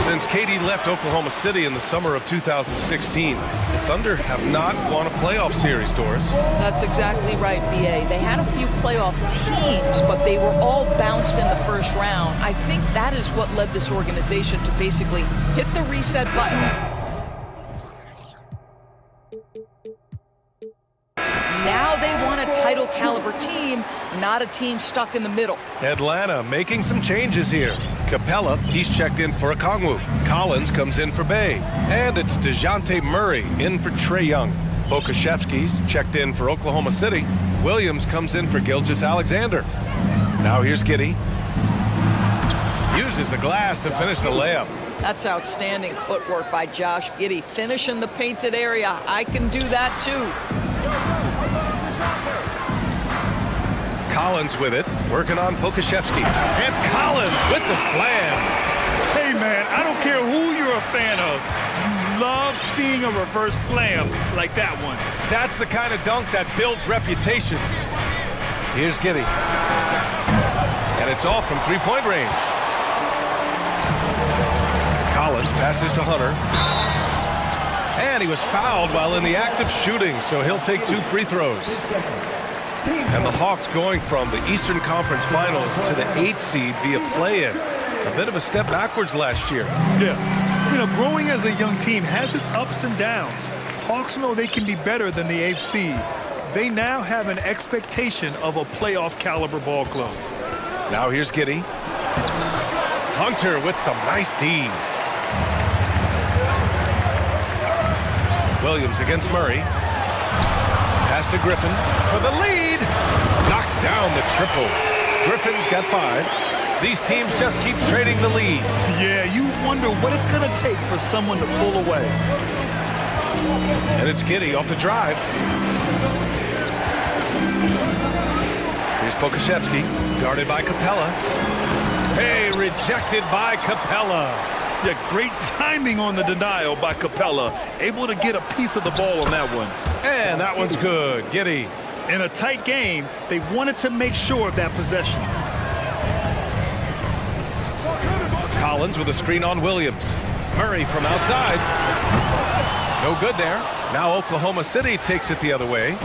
Since KD left Oklahoma City in the summer of 2016, the Thunder have not won a playoff series, Doris.
That's exactly right, B.A. They had a few playoff teams, but they were all bounced in the first round. I think that is what led this organization to basically hit the reset button. Now they want a title caliber team, not a team stuck in the middle.
Atlanta making some changes here. Capella, he's checked in for Okongwu. Collins comes in for Bay. And it's DeJounte Murray in for Trae Young. Pokusevski's checked in for Oklahoma City. Williams comes in for Gilgeous Alexander. Now here's Giddey. Uses the glass to finish the layup.
That's outstanding footwork by Josh Giddey. Finish in the painted area. I can do that too.
Collins with it, working on Pokashevsky. And Collins with the slam.
Hey, man, I don't care who you're a fan of. You love seeing a reverse slam like that one.
That's the kind of dunk that builds reputations. Here's Giddey. And it's all from three-point range. Collins passes to Hunter. And he was fouled while in the act of shooting, so he'll take 2 free throws. And the Hawks going from the Eastern Conference Finals to the 8th seed via play-in. A bit of a step backwards last year.
Yeah. You know, growing as a young team has its ups and downs. Hawks know they can be better than the 8th seed. They now have an expectation of a playoff caliber ball club.
Now here's Giddey. Hunter with some nice D. Williams against Murray. Pass to Griffin for the lead. Knocks down the triple. Griffin's got 5. These teams just keep trading the lead.
Yeah, you wonder what it's going to take for someone to pull away.
And it's Giddey off the drive. Here's Pokashevsky, guarded by Capella. Hey, rejected by Capella.
Yeah, great timing on the denial by Capella. Able to get a piece of the ball on that one.
And that one's good. Giddey.
In a tight game, they wanted to make sure of that possession.
Collins with a screen on Williams. Murray from outside. No good there. Now Oklahoma City takes it the other way.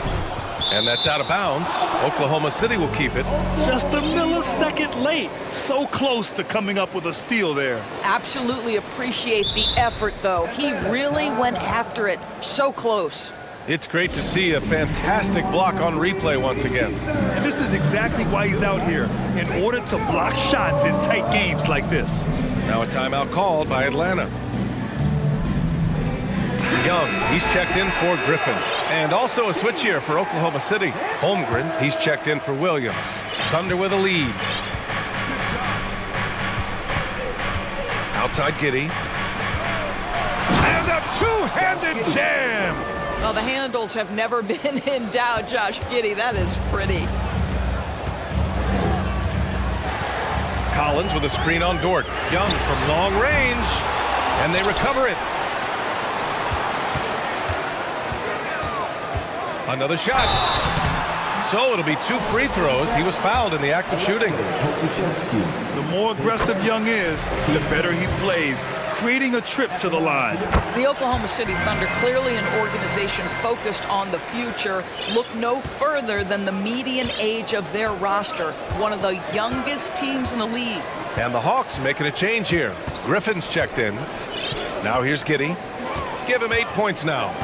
And that's out of bounds. Oklahoma City will keep it.
Just a millisecond late. So close to coming up with a steal there.
Absolutely appreciate the effort, though. He really went after it. So close.
It's great to see a fantastic block on replay once again.
And this is exactly why he's out here, in order to block shots in tight games like this.
Now a timeout called by Atlanta. Young, he's checked in for Griffin. And also a switch here for Oklahoma City. Holmgren, he's checked in for Williams. Thunder with a lead. Outside Giddey. And a two-handed jam!
Well, the handles have never been in doubt, Josh Giddey. That is pretty.
Collins with a screen on Dort. Young from long range. And they recover it. Another shot. So it'll be 2 free throws. He was fouled in the act of shooting.
The more aggressive Young is, the better he plays, creating a trip to the line.
The Oklahoma City Thunder, clearly an organization focused on the future, look no further than the median age of their roster, one of the youngest teams in the league.
And the Hawks making a change here. Griffin's checked in. Now here's Giddey. Give him 8 points now.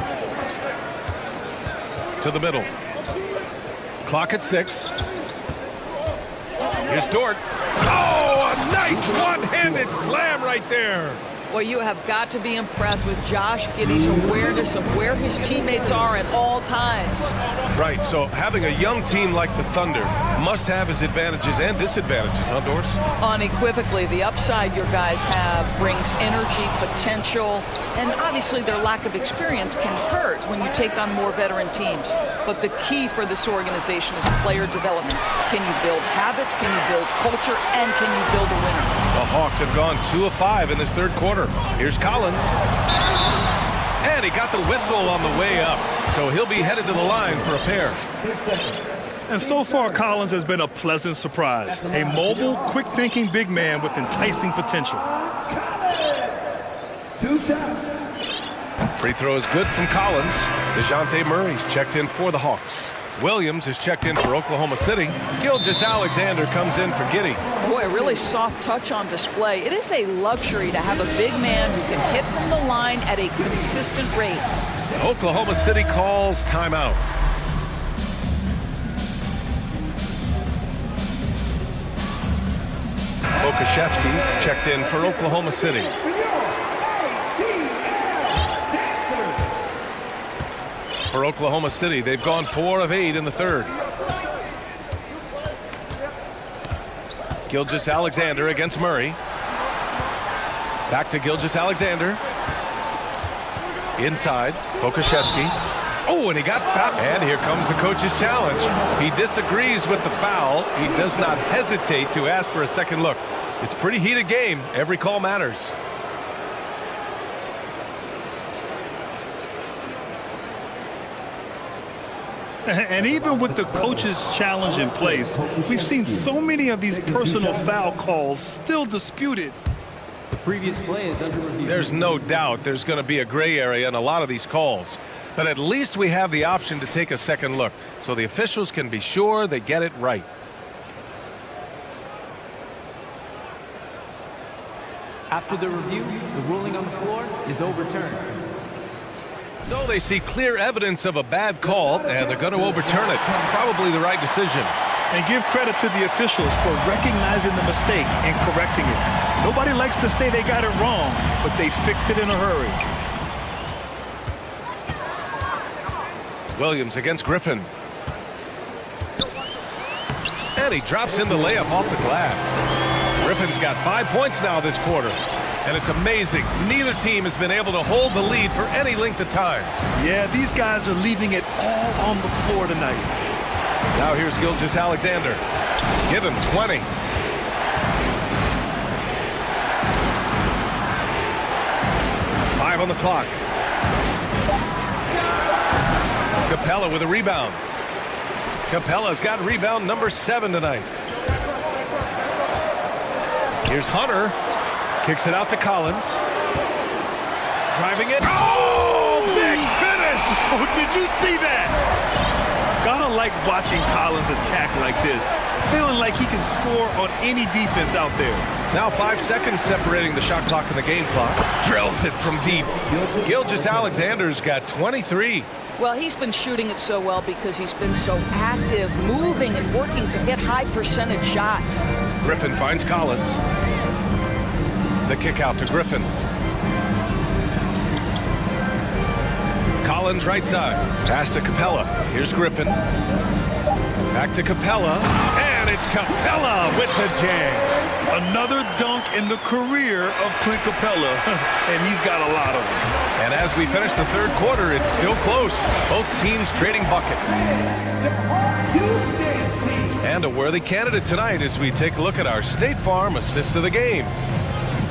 To the middle. Clock at 6. Here's Dort. Oh, a nice one-handed slam right there.
Well, you have got to be impressed with Josh Giddey's awareness of where his teammates are at all times.
Right, so having a young team like the Thunder must have its advantages and disadvantages, huh, Doris?
Unequivocally, the upside your guys have brings energy, potential, and obviously their lack of experience can hurt when you take on more veteran teams. But the key for this organization is player development. Can you build habits, can you build culture, and can you build a winner?
The Hawks have gone 2 of 5 in this third quarter. Here's Collins. And he got the whistle on the way up. So he'll be headed to the line for a pair.
And so far, Collins has been a pleasant surprise. A mobile, quick-thinking big man with enticing potential.
2 shots.
Free throw is good from Collins. DeJounte Murray's checked in for the Hawks. Williams is checked in for Oklahoma City. Gilgeous Alexander comes in for Giddey.
Boy, a really soft touch on display. It is a luxury to have a big man who can hit from the line at a consistent rate.
Oklahoma City calls timeout. Pokashevsky's checked in for Oklahoma City. For Oklahoma City, they've gone 4 of 8 in the third. Gilgeous-Alexander against Murray. Back to Gilgeous-Alexander. Inside, Pokuševski. Oh, and he got fouled. And here comes the coach's challenge. He disagrees with the foul. He does not hesitate to ask for a second look. It's a pretty heated game. Every call matters.
And even with the coach's challenge in place, we've seen so many of these personal foul calls still disputed.
The previous play is under review.
There's no doubt there's going to be a gray area in a lot of these calls. But at least we have the option to take a second look, so the officials can be sure they get it right.
After the review, the ruling on the floor is overturned.
So they see clear evidence of a bad call, and they're going to overturn it. Probably the right decision.
And give credit to the officials for recognizing the mistake and correcting it. Nobody likes to say they got it wrong, but they fixed it in a hurry.
Williams against Griffin. And he drops in the layup off the glass. Griffin's got 5 points now this quarter. And it's amazing. Neither team has been able to hold the lead for any length of time.
Yeah, these guys are leaving it all on the floor tonight.
Now here's Gilgeous-Alexander. Give him 20. Five on the clock. Capella with a rebound. Capella's got rebound number 7 tonight. Here's Hunter. Kicks it out to Collins. Driving it. Oh, big finish!
Oh, did you see that? Gotta like watching Collins attack like this. Feeling like he can score on any defense out there.
Now 5 seconds separating the shot clock and the game clock. Drills it from deep. Gilgeous-Alexander's got 23.
Well, he's been shooting it so well because he's been so active, moving and working to get high percentage shots.
Griffin finds Collins. The kick out to Griffin. Collins right side. Pass to Capella. Here's Griffin. Back to Capella. And it's Capella with the jam.
Another dunk in the career of Clint Capella. And he's got a lot of them.
And as we finish the third quarter, it's still close. Both teams trading buckets. And a worthy candidate tonight as we take a look at our State Farm assist of the game.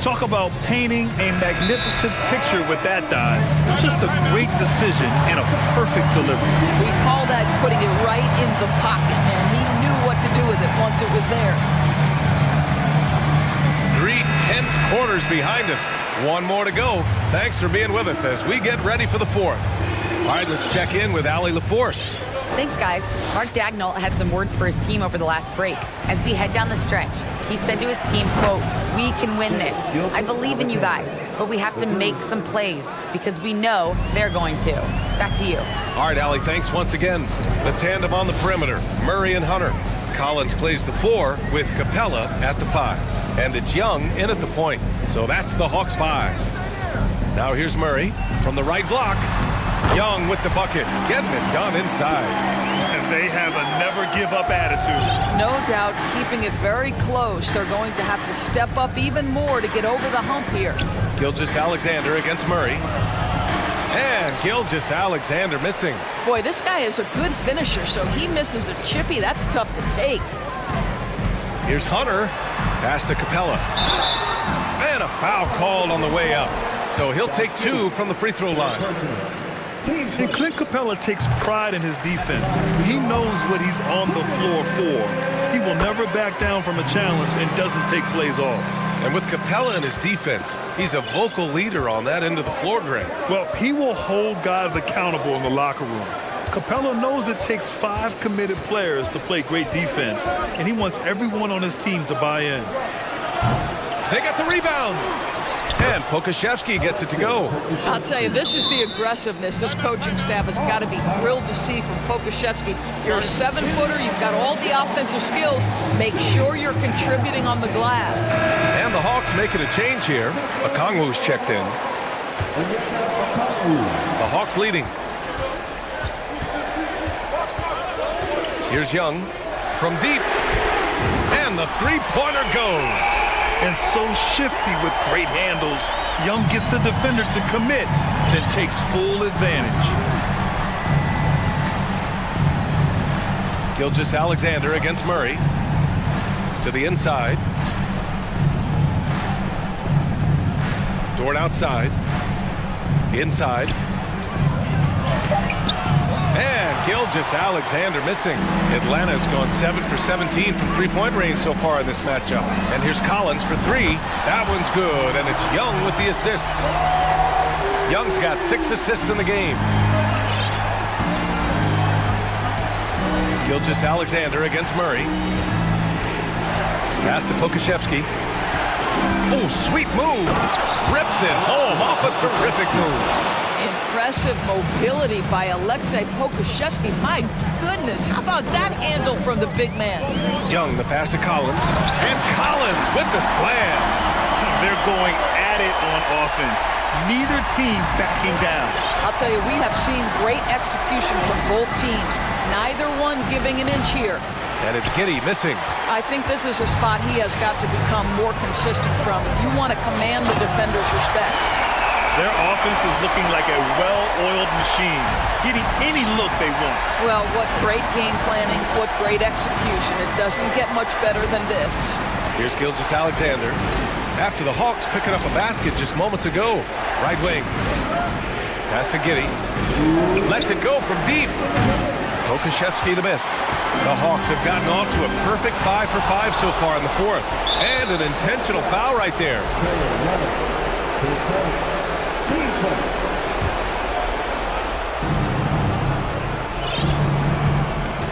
Talk about painting a magnificent picture with that dive. Just a great decision and a perfect delivery.
We call that putting it right in the pocket, and he knew what to do with it once it was there.
3 tense quarters behind us. One more to go. Thanks for being with us as we get ready for the fourth. All right, let's check in with Allie LaForce.
Thanks, guys. Mark Dagnall had some words for his team over the last break. As we head down the stretch, he said to his team, quote, "We can win this. I believe in you guys, but we have to make some plays because we know they're going to." Back to you.
All right, Allie, thanks once again. The tandem on the perimeter, Murray and Hunter. Collins plays the 4 with Capella at the 5. And it's Young in at the point. So that's the Hawks 5. Now here's Murray from the right block. Young with the bucket, getting it done inside.
And they have a never-give-up attitude.
No doubt, keeping it very close. They're going to have to step up even more to get over the hump here.
Gilgeous-Alexander against Murray. And Gilgeous-Alexander missing.
Boy, this guy is a good finisher, so he misses a chippy. That's tough to take.
Here's Hunter. Pass to Capella. And a foul called on the way up. So he'll take 2 from the free throw line.
And Clint Capella takes pride in his defense. He knows what he's on the floor for. He will never back down from a challenge and doesn't take plays off.
And with Capella in his defense, he's a vocal leader on that end of the floor, Greg.
Well, he will hold guys accountable in the locker room. Capella knows it takes 5 committed players to play great defense, and he wants everyone on his team to buy in.
They got the rebound. And Pokuševski gets it to go.
I'll tell you, this is the aggressiveness this coaching staff has got to be thrilled to see from Pokuševski. You're a 7-footer. You've got all the offensive skills. Make sure you're contributing on the glass.
And the Hawks making a change here. Okongwu's checked in. The Hawks leading. Here's Young from deep. And the the three-pointer goes.
And so shifty with great handles. Young gets the defender to commit, then takes full advantage.
Gilgeous-Alexander against Murray. To the inside. Dort outside. Inside. And Gilgeous-Alexander missing. Atlanta's gone 7 for 17 from three-point range so far in this matchup. And here's Collins for three. That one's good, and it's Young with the assist. Young's got 6 assists in the game. Gilgeous-Alexander against Murray. Pass to Pokashevsky. Oh, sweet move. Rips it home off a terrific move.
Impressive mobility by Alexei Pokashevsky. My goodness, how about that handle from the big man?
Young, the pass to Collins. And Collins with the slam.
They're going at it on offense. Neither team backing down.
I'll tell you, we have seen great execution from both teams. Neither one giving an inch here.
And it's Giddey missing.
I think this is a spot he has got to become more consistent from. You want to command the defender's respect.
Their offense is looking like a well-oiled machine, getting any look they want.
Well, what great game planning, what great execution. It doesn't get much better than this.
Here's Gilgeous-Alexander. After the Hawks picking up a basket just moments ago. Right wing. Pass to Giddey. Lets it go from deep. Pokashevsky the miss. The Hawks have gotten off to a perfect 5 for 5 so far in the fourth. And an intentional foul right there.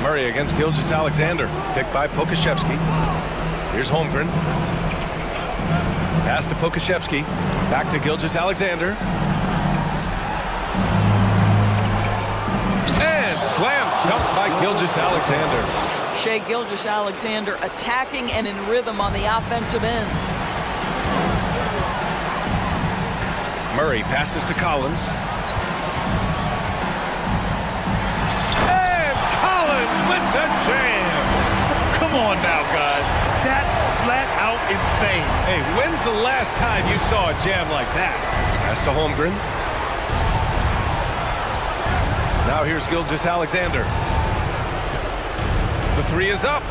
Murray against Gilgeous-Alexander. Picked by Pokashevsky. Here's Holmgren. Pass to Pokashevsky. Back to Gilgeous-Alexander. And slam dunk by Gilgeous-Alexander.
Shai Gilgeous-Alexander attacking and in rhythm on the offensive end.
Murray passes to Collins. And Collins with the jam.
Come on now, guys. That's flat out insane.
Hey, when's the last time you saw a jam like that? Pass to Holmgren. Now here's Gilgeous-Alexander. The three is up.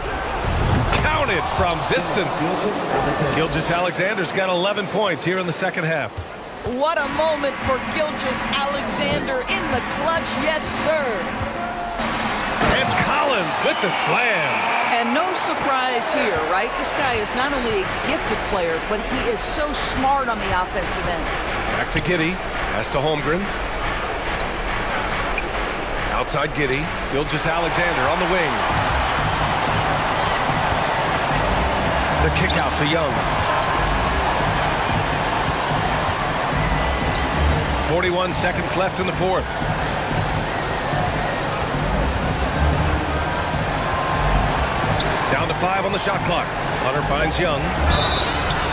Counted from distance. Gilgeous-Alexander's got 11 points here in the second half.
What a moment for Gilgeous-Alexander in the clutch, yes sir.
And Collins with the slam.
And no surprise here, right? This guy is not only a gifted player, but he is so smart on the offensive end.
Back to Giddey. Pass to Holmgren. Outside Giddey. Gilgeous-Alexander on the wing. The kick out to Young. 41 seconds left in the fourth. Down to 5 on the shot clock. Hunter finds Young.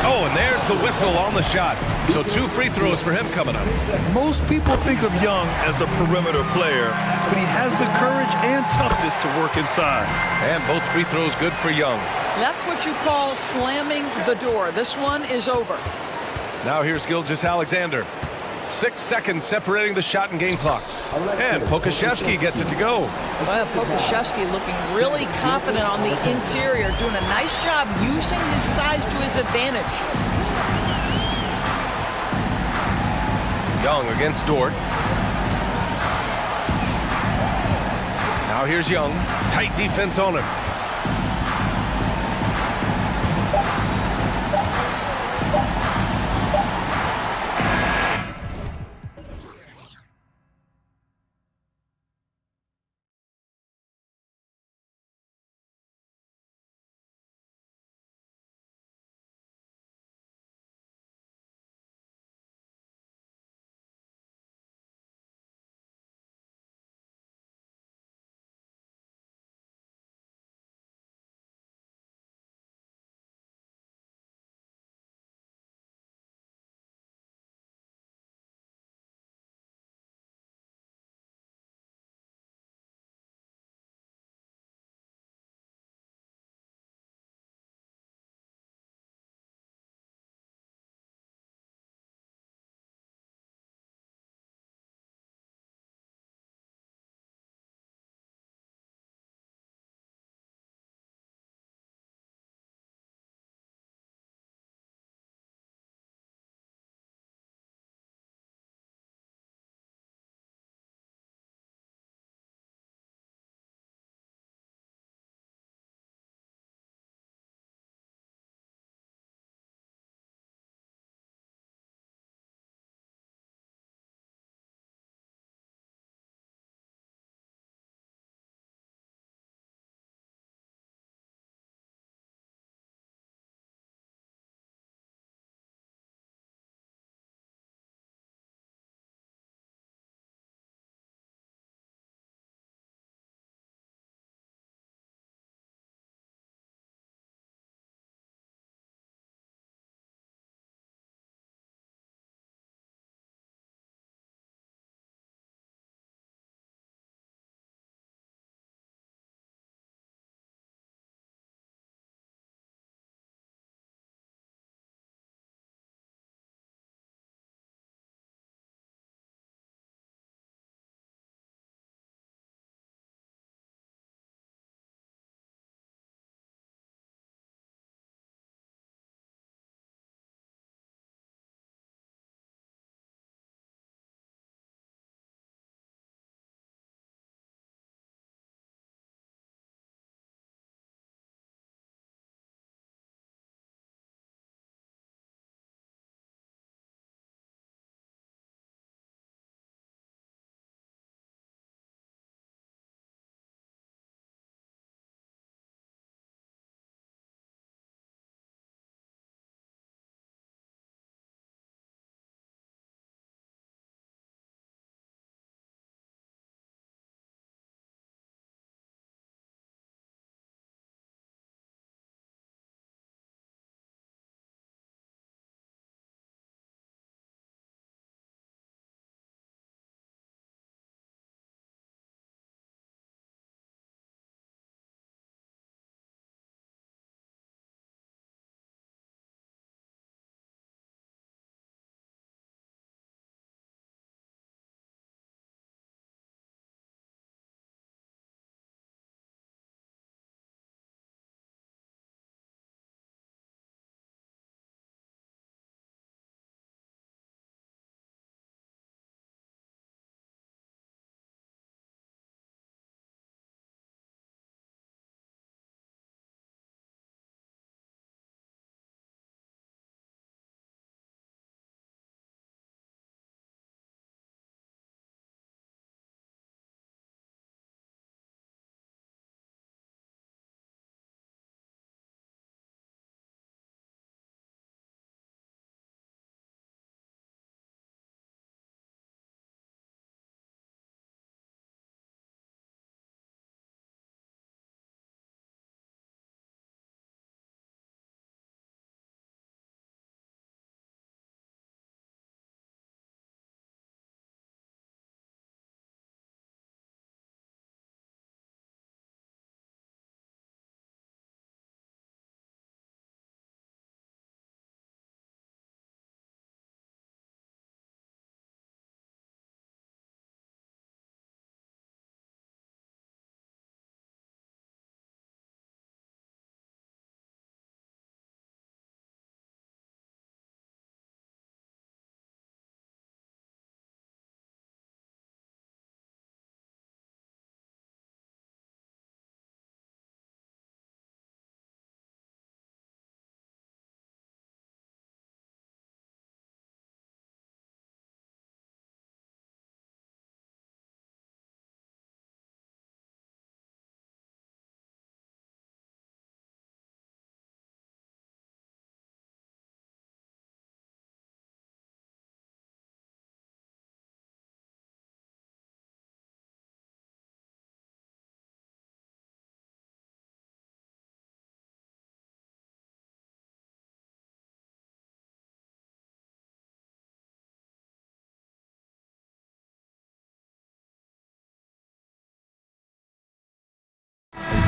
Oh, and there's the whistle on the shot. So 2 free throws for him coming up.
Most people think of Young as a perimeter player, but he has the courage and toughness to work inside.
And both free throws good for Young.
That's what you call slamming the door. This one is over.
Now here's Gilgeous-Alexander. 6 seconds separating the shot and game clocks. And Pokashevsky gets it to go.
Well, Pokashevsky looking really confident on the interior, doing a nice job using his size to his advantage.
Young against Dort. Now here's Young. Tight defense on him.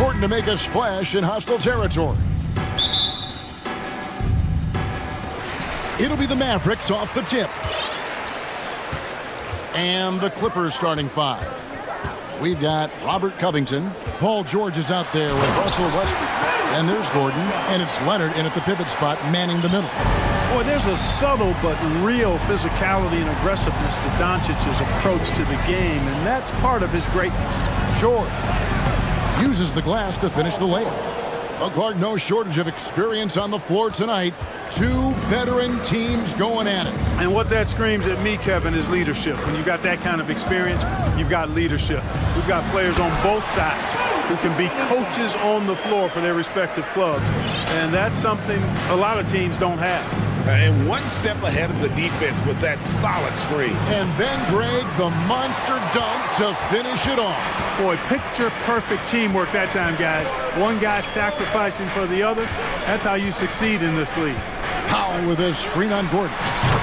important to make a splash in hostile territory. It'll be the Mavericks off the tip. And the Clippers starting five. We've got Robert Covington. Paul George is out there with Russell Westbrook. And there's Gordon. And it's Leonard in at the pivot spot, manning the middle.
Boy, there's a subtle but real physicality and aggressiveness to Doncic's approach to the game, and that's part of his greatness.
George uses the glass to finish the layup. Well, Clark, no shortage of experience on the floor tonight. Two veteran teams going at it.
And what that screams at me, Kevin, is leadership. When you've got that kind of experience, you've got leadership. We've got players on both sides who can be coaches on the floor for their respective clubs. And that's something a lot of teams don't have.
And one step ahead of the defense with that solid screen.
And then, Greg, the monster dunk to finish it off.
Boy, picture-perfect teamwork that time, guys. One guy sacrificing for the other. That's how you succeed in this league.
Powell with a screen on Gordon.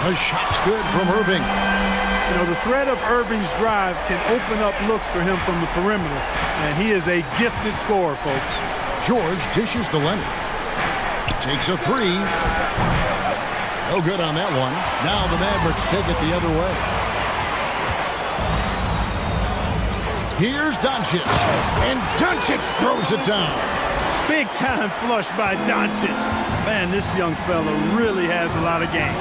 A shot's good from Irving.
You know, the threat of Irving's drive can open up looks for him from the perimeter. And he is a gifted scorer, folks.
George dishes to Leonard. Takes a three. No good on that one. Now the Mavericks take it the other way. Here's Doncic. And Doncic throws it down.
Big time flush by Doncic. Man, this young fella really has a lot of game.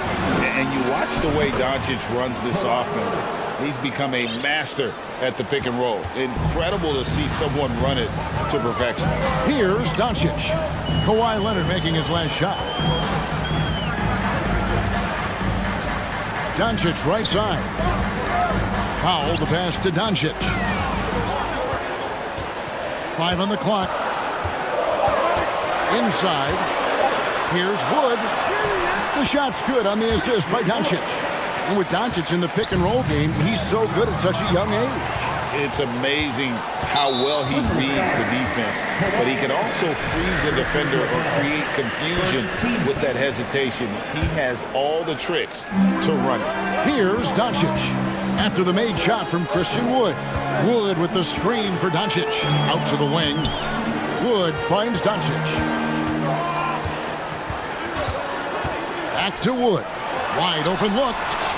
And you watch the way Doncic runs this offense. He's become a master at the pick and roll. Incredible to see someone run it to perfection.
Here's Doncic. Kawhi Leonard making his last shot. Doncic right side. Powell the pass to Doncic. 5 on the clock. Inside. Here's Wood. The shot's good on the assist by Doncic. And with Doncic in the pick and roll game, he's so good at such a young age.
It's amazing how well he reads the defense, but he can also freeze the defender or create confusion with that hesitation. He has all the tricks to run it.
Here's Doncic. After the made shot from Christian Wood. Wood with the screen for Doncic. Out to the wing. Wood finds Doncic. Back to Wood. Wide open look.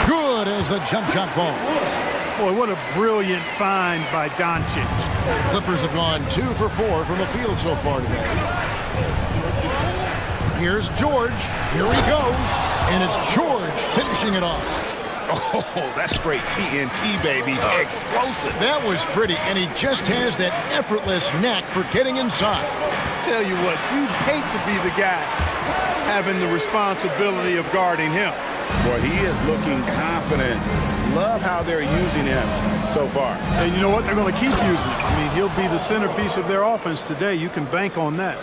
Good as the jump shot falls.
Boy, what a brilliant find by Doncic.
The Clippers have gone 2 for 4 from the field so far today. Here's George. Here he goes. And it's George finishing it off.
Oh, that's straight TNT, baby. Explosive.
That was pretty, and he just has that effortless knack for getting inside.
Tell you what, you'd hate to be the guy having the responsibility of guarding him.
Boy, he is looking confident. Love how they're using him so far.
And you know what? They're going to keep using him. I mean, he'll be the centerpiece of their offense today. You can bank on that.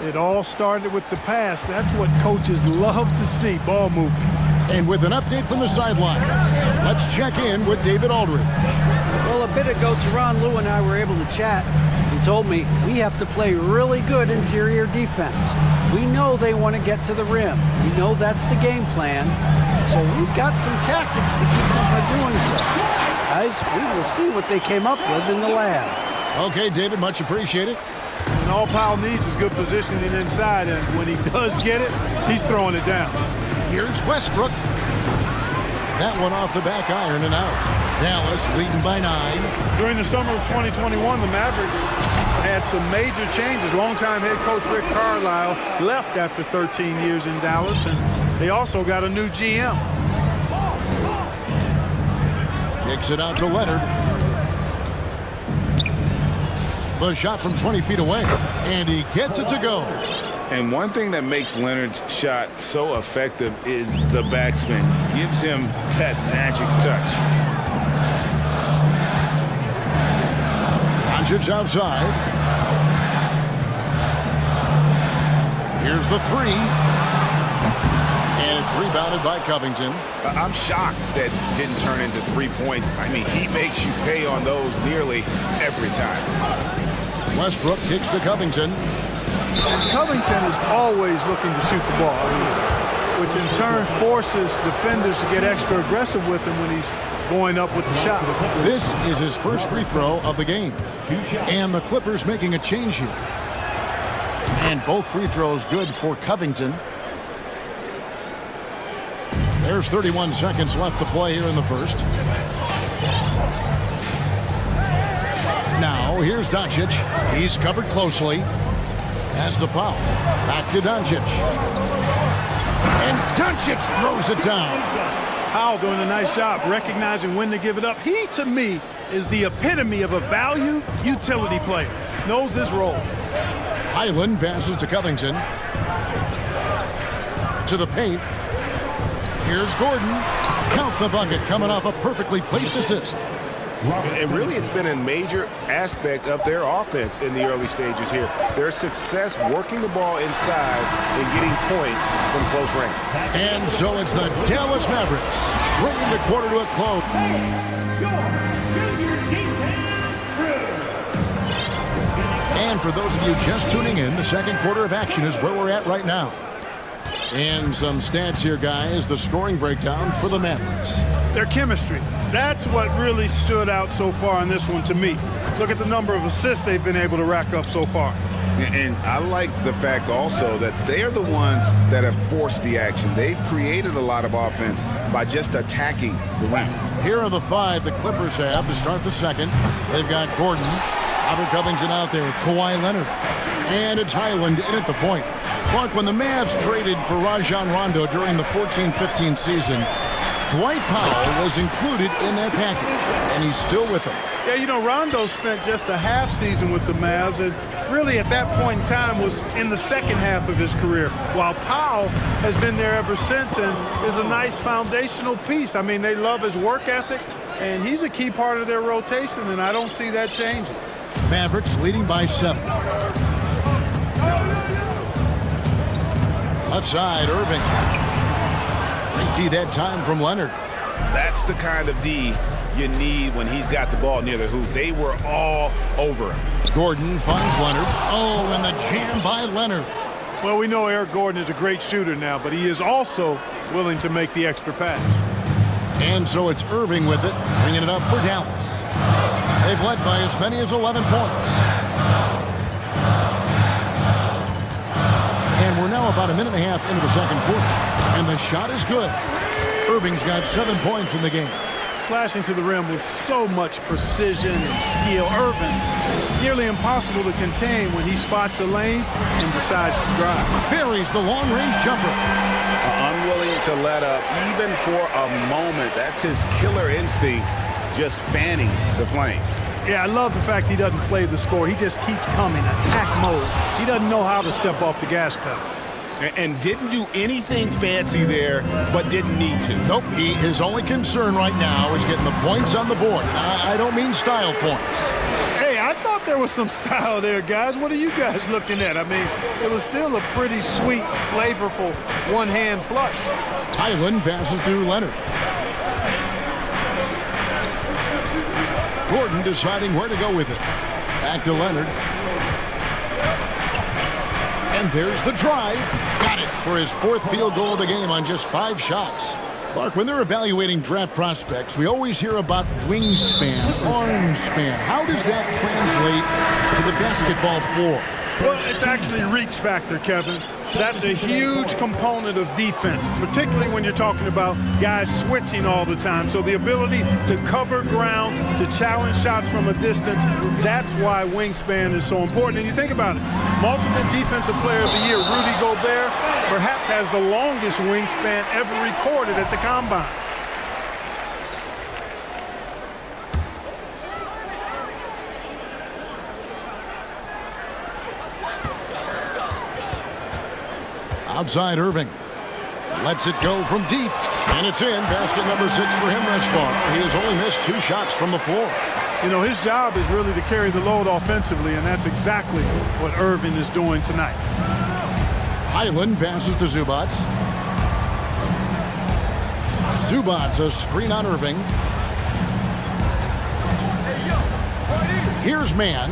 It all started with the pass. That's what coaches love to see, ball movement.
And with an update from the sideline, let's check in with David Aldridge.
Well, a bit ago, Teron Lou and I were able to chat. He told me we have to play really good interior defense. We know they want to get to the rim. We know that's the game plan. So we've got some tactics to keep them from doing so. Guys, we will see what they came up with in the lab.
Okay, David, much appreciated.
And all Powell needs is good positioning inside, and when he does get it, he's throwing it down.
Here's Westbrook. That one off the back iron and out. Dallas leading by 9.
During the summer of 2021, the Mavericks had some major changes. Longtime head coach Rick Carlisle left after 13 years in Dallas, and they also got a new GM.
Kicks it out to Leonard. The shot from 20 feet away, and he gets it to go.
And one thing that makes Leonard's shot so effective is the backspin. Gives him that magic touch.
Doncic outside. Here's the 3. And it's rebounded by Covington.
I'm shocked that didn't turn into 3 points. I mean, he makes you pay on those nearly every time.
Westbrook kicks to Covington.
And Covington is always looking to shoot the ball, which in turn forces defenders to get extra aggressive with him when he's going up with the shot.
This is his first free throw of the game. And the Clippers making a change here. And both free throws good for Covington. There's 31 seconds left to play here in the first. Now, here's Doncic. He's covered closely. Has to foul. Back to Doncic. And Doncic throws it down.
Powell doing a nice job recognizing when to give it up. He, to me, is the epitome of a value utility player. Knows his role.
Highland passes to Covington. To the paint. Here's Gordon. Count the bucket coming off a perfectly placed assist.
And really, it's been a major aspect of their offense in the early stages here. Their success working the ball inside and getting points from close range.
And so it's the Dallas Mavericks bringing the quarter to a close. And for those of you just tuning in, the second quarter of action is where we're at right now. And some stats here, guys. The scoring breakdown for the Mavericks.
Their chemistry. That's what really stood out so far in this one to me. Look at the number of assists they've been able to rack up so far.
And I like the fact also that they are the ones that have forced the action. They've created a lot of offense by just attacking the rim.
Here are the five the Clippers have to start the second. They've got Gordon, Robert Covington out there, Kawhi Leonard, and it's Highland in at the point. Clark, when the Mavs traded for Rajon Rondo during the 14-15 season, Dwight Powell was included in that package, and he's still with them.
Yeah, you know, Rondo spent just a half season with the Mavs, and really at that point in time was in the second half of his career, while Powell has been there ever since and is a nice foundational piece. I mean, they love his work ethic, and he's a key part of their rotation, and I don't see that changing.
Mavericks leading by 7. Left side, Irving. Great D that time from Leonard.
That's the kind of D you need when he's got the ball near the hoop. They were all over him.
Gordon finds Leonard. Oh, and the jam by Leonard.
Well, we know Eric Gordon is a great shooter now, but he is also willing to make the extra pass.
And so it's Irving with it, bringing it up for Dallas. They've led by as many as 11 points. And we're now about a minute and a half into the second quarter. And the shot is good. Irving's got 7 points in the game.
Slashing to the rim with so much precision and skill. Irving, nearly impossible to contain when he spots a lane and decides to drive.
Buries the long-range jumper.
Unwilling to let up even for a moment. That's his killer instinct, just fanning the flames.
Yeah, I love the fact he doesn't play the score. He just keeps coming, attack mode. He doesn't know how to step off the gas pedal.
And didn't do anything fancy there, but didn't need to.
Nope, his only concern right now is getting the points on the board. I don't mean style points.
Hey, I thought there was some style there, guys. What are you guys looking at? I mean, it was still a pretty sweet, flavorful one-hand flush.
Highland passes to Leonard. Gordon deciding where to go with it. Back to Leonard. And there's the drive. Got it for his 4th field goal of the game on just 5 shots. Clark, when they're evaluating draft prospects, we always hear about wingspan, arm span. How does that translate to the basketball floor?
Well, it's actually reach factor, Kevin. That's a huge component of defense, particularly when you're talking about guys switching all the time. So the ability to cover ground, to challenge shots from a distance, that's why wingspan is so important. And you think about it, multiple defensive player of the year, Rudy Gobert, perhaps has the longest wingspan ever recorded at the Combine.
Outside Irving. Lets it go from deep. And it's in. Basket number 6 for him thus far. He has only missed 2 shots from the floor.
You know, his job is really to carry the load offensively, and that's exactly what Irving is doing tonight.
Highland passes to Zubats. Zubats, a screen on Irving. Here's Mann.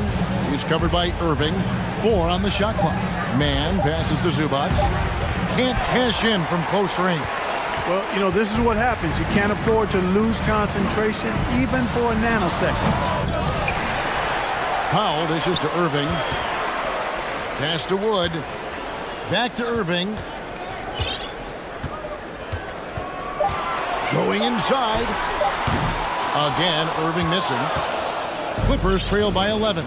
He's covered by Irving. 4 on the shot clock. Mann passes to Zubats. Can't cash in from close range.
Well, you know, this is what happens. You can't afford to lose concentration even for a nanosecond.
Powell dishes to Irving. Pass to Wood. Back to Irving. Going inside. Again, Irving missing. Clippers trail by 11.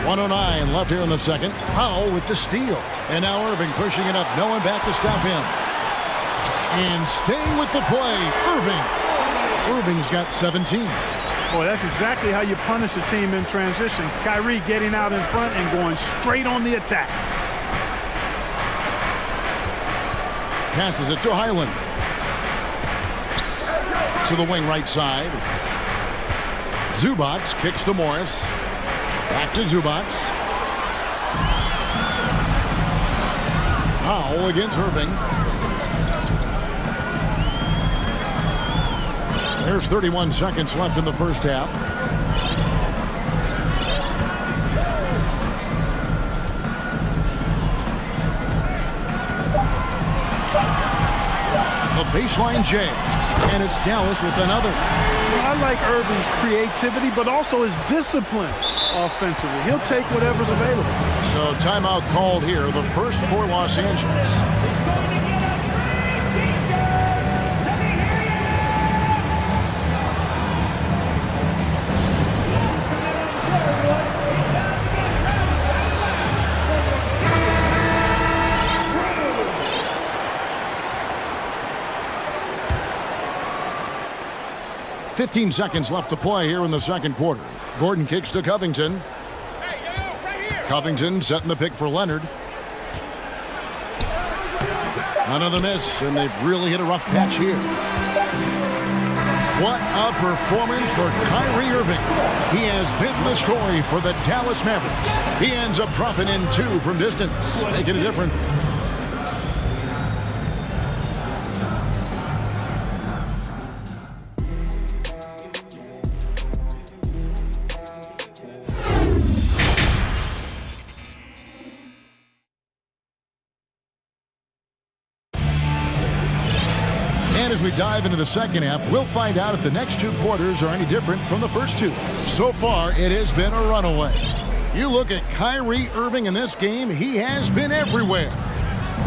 .109 left here in the second. Powell with the steal. And now Irving pushing it up. No one back to stop him. And staying with the play, Irving. Irving's got 17.
Boy, that's exactly how you punish a team in transition. Kyrie getting out in front and going straight on the attack.
Passes it to Highland. To the wing right side. Zubac kicks to Morris. Back to Zubac. Powell against Irving. There's 31 seconds left in the first half. The baseline J. And it's Dallas with another.
I like Irving's creativity, but also his discipline offensively. He'll take whatever's available.
So timeout called here, the first for Los Angeles. .15 seconds left to play here in the second quarter. Gordon kicks to Covington. Covington setting the pick for Leonard. Another miss, and they've really hit a rough patch here. What a performance for Kyrie Irving. He has been the story for the Dallas Mavericks. He ends up dropping in 2 from distance, making a difference. As we dive into the second half, we'll find out if the next 2 quarters are any different from the first 2. So far, it has been a runaway. You look at Kyrie Irving in this game, he has been everywhere.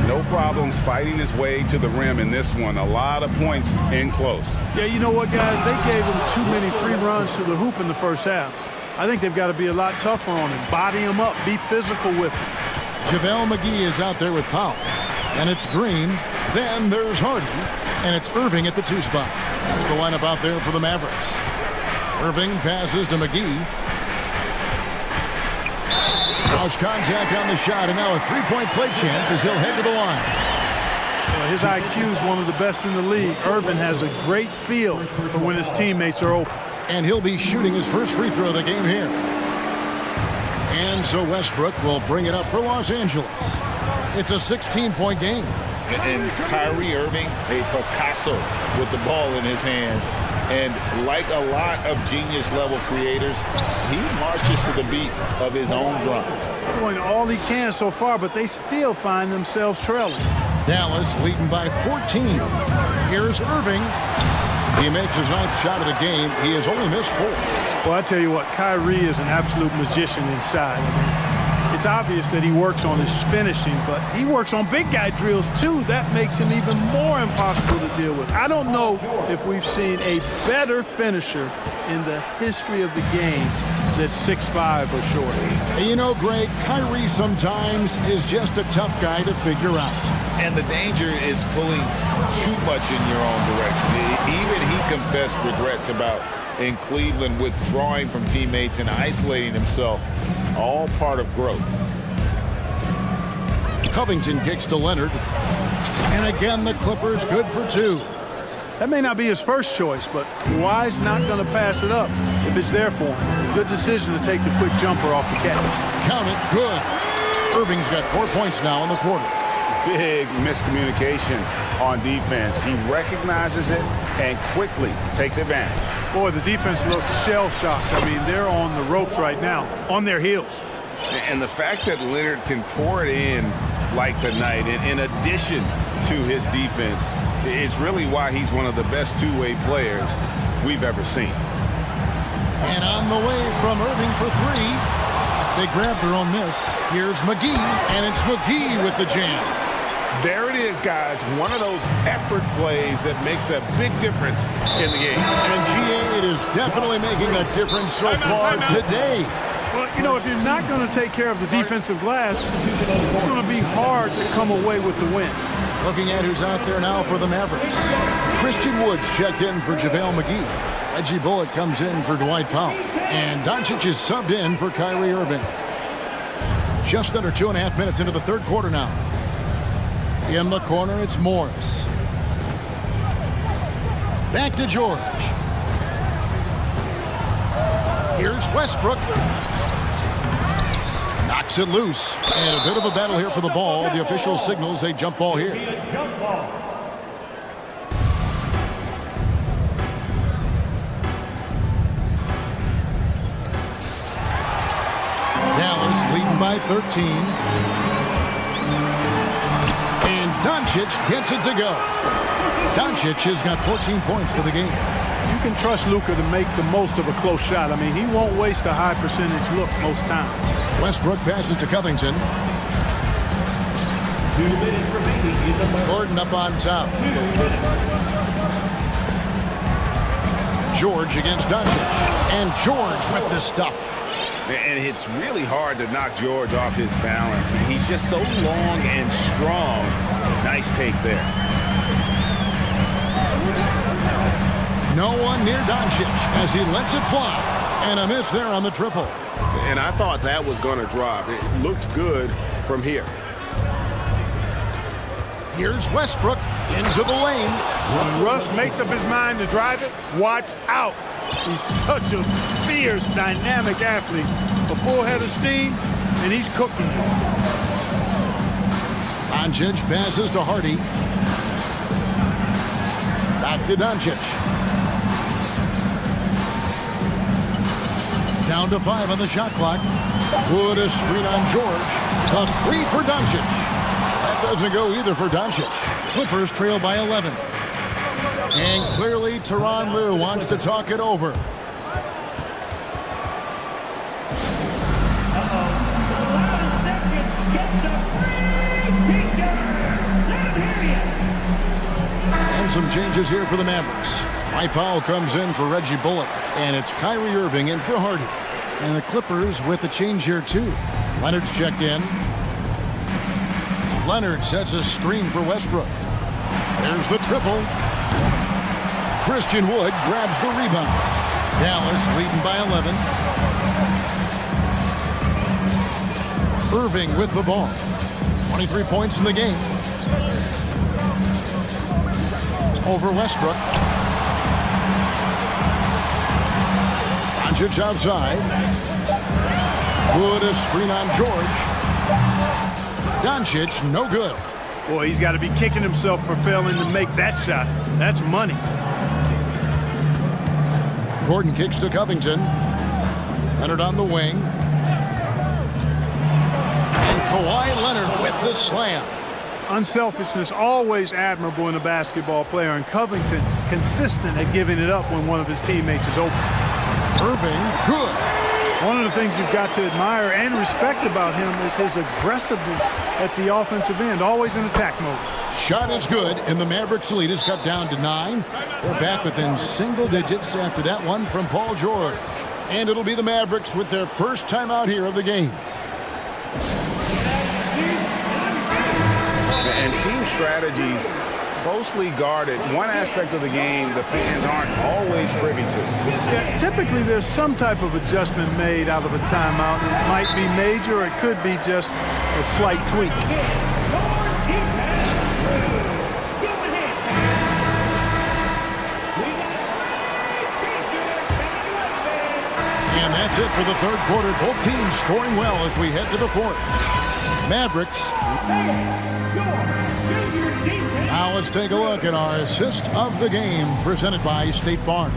No problems fighting his way to the rim in this one. A lot of points in close.
Yeah, you know what, guys? They gave him too many free runs to the hoop in the first half. I think they've got to be a lot tougher on him. Body him up. Be physical with him.
JaVale McGee is out there with Powell. And it's Green. Then there's Hardy. And it's Irving at the 2 spot. That's the lineup out there for the Mavericks. Irving passes to McGee. Lost contact on the shot, and now a 3-point play chance as he'll head to the line.
Well, his IQ is one of the best in the league. Irving has a great feel for when his teammates are open.
And he'll be shooting his first free throw of the game here. And so Westbrook will bring it up for Los Angeles. It's a 16-point game.
And Kyrie Irving, a Picasso with the ball in his hands. And like a lot of genius-level creators, he marches to the beat of his own drum.
Doing all he can so far, but they still find themselves trailing.
Dallas leading by 14. Here's Irving. He makes his 9th shot of the game. He has only missed 4.
Well, I tell you what, Kyrie is an absolute magician inside. It's obvious that he works on his finishing, but he works on big guy drills too. That makes him even more impossible to deal with. I don't know if we've seen a better finisher in the history of the game that's 6'5" or shorter.
You know, Greg, Kyrie sometimes is just a tough guy to figure out.
And the danger is pulling too much in your own direction. Even he confessed regrets about in Cleveland withdrawing from teammates and isolating himself. All part of growth.
Covington kicks to Leonard. And again, the Clippers good for 2.
That may not be his first choice, but Kawhi's not going to pass it up if it's there for him. Good decision to take the quick jumper off the catch.
Count it, good. Irving's got 4 points now in the quarter.
Big miscommunication on defense. He recognizes it and quickly takes advantage.
Boy, the defense looks shell-shocked. I mean, they're on the ropes right now, on their heels.
And the fact that Leonard can pour it in like tonight, in addition to his defense, is really why he's one of the best two-way players we've ever seen.
And on the way from Irving for three. They grab their own miss. Here's McGee, and it's McGee with the jam.
There it is, guys. One of those effort plays that makes a big difference in the game.
And GA, it is definitely making a difference so far today.
Well, you know, if you're not going to take care of the defensive glass, it's going to be hard to come away with the win.
Looking at who's out there now for the Mavericks. Christian Woods checked in for JaVale McGee. Reggie Bullock comes in for Dwight Powell. And Doncic is subbed in for Kyrie Irving. Just under 2.5 minutes into the third quarter now. In the corner, it's Morris. Back to George. Here's Westbrook. Knocks it loose. And a bit of a battle here for the ball. The official signals a jump ball here. Dallas leading by 13. And Doncic gets it to go. Doncic has got 14 points for the game.
You can trust Luka to make the most of a close shot. I mean, he won't waste a high percentage look most times.
Westbrook passes to Covington.
2 minutes remaining in the first.
Gordon up on top. George against Doncic. And George with the stuff.
And it's really hard to knock George off his balance. He's just so long and strong. Nice take there.
No one near Doncic as he lets it fly. And a miss there on the triple.
And I thought that was going to drop. It looked good from here.
Here's Westbrook into the lane.
When Russ makes up his mind to drive it, watch out. He's such a fierce, dynamic athlete. A full head of steam, and he's cooking.
Doncic passes to Hardy. Back to Doncic. Down to 5 on the shot clock. Wood a screen on George. A 3 for Doncic. That doesn't go either for Doncic. Clippers trail by 11. And clearly Tyronn Lue wants to talk it over. And some changes here for the Mavericks. Dwight Powell comes in for Reggie Bullock. And it's Kyrie Irving in for Hardy. And the Clippers with a change here too. Leonard's checked in. Leonard sets a screen for Westbrook. There's the triple. Christian Wood grabs the rebound. Dallas leading by 11. Irving with the ball. 23 points in the game. Over Westbrook. Doncic outside. Wood a screen on George. Doncic, no good.
Boy, he's got to be kicking himself for failing to make that shot. That's money.
Gordon kicks to Covington. Leonard on the wing. And Kawhi Leonard with the slam.
Unselfishness always admirable in a basketball player, and Covington consistent at giving it up when one of his teammates is open.
Irving, good.
One of the things you've got to admire and respect about him is his aggressiveness at the offensive end, always in attack mode.
Shot is good, and the Mavericks lead is cut down to 9. They're back within single digits after that one from Paul George. And it'll be the Mavericks with their first time out here of the game.
And team strategies closely guarded. One aspect of the game the fans aren't always privy to.
Yeah, typically there's some type of adjustment made out of a timeout. It might be major, or it could be just a slight tweak.
And that's it for the third quarter. Both teams scoring well as we head to the fourth. Mavericks. Now let's take a look at our assist of the game presented by State Farm.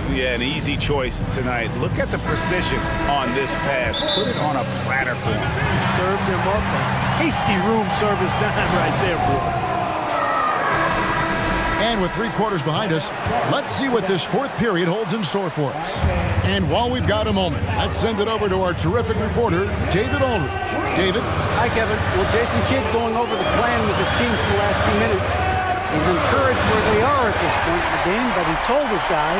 Yeah, an easy choice tonight. Look at the precision on this pass. Put it on a platter for him.
Served him up a tasty room service dime right there, boy.
And with 3 quarters behind us, let's see what this 4th period holds in store for us. And while we've got a moment, let's send it over to our terrific reporter, David Ulrich. David?
Hi, Kevin. Well, Jason Kidd going over the plan with his team for the last few minutes. He's encouraged where they are at this point in the game, but he told his guys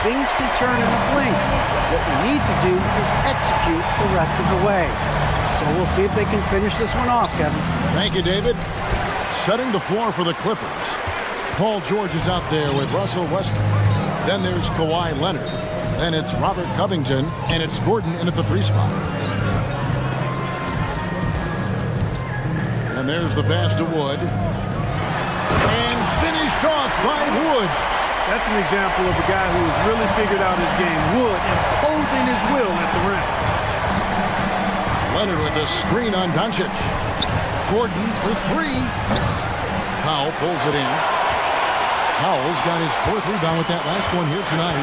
things can turn in a blink. What we need to do is execute the rest of the way. So we'll see if they can finish this one off, Kevin.
Thank you, David. Setting the floor for the Clippers. Paul George is out there with Russell Westbrook. Then there's Kawhi Leonard. Then it's Robert Covington, and it's Gordon in at the 3 spot. And there's the pass to Wood. And finished off by Wood.
That's an example of a guy who has really figured out his game. Wood imposing his will at the rim.
Leonard with a screen on Doncic. Gordon for 3. Powell pulls it in. Powell's got his 4th rebound with that last one here tonight.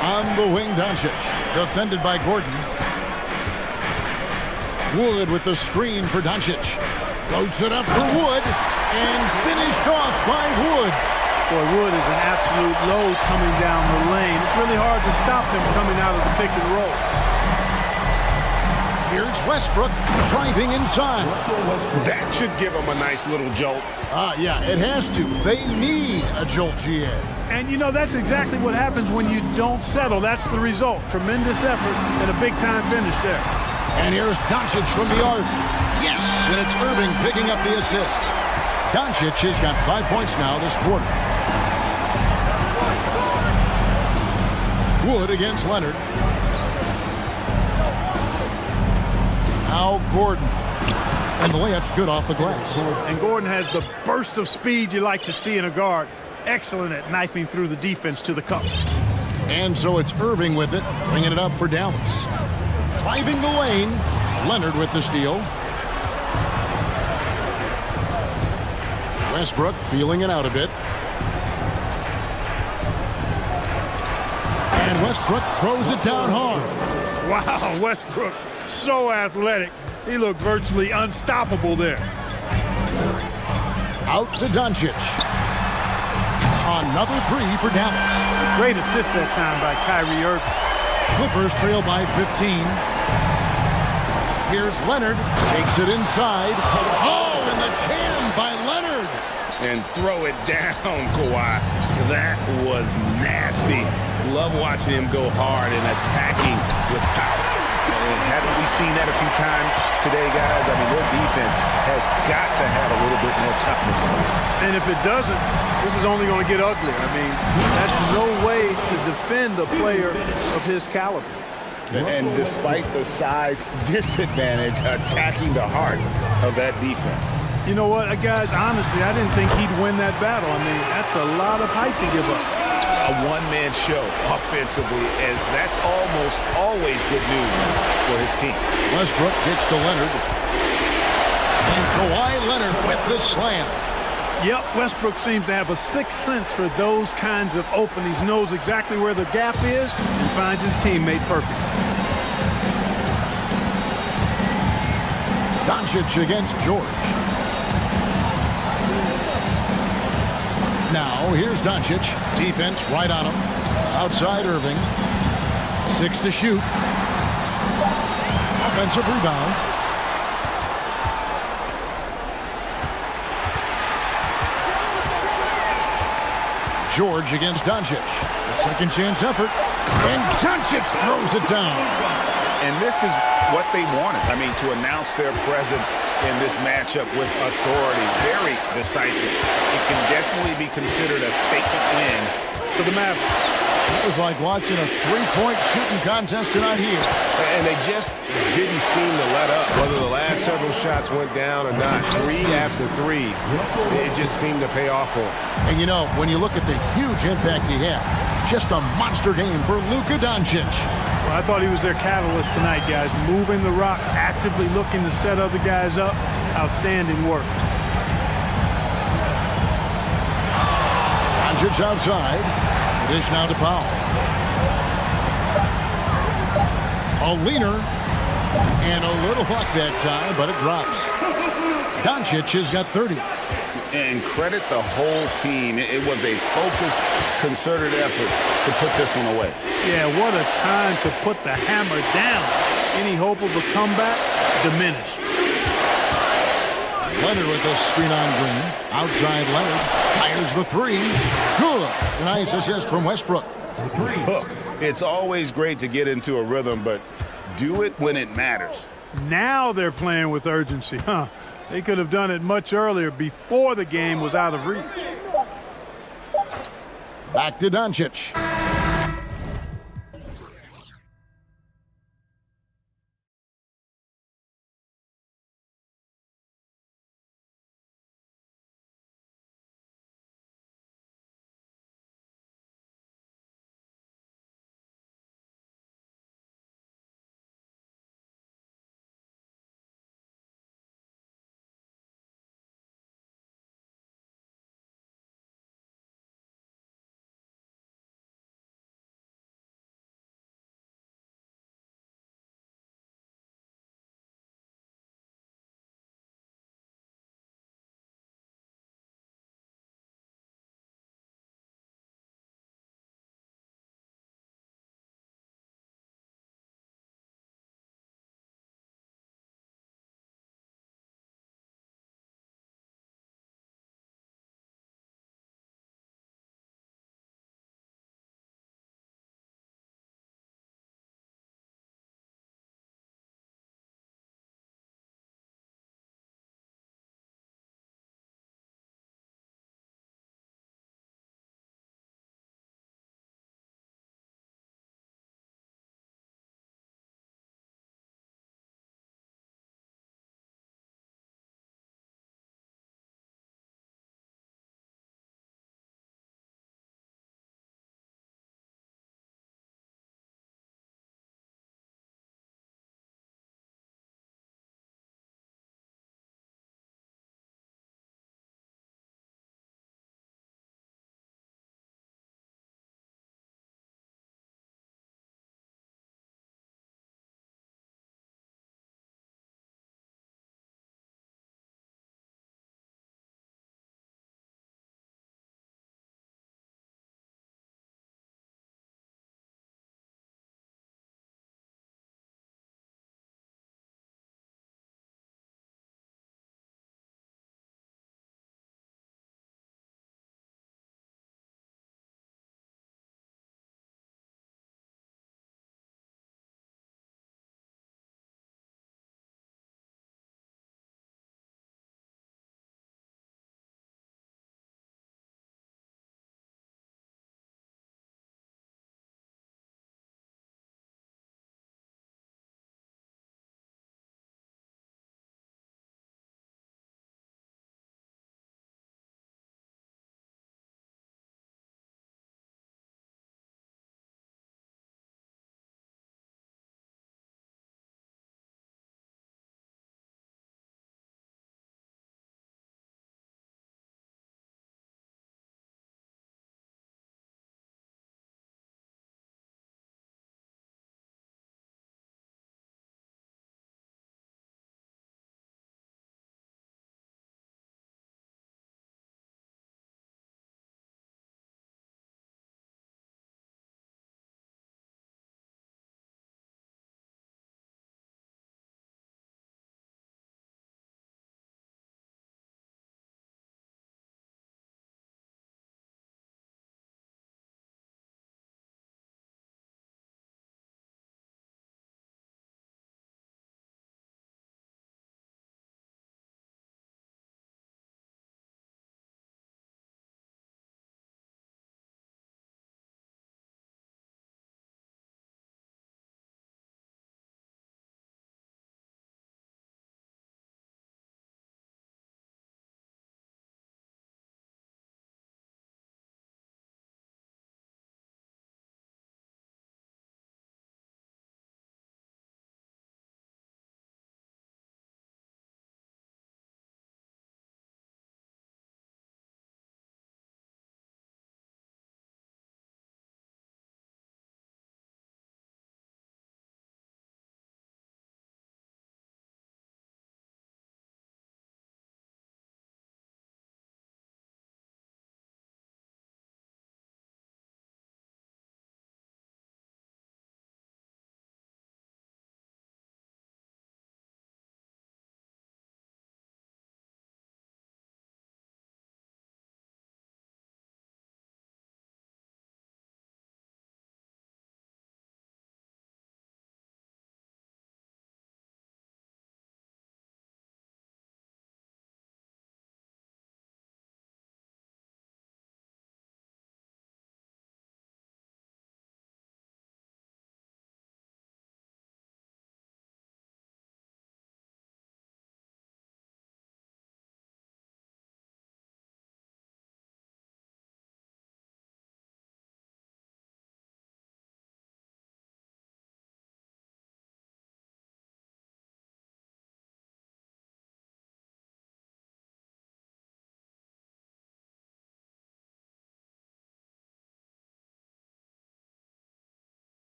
On the wing, Doncic. Defended by Gordon. Wood with the screen for Doncic. Floats it up for Wood. And finished off by Wood.
Boy, Wood is an absolute load coming down the lane. It's really hard to stop him coming out of the pick and roll.
Here's Westbrook driving inside.
That should give him a nice little jolt.
Yeah, it has to. They need a jolt, GA.
And, you know, that's exactly what happens when you don't settle. That's the result. Tremendous effort and a big-time finish there.
And here's Doncic from the arc. Yes, and it's Irving picking up the assist. Doncic has got 5 points now this quarter. Wood against Leonard. Now Gordon. And the layup's good off the glass.
And Gordon has the burst of speed you like to see in a guard. Excellent at knifing through the defense to the cup.
And so it's Irving with it, bringing it up for Dallas. Driving the lane, Leonard with the steal. Westbrook feeling it out a bit. And Westbrook throws it down hard.
Wow, Westbrook, so athletic. He looked virtually unstoppable there.
Out to Doncic. Another 3 for Dallas.
Great assist that time by Kyrie Irving.
Clippers trail by 15. Here's Leonard. Takes it inside. Oh, and the jam by Leonard.
And throw it down, Kawhi. That was nasty. Love watching him go hard and attacking with power. And haven't we seen that a few times today, guys? I mean, their defense has got to have a little bit more toughness in it.
And if it doesn't, this is only going to get uglier. I mean, that's no way to defend a player of his caliber.
And despite the size disadvantage, attacking the heart of that defense.
You know what, guys, honestly, I didn't think he'd win that battle. I mean, that's a lot of height to give up.
A one-man show offensively, and that's almost always good news for his team.
Westbrook gets to Leonard. And Kawhi Leonard with the slam.
Yep, Westbrook seems to have a sixth sense for those kinds of openings. Knows exactly where the gap is and finds his teammate perfect.
Doncic against George. Now, here's Doncic. Defense right on him. Outside Irving. 6 to shoot. Offensive rebound. George against Doncic. A second chance effort. And Doncic throws it down.
And this is what they wanted. I mean, to announce their presence in this matchup with authority. Very decisive. It can definitely be considered a statement win for the Mavericks.
It was like watching a three-point shooting contest tonight here.
And they just didn't seem to let up. Whether the last several shots went down or not, 3 after 3, it just seemed to pay off for him.
And you know, when you look at the huge impact he had, just a monster game for Luka Doncic.
Well, I thought he was their catalyst tonight, guys. Moving the rock, actively looking to set other guys up. Outstanding work.
Doncic outside. It is now to Powell. A leaner. And a little luck that time, but it drops. Doncic has got 30.
And credit the whole team. It was a focused, concerted effort to put this one away.
Yeah, what a time to put the hammer down. Any hope of a comeback diminished.
Leonard with the screen on Green. Outside Leonard. Fires the three. Good. Nice assist from Westbrook.
Look, it's always great to get into a rhythm, but do it when it matters.
Now they're playing with urgency, huh? They could have done it much earlier before the game was out of reach.
Back to Doncic.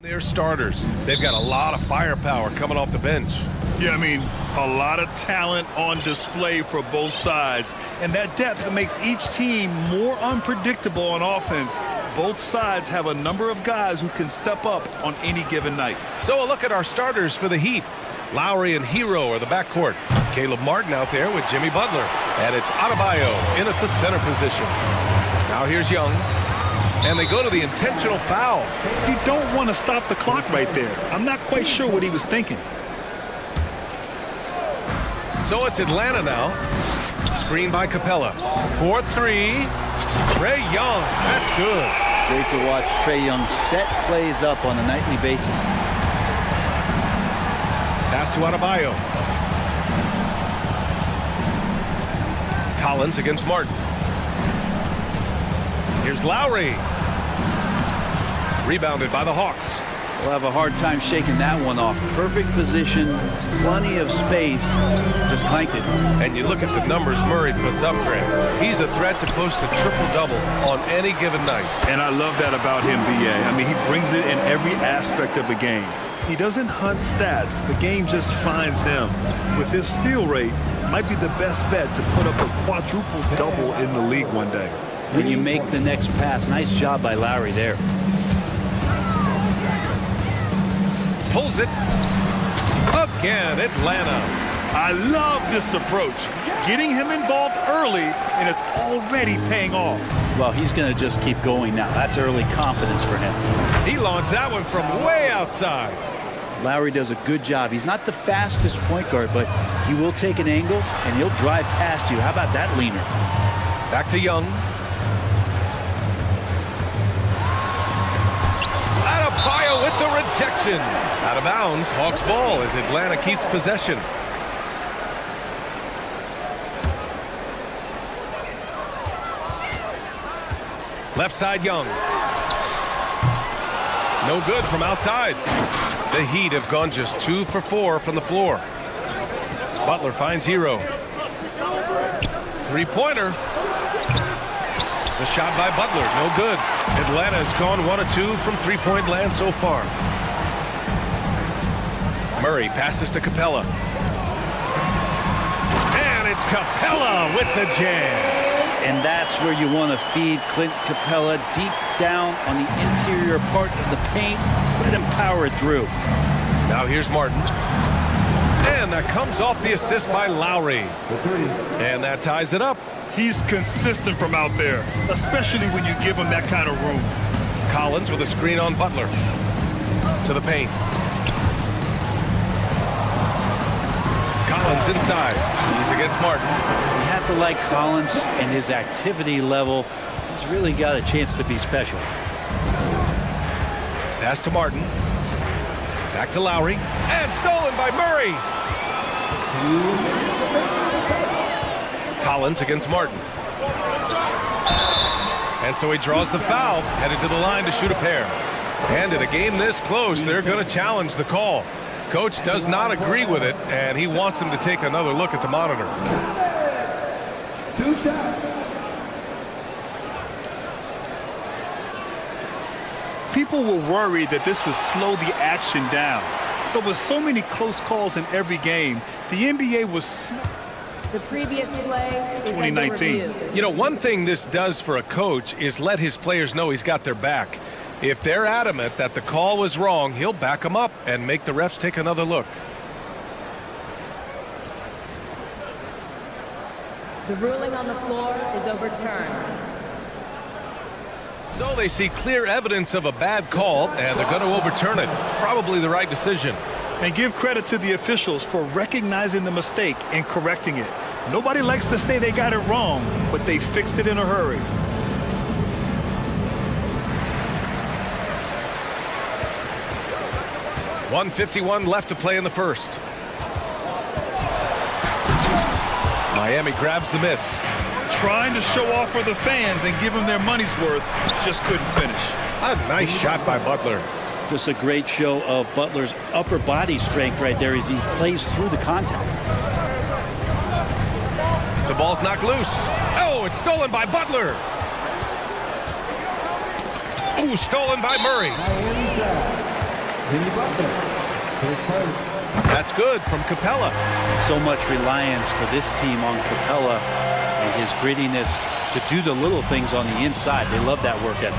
They're starters. They've got a lot of firepower coming off the bench.
Yeah, I mean, a lot of talent on display for both sides. And that depth makes each team more unpredictable on offense. Both sides have a number of guys who can step up on any given night.
So a look at our starters for the Heat. Lowry and Hero are the backcourt. Caleb Martin out there with Jimmy Butler. And it's Adebayo in at the center position. Now here's Young. And they go to the intentional foul.
You don't want to stop the clock right there. I'm not quite sure what he was thinking.
So it's Atlanta now. Screen by Capella. 4-3. Trae Young. That's good.
Great to watch Trae Young set plays up on a nightly basis.
Pass to Adebayo. Collins against Martin. Here's Lowry. Rebounded by the Hawks.
We'll have a hard time shaking that one off. Perfect position, plenty of space, just clanked it.
And you look at the numbers Murray puts up, Grant. He's a threat to post a triple-double on any given night.
And I love that about him, B.A. I mean, he brings it in every aspect of the game. He doesn't hunt stats. The game just finds him. With his steal rate, might be the best bet to put up a quadruple-double in the league one day.
When you make the next pass, nice job by Lowry there.
Pulls it. Again, Atlanta.
I love this approach. Getting him involved early, and it's already paying off.
Well, he's going to just keep going now. That's early confidence for him.
He launched that one from way outside.
Lowry does a good job. He's not the fastest point guard, but he will take an angle, and he'll drive past you. How about that leaner?
Back to Young. Adebayo with the rejection. Out of bounds, Hawks ball as Atlanta keeps possession. Left side Young. No good from outside. The Heat have gone just 2 for 4 from the floor. Butler finds Hero. Three-pointer. The shot by Butler, no good. Atlanta has gone 1 of 2 from three-point land so far. Murray passes to Capella. And it's Capella with the jam.
And that's where you want to feed Clint Capella, deep down on the interior part of the paint. Let him power it through.
Now here's Martin. And that comes off the assist by Lowry. And that ties it up.
He's consistent from out there, especially when you give him that kind of room.
Collins with a screen on Butler. To the paint. Collins inside. He's against Martin.
You have to like Collins and his activity level. He's really got a chance to be special.
Pass to Martin. Back to Lowry. And stolen by Murray. Collins against Martin. And so he draws the foul, headed to the line to shoot a pair. And in a game this close, they're going to challenge the call. Coach does not agree with it, and he wants him to take another look at the monitor.
2 shots.
People were worried that this would slow the action down. But with so many close calls in every game, the NBA was...
The previous play is
2019.
You know, one thing this does for a coach is let his players know he's got their back. If they're adamant that the call was wrong, he'll back them up and make the refs take another look.
The ruling on the floor is overturned.
So they see clear evidence of a bad call, and they're going to overturn it. Probably the right decision.
And give credit to the officials for recognizing the mistake and correcting it. Nobody likes to say they got it wrong, but they fixed it in a hurry.
.151 left to play in the first. Miami grabs the miss.
Trying to show off for the fans and give them their money's worth, just couldn't finish.
A nice shot by Butler.
Just a great show of Butler's upper body strength right there as he plays through the contact.
The ball's knocked loose. Oh, it's stolen by Butler. Ooh, stolen by Murray. That's good from Capella.
So much reliance for this team on Capella and his grittiness to do the little things on the inside. They love that work ethic.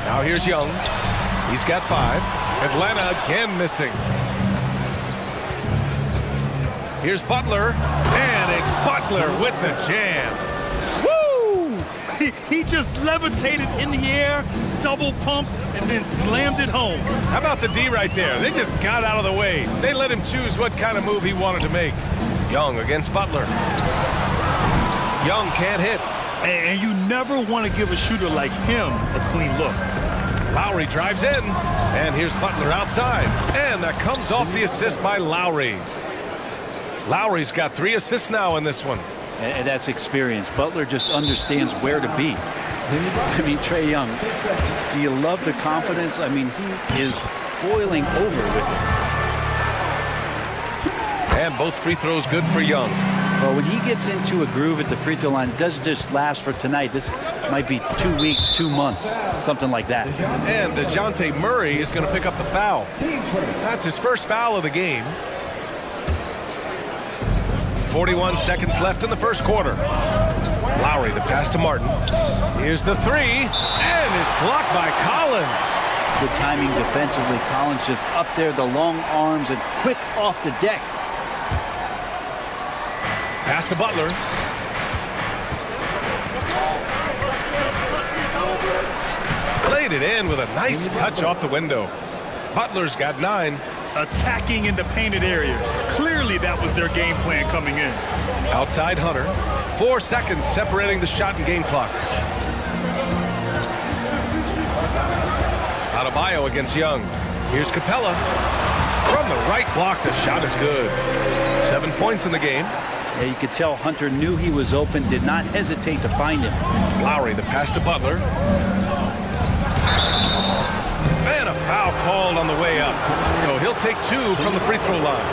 Now here's Young. He's got 5. Atlanta again missing. Here's Butler, and it's Butler with the jam.
Woo! He just levitated in the air, double pump, and then slammed it home.
How about the D right there? They just got out of the way. They let him choose what kind of move he wanted to make. Young against Butler. Young can't hit.
And you never want to give a shooter like him a clean look.
Lowry drives in, and here's Butler outside. And that comes off the assist by Lowry. Lowry's got 3 assists now in this one.
And that's experience. Butler just understands where to be. I mean, Trae Young, do you love the confidence? I mean, he is boiling over with it.
And both free throws good for Young.
Well, when he gets into a groove at the free throw line, it doesn't just last for tonight. This might be 2 weeks, 2 months, something like that.
And DeJounte Murray is going to pick up the foul. That's his first foul of the game. 41 seconds left in the first quarter. Lowry, the pass to Martin. Here's the 3, and it's blocked by Collins.
Good timing defensively. Collins just up there, the long arms, and quick off the deck.
Pass to Butler. Played it in with a nice touch off the window. Butler's got 9.
Attacking in the painted area. Clearly that was their game plan coming in.
Outside Hunter. 4 seconds separating the shot and game clocks. Adebayo against Young. Here's Capella. From the right block, the shot is good. 7 points in the game.
Yeah, you could tell Hunter knew he was open, did not hesitate to find him.
Lowry, the pass to Butler. And a foul called on the way up. So he'll take 2 from the free throw line.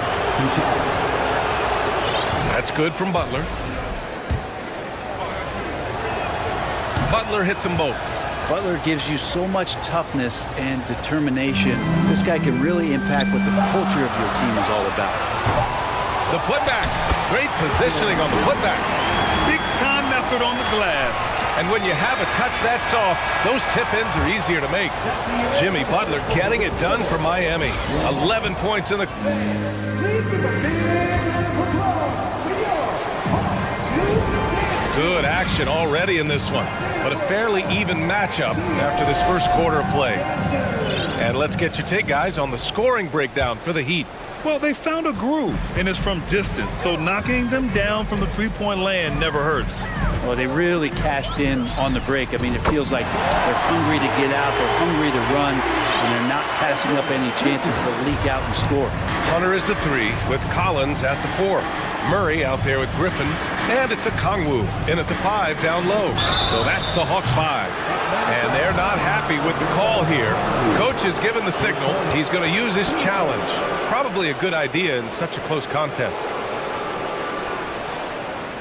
That's good from Butler. Butler hits them both.
Butler gives you so much toughness and determination. This guy can really impact what the culture of your team is all about.
The putback. Great positioning on the putback.
Big time effort on the glass.
And when you have a touch that soft, those tip-ins are easier to make. Jimmy Butler getting it done for Miami. 11 points in the... Good action already in this one, but a fairly even matchup after this first quarter of play. And let's get your take, guys, on the scoring breakdown for the Heat.
Well, they found a groove, and it's from distance, so knocking them down from the three-point land never hurts.
Well, they really cashed in on the break. I mean, it feels like they're hungry to get out, they're hungry to run, and they're not passing up any chances to leak out and score.
Hunter is the 3 with Collins at the 4. Murray out there with Griffin, and it's a Kongwu in at the 5 down low. So that's the Hawks 5. And they're not happy with the call here. Coach has given the signal. He's going to use his challenge. Probably a good idea in such a close contest.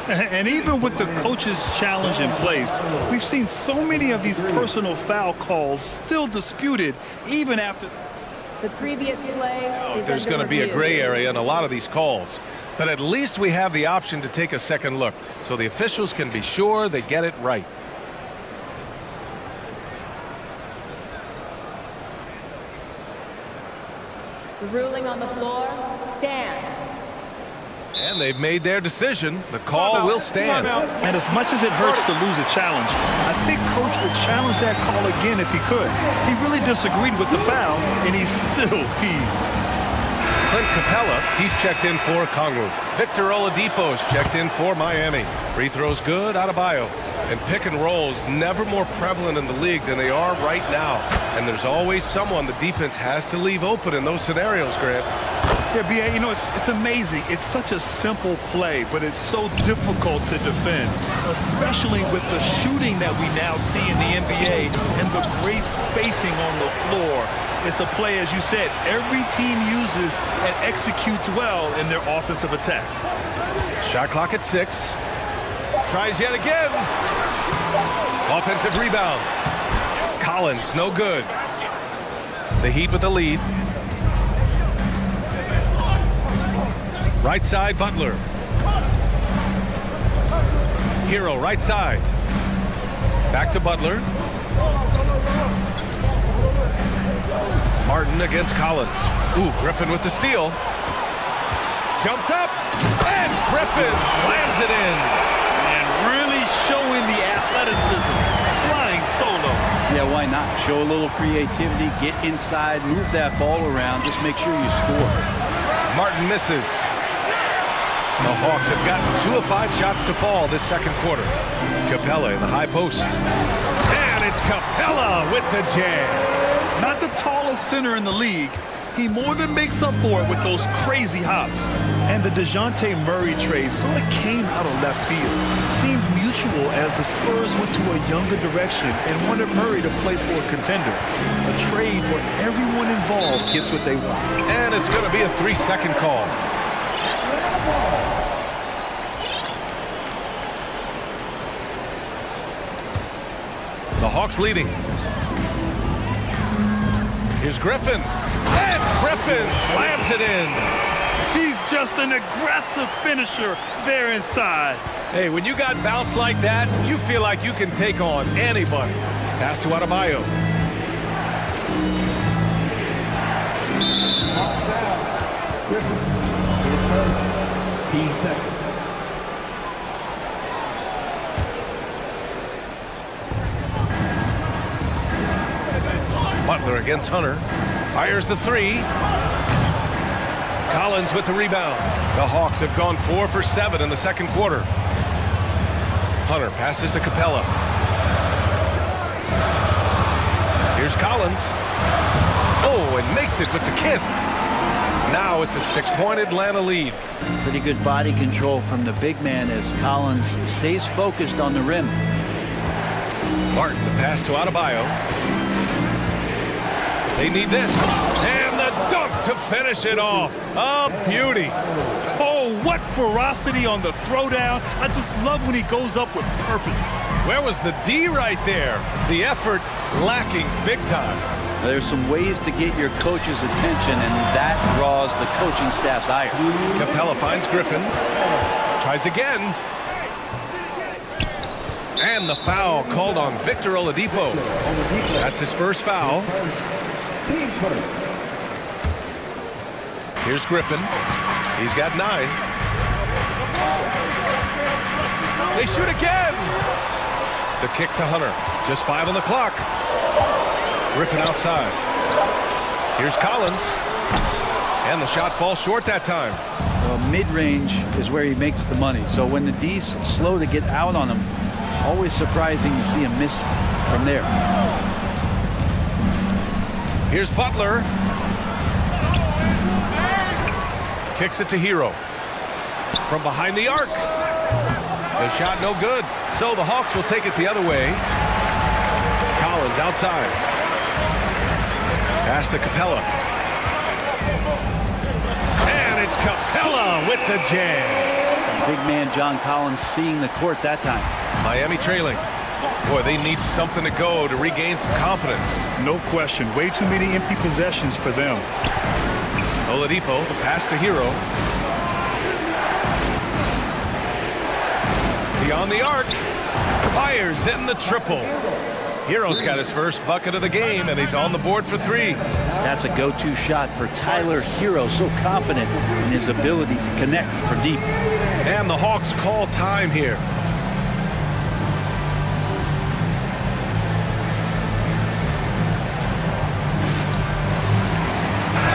And even with the coach's challenge in place, we've seen so many of these personal foul calls still disputed even after...
The previous play is
There's going to be a gray area in a lot of these calls. But at least we have the option to take a second look, so the officials can be sure they get it right.
The ruling on the floor stands.
And they've made their decision. The call will stand.
And as much as it hurts to lose a challenge, I think Coach would challenge that call again if he could. He really disagreed with the foul, and he's still peeved.
Clint Capella, he's checked in for Kongwu. Victor Oladipo's checked in for Miami. Free throws good, Adebayo. And pick and rolls never more prevalent in the league than they are right now. And there's always someone the defense has to leave open in those scenarios, Grant.
Yeah, B.A., you know, it's amazing. It's such a simple play, but it's so difficult to defend, especially with the shooting that we now see in the NBA and the great spacing on the floor. It's a play, as you said, every team uses and executes well in their offensive attack.
Shot clock at 6. Tries yet again. Offensive rebound. Collins, no good. The Heat with the lead. Right side, Butler. Hero, right side. Back to Butler. Martin against Collins. Ooh, Griffin with the steal. Jumps up, and Griffin slams it in.
And really showing the athleticism. Flying solo.
Yeah, why not? Show a little creativity, get inside, move that ball around, just make sure you score.
Martin misses. The Hawks have gotten 2 of 5 shots to fall this second quarter. Capella in the high post. And it's Capella with the jam.
Not the tallest center in the league. He more than makes up for it with those crazy hops. And the DeJounte Murray trade sort of came out of left field. Seemed mutual as the Spurs went to a younger direction and wanted Murray to play for a contender. A trade where everyone involved gets what they want.
And it's going to be a 3-second call. The Hawks leading. Here's Griffin. And Griffin slams it in.
He's just an aggressive finisher there inside.
Hey, when you got bounce like that, you feel like you can take on anybody. Pass to Adebayo.
Team seconds.
Butler against Hunter. Fires the 3. Collins with the rebound. The Hawks have gone 4 for 7 in the second quarter. Hunter passes to Capella. Here's Collins. Oh, and makes it with the kiss. Now it's a 6-point Atlanta lead.
Pretty good body control from the big man as Collins stays focused on the rim.
Martin, the pass to Adebayo. They need this. And the dunk to finish it off. A beauty.
Oh, what ferocity on the throwdown. I just love when he goes up with purpose.
Where was the D right there? The effort lacking big time.
There's some ways to get your coach's attention, and that draws the coaching staff's ire.
Capella finds Griffin. Tries again. And the foul called on Victor Oladipo. That's his first foul. Here's Griffin. He's got 9. They shoot again. The kick to Hunter. Just 5 on the clock. Griffin outside. Here's Collins. And the shot falls short that time.
Well, mid-range is where he makes the money. So when the D's slow to get out on him, always surprising to see him miss from there.
Here's Butler. Kicks it to Hero. From behind the arc. The shot no good. So the Hawks will take it the other way. Collins outside. Pass to Capella. And it's Capella with the jam.
Big man John Collins seeing the court that time.
Miami trailing. Boy, they need something to go to regain some confidence.
No question. Way too many empty possessions for them.
Oladipo, the pass to Hero. Beyond the arc. Fires in the triple. Hero's got his first bucket of the game, and he's on the board for 3.
That's a go-to shot for Tyler Hero. So confident in his ability to connect for deep.
And the Hawks call time here.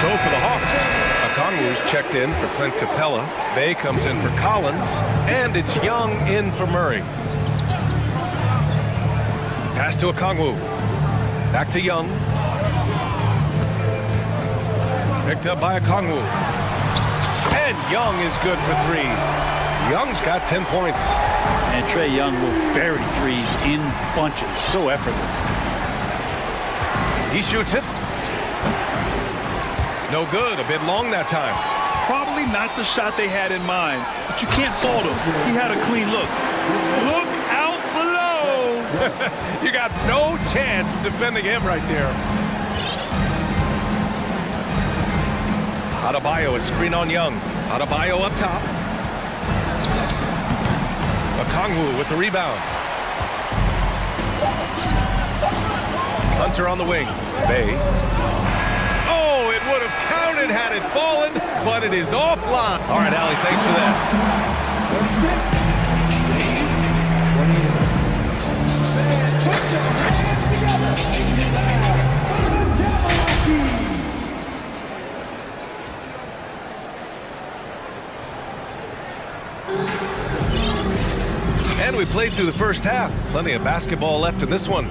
So for the Hawks, Okongwu's checked in for Clint Capella. Bay comes in for Collins. And it's Young in for Murray. Pass to Okongwu. Back to Young. Picked up by Okongwu. And Young is good for 3. Young's got 10 points.
And Trae Young will bury threes in bunches. So effortless.
He shoots it. No good. A bit long that time.
Probably not the shot they had in mind, but you can't fault him. He had a clean look. Look out below!
You got no chance of defending him right there. Adebayo is screen on Young. Adebayo up top. Okongwu with the rebound. Hunter on the wing. Bay. Oh, it would have counted had it fallen, but it is offline. All right, Allie, thanks for that. And we played through the first half. Plenty of basketball left in this one.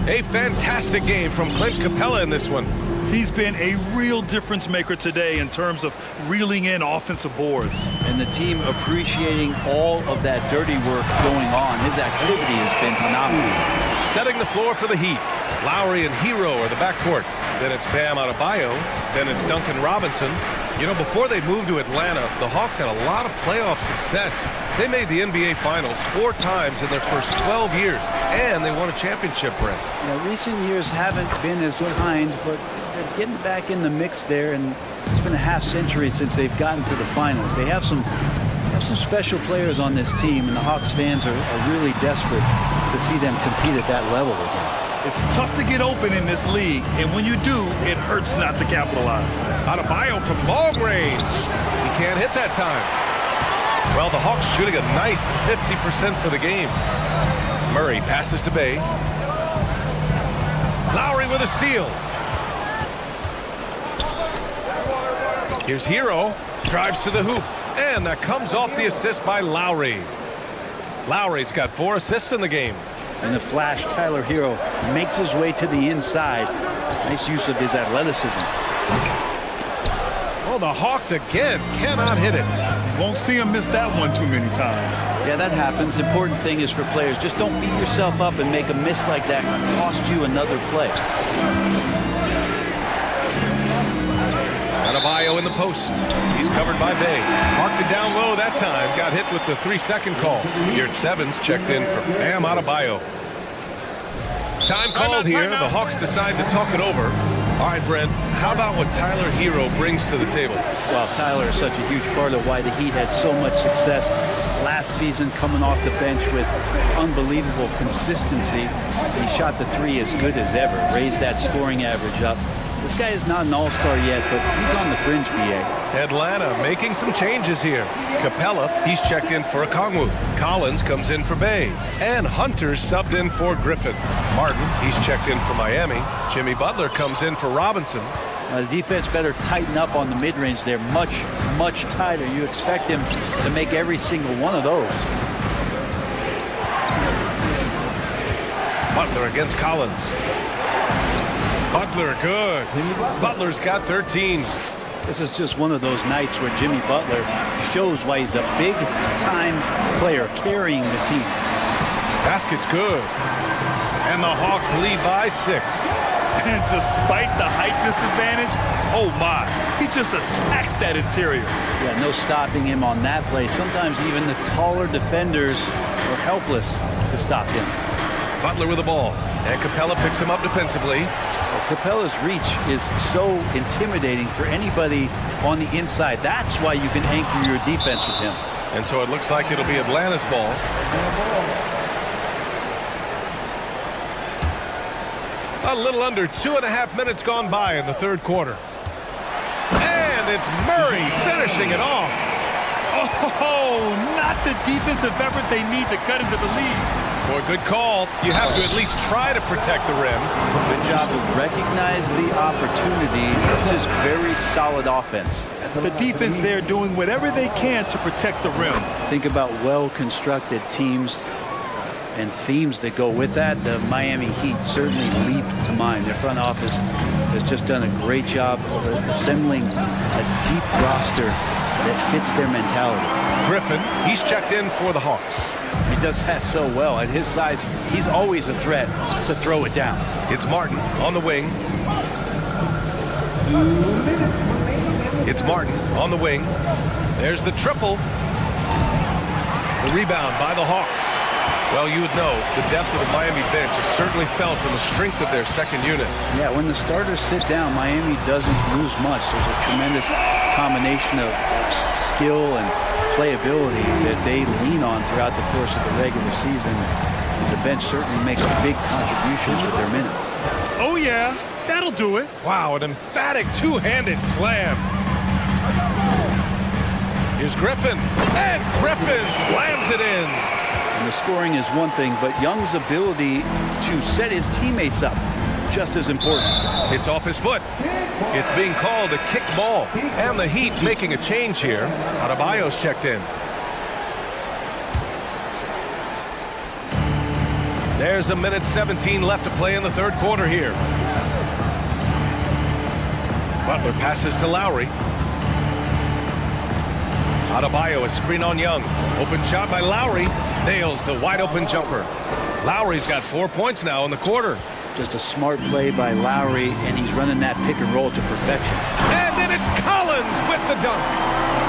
A fantastic game from Clint Capella in this one.
He's been a real difference maker today in terms of reeling in offensive boards.
And the team appreciating all of that dirty work going on. His activity has been phenomenal.
Setting the floor for the Heat. Lowry and Hero are the backcourt. Then it's Bam Adebayo. Then it's Duncan Robinson. You know, before they moved to Atlanta, the Hawks had a lot of playoff success. They made the NBA Finals 4 times in their first 12 years, and they won a championship ring.
Yeah, recent years haven't been as kind, but they're getting back in the mix there, and it's been a half century since they've gotten to the finals. They have some special players on this team, and the Hawks fans are really desperate to see them compete at that level again.
It's tough to get open in this league, and when you do, it hurts not to capitalize.
Adebayo from long range. He can't hit that time. Well, the Hawks shooting a nice 50% for the game. Murray passes to Bay. Lowry with a steal. Here's Hero. Drives to the hoop. And that comes off the assist by Lowry. Lowry's got 4 assists in the game.
And the flash Tyler Hero makes his way to the inside. Nice use of his athleticism.
Oh, the Hawks again cannot hit it.
Won't see him miss that one too many times.
Yeah, that happens. Important thing is for players, just don't beat yourself up and make a miss like that cost you another play.
Adebayo in the post. He's covered by Bay. Marked it down low that time. Got hit with the 3-second call. Here at Sevens checked in for Bam Adebayo. Time called here. The Hawks decide to talk it over. All right, Brent, how about what Tyler Hero brings to the table?
Well, Tyler is such a huge part of why the Heat had so much success last season, coming off the bench with unbelievable consistency. He shot the 3 as good as ever, raised that scoring average up. This guy is not an all-star yet, but he's on the fringe, BA.
Atlanta making some changes here. Capella, he's checked in for Okongwu. Collins comes in for Bay. And Hunter's subbed in for Griffin. Martin, he's checked in for Miami. Jimmy Butler comes in for Robinson.
The defense better tighten up on the mid-range. They're much, much tighter. You expect him to make every single one of those.
Butler against Collins. Butler, good. Butler's got 13.
This is just one of those nights where Jimmy Butler shows why he's a big-time player carrying the team.
Basket's good. And the Hawks lead by 6.
And despite the height disadvantage, oh my, he just attacks that interior.
Yeah, no stopping him on that play. Sometimes even the taller defenders are helpless to stop him.
Butler with the ball. And Capella picks him up defensively.
Capella's reach is so intimidating for anybody on the inside. That's why you can anchor your defense with him.
And so it looks like it'll be Atlanta's ball. A little under 2.5 minutes gone by in the third quarter. And it's Murray finishing it off.
Oh, not the defensive effort they need to cut into the lead.
Boy, good call. You have to at least try to protect the rim.
Good job to recognize the opportunity. It's just very solid offense.
The defense there doing whatever they can to protect the rim.
Think about well-constructed teams and themes that go with that. The Miami Heat certainly leap to mind. Their front office has just done a great job of assembling a deep roster that fits their mentality.
Griffin, he's checked in for the Hawks.
He does that so well. At his size, he's always a threat to throw it down.
It's Martin on the wing. It's Martin on the wing. There's the triple. The rebound by the Hawks. Well, you would know the depth of the Miami bench is certainly felt in the strength of their second unit.
Yeah, when the starters sit down, Miami doesn't lose much. There's a tremendous combination of skill and playability that they lean on throughout the course of the regular season. The bench certainly makes big contributions with their minutes.
Oh, yeah. That'll do it.
Wow, an emphatic two-handed slam. Here's Griffin, and Griffin slams it in.
And the scoring is one thing, but Young's ability to set his teammates up, just as important.
It's off his foot. It's being called a kicked ball. And the Heat making a change here. Adebayo's checked in. There's a minute 17 left to play in the third quarter here. Butler passes to Lowry. Adebayo, a screen on Young. Open shot by Lowry. Nails the wide open jumper. Lowry's got 4 points now in the quarter.
Just a smart play by Lowry, and he's running that pick and roll to perfection.
And then it's Collins with the dunk.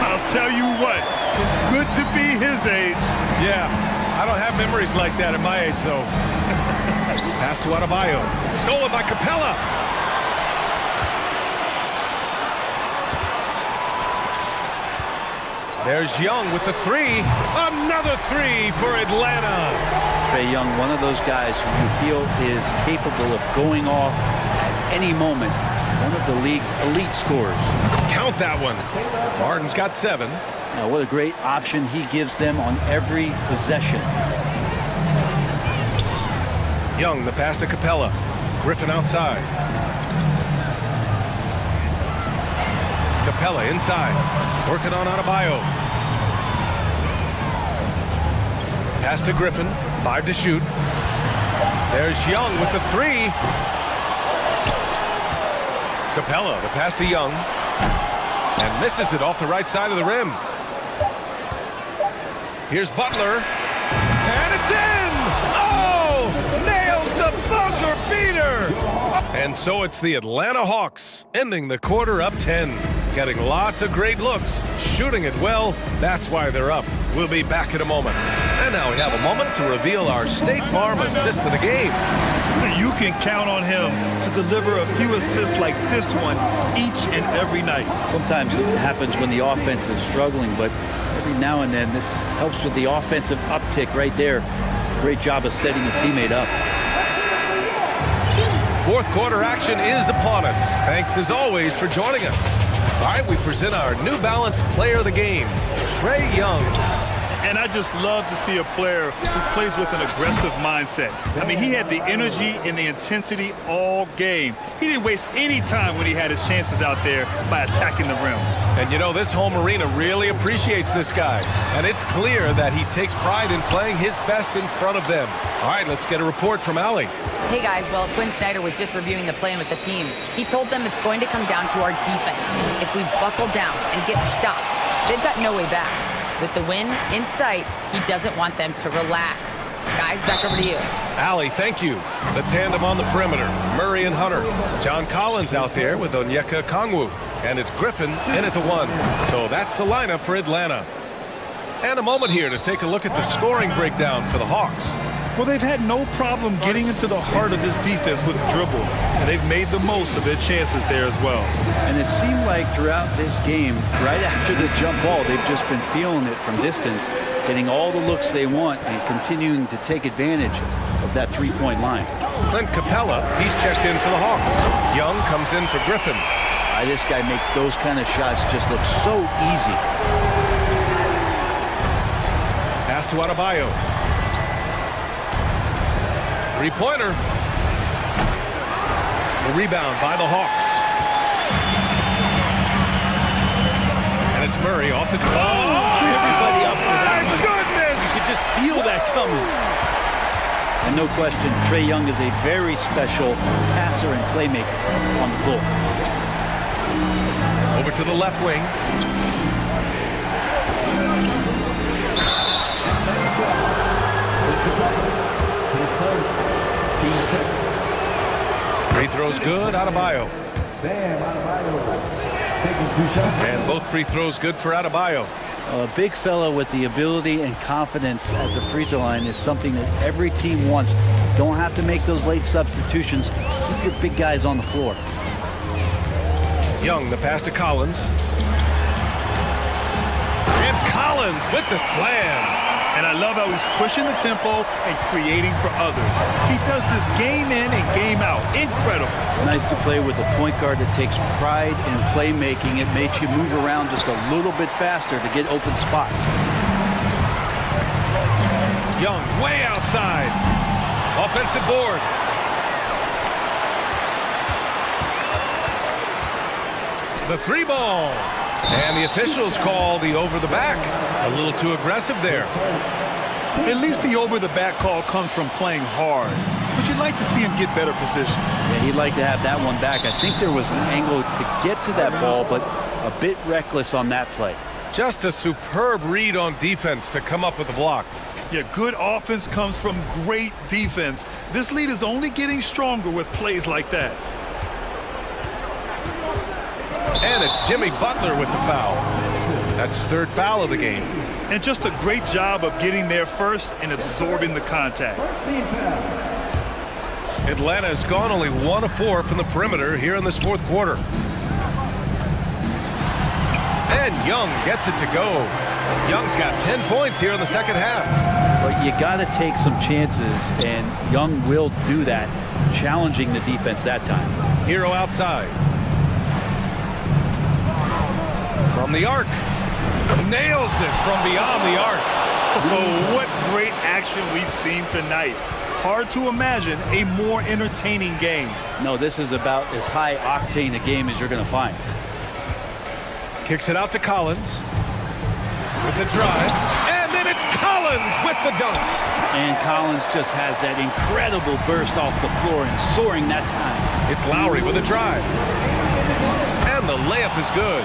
I'll tell you what, it's good to be his age.
Yeah, I don't have memories like that at my age, though. Pass to Adebayo. Stolen by Capella. There's Young with the three. Another three for Atlanta.
Trae Young, one of those guys who you feel is capable of going off at any moment. One of the league's elite scorers.
Count that one. Martin's got 7.
Now, what a great option he gives them on every possession.
Young, the pass to Capella. Griffin outside. Capella inside. Working on Adebayo. Pass to Griffin. 5 to shoot. There's Young with the 3. Capella, the pass to Young. And misses it off the right side of the rim. Here's Butler. And it's in! Oh! Nails the buzzer beater! And so it's the Atlanta Hawks ending the quarter up 10. Getting lots of great looks, shooting it well. That's why they're up. We'll be back in a moment. And now we have a moment to reveal our State Farm assist of the game.
You can count on him to deliver a few assists like this one each and every night.
Sometimes it happens when the offense is struggling, but every now and then this helps with the offensive uptick right there. Great job of setting his teammate up.
Fourth quarter action is upon us. Thanks as always for joining us. All right, we present our New Balance Player of the Game, Trae Young.
And I just love to see a player who plays with an aggressive mindset. I mean, he had the energy and the intensity all game. He didn't waste any time when he had his chances out there by attacking the rim.
And you know, this home arena really appreciates this guy. And it's clear that he takes pride in playing his best in front of them. All right, let's get a report from Allie.
Hey guys, well, Quinn Snyder was just reviewing the plan with the team. He told them it's going to come down to our defense. If we buckle down and get stops, they've got no way back. With the win in sight, he doesn't want them to relax. Guys, back over to you.
Allie, thank you. The tandem on the perimeter, Murray and Hunter. John Collins out there with Onyeka Kongwu. And it's Griffin in at the 1. So that's the lineup for Atlanta. And a moment here to take a look at the scoring breakdown for the Hawks.
Well, they've had no problem getting into the heart of this defense with the dribble, and they've made the most of their chances there as well.
And it seemed like throughout this game, right after the jump ball, they've just been feeling it from distance, getting all the looks they want and continuing to take advantage of that three-point line.
Clint Capella, he's checked in for the Hawks. Young comes in for Griffin.
This guy makes those kind of shots just look so easy.
Pass to Adebayo. Three-pointer. The rebound by the Hawks. And it's Murray off the...
Everybody up for that.
My goodness!
You could just feel that coming. And no question, Trae Young is a very special passer and playmaker on the floor.
Over to the left wing. Free throws good, Adebayo.
Bam, Adebayo taking 2 shots.
And both free throws good for Adebayo.
A big fella with the ability and confidence at the free throw line is something that every team wants. Don't have to make those late substitutions. Keep your big guys on the floor.
Young, the pass to Collins. And Collins with the slam.
And I love how he's pushing the tempo and creating for others. He does this game in and game out. Incredible.
Nice to play with a point guard that takes pride in playmaking. It makes you move around just a little bit faster to get open spots.
Young, way outside. Offensive board. The three ball. And the officials call the over the back. A little too aggressive there.
At least the over the back call comes from playing hard. But you'd like to see him get better position.
Yeah, he'd like to have that one back. I think there was an angle to get to that ball, but a bit reckless on that play.
Just a superb read on defense to come up with the block.
Yeah, good offense comes from great defense. This lead is only getting stronger with plays like that.
And it's Jimmy Butler with the foul. That's his third foul of the game.
And just a great job of getting there first and absorbing the contact.
Atlanta's gone only 1 of 4 from the perimeter here in this fourth quarter. And Young gets it to go. Young's got 10 points here in the second half.
But you got to take some chances, and Young will do that, challenging the defense that time.
Hero outside. From the arc. Nails it from beyond the arc.
Oh, what great action we've seen tonight. Hard to imagine a more entertaining game.
No, this is about as high octane a game as you're going to find.
Kicks it out to Collins with the drive. And then it's Collins with the dunk.
And Collins just has that incredible burst off the floor and soaring that time.
It's Lowry with a drive. And the layup is good.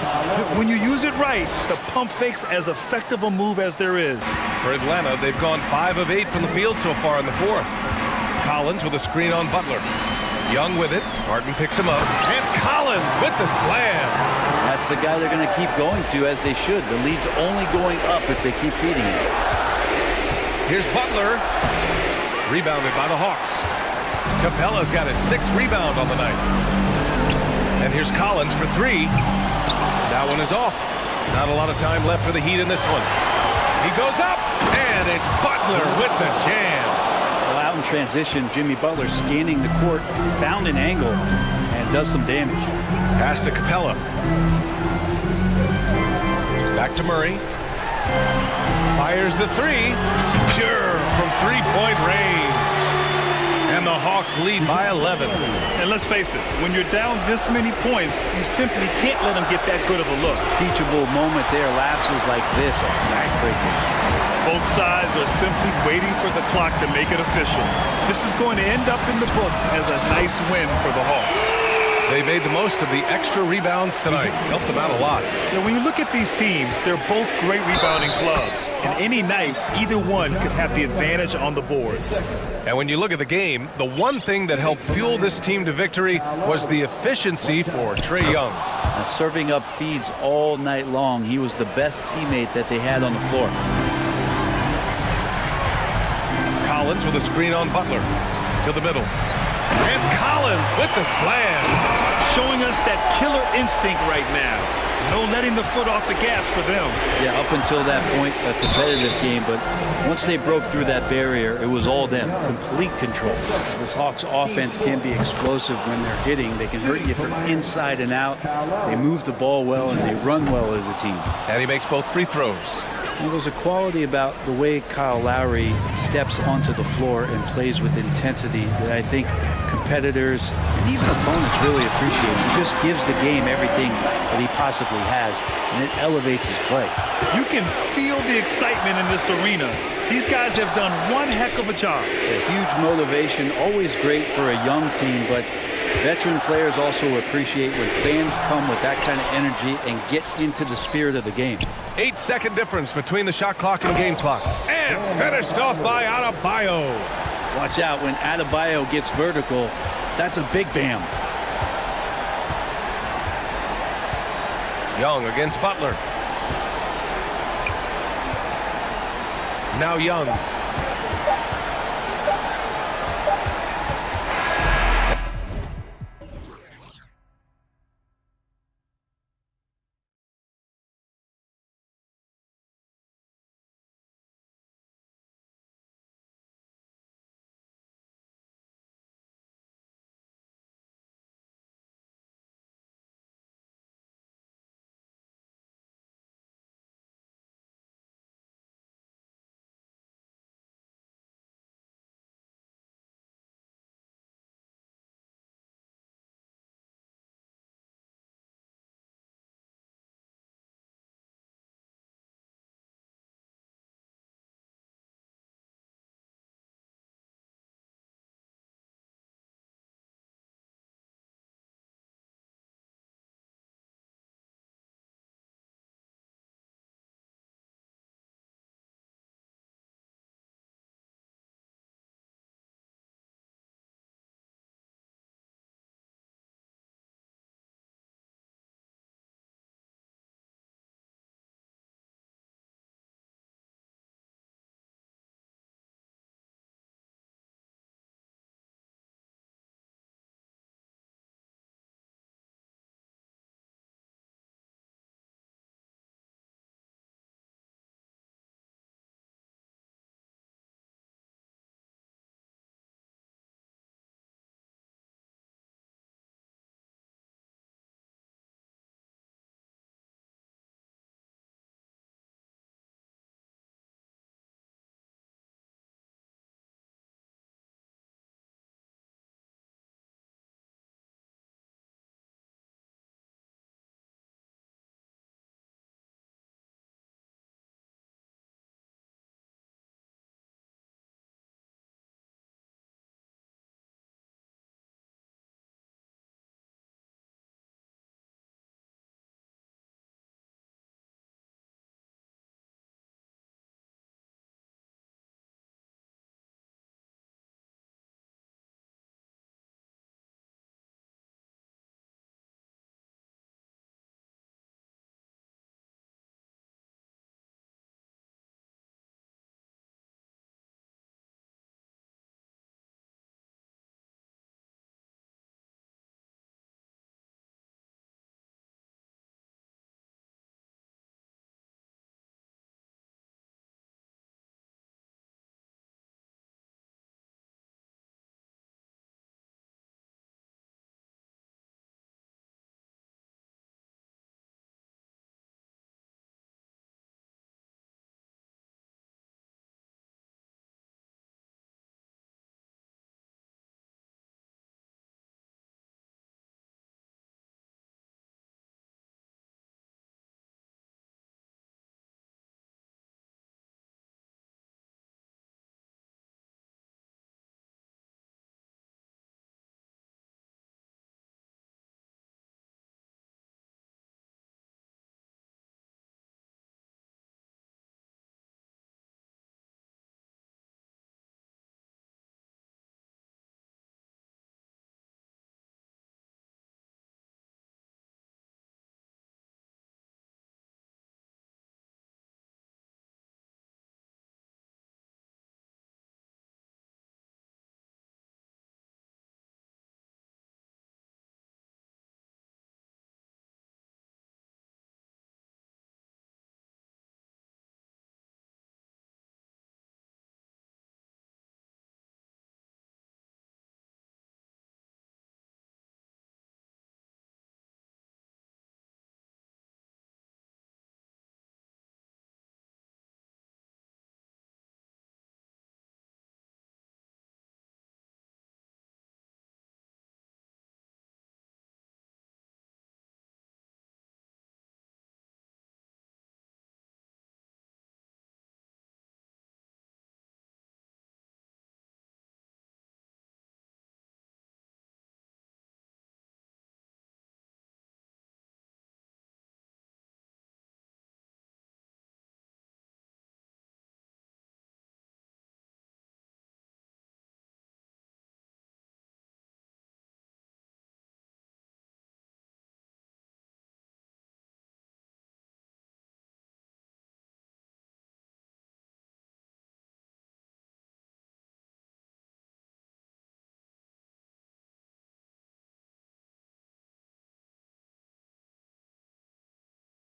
When you use it right, the pump fake's as effective a move as there is.
For Atlanta, they've gone 5 of 8 from the field so far in the fourth. Collins with a screen on Butler. Young with it. Martin picks him up. And Collins with the slam.
That's the guy they're going to keep going to, as they should. The lead's only going up if they keep feeding him.
Here's Butler. Rebounded by the Hawks. Capella's got his 6th rebound on the night. And here's Collins for 3. That one is off. Not a lot of time left for the Heat in this one. He goes up, and it's Butler with the jam.
Well, out in transition, Jimmy Butler scanning the court, found an angle, and does some damage.
Pass to Capella. Back to Murray. Fires the 3. Pure from three-point range. And the Hawks lead by 11.
And let's face it, when you're down this many points, you simply can't let them get that good of a look.
Teachable moment there. Lapses like this are backbreakers.
Both sides are simply waiting for the clock to make it official. This is going to end up in the books as a nice win for the Hawks.
They made the most of the extra rebounds tonight. Helped them out a lot.
Yeah, when you look at these teams, they're both great rebounding clubs. And any night, either one could have the advantage on the boards.
And when you look at the game, the one thing that helped fuel this team to victory was the efficiency for Trae Young.
Serving up feeds all night long. He was the best teammate that they had on the floor.
Collins with a screen on Butler. To the middle. And Collins with the slam.
Showing us that killer instinct right now. No letting the foot off the gas for them.
Yeah, up until that point, a competitive game, but once they broke through that barrier, it was all them. Complete control. This Hawks offense can be explosive when they're hitting. They can hurt you from inside and out. They move the ball well, and they run well as a team.
And he makes both free throws.
Well, there's a quality about the way Kyle Lowry steps onto the floor and plays with intensity that I think competitors and even opponents really appreciate. He just gives the game everything that he possibly has, and it elevates his play.
You can feel the excitement in this arena. These guys have done one heck of a job.
A huge motivation, always great for a young team, but veteran players also appreciate when fans come with that kind of energy and get into the spirit of the game.
8-second difference between the shot clock and game clock. And finished off by Adebayo.
Watch out when Adebayo gets vertical. That's a big bam.
Young against Butler. Now Young.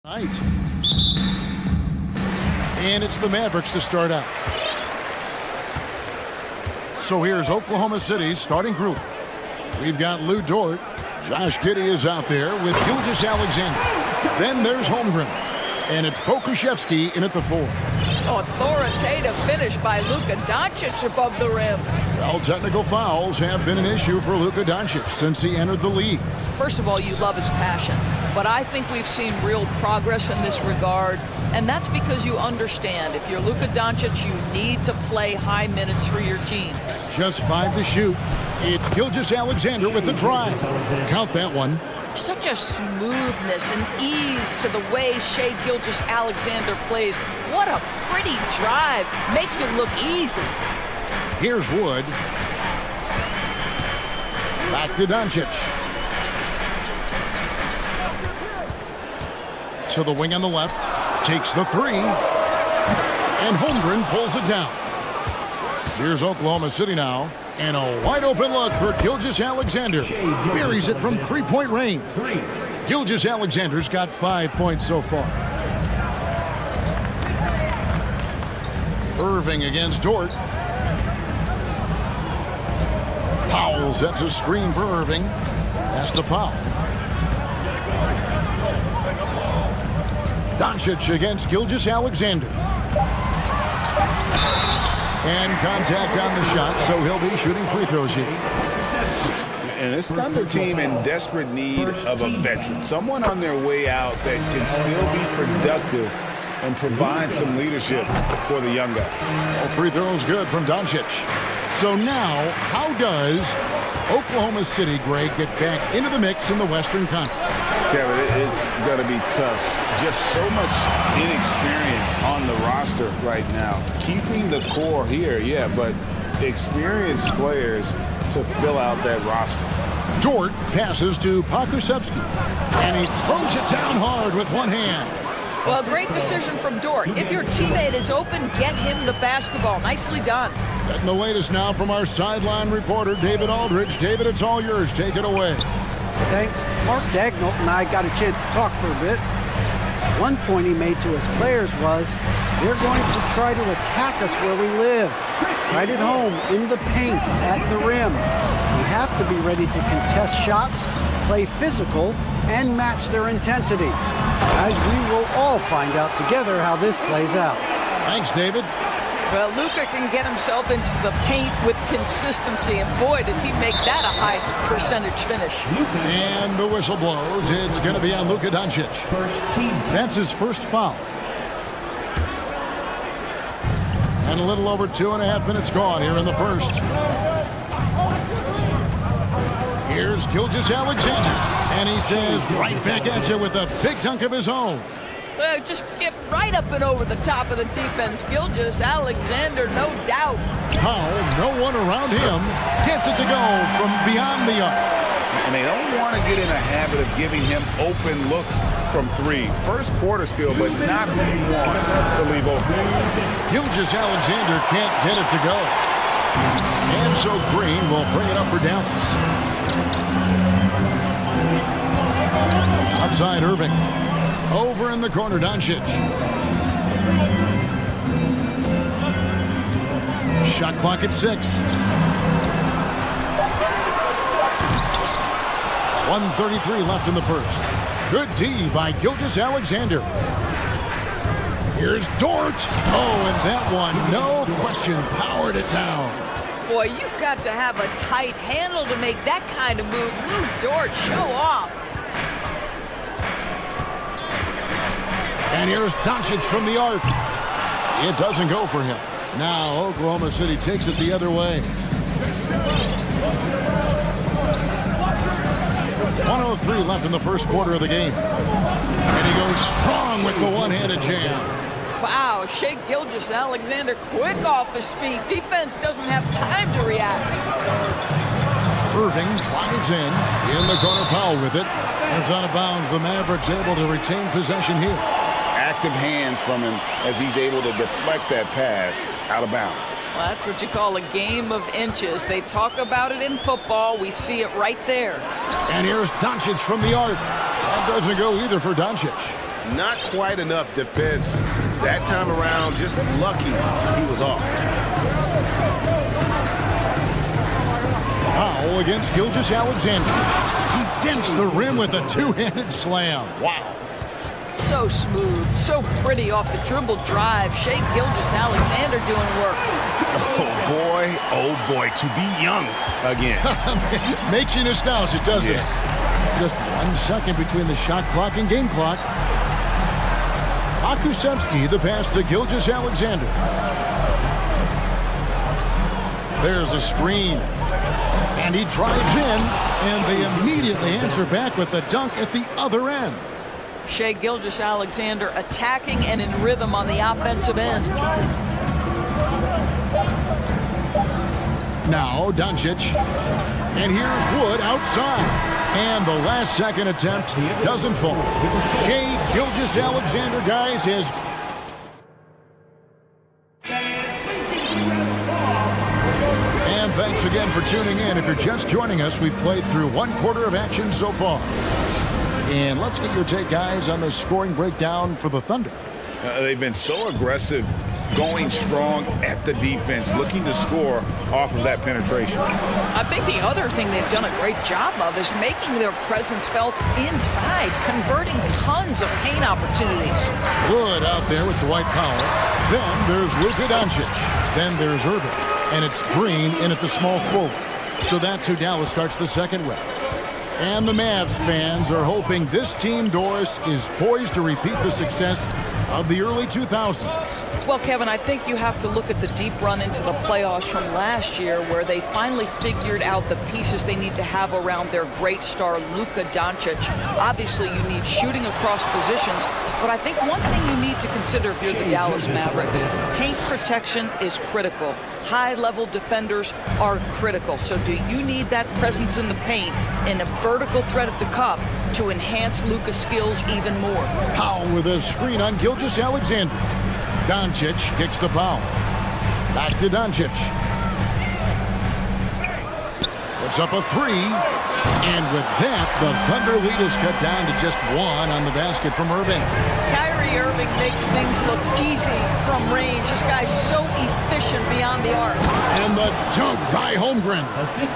Right. And it's the Mavericks to start out. So here's Oklahoma City's starting group. We've got Lou Dort. Josh Giddey is out there with Gilgeous-Alexander. Then there's Holmgren. And it's Pokuševski in at the 4.
Authoritative finish by Luka Doncic above the rim.
Well, technical fouls have been an issue for Luka Doncic since he entered the league.
First of all, you love his passion. But I think we've seen real progress in this regard. And that's because you understand if you're Luka Doncic, you need to play high minutes for your team.
Just 5 to shoot. It's Gilgeous-Alexander with the drive. Count that one.
Such a smoothness and ease to the way Shai Gilgeous-Alexander plays. What a pretty drive. Makes it look easy.
Here's Wood. Back to Doncic. To the wing on the left. Takes the 3. And Holmgren pulls it down. Here's Oklahoma City now. And a wide open look for Gilgeous-Alexander. Buries it from 3-point range. Gilgeous-Alexander's got 5 points so far. Irving against Dort. Powell sets a screen for Irving. Pass to Powell. Doncic against Gilgeous-Alexander. And contact on the shot, so he'll be shooting free throws here.
And this Thunder team in desperate need of a veteran. Someone on their way out that can still be productive and provide some leadership for the young guy.
All free throws good from Doncic. So now, how does Oklahoma City, Greg, get back into the mix in the Western Conference?
Kevin, it's going to be tough. Just so much inexperience on the roster right now. Keeping the core here, yeah, but experienced players to fill out that roster.
Dort passes to Pokuševski, and he throws it down hard with one hand.
Well, great decision from Dort. If your teammate is open, get him the basketball. Nicely done.
Getting the latest now from our sideline reporter, David Aldridge. David, it's all yours. Take it away.
Thanks. Mark Dagnall and I got a chance to talk for a bit. One point he made to his players was, they're going to try to attack us where we live. Right at home, in the paint, at the rim. We have to be ready to contest shots, play physical, and match their intensity. Guys, we will all find out together how this plays out.
Thanks, David.
Well, Luka can get himself into the paint with consistency, and boy, does he make that a high percentage finish.
And the whistle blows. It's going to be on Luka Doncic. That's his first foul. And a little over 2.5 minutes gone here in the first. Here's Gilgeous-Alexander, and he says right back at you with a big dunk of his own.
Well, just get right up and over the top of the defense. Gilgeous-Alexander, no doubt.
Powell, no one around him, gets it to go from beyond the arc.
And they don't want to get in a habit of giving him open looks from 3. First quarter still, but not who you want to leave open.
Gilgeous-Alexander can't get it to go. And so Green will bring it up for Dallas. Outside Irving. Over in the corner, Doncic. Shot clock at 6. 1:33 left in the first. Good D by Gilgeous-Alexander. Here's Dort. Oh, and that one, no question, powered it down.
Boy, you've got to have a tight handle to make that kind of move. Lou Dort, show off.
And here's Doncic from the arc. It doesn't go for him. Now Oklahoma City takes it the other way. 1:03 left in the first quarter of the game. And he goes strong with the one-handed jam.
Wow, Shai Gilgeous-Alexander quick off his feet. Defense doesn't have time to react.
Irving drives in the corner, Powell with it. It's out of bounds. The Mavericks able to retain possession here.
Active hands from him as he's able to deflect that pass out of bounds.
Well, that's what you call a game of inches. They talk about it in football. We see it right there.
And here's Doncic from the arc. That doesn't go either for Doncic.
Not quite enough defense. That time around, just lucky he was off.
Foul against Gilgeous Alexander. He dents the rim with a two-handed slam. Wow.
So smooth, so pretty off the dribble drive. Shea Gilgeous-Alexander doing work.
Oh boy, to be young again.
Makes you nostalgic, doesn't it? Just 1 second between the shot clock and game clock. Akusevsky, the pass to Gilgeous-Alexander. There's a screen. And he drives in, and they immediately answer back with the dunk at the other end.
Shea Gilgeous-Alexander attacking and in rhythm on the offensive end.
Now Doncic. And here's Wood outside. And the last second attempt doesn't fall. Shea Gilgeous-Alexander, guys, is... And thanks again for tuning in. If you're just joining us, we've played through 1/4 of action so far. And let's get your take, guys, on the scoring breakdown for the Thunder.
They've been so aggressive, going strong at the defense, looking to score off of that penetration.
I think the other thing they've done a great job of is making their presence felt inside, converting tons of paint opportunities.
Wood out there with Dwight Powell. Then there's Luka Doncic. Then there's Irving. And it's Green in at the small forward. So that's who Dallas starts the second with. And the Mavs fans are hoping this team, Doris, is poised to repeat the success of the early 2000s.
Well, Kevin, I think you have to look at the deep run into the playoffs from last year where they finally figured out the pieces they need to have around their great star, Luka Doncic. Obviously, you need shooting across positions, but I think one thing you need to consider if you're the Dallas Mavericks, paint protection is critical. High-level defenders are critical. So do you need that presence in the paint and a vertical threat at the cup to enhance Luka's skills even more?
Powell with a screen on Gilgeous-Alexander. Doncic kicks the foul. Back to Doncic. Puts up a three. And with that, the Thunder lead is cut down to just 1 on the basket from Irving.
Kyrie Irving makes things look easy from range. This guy's so efficient beyond the arc.
And the dunk by Holmgren.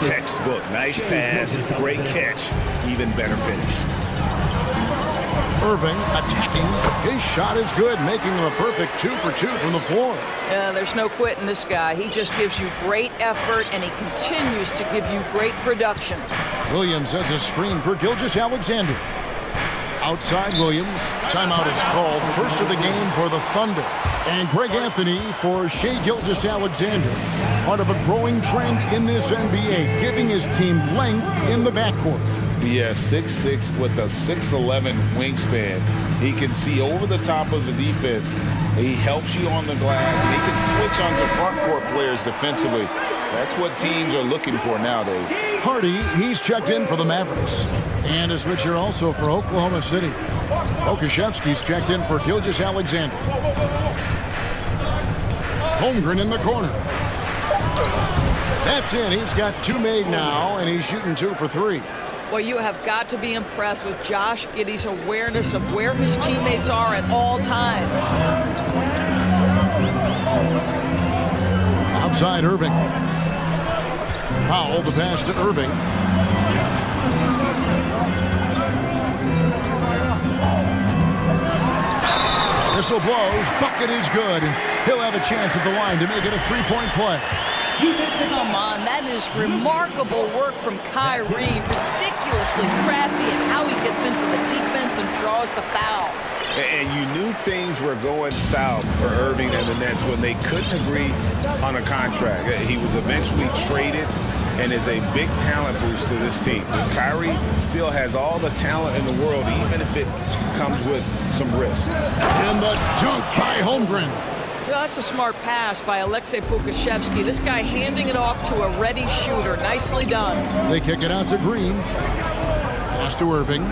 Textbook, nice pass, great catch, even better finish.
Irving attacking. His shot is good, making him a perfect 2 for 2 from the floor.
There's no quitting this guy. He just gives you great effort, and he continues to give you great production.
Williams has a screen for Gilgeous-Alexander. Outside Williams. Timeout is called. First of the game for the Thunder. And Greg Anthony for Shea Gilgeous-Alexander. Part of a growing trend in this NBA, giving his team length in the backcourt.
Yeah, 6'6" with a 6'11" wingspan. He can see over the top of the defense. He helps you on the glass, and he can switch onto front court players defensively. That's what teams are looking for nowadays.
Hardy, he's checked in for the Mavericks. And a switcher also for Oklahoma City. Okashevsky's checked in for Gilgeous-Alexander. Holmgren in the corner. That's in. He's got 2 made now, and he's shooting 2 for 3.
Well, you have got to be impressed with Josh Giddey's awareness of where his teammates are at all times.
Outside Irving. Powell, the pass to Irving. Whistle blows. Bucket is good, and he'll have a chance at the line to make it a 3-point play.
Come on, that is remarkable work from Kyrie. Ridiculously crafty in how he gets into the defense and draws the foul.
And you knew things were going south for Irving and the Nets when they couldn't agree on a contract. He was eventually traded and is a big talent boost to this team. Kyrie still has all the talent in the world, even if it comes with some risk.
And the dunk by Holmgren.
Well, that's a smart pass by Aleksej Pokusevski. This guy handing it off to a ready shooter. Nicely done.
They kick it out to Green. Pass to Irving.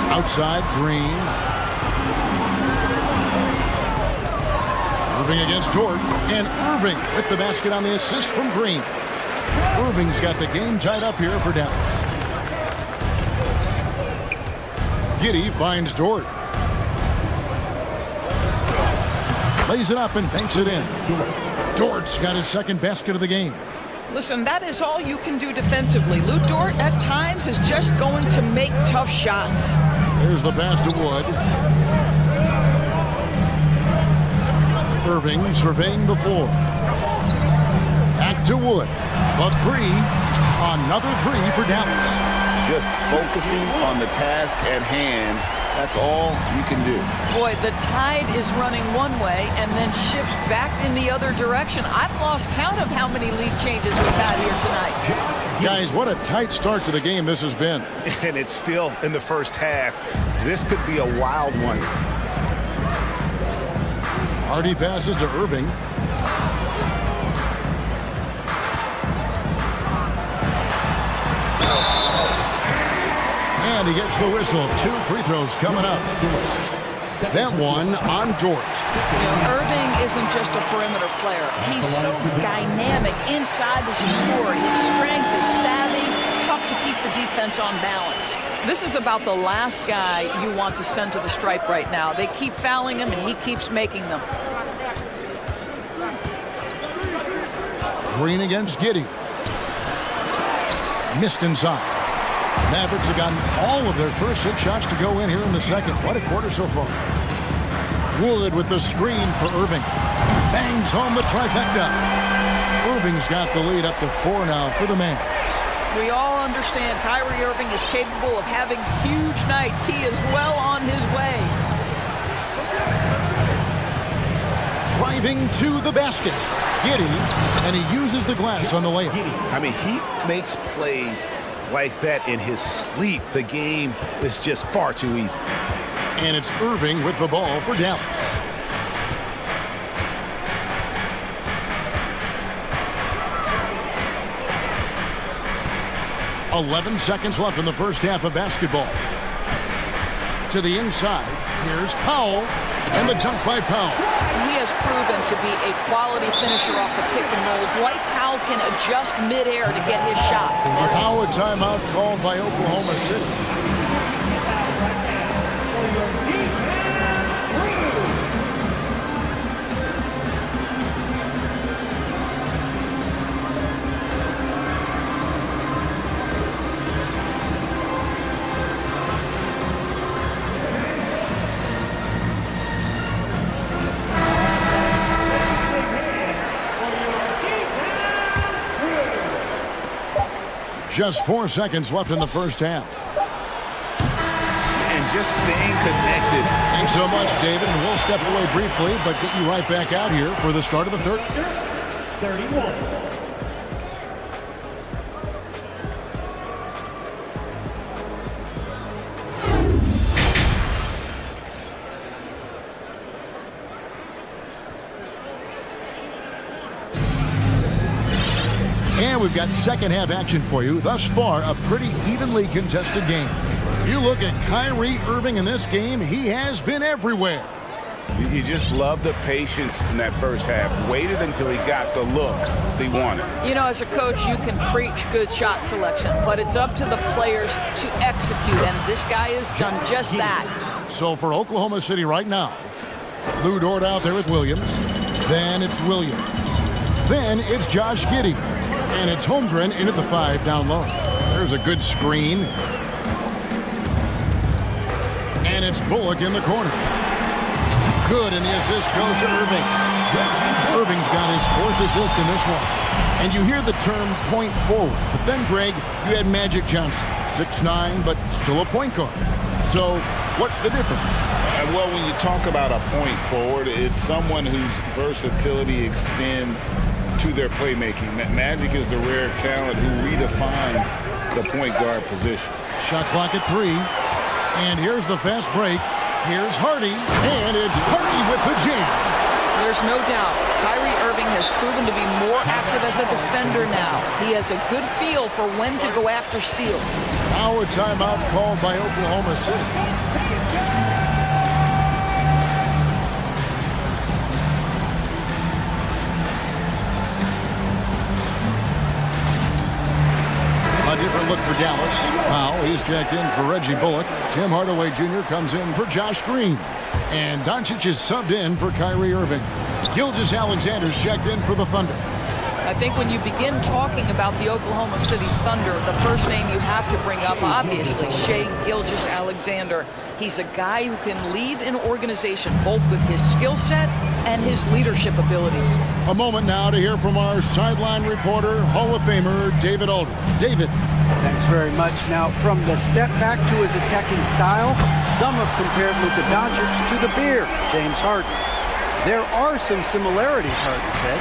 Outside Green. Irving against Dort. And Irving with the basket on the assist from Green. Irving's got the game tied up here for Dallas. Giddey finds Dort. Lays it up and banks it in. Dort's got his second basket of the game.
Listen, that is all you can do defensively. Lou Dort, at times, is just going to make tough shots.
There's the pass to Wood. Irving surveying the floor. Back to Wood. A three. Another three for Dallas.
Just focusing on the task at hand. That's all you can do.
Boy, the tide is running one way and then shifts back in the other direction. I've lost count of how many lead changes we've had here tonight.
Guys, what a tight start to the game this has been.
And it's still in the first half. This could be a wild one.
Hardy passes to Irving. And he gets the whistle. 2 free throws coming up. That one on Dort.
Irving isn't just a perimeter player. He's so dynamic inside as a scorer. His strength is savvy, tough to keep the defense on balance. This is about the last guy you want to send to the stripe right now. They keep fouling him, and he keeps making them.
Green against Giddey. Missed inside. Mavericks have gotten all of their first 6 shots to go in here in the second. What a quarter so far. Wood with the screen for Irving. Bangs home the trifecta. Irving's got the lead up to 4 now for the Mavs.
We all understand Kyrie Irving is capable of having huge nights. He is well on his way.
Driving to the basket. Giddey, and he uses the glass on the layup.
I mean, he makes plays like that in his sleep. The game is just far too easy.
And it's Irving with the ball for Dallas. "11 seconds left in the first half of basketball. To the inside, here's Powell, and the dunk by Powell.
He has proven to be a quality finisher off the pick and roll. Dwight Powell can adjust midair to get his shot.
Now a timeout called by Oklahoma City. Just 4 seconds left in the first half.
And just staying connected.
Thanks so much, David. And we'll step away briefly, but get you right back out here for the start of the third.
31.
And we've got second half action for you. Thus far, a pretty evenly contested game. You look at Kyrie Irving in this game, he has been everywhere.
You just love the patience in that first half. Waited until he got the look he wanted.
You know, as a coach, you can preach good shot selection, but it's up to the players to execute, and this guy has done just that.
So for Oklahoma City right now, Lou Dort out there with Williams. Then it's Williams. Then it's Josh Giddey. And it's Holmgren in at the 5 down low. There's a good screen. And it's Bullock in the corner. Good, and the assist goes to Irving. Irving's got his 4th assist in this one. And you hear the term point forward. But then, Greg, you had Magic Johnson. 6'9", but still a point guard. So what's the difference?
Well, when you talk about a point forward, it's someone whose versatility extends to their playmaking. Magic is the rare talent who redefined the point guard position.
Shot clock at 3. And here's the fast break. Here's Hardy. And it's Hardy with the jam.
There's no doubt. Kyrie Irving has proven to be more active as a defender now. He has a good feel for when to go after steals.
Now a timeout called by Oklahoma City. A different look for Dallas. Powell, he's checked in for Reggie Bullock. Tim Hardaway Jr. comes in for Josh Green. And Doncic is subbed in for Kyrie Irving. Gilgeous-Alexander's checked in for the Thunder.
I think when you begin talking about the Oklahoma City Thunder, the first name you have to bring up, obviously, Shai Gilgeous-Alexander. He's a guy who can lead an organization, both with his skill set and his leadership abilities.
A moment now to hear from our sideline reporter, Hall of Famer David Aldridge. David.
Thanks very much. Now, from the step back to his attacking style, some have compared Luka Doncic to the bear, James Harden. There are some similarities, Harden said.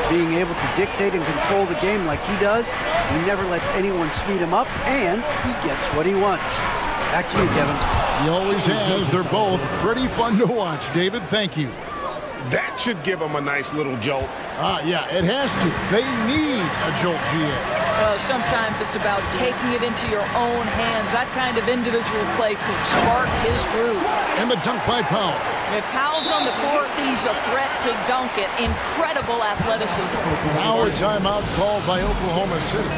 Being able to dictate and control the game like he does, he never lets anyone speed him up, and he gets what he wants. Back to you, Kevin.
He always has. They're both pretty fun to watch. David, thank you.
That should give them a nice little jolt.
Yeah, it has to. They need a jolt, GA.
Sometimes it's about taking it into your own hands. That kind of individual play could spark his groove.
And the dunk by Powell.
If Powell's on the court, he's a threat to dunk it. Incredible athleticism.
Our timeout called by Oklahoma City.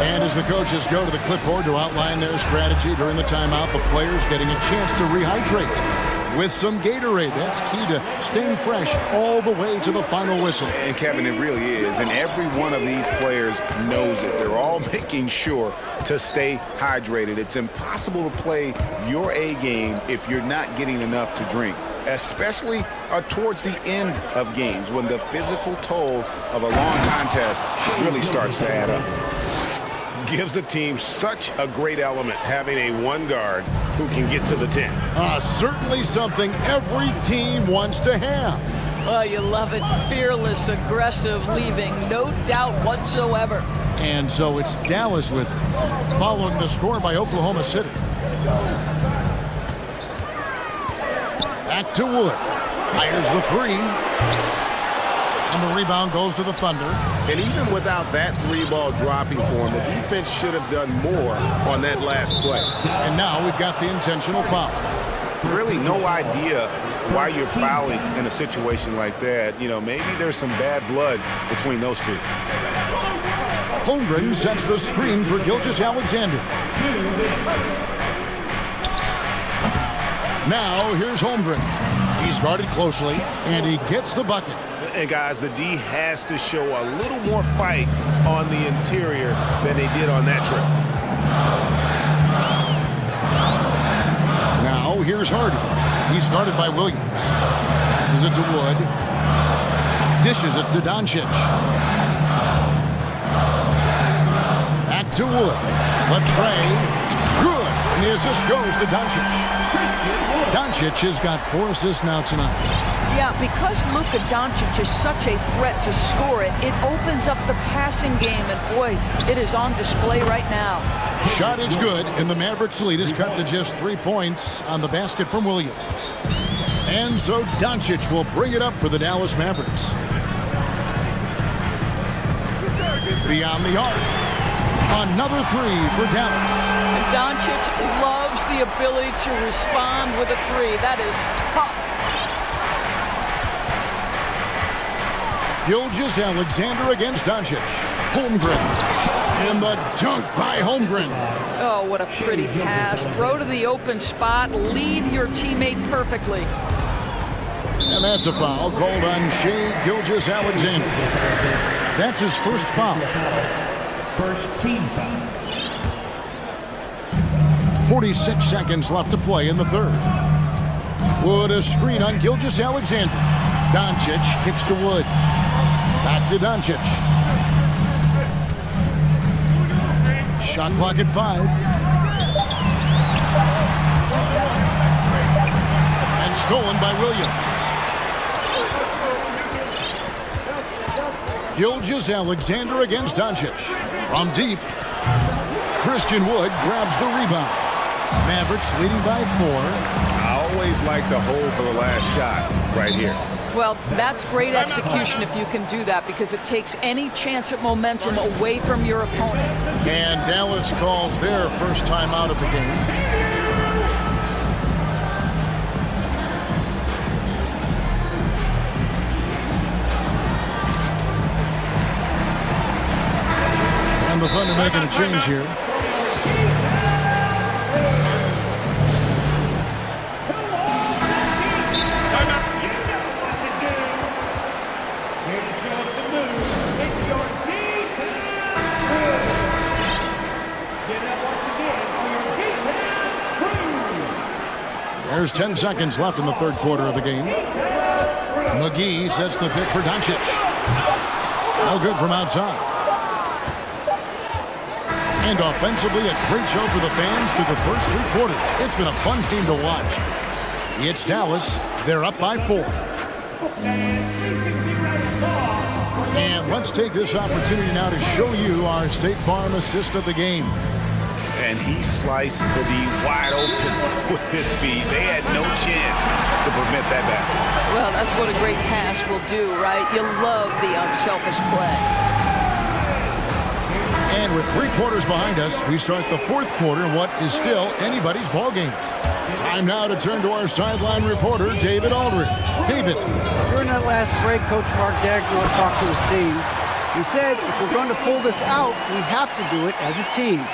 And as the coaches go to the clipboard to outline their strategy during the timeout, the players getting a chance to rehydrate with some Gatorade. That's key to staying fresh all the way to the final whistle.
And Kevin, it really is. And every one of these players knows it. They're all making sure to stay hydrated. It's impossible to play your A game if you're not getting enough to drink, especially towards the end of games when the physical toll of a long contest really starts to add up.
Gives the team such a great element having a one guard who can get to the 10.
Certainly something every team wants to have.
Oh, you love it. Fearless, aggressive, leaving no doubt whatsoever.
And so it's Dallas with it, following the score by Oklahoma City. Back to Wood. Fires the three. And the rebound goes to the Thunder.
And even without that three ball dropping for him, the defense should have done more on that last play.
And now we've got the intentional foul.
Really no idea why you're fouling in a situation like that. You know, maybe there's some bad blood between those two.
Holmgren sets the screen for Gilgeous-Alexander. Now here's Holmgren. He's guarded closely, and he gets the bucket.
And guys, the D has to show a little more fight on the interior than they did on that trip.
Now here's Hardy. He's guarded by Williams. Passes it to Wood. Dishes it to Doncic. Back to Wood. Latrey. Good. And the assist goes to Doncic. Doncic has got 4 assists now tonight.
Yeah, because Luka Doncic is such a threat to score it, it opens up the passing game, and boy, it is on display right now.
Shot is good, and the Mavericks lead is cut to just 3 points on the basket from Williams. And so Doncic will bring it up for the Dallas Mavericks. Beyond the arc. Another three for Dallas.
And Doncic loves the ability to respond with a three. That is tough.
Gilgeous-Alexander against Doncic. Holmgren. And the dunk by Holmgren.
Oh, what a pretty pass. Throw to the open spot. Lead your teammate perfectly.
And that's a foul called on Shai Gilgeous-Alexander. That's his first foul.
First team foul.
46 seconds left to play in the third. Wood a screen on Gilgeous-Alexander. Doncic kicks to Wood. Back to Doncic. Shot clock at 5. And stolen by Williams. Gilgeous-Alexander against Doncic. From deep. Christian Wood grabs the rebound. Mavericks leading by 4.
I always like to hold for the last shot right here.
Well, that's great execution if you can do that, because it takes any chance at momentum away from your opponent.
And Dallas calls their first time out of the game. And the Thunder making a change here. There's 10 seconds left in the third quarter of the game. McGee sets the pick for Doncic. No good from outside. And offensively, a great show for the fans through the first 3 quarters. It's been a fun game to watch. It's Dallas. They're up by 4. And let's take this opportunity now to show you our State Farm assist of the game.
And he sliced the D wide open with his feet. They had no chance to prevent that basket.
Well, that's what a great pass will do, right? You love the unselfish play.
And with 3 quarters behind us, we start the 4th quarter in what is still anybody's ball game. Time now to turn to our sideline reporter, David Aldridge. David.
During that last break, Coach Mark Dagnall talked to his team. He said, if we're going to pull this out, we have to do it as a team.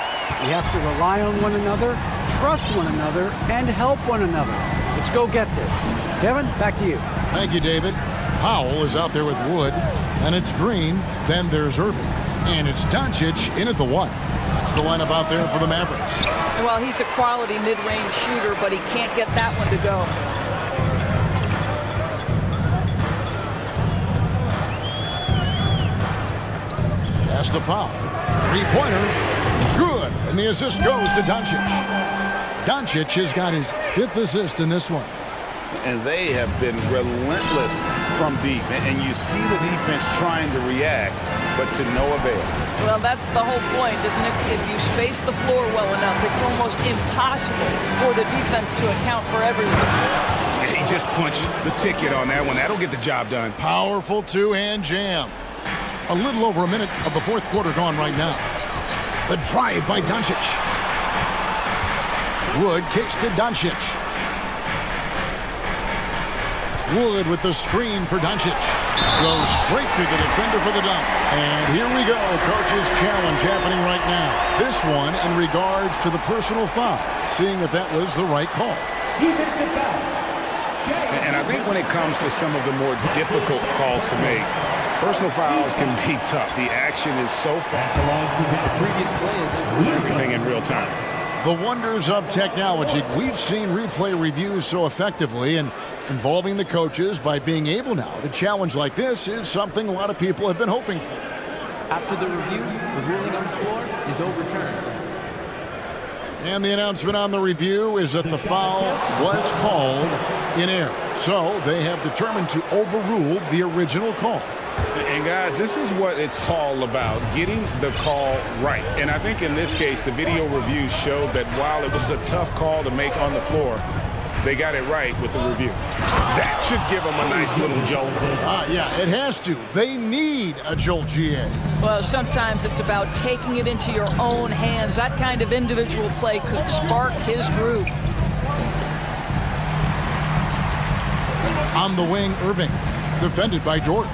We have to rely on one another, trust one another, and help one another. Let's go get this. Kevin, back to you.
Thank you, David. Powell is out there with Wood, and it's Green. Then there's Irving. And it's Doncic in at the 1. That's the lineup out there for the Mavericks.
Well, he's a quality mid-range shooter, but he can't get that one to go.
Pass to Powell. 3-pointer. Good. And the assist goes to Doncic. Doncic has got his 5th assist in this one.
And they have been relentless from deep. And you see the defense trying to react, but to no avail.
Well, that's the whole point, isn't it? If you space the floor well enough, it's almost impossible for the defense to account for everything.
He just punched the ticket on that one. That'll get the job done.
Powerful 2-hand jam. A little over a minute of the 4th quarter gone right now. The drive by Doncic. Wood kicks to Doncic. Wood with the screen for Doncic. Goes straight to the defender for the dunk. And here we go. Coach's challenge happening right now. This one in regards to the personal foul. Seeing if that was the right call.
And I think when it comes to some of the more difficult calls to make, personal fouls can be tough. The action is so fast. Everything in real time.
The wonders of technology. We've seen replay reviews so effectively, and involving the coaches by being able now to challenge like this is something a lot of people have been hoping for.
After the review, the ruling on the floor is overturned.
And the announcement on the review is that the foul was called in error. So they have determined to overrule the original call.
And guys, this is what it's all about, getting the call right. And I think in this case, the video review showed that while it was a tough call to make on the floor, they got it right with the review. That should give them a nice little jolt.
Yeah, it has to. They need a jolt, GA.
Well, sometimes it's about taking it into your own hands. That kind of individual play could spark his group.
On the wing, Irving, defended by Dort.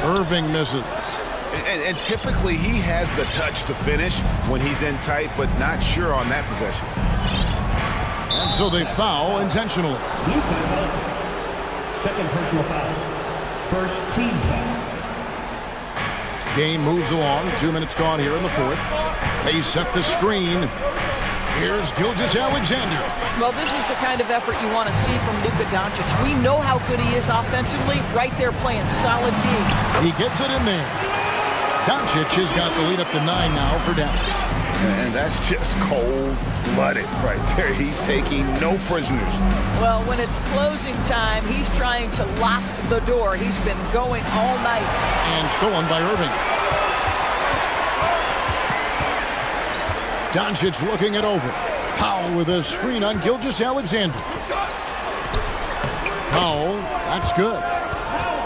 Irving misses.
And typically he has the touch to finish when he's in tight, but not sure on that possession.
And so they foul intentionally.
Second personal foul. First team foul.
Game moves along. 2 minutes gone here in the 4th. They set the screen. Here's Gilgeous-Alexander.
Well, this is the kind of effort you want to see from Luka Doncic. We know how good he is offensively. Right there playing solid D.
He gets it in there. Doncic has got the lead up to 9 now for Dallas.
And that's just cold-blooded right there. He's taking no prisoners.
Well, when it's closing time, he's trying to lock the door. He's been going all night.
And stolen by Irving. Doncic looking it over. Powell with a screen on Gilgeous-Alexander. Powell, that's good.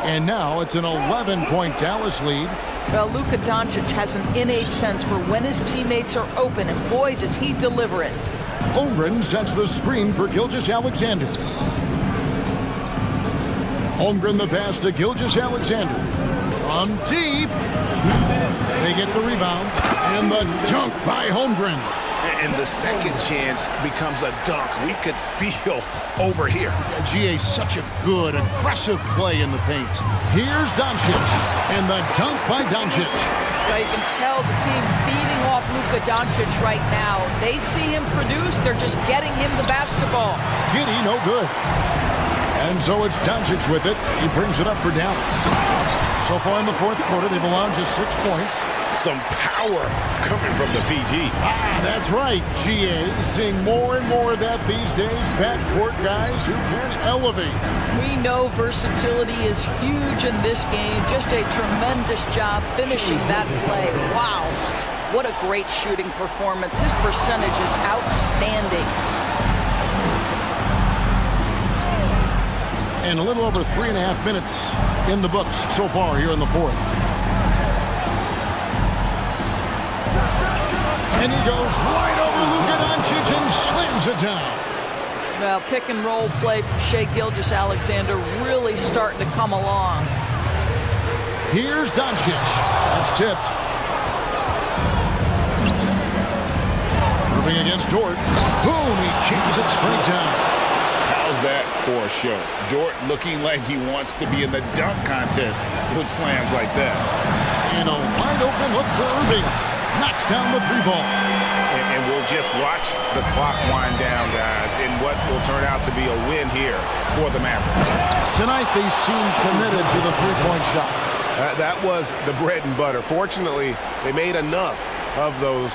And now it's an 11-point Dallas lead.
Well, Luka Doncic has an innate sense for when his teammates are open, and boy, does he deliver it.
Holmgren sets the screen for Gilgeous-Alexander. Holmgren the pass to Gilgeous-Alexander. From deep. They get the rebound. And the dunk by Holmgren.
And the second chance becomes a dunk. We could feel over here.
GA, such a good, aggressive play in the paint. Here's Doncic, and the dunk by Doncic.
Well, you can tell the team feeding off Luka Doncic right now. They see him produce. They're just getting him the basketball.
Giddy, no good. And so it's Doncic with it. He brings it up for Dallas. So far in the fourth quarter, they've allowed just 6 points.
Some power coming from the PG.
That's right, GA. Seeing more and more of that these days. Backcourt guys who can elevate.
We know versatility is huge in this game. Just a tremendous job finishing that play. Wow. What a great shooting performance. His percentage is outstanding.
And a little over 3.5 minutes in the books so far here in the fourth. And he goes right over Luka Doncic and slams it down.
Well, pick and roll play from Shai Gilgeous-Alexander really starting to come along.
Here's Doncic. That's tipped. Moving against Dort. Boom, he jams it straight down.
How's that for a show? Dort looking like he wants to be in the dunk contest with slams like that.
And a wide open look for Irving. Knocks down the three ball.
And we'll just watch the clock wind down, guys, in what will turn out to be a win here for the Mavericks.
Tonight they seem committed to the three-point shot.
That was the bread and butter. Fortunately, they made enough of those,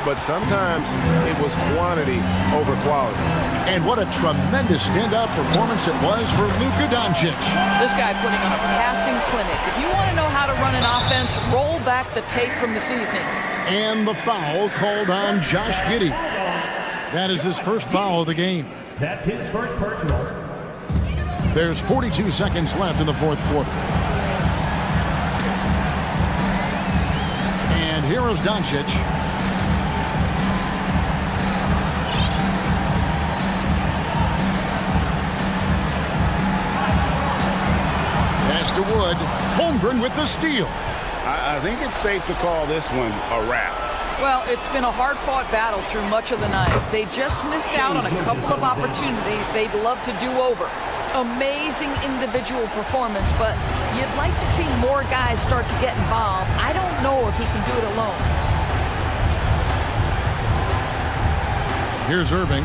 but sometimes it was quantity over quality.
And what a tremendous standout performance it was for Luka Doncic.
This guy putting on a passing clinic. If you want to know how to run an offense, roll back the tape from this evening.
And the foul called on Josh Giddey. That is his first foul of the game.
That's his first personal.
There's 42 seconds left in the fourth quarter. And here is Doncic. Pass to Wood. Holmgren with the steal.
I think it's safe to call this one a wrap.
Well, it's been a hard-fought battle through much of the night. They just missed out on a couple of opportunities they'd love to do over. Amazing individual performance, but you'd like to see more guys start to get involved. I don't know if he can do it alone.
Here's Irving.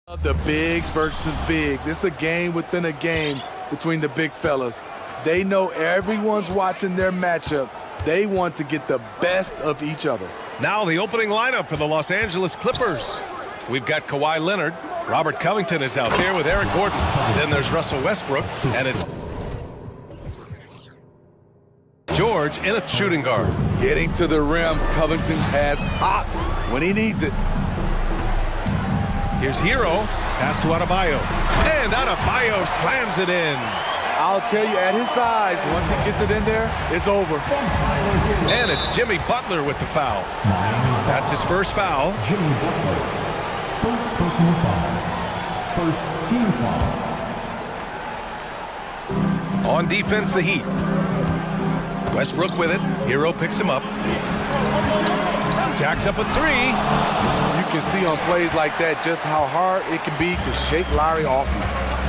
The bigs versus bigs. It's a game within a game between the big fellas. They know everyone's watching their matchup. They want to get the best of each other.
Now the opening lineup for the Los Angeles Clippers. We've got Kawhi Leonard. Robert Covington is out there with Eric Gordon. Then there's Russell Westbrook, and it's George in a shooting guard.
Getting to the rim, Covington has hot when he needs it.
Here's Hero, pass to Adebayo. And Adebayo slams it in.
I'll tell you, at his size, once he gets it in there, it's over.
And it's Jimmy Butler with the foul. That's his first foul.
Jimmy Butler. First personal foul. First team foul.
On defense, the Heat. Westbrook with it. Hero picks him up. Jacks up a three.
You can see on plays like that just how hard it can be to shake Lowry off you.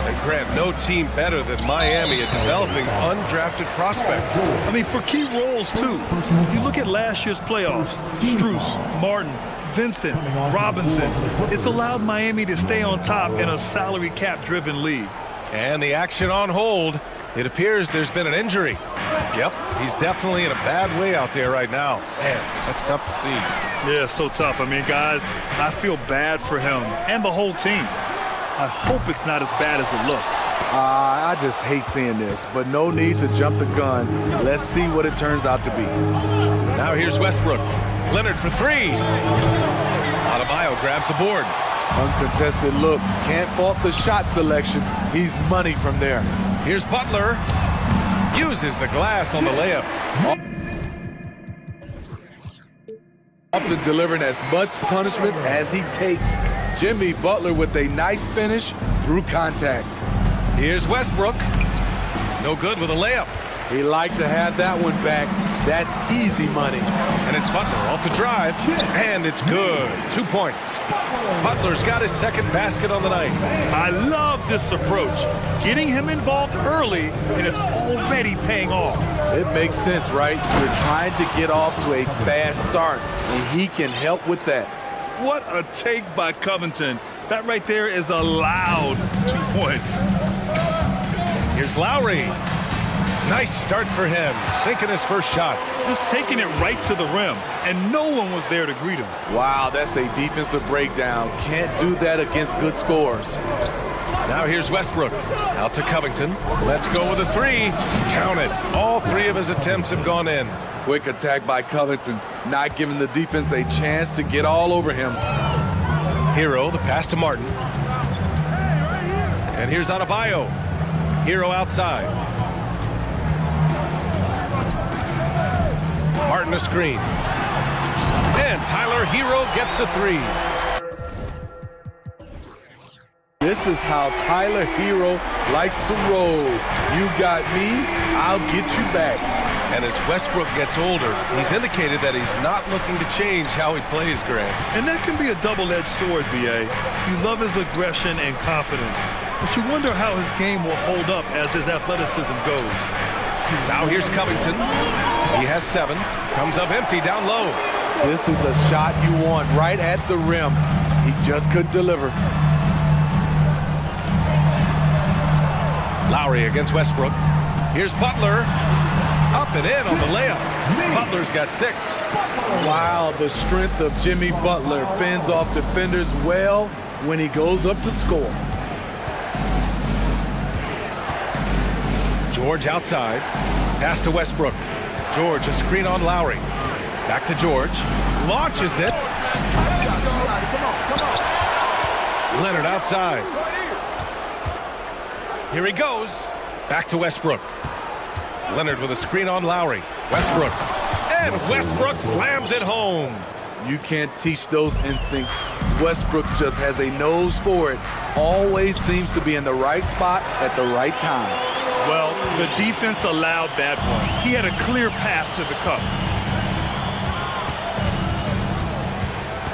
And Grant, no team better than Miami at developing undrafted prospects.
I mean, for key roles, too. You look at last year's playoffs, Strus, Martin, Vincent, Robinson. It's allowed Miami to stay on top in a salary cap-driven league.
And the action on hold. It appears there's been an injury. Yep, he's definitely in a bad way out there right now. Man, that's tough to see.
Yeah, so tough. I mean, guys, I feel bad for him and the whole team. I hope it's not as bad as it looks.
I just hate seeing this, but no need to jump the gun. Let's see what it turns out to be.
Now here's Westbrook. Leonard for three. Adebayo grabs the board.
Uncontested look. Can't fault the shot selection. He's money from there.
Here's Butler. Uses the glass on the layup.
After delivering as much punishment as he takes. Jimmy Butler with a nice finish through contact.
Here's Westbrook. No good with a layup.
He liked to have that one back. That's easy money.
And it's Butler off the drive. And it's good. 2 points. Butler's got his second basket on the night.
I love this approach. Getting him involved early, and it's already paying off.
It makes sense, right? You're trying to get off to a fast start, and he can help with that.
What a take by Covington. That right there is a loud 2 points.
Here's Lowry. Nice start for him, sinking his first shot.
Just taking it right to the rim, and no one was there to greet him.
Wow, that's a defensive breakdown. Can't do that against good scores.
Now here's Westbrook. Out to Covington. Let's go with a three. Count it. All three of his attempts have gone in.
Quick attack by Covington, not giving the defense a chance to get all over him.
Hero, the pass to Martin. And here's Adebayo. Hero outside. Martin a screen. And Tyler Hero gets a three.
This is how Tyler Hero likes to roll. You got me, I'll get you back.
And as Westbrook gets older, he's indicated that he's not looking to change how he plays, Grant.
And that can be a double-edged sword, B.A. You love his aggression and confidence, but you wonder how his game will hold up as his athleticism goes.
Now here's Covington. He has 7. Comes up empty down low.
This is the shot you want right at the rim. He just couldn't deliver.
Lowry against Westbrook. Here's Butler. Up and in on the layup. Butler's got 6.
Wow, the strength of Jimmy Butler fends off defenders well when he goes up to score.
George outside. Pass to Westbrook. George, a screen on Lowry. Back to George. Launches it. Leonard outside. Here he goes. Back to Westbrook. Leonard with a screen on Lowry. Westbrook. And Westbrook slams it home.
You can't teach those instincts. Westbrook just has a nose for it. Always seems to be in the right spot at the right time.
Well, the defense allowed that one. He had a clear path to the cup.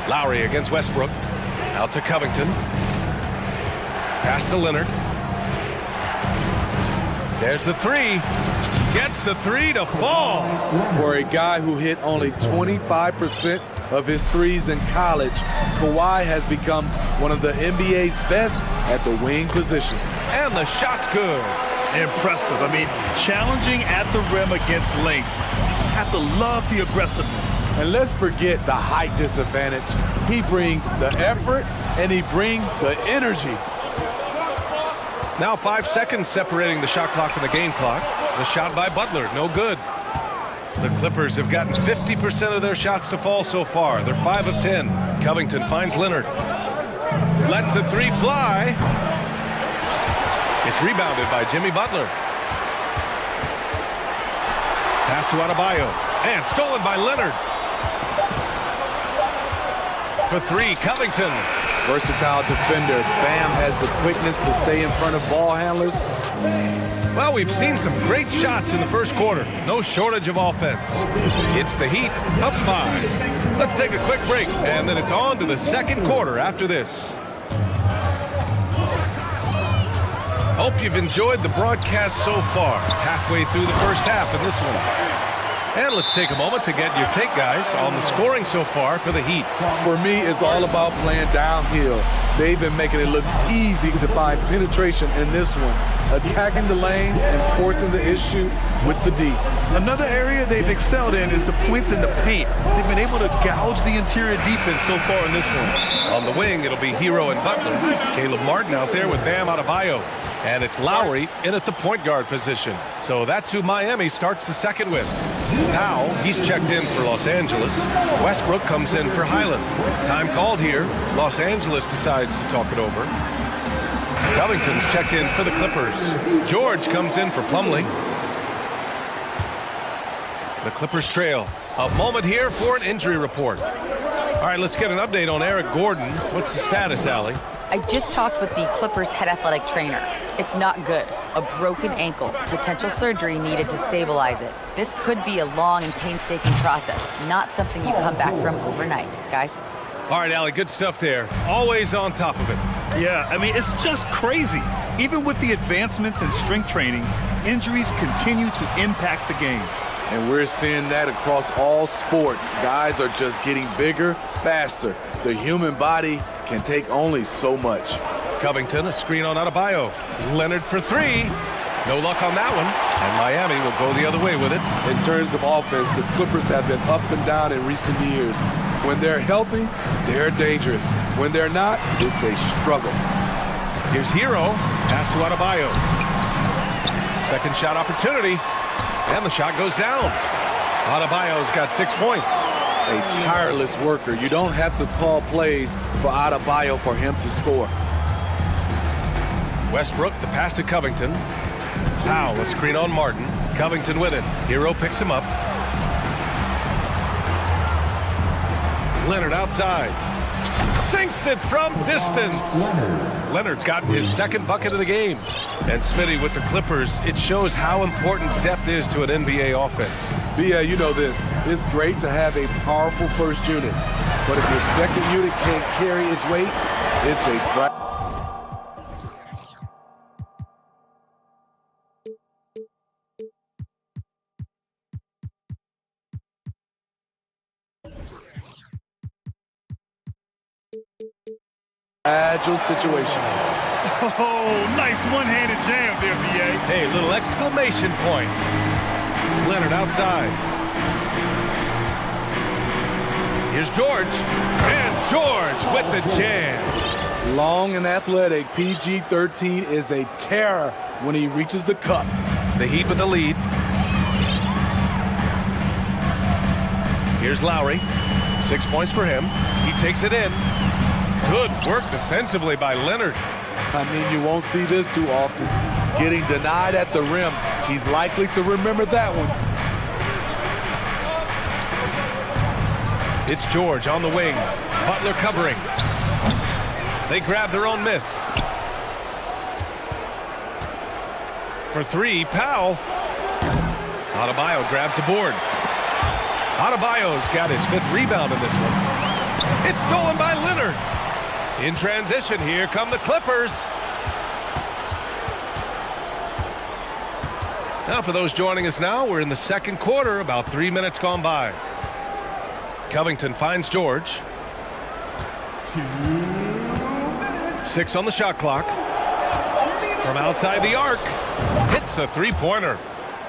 Lowry against Westbrook. Out to Covington. Pass to Leonard. There's the three. Gets the three to fall.
For a guy who hit only 25% of his threes in college, Kawhi has become one of the NBA's best at the wing position.
And the shot's good.
Impressive. I mean, challenging at the rim against length. You just have to love the aggressiveness.
And let's forget the height disadvantage. He brings the effort and he brings the energy.
Now 5 seconds separating the shot clock and the game clock. The shot by Butler, no good. The Clippers have gotten 50% of their shots to fall so far. They're 5 of 10. Covington finds Leonard. Lets the three fly. It's rebounded by Jimmy Butler. Pass to Adebayo. And stolen by Leonard. For three, Covington.
Versatile defender. Bam has the quickness to stay in front of ball handlers.
Well, we've seen some great shots in the first quarter. No shortage of offense. It's the Heat, up 5. Let's take a quick break, and then it's on to the second quarter after this. Hope you've enjoyed the broadcast so far. Halfway through the first half in this one. And let's take a moment to get your take, guys, on the scoring so far for the Heat.
For me, it's all about playing downhill. They've been making it look easy to find penetration in this one. Attacking the lanes and forcing the issue with the D.
Another area they've excelled in is the points in the paint. They've been able to gouge the interior defense so far in this one.
On the wing, it'll be Hero and Butler. Caleb Martin out there with Bam Adebayo. And it's Lowry in at the point guard position. So that's who Miami starts the second with. Powell, he's checked in for Los Angeles. Westbrook comes in for Highland. Time called here. Los Angeles decides to talk it over. Covington's checked in for the Clippers. George comes in for Plumlee. The Clippers trail. A moment here for an injury report. All right, let's get an update on Eric Gordon. What's the status, Allie?
I just talked with the Clippers head athletic trainer. It's not good. A broken ankle. Potential surgery needed to stabilize it. This could be a long and painstaking process, not something you come back from overnight, guys.
All right, Allie, good stuff there. Always on top of it.
Yeah, I mean, it's just crazy. Even with the advancements in strength training, injuries continue to impact the game.
And we're seeing that across all sports. Guys are just getting bigger, faster. The human body can take only so much.
Covington, a screen on Adebayo. Leonard for three. No luck on that one. And Miami will go the other way with it.
In terms of offense, the Clippers have been up and down in recent years. When they're healthy, they're dangerous. When they're not, it's a struggle.
Here's Hero. Pass to Adebayo. Second shot opportunity. And the shot goes down. Adebayo's got 6 points.
A tireless worker. You don't have to call plays for Adebayo for him to score.
Westbrook, the pass to Covington. Powell, a screen on Martin. Covington with it. Hero picks him up. Leonard outside. Sinks it from distance. Leonard's gotten his second bucket of the game. And Smitty with the Clippers, it shows how important depth is to an NBA offense.
Yeah, you know this. It's great to have a powerful first unit. But if your second unit can't carry its weight, it's a fragile situation.
Oh, nice one-handed jam there, B.A.
Hey, little exclamation point. Leonard outside. Here's George. And George with the jam.
Long and athletic, PG-13 is a terror when he reaches the cup.
The Heat with the lead. Here's Lowry. 6 points for him. He takes it in. Good work defensively by Leonard.
I mean, you won't see this too often. Getting denied at the rim. He's likely to remember that one.
It's George on the wing. Butler covering. They grab their own miss. For three, Powell. Adebayo grabs the board. Adebayo's got his 5th rebound in this one. It's stolen by Leonard. In transition, here come the Clippers. Now, for those joining us now, we're in the second quarter, about 3 minutes gone by. Covington finds George. 6 on the shot clock. From outside the arc, hits a three-pointer.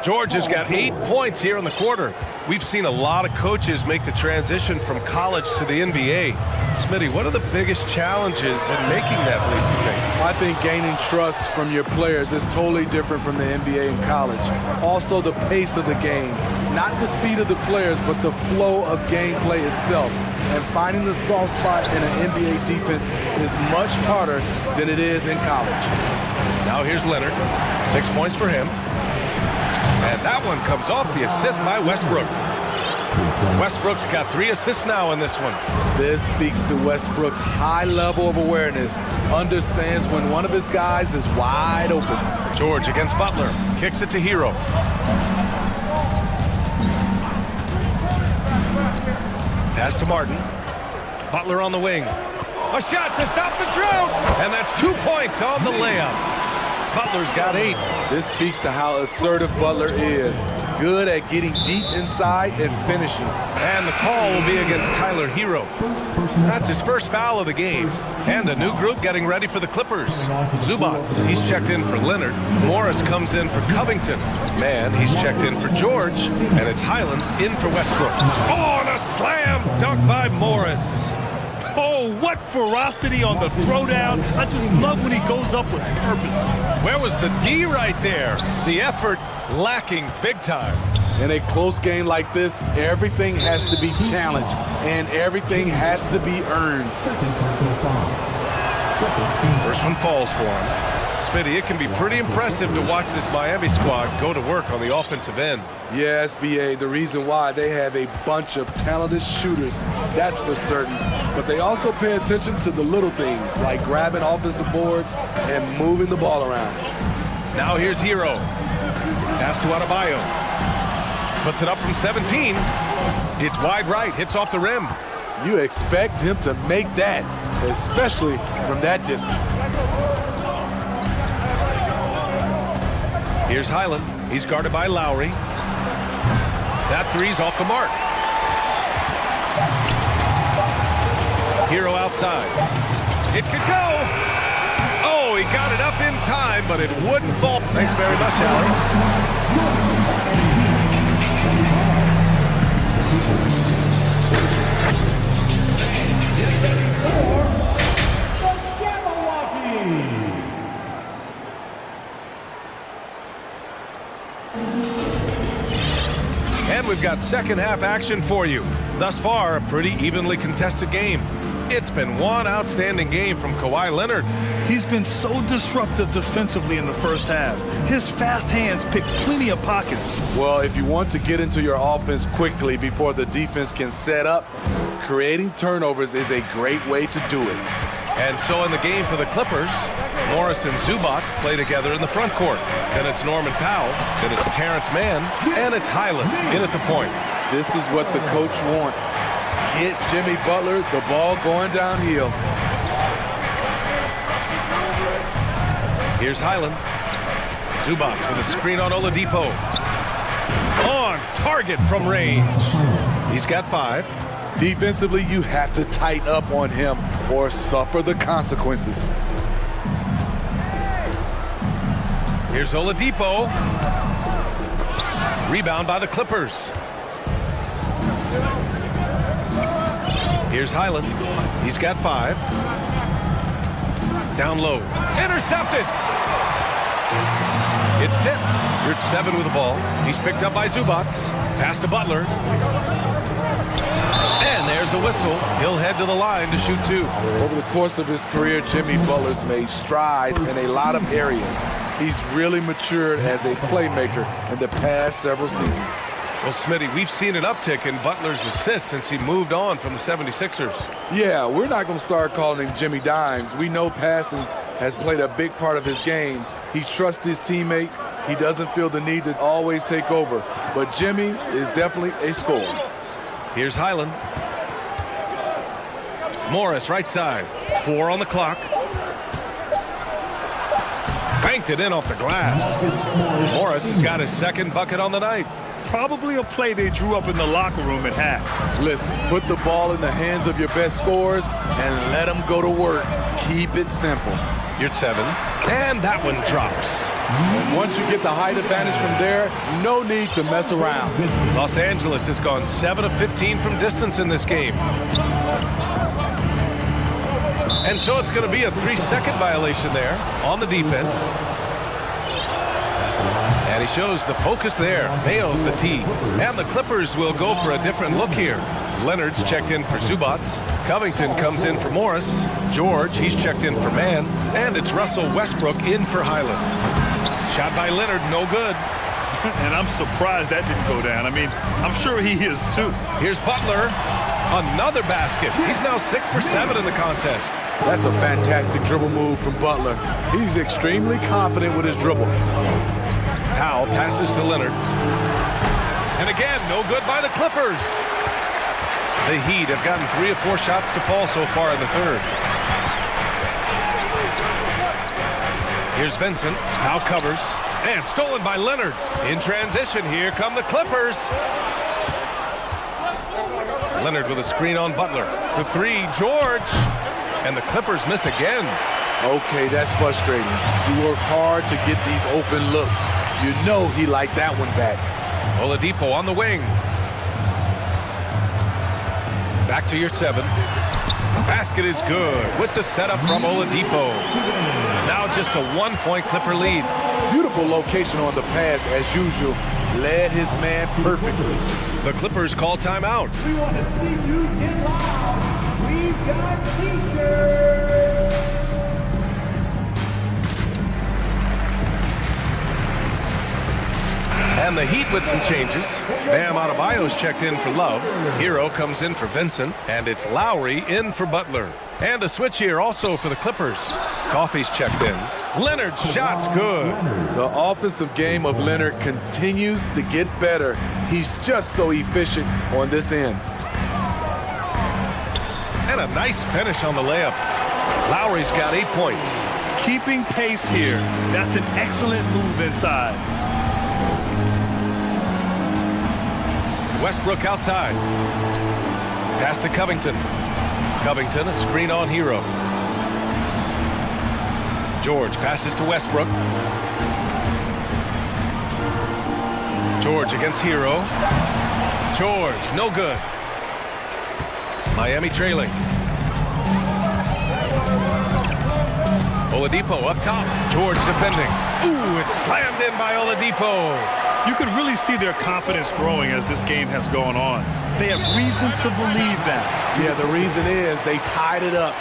George has got 8 points here in the quarter. We've seen a lot of coaches make the transition from college to the NBA. Smitty, what are the biggest challenges in making that leap, you think?
I think gaining trust from your players is totally different from the NBA and college. Also, the pace of the game. Not the speed of the players, but the flow of gameplay itself. And finding the soft spot in an NBA defense is much harder than it is in college.
Now here's Leonard. 6 points for him. And that one comes off the assist by Westbrook. Westbrook's got 3 assists now in this one.
This speaks to Westbrook's high level of awareness. Understands when one of his guys is wide open.
George against Butler. Kicks it to Hero. Pass to Martin. Butler on the wing. A shot to stop the drought. And that's 2 points on the layup. Butler's got 8.
This speaks to how assertive Butler is. Good at getting deep inside and finishing.
And the call will be against Tyler Hero. That's his first foul of the game. And a new group getting ready for the Clippers. Zubats, he's checked in for Leonard. Morris comes in for Covington. Man, he's checked in for George. And it's Highland in for Westbrook. Oh, and a slam dunk by Morris.
Oh, what ferocity on the throwdown. I just love when he goes up with purpose.
Where was the D right there? The effort lacking big time.
In a close game like this, everything has to be challenged and everything has to be earned.
First one falls for him. Smitty, it can be pretty impressive to watch this Miami squad go to work on the offensive end.
Yes, BA, the reason why they have a bunch of talented shooters, that's for certain. But they also pay attention to the little things, like grabbing offensive boards and moving the ball around.
Now here's Hero. Pass to Adebayo. Puts it up from 17. It's wide right, hits off the rim.
You expect him to make that, especially from that distance.
Here's Highland. He's guarded by Lowry. That three's off the mark. Hero outside. It could go. Oh, he got it up in time, but it wouldn't fall. Thanks very much, Allie. And we've got second half action for you. Thus far, a pretty evenly contested game. It's been one outstanding game from Kawhi Leonard.
He's been so disruptive defensively in the first half. His fast hands pick plenty of pockets.
Well, if you want to get into your offense quickly before the defense can set up, creating turnovers is a great way to do it.
And so in the game for the Clippers, Morris and Zubats play together in the front court. Then it's Norman Powell, then it's Terrence Mann, and it's Highland in at the point.
This is what the coach wants. Get Jimmy Butler the ball going downhill.
Here's Highland. Zubats with a screen on Oladipo. On target from range. He's got 5.
Defensively, you have to tighten up on him or suffer the consequences.
Here's Oladipo. Rebound by the Clippers. Here's Highland. He's got 5. Down low. Intercepted. It's tipped. You're at 7 with the ball. He's picked up by Zubats. Pass to Butler. And there's a whistle. He'll head to the line to shoot 2.
Over the course of his career, Jimmy Butler's made strides in a lot of areas. He's really matured as a playmaker in the past several seasons.
Well, Smitty, we've seen an uptick in Butler's assists since he moved on from the 76ers.
Yeah, we're not going to start calling him Jimmy Dimes. We know passing has played a big part of his game. He trusts his teammate. He doesn't feel the need to always take over. But Jimmy is definitely a scorer.
Here's Highland. Morris right side. 4 on the clock. Banked it in off the glass. Morris has got his second bucket on the night.
probably a play they drew up in the locker room at half.
Listen, put the ball in the hands of your best scorers and let them go to work. Keep it simple.
You're 7. And that one drops.
And once you get the height advantage from there, no need to mess around.
Los Angeles has gone 7 of 15 from distance in this game. And so it's going to be a 3-second violation there on the defense. And he shows the focus there, nails the tee. And the Clippers will go for a different look here. Leonard's checked in for Zubats. Covington comes in for Morris. George, he's checked in for Mann. And it's Russell Westbrook in for Highland. Shot by Leonard, no good.
And I'm surprised that didn't go down. I mean, I'm sure he is too.
Here's Butler. Another basket. He's now 6 for 7 in the contest.
That's a fantastic dribble move from Butler. He's extremely confident with his dribble.
Powell passes to Leonard. And again, no good by the Clippers. The Heat have gotten 3 of 4 shots to fall so far in the third. Here's Vincent. Powell covers. And stolen by Leonard. In transition, here come the Clippers. Leonard with a screen on Butler. For 3, George. And the Clippers miss again.
Okay, that's frustrating. You work hard to get these open looks. You know he liked that one back.
Oladipo on the wing. Back to your 7. Basket is good with the setup from Oladipo. Now just a 1-point Clipper lead.
Beautiful location on the pass as usual. Led his man perfectly.
The Clippers call timeout.
We want to see you get loud. We've got t-shirts.
And the Heat with some changes. Bam Adebayo's checked in for Love. Hero comes in for Vincent. And it's Lowry in for Butler. And a switch here also for the Clippers. Coffey's checked in. Leonard's shot's good.
The offensive game of Leonard continues to get better. He's just so efficient on this end.
And a nice finish on the layup. Lowry's got 8 points.
Keeping pace here. That's an excellent move inside.
Westbrook outside. Pass to Covington. Covington, a screen on Hero. George passes to Westbrook. George against Hero. George, no good. Miami trailing. Oladipo up top. George defending. Ooh, it's slammed in by Oladipo.
You can really see their confidence growing as this game has gone on. They have reason to believe that.
Yeah, the reason is they tied it up,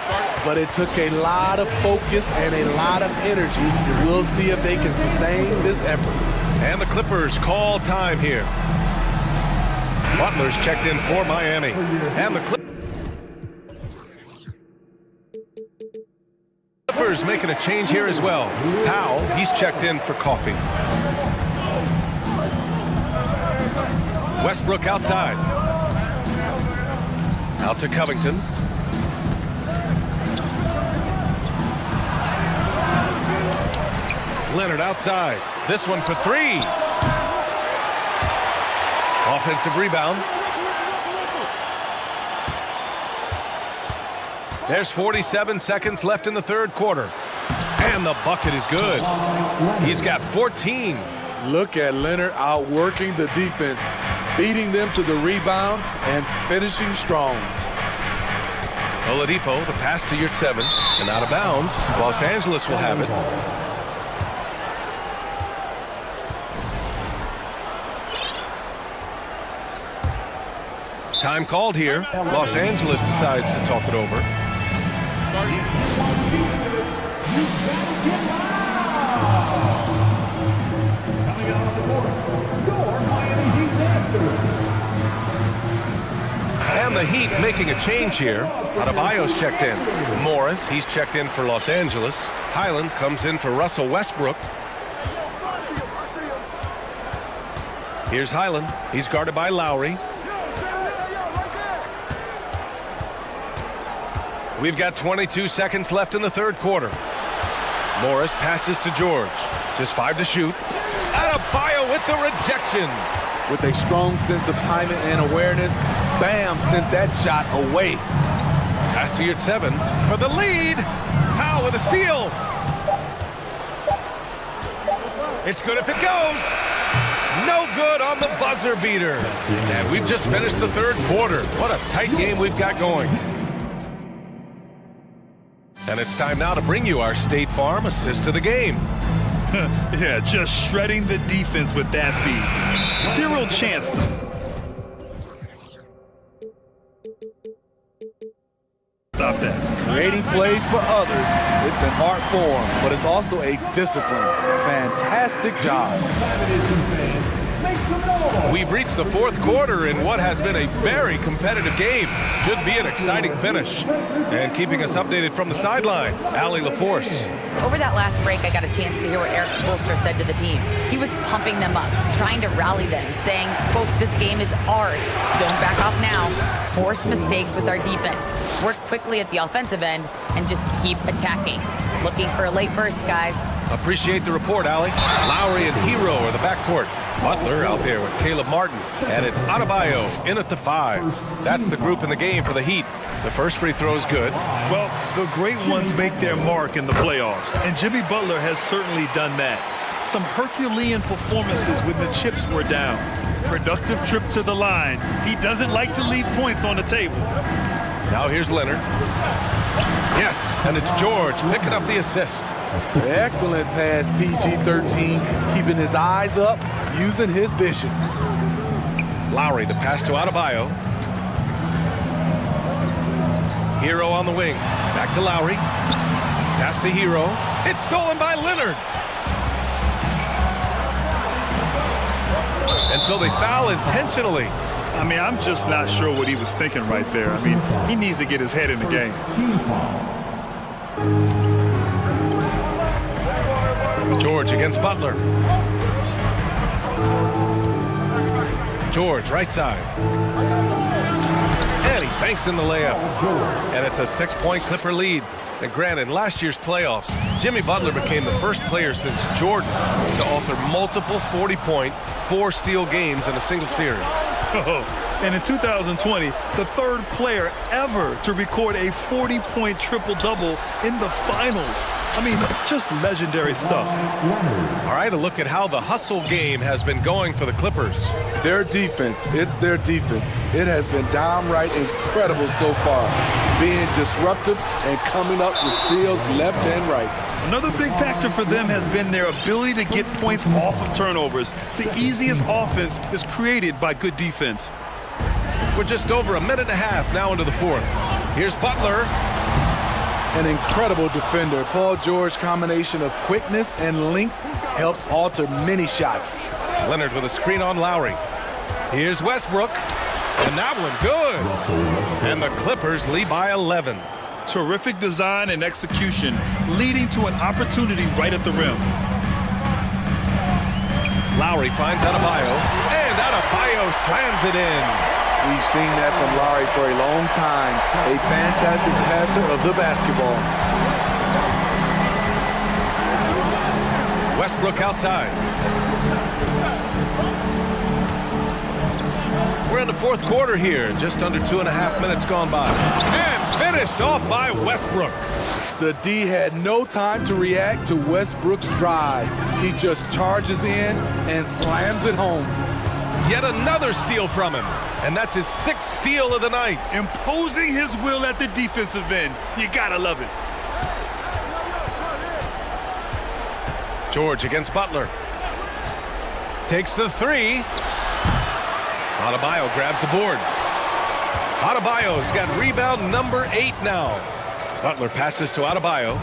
but it took a lot of focus and a lot of energy. We'll see if they can sustain this effort.
And the Clippers call time here. Butler's checked in for Miami. And the Clippers making a change here as well. Powell, he's checked in for Coffey. Westbrook outside. Out to Covington. Leonard outside. This one for 3. Offensive rebound. There's 47 seconds left in the third quarter. And the bucket is good. He's got 14.
Look at Leonard outworking the defense, beating them to the rebound and finishing strong.
Oladipo, the pass to your 7, and out of bounds. Los Angeles will have it. Time called here. Los Angeles decides to talk it over. And the Heat making a change here. Adebayo's checked in. Morris, he's checked in for Los Angeles. Highland comes in for Russell Westbrook. Here's Highland. He's guarded by Lowry. We've got 22 seconds left in the third quarter. Morris passes to George. Just 5 to shoot. Adebayo with the rejection.
with a strong sense of timing and awareness. Bam, sent that shot away.
Pass to Yurtseven for the lead. Howe with a steal. It's good if it goes. No good on the buzzer beater. And we've just finished the third quarter. What a tight game we've got going. And it's time now to bring you our State Farm assist to the game.
Yeah, just shredding the defense with that feed. Zero chance to stop that.
Creating plays for others, it's an art form, but it's also a discipline. Fantastic job.
We've reached the fourth quarter in what has been a very competitive game. Should be an exciting finish. And keeping us updated from the sideline, Allie LaForce.
Over that last break, I got a chance to hear what Eric Spoelstra said to the team. He was pumping them up, trying to rally them, saying, quote, "This game is ours. Don't back off now. Force mistakes with our defense. Work quickly at the offensive end and just keep attacking. Looking for a late burst, guys."
Appreciate the report, Allie. Lowry and Hero are the backcourt. Butler out there with Caleb Martin. And it's Adebayo in at the 5. That's the group in the game for the Heat. The first free throw is good.
Well, the great ones make their mark in the playoffs, and Jimmy Butler has certainly done that. Some Herculean performances when the chips were down. Productive trip to the line. He doesn't like to leave points on the table.
Now here's Leonard. Yes, and it's George picking up the assist.
Excellent pass, PG-13, keeping his eyes up, using his vision.
Lowry, the pass to Adebayo. Hero on the wing. Back to Lowry. Pass to Hero. It's stolen by Leonard. And so they foul intentionally.
I mean, I'm just not sure what he was thinking right there. I mean, he needs to get his head in the game.
George against Butler. George, right side. And he banks in the layup. And it's a 6-point Clipper lead. And granted, in last year's playoffs, Jimmy Butler became the first player since Jordan to author multiple 40-point, 4-steal games in a single series.
And in 2020, the third player ever to record a 40-point triple-double in the finals. I mean, just legendary stuff.
All right, a look at how the hustle game has been going for the Clippers.
Their defense, it's their defense. It has been downright incredible so far, being disruptive and coming up with steals left and right.
Another big factor for them has been their ability to get points off of turnovers. The easiest offense is created by good defense.
We're just over a minute and a half now into the fourth. Here's Butler.
An incredible defender. Paul George combination of quickness and length helps alter many shots.
Leonard with a screen on Lowry. Here's Westbrook. And that one good. And the Clippers lead by 11.
Terrific design and execution, leading to an opportunity right at the rim.
Lowry finds Adebayo. And Adebayo slams it in.
We've seen that from Lowry for a long time. A fantastic passer of the basketball.
Westbrook outside. We're in the fourth quarter here. Just under 2.5 minutes gone by. And finished off by Westbrook.
The D had no time to react to Westbrook's drive. He just charges in and slams it home.
Yet another steal from him. And that's his 6th steal of the night.
Imposing his will at the defensive end. You gotta love it.
George against Butler. Takes the 3. Adebayo grabs the board. Adebayo's got rebound number 8 now. Butler passes to Adebayo.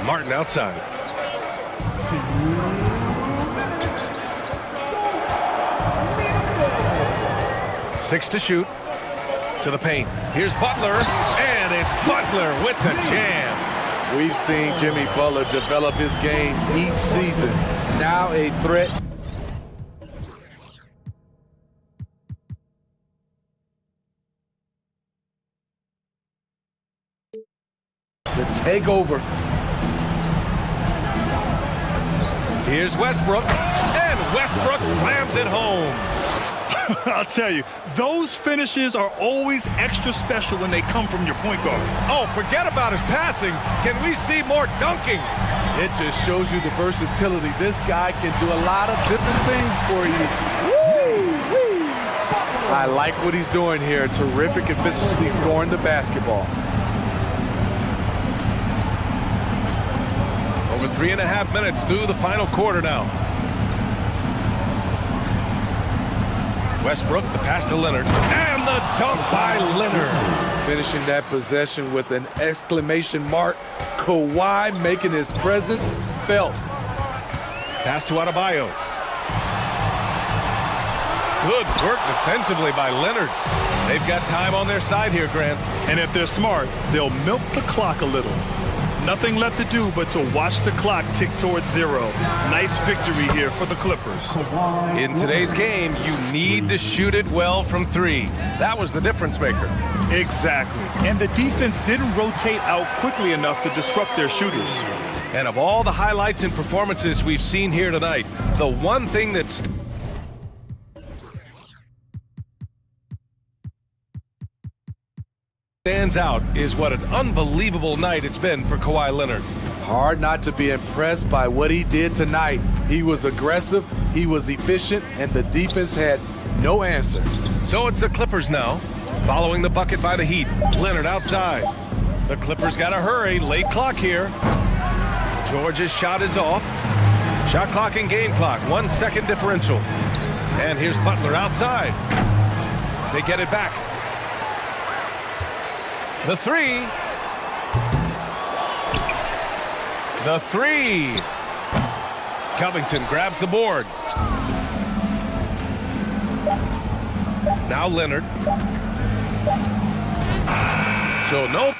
Martin outside. Six to shoot. To the paint. Here's Butler. And it's Butler with the jam.
We've seen Jimmy Butler develop his game each season. Now a threat. To take over.
Here's Westbrook. And Westbrook slams it home.
I'll tell you, those finishes are always extra special when they come from your point guard.
Oh, forget about his passing. Can we see more dunking?
It just shows you the versatility. This guy can do a lot of different things for you. Woo! I like what he's doing here. Terrific efficiency scoring the basketball.
Over 3.5 minutes through the final quarter now. Westbrook, the pass to Leonard, and the dunk by Leonard.
Finishing that possession with an exclamation mark. Kawhi making his presence felt.
Pass to Adebayo. Good work defensively by Leonard. They've got time on their side here, Grant.
And if they're smart, they'll milk the clock a little. Nothing left to do but to watch the clock tick towards 0. Nice victory here for the Clippers.
In today's game, you need to shoot it well from 3. That was the difference maker.
Exactly. And the defense didn't rotate out quickly enough to disrupt their shooters.
And of all the highlights and performances we've seen here tonight, the one thing that's stands out is what an unbelievable night it's been for Kawhi Leonard.
Hard not to be impressed by what he did tonight. He was aggressive, he was efficient, and the defense had no answer.
So it's the Clippers now, following the bucket by the Heat. Leonard outside. The Clippers got to hurry, late clock here. George's shot is off. Shot clock and game clock, 1 second differential. And here's Butler outside. They get it back. The three. The three. Covington grabs the board. Now Leonard. So no